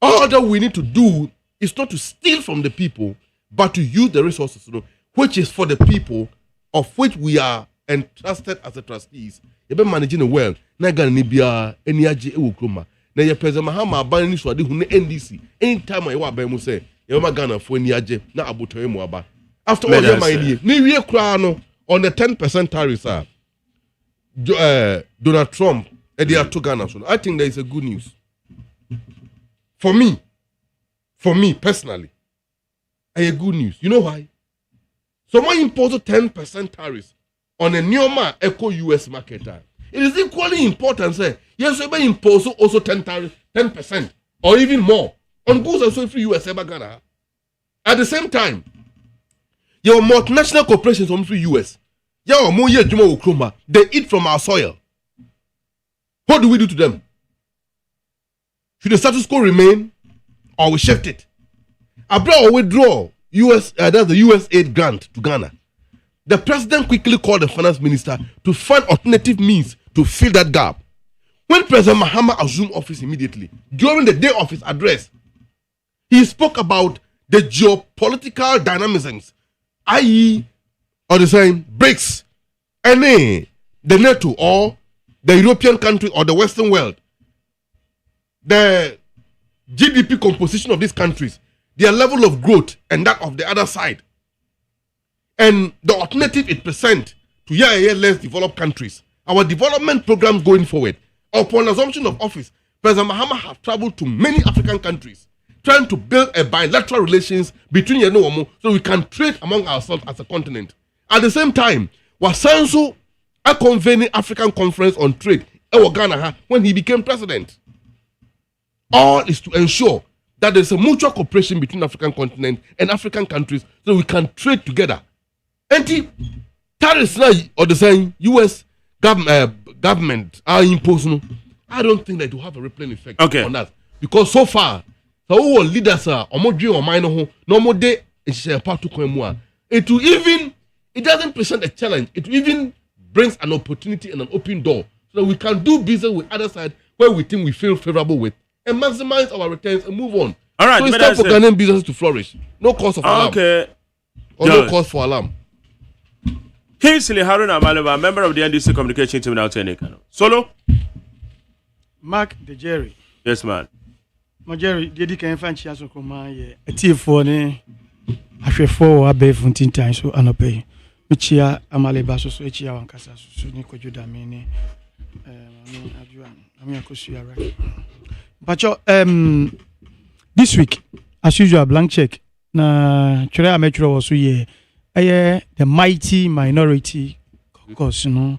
All that we need to do is not to steal from the people, but to use the resources, which is for the people, of which we are entrusted as the trustees. You be managing the well. Na Ghana ni bia eni age e wo kroma. Na ye President Mahama aban ni so ade hu ne NDC. Anytime I wa aban mu say, ye ma Ghana fo eni age na abotoye mu aba. After all your mind, ni wie kura no on the 10% tariffs Donald Trump they are to Ghana. So I think there is a good news. For me personally, a good news. You know why? Someone imposed 10% tariffs on a Neoma Eco US market. It is equally important, say, yes, we impose also 10% or even more on goods and so free US Ghana. At the same time, your multinational corporations from free US, they eat from our soil. What do we do to them? Should the status quo remain or we shift it? Abroad or withdraw that's the US aid grant to Ghana. The president quickly called the finance minister to find alternative means to fill that gap. When President Mahama assumed office immediately, during the day of his address, he spoke about the geopolitical dynamisms, i.e., or the same BRICS, the NATO or the European country or the Western world, the GDP composition of these countries, their level of growth and that of the other side, and the alternative it presents to less developed countries. Our development programs going forward. Upon assumption of office, President Mahama have traveled to many African countries, trying to build a bilateral relations between so we can trade among ourselves as a continent. At the same time, Wasanso a convening African conference on trade Ghana when he became president. All is to ensure that there's a mutual cooperation between African continent and African countries so we can trade together. And tariffs now or the same US government are imposing. I don't think that it will have a rippling effect on that. Because so far, the whole leaders are no more day it doesn't present a challenge. It even brings an opportunity and an open door so that we can do business with other side where we think we feel favorable with and maximize our returns and move on. All right, so it's time for Ghanaian business to flourish. No cause of alarm. Okay. Or no cause for alarm. Kingsley Haruna Maleva, member of the NDC communication team now Tenekano. Solo? Mark the Jerry. Yes, man. My Jerry, did can find chance to come a tea for ne. I feel for a bay 14 times so anopay. Michia Amaleba so Chia Wankasa, so Nico Judamini. But this week, as usual, blank check. Na Chrea Metro was ye. The mighty minority caucus, one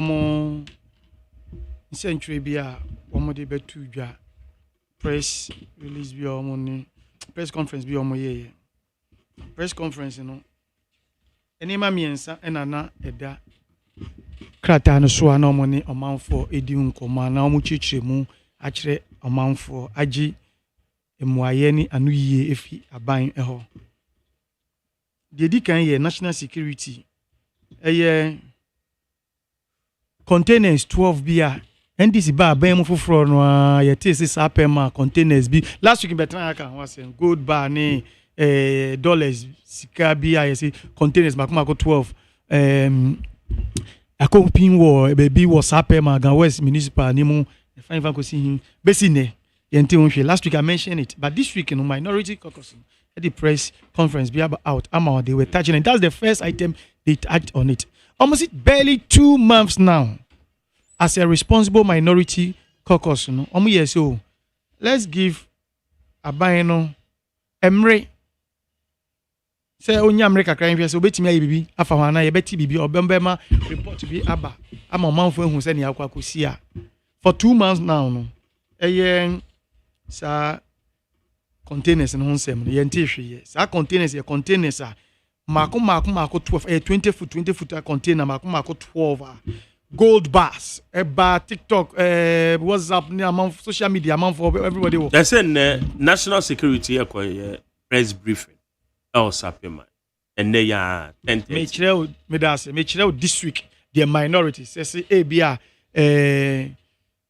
more century beer, one more day betu press release be your money, press conference be your money. Press conference, any mamiensa and ana eda krata no so ana money amount for ediun koma na omuchichire mu achire amount for agi emuaye ni anu yie efi aban eho. The kan ye national security containers 12 bia NDC ba ban mu foforo no ye tese sapema containers bi last week betra aka was gold bar ni dollars sika bia ye say containers makoma ko 12 akompin wo baby was sapema Gan West municipal ni mu fine ko si hin besine ye nti won hwe last week I mentioned it but this week in minority caucus at the press conference be out they were touching and that's the first item they touched on it. Almost barely 2 months now as a responsible minority caucus so let's give Abayeno Emre say onya America crying for so betimi ayi bibi afa hwana ye beti bibi obembema report to be aba ama manfo ehun se ne akwa kosia for 2 months now sa containers no nsem no yente hweye sa containers mako 12 20 foot container mako 12 gold bars eba TikTok WhatsApp ni among social media among for everybody wo that's national security press briefing sapema and they are 10 me chireu this week the minorities say bia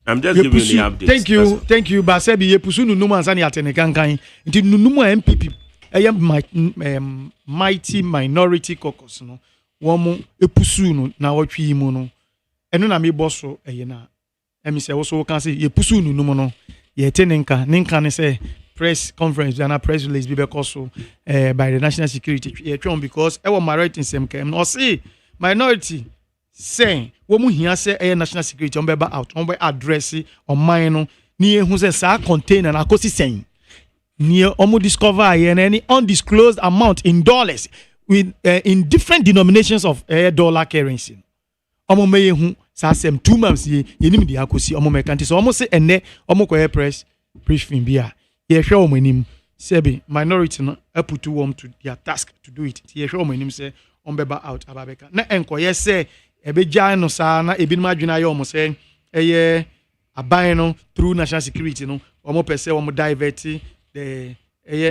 I'm just giving you the updates. Thank you. But say be yepusu nunum ansa ne atene kankan. Nti nunum a MPP mighty minority caucus no. Womo epusu no na wotwi mu no. Eno na me boso na. Emi se wo so kan say yepusu nunum no. Ye tenenka ne say press conference and a press release be because by the national security because our minority in some came no see minority saying wo mu hia say national security on be out on be address on mine no ni ehu say sa container na kosi sen ni omo discover any undisclosed amount in dollars with in different denominations of dollar currency omo me ehu sa sem 2 months ye nim di akosi omo me kanti so omo say ene omo ko press briefing bia ye hwe omanim sebi minority no aputu wom to their task to do it ye hwe omanim say on beba out ababeka na enkoye say ebegya no saa na ebinum adwena ye omo say eye aban no through national security no omo pese omo divert the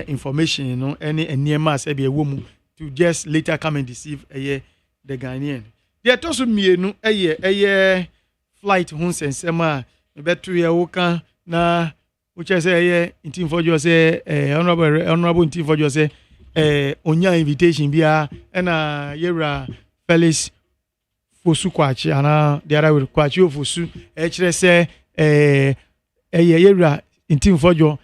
information no any eniema sebi ewomu to just later come and deceive the Ghanaian they toso mienu flight hun sensema betu ye woka na which I say in for you say honorable in for you say onya invitation bia and yera Felix Fosu kwachi ana the other will kwachi Fosu kire say yera in for you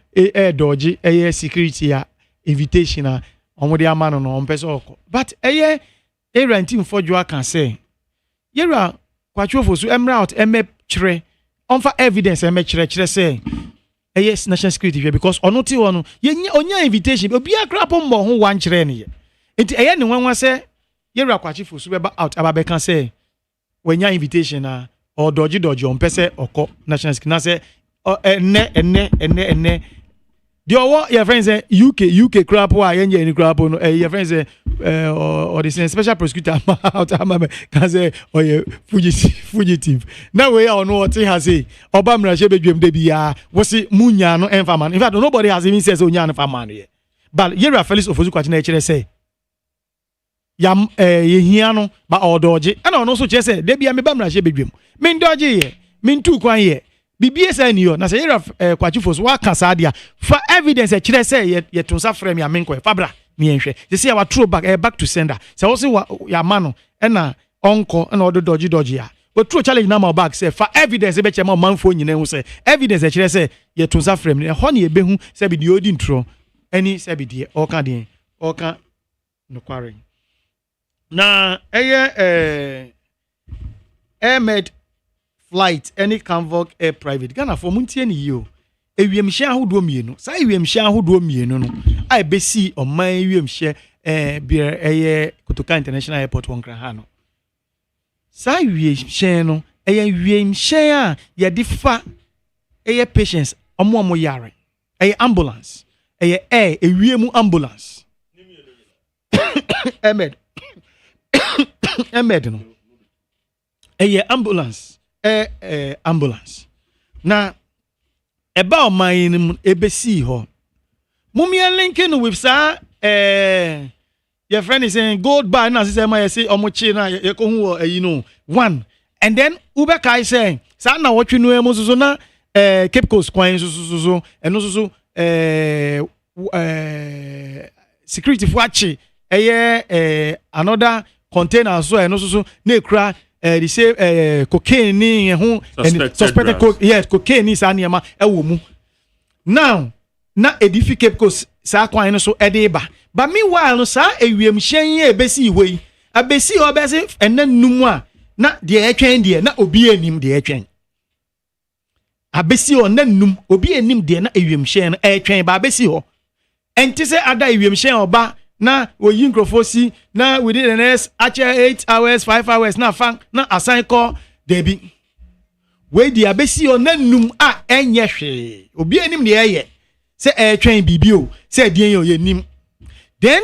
dodge security ya invitation na omo de amano no mpese okọ but era in for you can say yera kwachi Fosu emra out kire onfa evidence kire say yes national security because onoti wono onya invitation obi akrapo mbo ho wan kire ne ye enti ne wanwa se yera kwachi Fosu be out ababeka say wanya invitation na or dodge on pese oko national security na say enne the your friends say UK crapo a yenye ni crapo no your friends say or the special prosecutor out can say fugitive now we all know what he has say obamra shebedwem de bia wosi munya no enfaman in fact nobody has even says onya no faman here but yera Felix Ofosu kwati na kire say yam yehia no ba odoje na ono so kire say de bia me bamra shebedwem me ndoje ye me ntu kwan ye BBS ni yo na say yera kwachi Fosu wa kasa dia for evidence kire say ye tonsa frame ya menko fabra mi enhwe they say our throw back to sender say wo say ya mano na onko na odo dodge ya we throw challenge na my back say for evidence be chema manfo nyina hu say evidence kire say ye tonsa frame ne ho na ye behu say be the odi ntro any say be the oka no kware na Ahmed flight any convoke air private Ghana for muntie ni yo ewiemhye ahodo mienu sa ewiemhye ahodo mienu no ai besi oman ewiemhye bi Kotoka International Airport wonkra ha no sa ewiemhye no ewiemhye a ye difa patients omo yare ambulance ewiemu ambulance Ahmed no ambulance ambulance na eba oman ebesi ho mumia linking with sa your friend is saying gold bar na say my say omochi na ye ko hu you know one and then ube kai say sa na wotwe no emu so na Cape Coast kwan so eno so security fuachi another container so eno so na ekura they say cocaine ni ho suspected cocaine ni sa niema ewo mu now na edificate Cape sa kwan no so edeba but meanwhile no sa ewiemhyen ebesi iwe abesi obesi enanum a na de etwen de na obi anim de etwen abesi onanum obi anim de na ewiemhyen no etwen ba abesi ho enti se ada ewiemhyen oba na oyi nkrofosi na within the next 8 hours 5 hours na fan na assign call debi we di abesi onanum a enye hwe obi anim de eye se etwen bibio se dien yo yenim then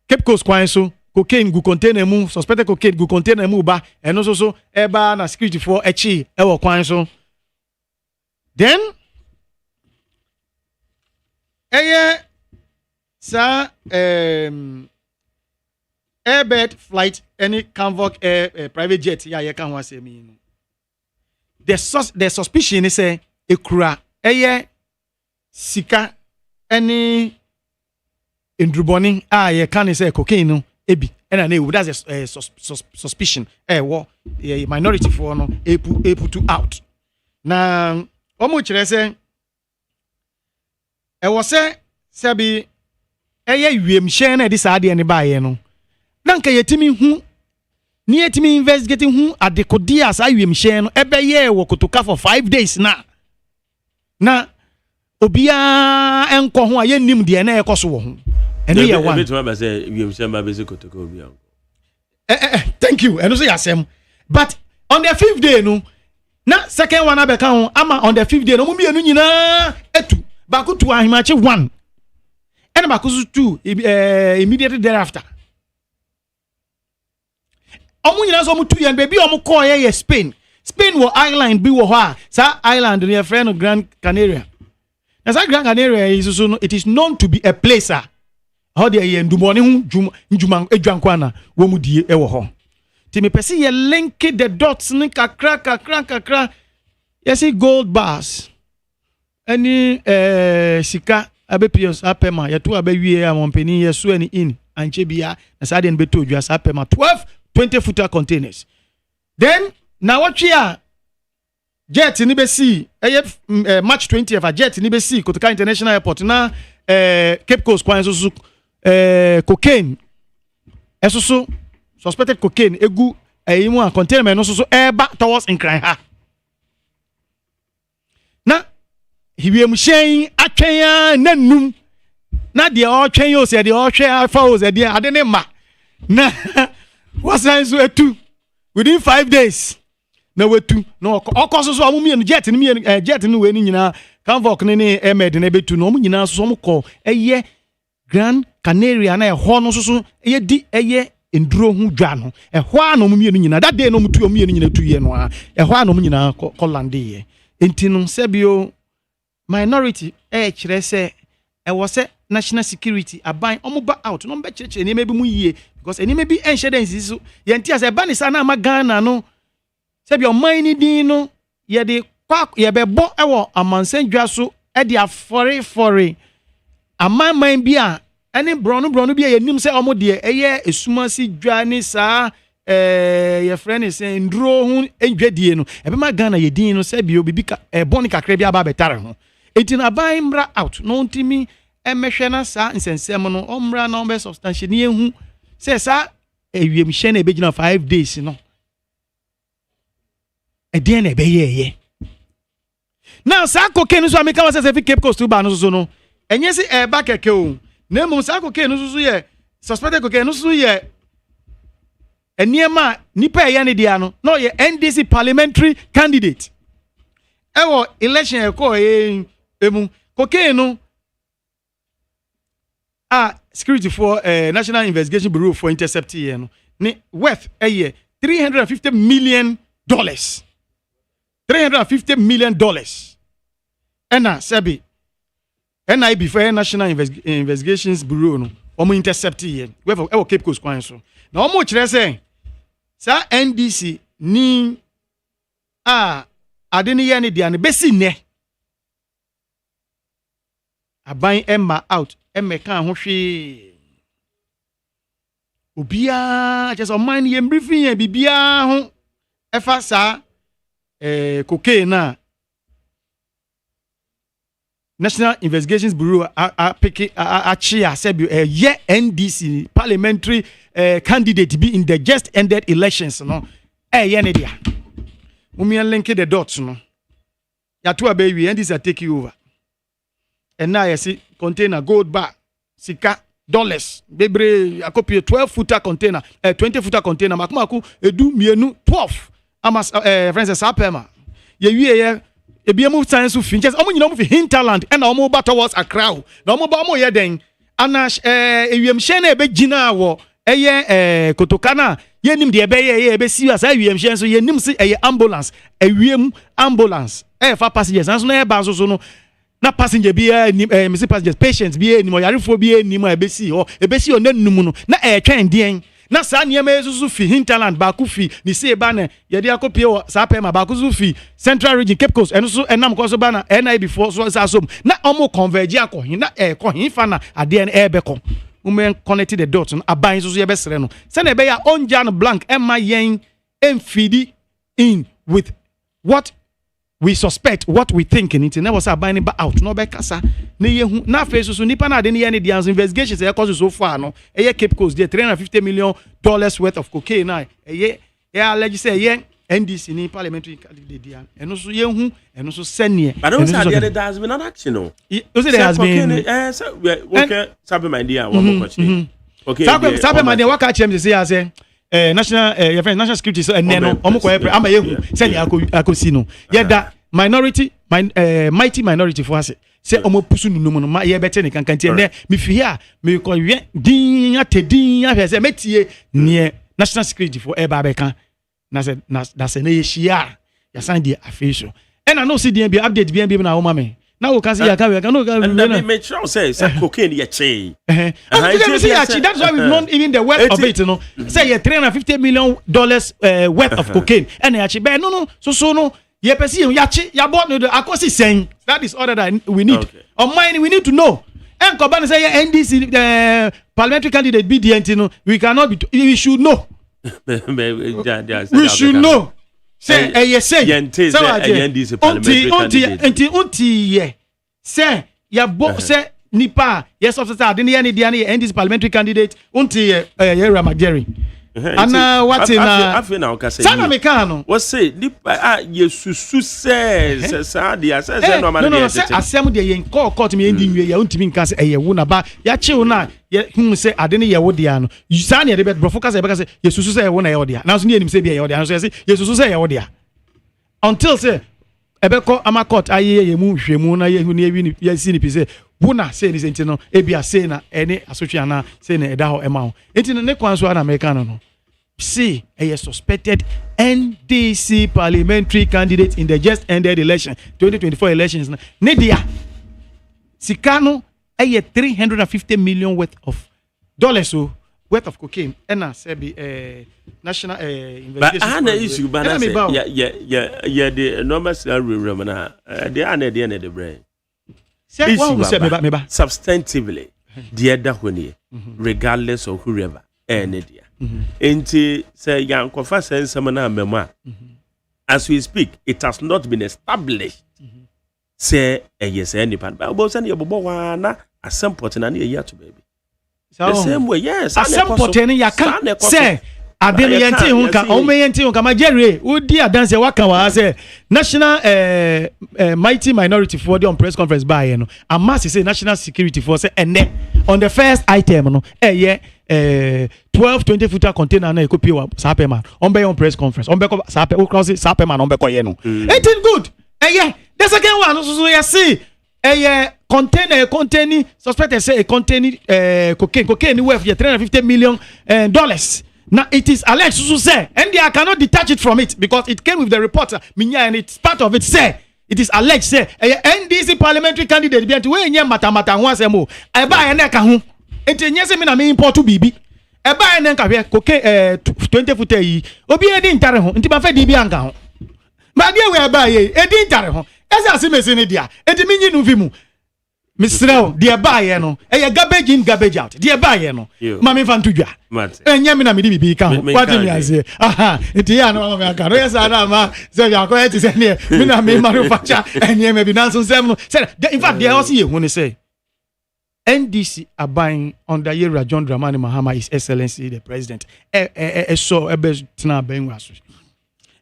Cape Coast kwan so cocaine gu container mu suspected cocaine gu container mu ba eno so eba na security for echi ewo kwan so then sa airbird flight any convoke private jet ya ye kan ho asemi no the suspicion is say ekura eye sika any indruboni ye can say cocaine no ebi and na that's a suspicion minority for no able to out na omo kire say was say sabi wiem share na this ade ne baaye no na nka yetimi hu ni yetimi investigating hu adekodi as wiem share no ebeye wo kotoka for 5 days na obia enko ho aye nim de na ekoso wo ho eno ye one betuma ba say wiem share ba be se kotoka obia thank you eno so yasem but on the 5th day no na second one abeka ho ama on the 5th day no mu mienu nyina etu baku to ahimache 1 and baku 2 immediately thereafter omu nyina so mu 2 yan baby omu call ye Spain wo island bi wo ho a sa island near friend of Gran Canaria na sa Gran Canaria is so it is known to be a place how there ye ndumoni hu njuma edwankwana wo mu die e wo ho ti me pese ye link the dots ni kakra you see gold bars any sika abepios apema ya tu abewie a mompeni yesu ani in anche bia na sa den beto dwa sa apema 20 footer containers then na watchia jet ni be see March 20th jet ni be see Kotoka International Airport na Cape Coast kwan so cocaine esoso suspected cocaine egu ayimu a container no so eba towards Nkran ha na hiwiem shen atwen nanum na de o twen yo se de o twen afa o se de ade ne ma na wasan so etu within 5 days na wetu no okoso so amumie no jet ni we ni nyina convoc ni emed na betu no nyina so mo ko eye Gran Canaria na ho no so eye di eye enduro hu dwa no ho na omumie no nyina that day no mutu omie no nyina tuye no ho na omunyina ko lande ye enti no sebio minority kire se was say national security aban omuba out no be kire ni mebi mu yie because any maybe enshedance so ye ntia se ba ni sa na ma Ghana no sebio man ni din no ye de kwa ye bebo ewo amansan so e de afore aman bi a any brono bi a nim se omo de eye esumasi dwa ni sa your friend is saying ndro hu edwadie no ebe ma Ghana ye din no sebio bibi ka boni kakra bi aba betare ho enti na ban mra out no ntimi emehwe na sa nsensem no omra na ombe substantiate ni ehu se sa ewiem hye na ebegina 5 days no edien na ebe ye now sa cocaine so ameka was say Cape Coast ba no so no enye si eba keke o na mum sa cocaine so ye suspected cocaine so ye eniema nipa ye ne dia no no ye NDC parliamentary candidate ewo election eko emu cocaine no security for National Investigation Bureau for intercept here no ni worth $350 million. $350 million. Ena sebi NIB for National Investigations Bureau no omo intercept here we for Cape Coast kwan so na omo kire say sa NDC ni ade ni ye ne dia ne besi ne aban emma out emeka ho hwe obia just o man ye briefing ye bibia ho efa sa cocaine na National Investigations Bureau chia sebio ye NDC parliamentary candidate be in the just ended elections no ye ne dia mumia link the dots no ya to abewi NDC are taking over and now you see container gold bar sika dollars bebre akopie 12 footer container 20 footer container makumaku edu mienu 12 amas friends apema ye wie ebiemu science fi just omo nyina omo fi hinterland and omo ba towards Accra na omo ba omo ye den anash ewiem hye na ebegina wo eye Kotoka na ye nim de ebeye ebe serious ewiem hye so ye nim se eye ambulance ewiem ambulance fa passengers anso na e ba so no na passenger bi missing passengers patients bi ni mo yarefo bi ni mo ebesi o nanum no na twɛn den na saa niema esusu fi hinterland ba ku fi ni se ba na ye de akopie wo saa pema ba ku su fi central region Cape Coast eno so enam ko so ba na NIB for so asom na omo converge akohin na ko hin fa na ade na ebeko women connected the dots no aban so ye besere no se na be ya onja no blank emma yen emfidi in with what we suspect, what we think in it. Never say buying back out. No be kasa. Ne yehu na face so nipa na de ne ye ne the investigations e cause so far no. E Cape Coast there $350 million worth of cocaine na. E allege say ye NDC ni parliamentary candidate dia. Eno so yehu, eno so senior. But don't say there has been an action no. There has been okay, sabe my dear one more question. Okay. Sabe my dear what catch him say national national security so eneno omko ama yehu send akosi no ye da mighty minority for us say omo pusu nunu no ma ye bete ne kankanti ne me fi here me ko we din atedin ahwe say metie ne national security for eba beka na say na say na ye shia ya san di afisho and I know see the update BNB na wo ma me na wo kan say ya kan we can no and me sure say cocaine ye che that's why we've known even the worth of it you know say ye $350 million worth of cocaine and ya chi be no so no ye person ya chi ya bought no akosi sen that is all that we need on mine we need to know and Kobana say NDC parliamentary candidate BDNT no we cannot be we should know we should know say yes say NDC parliamentary candidate unti ye say ya bo say nipa yes officer de ne NDC parliamentary candidate unti ye Ramageri ana what in afi na okase sana mekano what say nipa yesusu say say dia say no man no say asem de yen court me endi nwe ya untimi nka say eye wo na ba ya chew na ye hu say ade ne ye wo dia no sana ye de bet brofo ka say yesusu say ye wo na ye wo dia na so ne enim say bia ye wo dia so say yesusu say ye wo dia until say ebeko ama court aye ye mu hwemu na ye hu ne ewi ni ye si ni pise wona say ni senti no ebia say na ene asotwa na say na eda ho ema ho enti ne kwan so na America no see a suspected NDC parliamentary candidate in the just ended election 2024 elections ne dia sikano a $350 million worth of dollars worth of cocaine and say be national investigation but ana issue but yeah the normal salary na they are the brain say what me ba substantively the other one regardless of whoever any dia enti say yankofa sensem na mema as we speak it has not been established say yes any pan but say you bobo wana asemport na na ya to baby the same way yes asemport na ya kan say adeni yenti hunka o me yenti hunka majere odi adanse waka wa say national mighty minority for the on press conference by no amasi say national security for say ene on the first item no 12-20 footer container na ekopi wa sapema on be on press conference on be ko sape o cross sapema on be ko ye no it is good the second one so you see container containing suspected say a containing cocaine worth $350 million now it is alleged so say and I cannot detach it from it because it came with the report and it's part of it say it is alleged say NDC parliamentary candidate be we nye mata ho asemo e ba ye na ka ho enti nye se me na me import bibi e ba ye na ka hwe cocaine 20 footer yi obi e di ntare ho enti ba fa di bi anka ho ma dia we ba ye e di ntare ho ese asemesi ne dia enti minyi no vi mu Mr. Dear buyer no, garbage in, garbage out. Dear buyer no, Mammy Van Tuja. And Yamina Midi come. What do I say? Aha, it's Yano America. Yes, Adama, so you are going to send here. Mina may manufacture and you may be dancing seven. In fact, they are here when they say NDC are buying under Yera John Dramani Mahama, His Excellency the President. So a best now being was.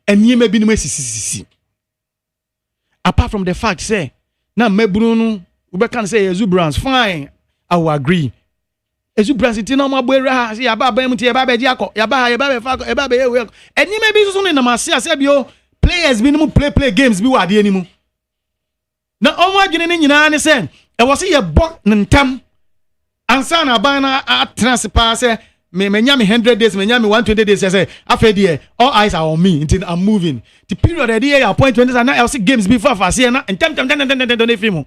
And you may be no see. Apart from the fact, say, now me Bruno. We can say exuberance fine I will agree exuberance it no ma boera see aba ba muti aba be diako ya ba fa aba be we eni me bi so na ma see ase bio players bi no play games bi wa de eni mu na omo adwene ni nyina ne say e wo se ye bo ntam ansa na ba na transfer say me nya me 100 days me nya me 120 days say after there all eyes are on me until I'm moving the period the year appointment and now I see games before for say na ntam no film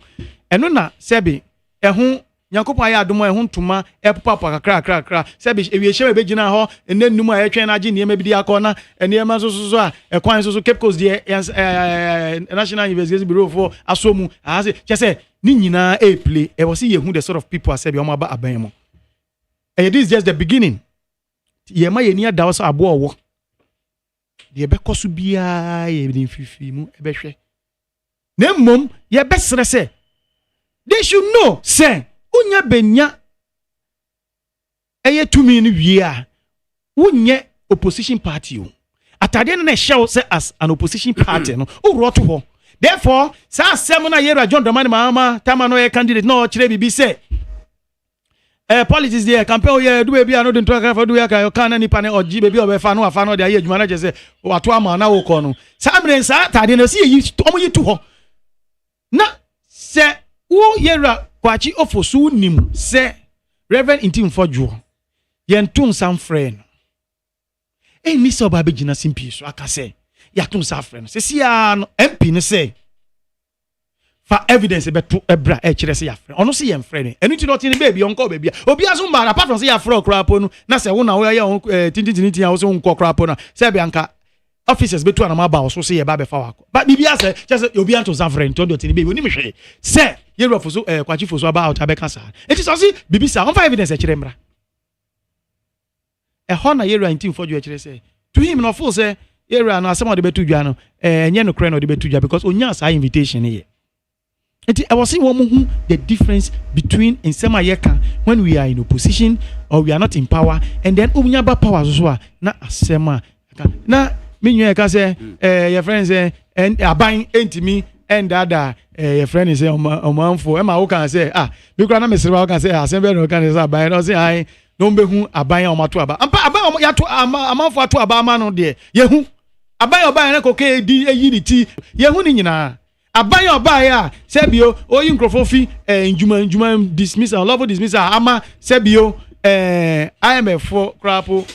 eno na sebi ehun nyankopɔn ayɛ adom a ɛho ntoma ɛpopapa kakra sɛ ewie hyɛ bɛgyina hɔ ɛnɛ nnum a ɛtwɛn no agye nneɛma bi di akɔ na nneɛma so a ɛkwan so Cape Coast deɛ National Investigation Bureau for aso mu ahase kyɛ sɛ ne nyinaa play ɛwɔ sɛ yɛhu the sort of people asɛ bi ɔmo aba aban mu this is just the beginning yɛma yɛni ada sɛ aboa ɔwɔ deɛ ɛbɛkɔ so biara yɛ mfifi mu ɛbɛhwɛ na mmom yɛbɛsrɛ sɛ they should know say unya benya eye tumi ni wie a unye opposition party o atade na show say as an opposition party no o roto ho therefore sa asem na yera John Dramani Mahama tama no candidate no kire bibi say politics there campaign ye do bia no den talk for do ya kan na nipa na oji bebi obefa no afa no de aye adwuma na je say wato ama na wo ko no sa amre sa atade na si yi omo yi to ho na se wo yera kwachi ofosu nim se Reverend Intim Fodjo yentum sam friend ni so ba begina simpi so aka se yatum sam friend se sia no MP ne se fa evidence beto ebra kire se ya friend ono se yen friend enu ti no tin baby onko baby obi aso mba apart from se ya friend okra po no na se wo na wo ya tintintin ya wo se onko okra po na se be anka officers betu anama ba so se ye ba be fa wako but bibia se just obi anto sam friend to do tin baby oni me hwe se yero foso kwachi foso about abeka sa it is also bibisa on fa evidence kire mra hona yero Intim Fodjo kire se to him no full say yero na asem o de betu dwa no enye no kre no de betu dwa because onya sa invitation here I was saying who the difference between in Sema Yeka when we are in opposition or we are not in power and then unyaba power so na asema na minyo ka say your friends and aban entimi and other your friend is omanfo e ma wo kan say me kura na me sere wo kan say asem no kan say aban no say ai no behu aban omato aba ampa aban ya to amanfo ato aba ama no de yehu aban na koke di eyi ni ti yehu ni nyina aban ya sebio oyi nkrofofi njuma dismissal love dismissal ama sebio IMF krapo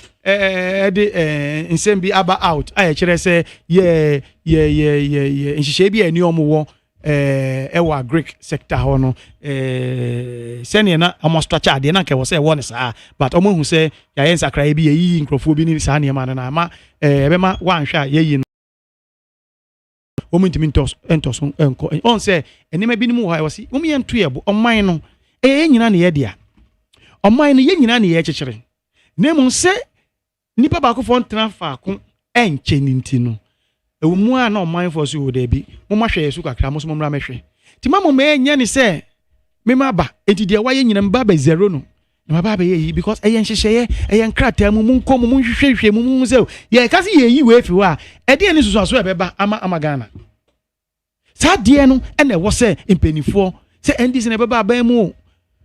nsem bi aba out aye kire se ye nhihye bi ani omo ewa Greek sector ho no sene na amostracha ade na nke wo se wo ne saa but omo hu se ya yen sakra bi yi nkrofo bi ni saa ne ma na ama ebema wanhwa yeyi women to entos enko on say enema bi ni mu ha wasi women ento yebo oman no nyina ne ye dia oman no ye nyina ne ye kyekere na mu se nipa ba ko fon transfer ko enche ninti no ewumu a na oman for so da bi mo ma hwe yesu kakra mo so mo mra mehwe ti ma mo me nya ni se me ma ba enti dia wa ye nyina mba ba zero no na ba ba ye because eyen hyehyeye eyen krata mu nko mu hwehwehwe mu se ye ka se ye yi we fi wa e de ni susu aso e beba ama Ghana sa de no ene wo se impenifo se NDC ne beba aban mu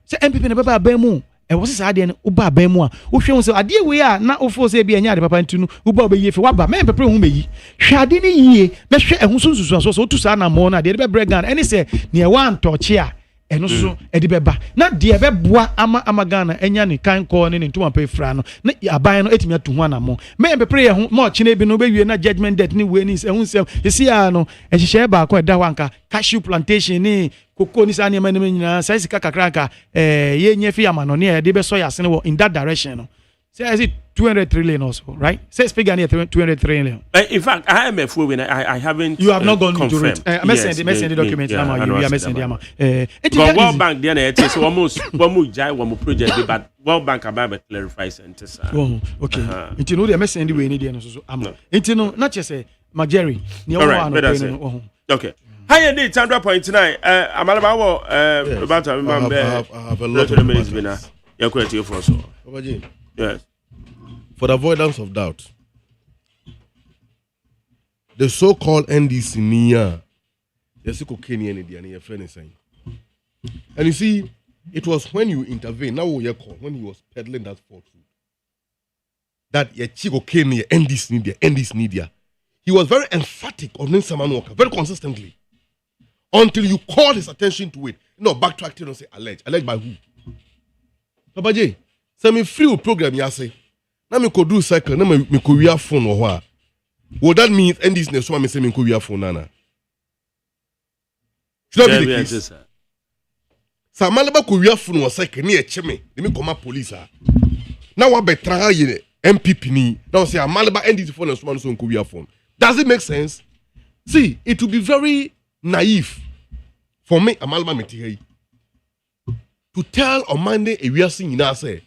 se MPP ne beba aban mu e wo se sa de no uba aban mu a wo hwe se ade we a na ofo se bia nya ade papa ntunu uba obeyi fi waba me pepre hu meyi hwe ade ni yie me hwe ehun susu aso so tu sa na mo na de be Ghana ene se ne e wa ntoche a eno so edi beba na de beboa ama Ghana enya ni kan ko ne ntuma pe fra no na aban no etimi atu ho anamo me pepre ye ho ma ochine bi no be wie na judgment debt ni we ni ehun se esi no ehihye ba ko da wanka cashew plantation ni koko ni sa ne manema nyina sai sika kakranka ye nya fi ama no ne de be so ya sene in that direction no say is it 200 trillion also, right? Says figure near 200 trillion. In fact, I am a fool when I haven't. You have not gone confirmed. Into it. I'm sending the documents. Yeah, I'm sending them. World Bank then it is almost one project, but World Bank about to clarify sentence. Oh, okay. Into no, I'm sending way in so I'm. Into no, not just say Jerry. All right, okay. Higher date 100.9. I'm about to remember. I have a lot of minutes. You're quite here for so. Yes. For the avoidance of doubt, the so-called NDC Nia, and you see, it was when you intervened, now we call when he was peddling that falsehood, that Yachiko Kenya, NDC Media. He was very emphatic on Ninsaman Walker, very consistently, until you called his attention to it. No, backtracked and say alleged by who? Papa J, send me free program, you say. Now me could do cycle. Now me could wear phone or what? Would that mean NDC next one me say me could wear phone nana? Should that be the case? Sa Malaba ko wiafo no say kene echeme. Let me come police ah. Na wa betra ye MPP ni. Now say Malaba NDC for no so nko wiafo. Does it make sense? See, it will be very naive for me Malaba meti to tell on Monday a wiase nyina say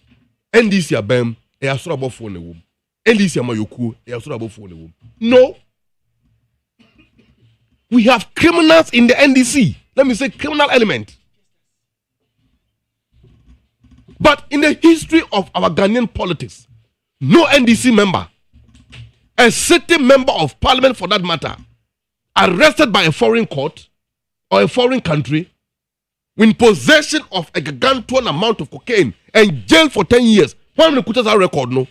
NDC abem e asoro abofo na wom. NDC amayoku e asoro abofo na wom. No. We have criminals in the NDC. Let me say criminal element. But in the history of our Ghanaian politics, no NDC member, a sitting member of parliament for that matter, arrested by a foreign court or a foreign country, in possession of a gargantuan amount of cocaine and jailed for 10 years. Why many kutas our record no?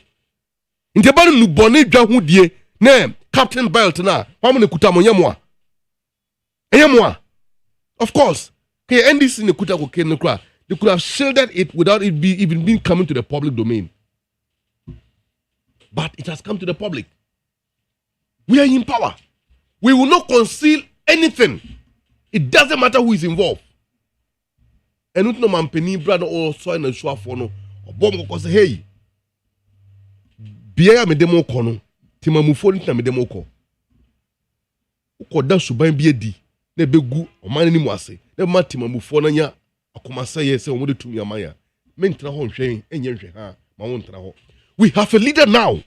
In the body nu boni jahu die ne Captain Belt na. Why many kuta mo yamwa? Yamwa. Of course, ke NDC ne kuta cocaine no kra. They could have shielded it without it even being coming to the public domain. But it has come to the public. We are in power. We will not conceal anything. It doesn't matter who is involved. And with no man penny brother or so and show for no or bomb ko say hey. Bia me demo kono. Timamufo ntina me demo ko. Ko da suban bi edi. Na begu o man ni mu ase. Na ma timamufo na nya akoma say say o mo de tumi amaya. Me ntra ho nhwen enye nhwe ha ma wo ntra ho. We have a leader now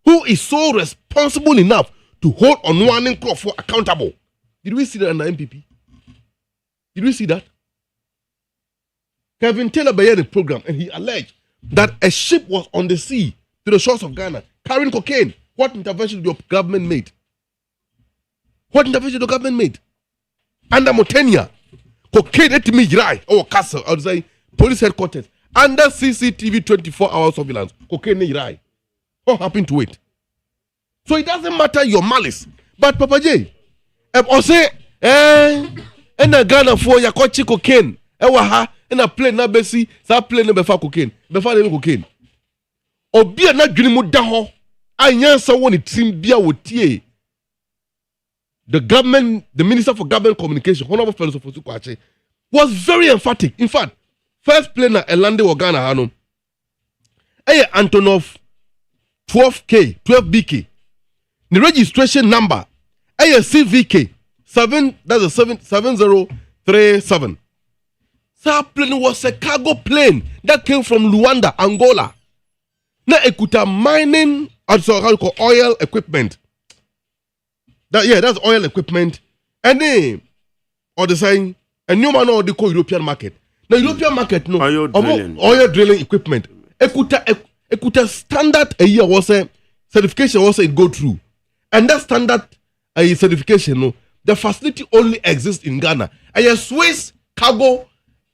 who is so responsible enough to hold on one crop for accountable. Did we see that in the MPP? Did we see that? Kevin Taylor began the program and he alleged that a ship was on the sea to the shores of Ghana carrying cocaine. What intervention did the government made? What intervention did the government made? Under Motenia, cocaine at me dry or castle, I would say police headquarters under CCTV 24-hour surveillance. Cocaine dry. What happened to it? So it doesn't matter your malice. But Papa J, I say, and a Ghana for your coach cocaine. And a plane na besi, sa plane na befa cocaine. Befa na cocaine. Obi na dwene mu da ho. Anyansa woni tim bia wotie. The government, the Minister for Government Communication, Honorable Fellow Fosu Kwache, was very emphatic. In fact, first plane na Elande wa Ghana hano. Antonov 12BK. The registration number CVK 7037. That plane was a cargo plane that came from Luanda, Angola. Now ekuta mining, also how you call oil equipment. That's oil equipment. And then, or the saying, a new man or the European market. Now European market no oil drilling equipment. Ekuta standard a year was a certification was it go through, and that standard a certification no the facility only exists in Ghana. A Swiss cargo.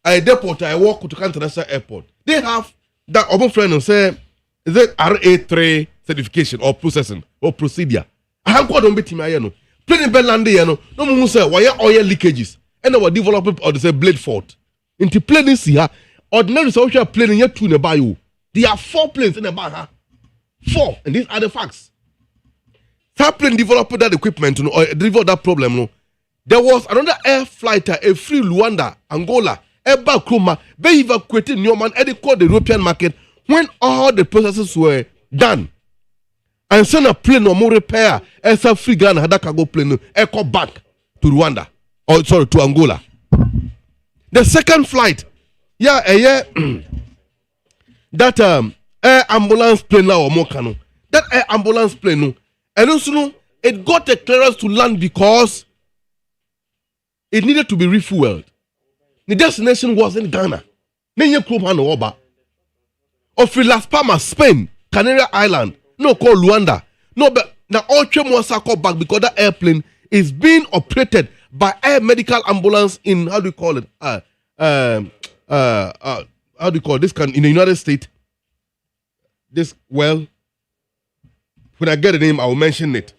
A depot I walk to International Airport. They have that open friend say is it RA3 certification or processing or procedure. I have got on bit in my no. Plane Belande no mo say why oil leakages and our development or say blade fault. Into plane is here ordinary social plane here two in the bayou. There are 4 planes in the bar. 4 and these are the facts. That plane developed that equipment or developed that problem no. There was another air flighter a free Luanda, Angola. Eba Kruma, they evacuated Newman and they called the European market when all the processes were done. And send a plane or more repair as a free Ghana had a cargo plane echo back to Rwanda. Or sorry, to Angola. The second flight, that air ambulance plane now or Mokano. That air ambulance plane no. And also it got a clearance to land because it needed to be refueled. The destination was in Ghana. Nenye Krumano Oba. Of Las Palmas, Spain, Canary Island, no call Luanda. No, but now all train was called back because that airplane is being operated by air medical ambulance in how do you call it? How do you call it? This in the United States? When I get the name, I will mention it.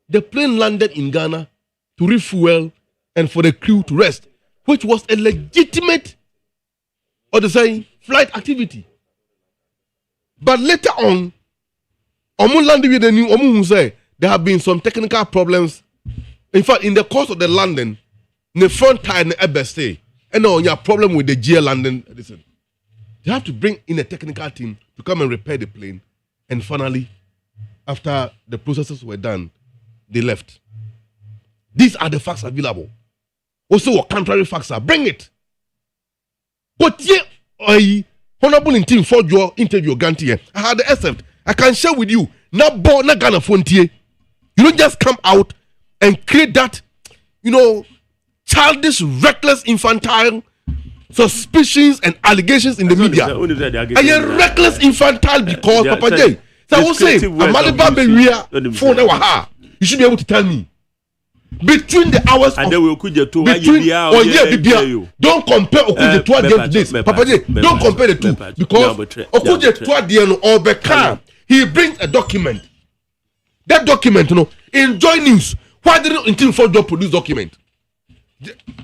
The plane landed in Ghana to refuel and for the crew to rest, which was a legitimate, or the saying, flight activity. But later on, there have been some technical problems. In fact, in the course of the landing, the front tire in the stay, And on your problem with the GL landing, listen, they have to bring in a technical team to come and repair the plane. And finally, after the processes were done, they left. These are the facts available. Also, what contrary facts are, bring it. But yeah, honorable in team for your interview, Gantier, I had the SF. I can share with you. Now, born na Ghana Fontier. You don't just come out and create that, childish, reckless, infantile suspicions and allegations in the media. And you're reckless, infantile because Papa J. So I will say, you should be able to tell me. Between the hours and don't compare Okujetua against this. Papa J, don't compare the two. Because Okujetua or Bekam, he brings a document. That document, in Joy News, why didn't Intim for job produce document?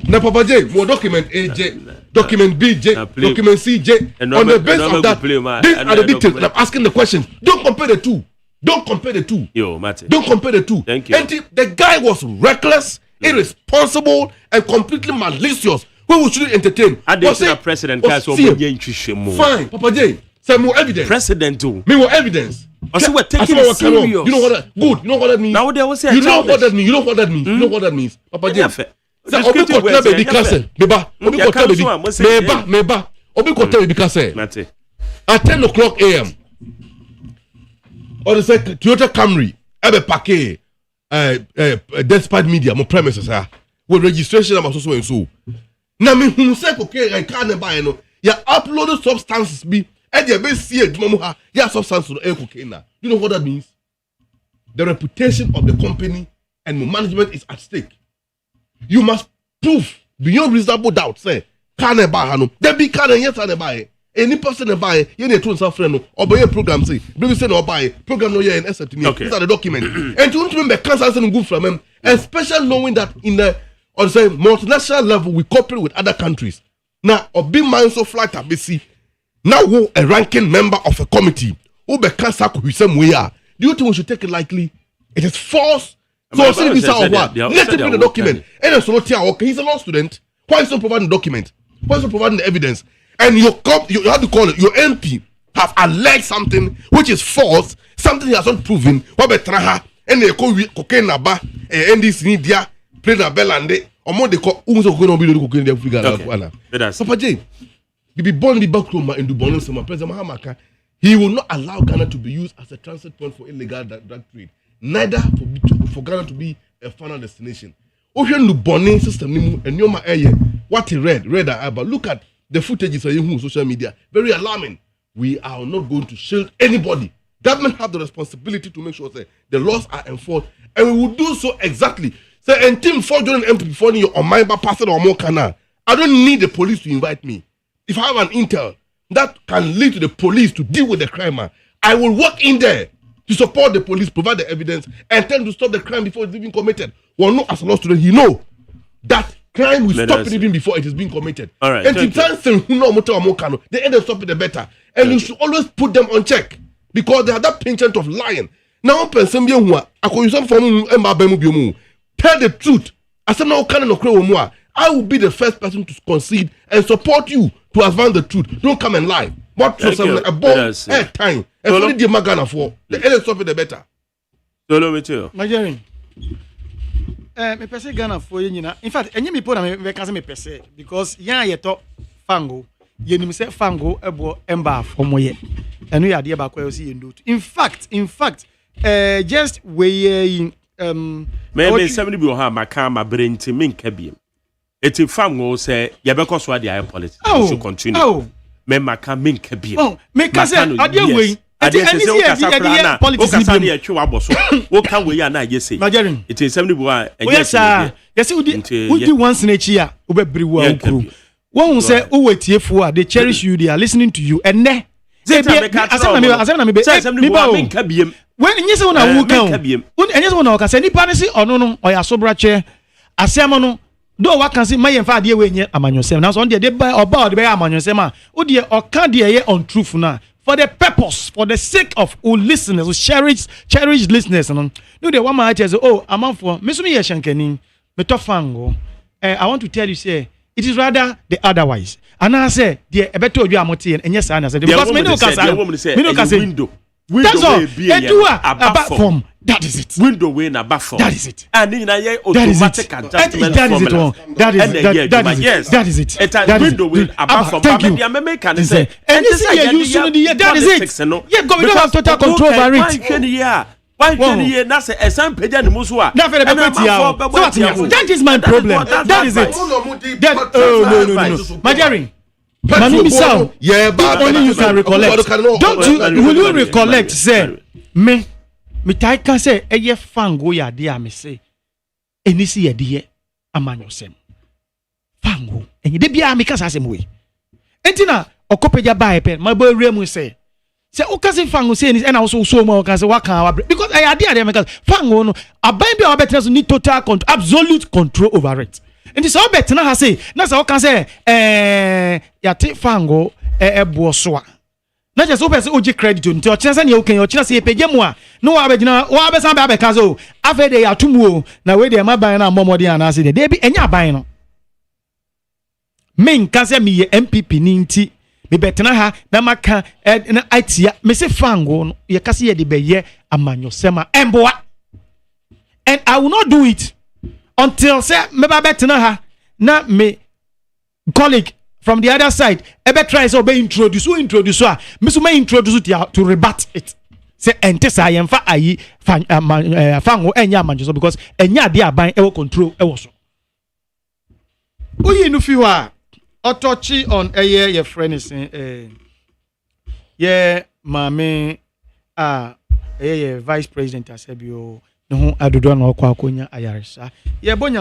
Now, Papa J, more document AJ, document BJ, document CJ. On the basis of that, these are the details. And I'm asking the question. Don't compare the two. Don't compare the two. Don't compare the two. Thank you. And the guy was reckless, irresponsible, and completely malicious. Who we should entertain? I didn't see a president. Fine, Papa J. Say more evidence. President too. Me more evidence. Also, we're taking it serious. You know what that? Good. You know what that means? Now they will say. You know what that means? You know what that means? You know what that means? Papa J. Say Obi Kotel baby kase. Meba. Obi Kotel baby. Meba. Obi Kotel baby kase. At 10 o'clock a.m. Or the second Toyota Camry, ebe packet, despite media, my premises with registration number so and so. Now me who say okay, I can't buy no. Ya uploaded substances be, and you be see it, mamuha. Ya substance to cocaine. You know what that means? The reputation of the company and management is at stake. You must prove beyond reasonable doubt. Say, can't buy no. There be can't yes can't buy. Any person buy, you need to friend or buy a program. Say, maybe say no buy program no and asset me. These are the document. And to remember, cancer and good from them, especially knowing that in the or say multinational level we cooperate with other countries. Now, or be mindful flight at BC. Now, who a ranking member of a committee who be cancer who some way are. Do you think we should take it likely? It is false. So say this or what? Let it be the document. And so okay, he's a law student. Why is not providing the document? Why is not providing the evidence? And you have to call it, your MP have alleged something which is false, something he has not proven. What betraha and they call cocaine naba and this media play na belande or more they call unso cocaine be cocaine they figure. Papa J, be born the backroom and do bonus some President Mahamaka. He will not allow Ghana to be used as a transit point for illegal drug trade. Neither for Ghana to be a final destination. Ocean the bonnet system and Yoma area. What he read about. Look at the footages on social media, very alarming. We are not going to shield anybody. Government have the responsibility to make sure that the laws are enforced, and we will do so exactly. So, and team for joining MP for you on my passage or more canal. I don't need the police to invite me. If I have an intel that can lead to the police to deal with the crime, I will walk in there to support the police, provide the evidence, and tell them to stop the crime before it's even committed. Well, no, as a law student, he know that crime will stop it even before it is being committed. All right. And to tell they end up stopping the better. And you should always put them on check because they have that penchant of lying. Now, person be who tell the truth. I will be the first person to concede and support you to advance the truth. Don't come and lie. What for some a bomb time? And only the Magana for the end stop it the better. Solo with you. Majerin. Me pese Ghana for you na. In fact, enye me pona me can say me pese because yan ye to fango. Ye nim say fango ebo emba for moye. Enu ya de ba kwa yo si yendo. In fact, just we me somebody be ha maka ma brenti min kabiem. Eti fango say ye be koso ade aye politics. You should continue. Me maka min kabiem. Oh, me ka say ade we ade say o kasa pra na o kasa na ye twe waboso o kan we ya na ye say Majerin it is somebody who yes udi once na chi a o be bri wo ankuru won say o wetiefu a they cherish you, they are listening to you and ne asem na me be min kabiem when nyese wona wo kan nyese wona o kasa nipa ne si ono no o ya sobra che asem no do wa kan si mayen fa de we nye amanyosem na so on de ba oba o de be amanyosem a o de o kan de ye untruth na for the purpose, for the sake of all listeners, who cherished listeners. No, the one man says, "Oh, I'm on for me. So me yeshankeni, me to fango." I want to tell you, say, it is rather the otherwise. And I say, the better you are moti and yes, I said because me no can window. That's all. And do a form. That is it. Window way na back form. That is it. And in a automatic adjustment formula. That is it. Yes. That is it. It's a window way above form. Thank you. American say, and this year you should the that is it. Yeah, we don't have total control over it. Why can you not say a some page and Musua? That is my problem. That is it. No. My dearie. Manumi Sao, only you can recollect. Don't you? Will you recollect? Say, me taika say, eye fango ya dia me say, enisi ya die amanyo sem. Fango, enye debia me kasa asem we. Entina okopeja bae pen, my boy Remu say okase fango say and also so more okase waka because I idea there because fango no aban bi obetena need total control, absolute control over it. And this all bet na say na say okan say ya te fango ebo so a na just open say oji credit nti o china say o kan o china say pege mu a no wa begina wa be san be abeka so afa de ya tumu o na we de maban na momode ana say de bi enya aban no men kan say me ye MPP ni nti me betena ha na maka na itia me say fango no ye kase ye de be ye amanyosema emboa and I will not do it until say me ba betena ha na me colleague from the other side ebe try so be introduce me so me introduce to rebut it say ente sa yemfa ayi fango enya manjo because enya de aban e control e wo so oyi no fi wa otochi on eye your friend is ye mame eye vice president asebio no ho adodo na okwa akonya ayaresa ye bonya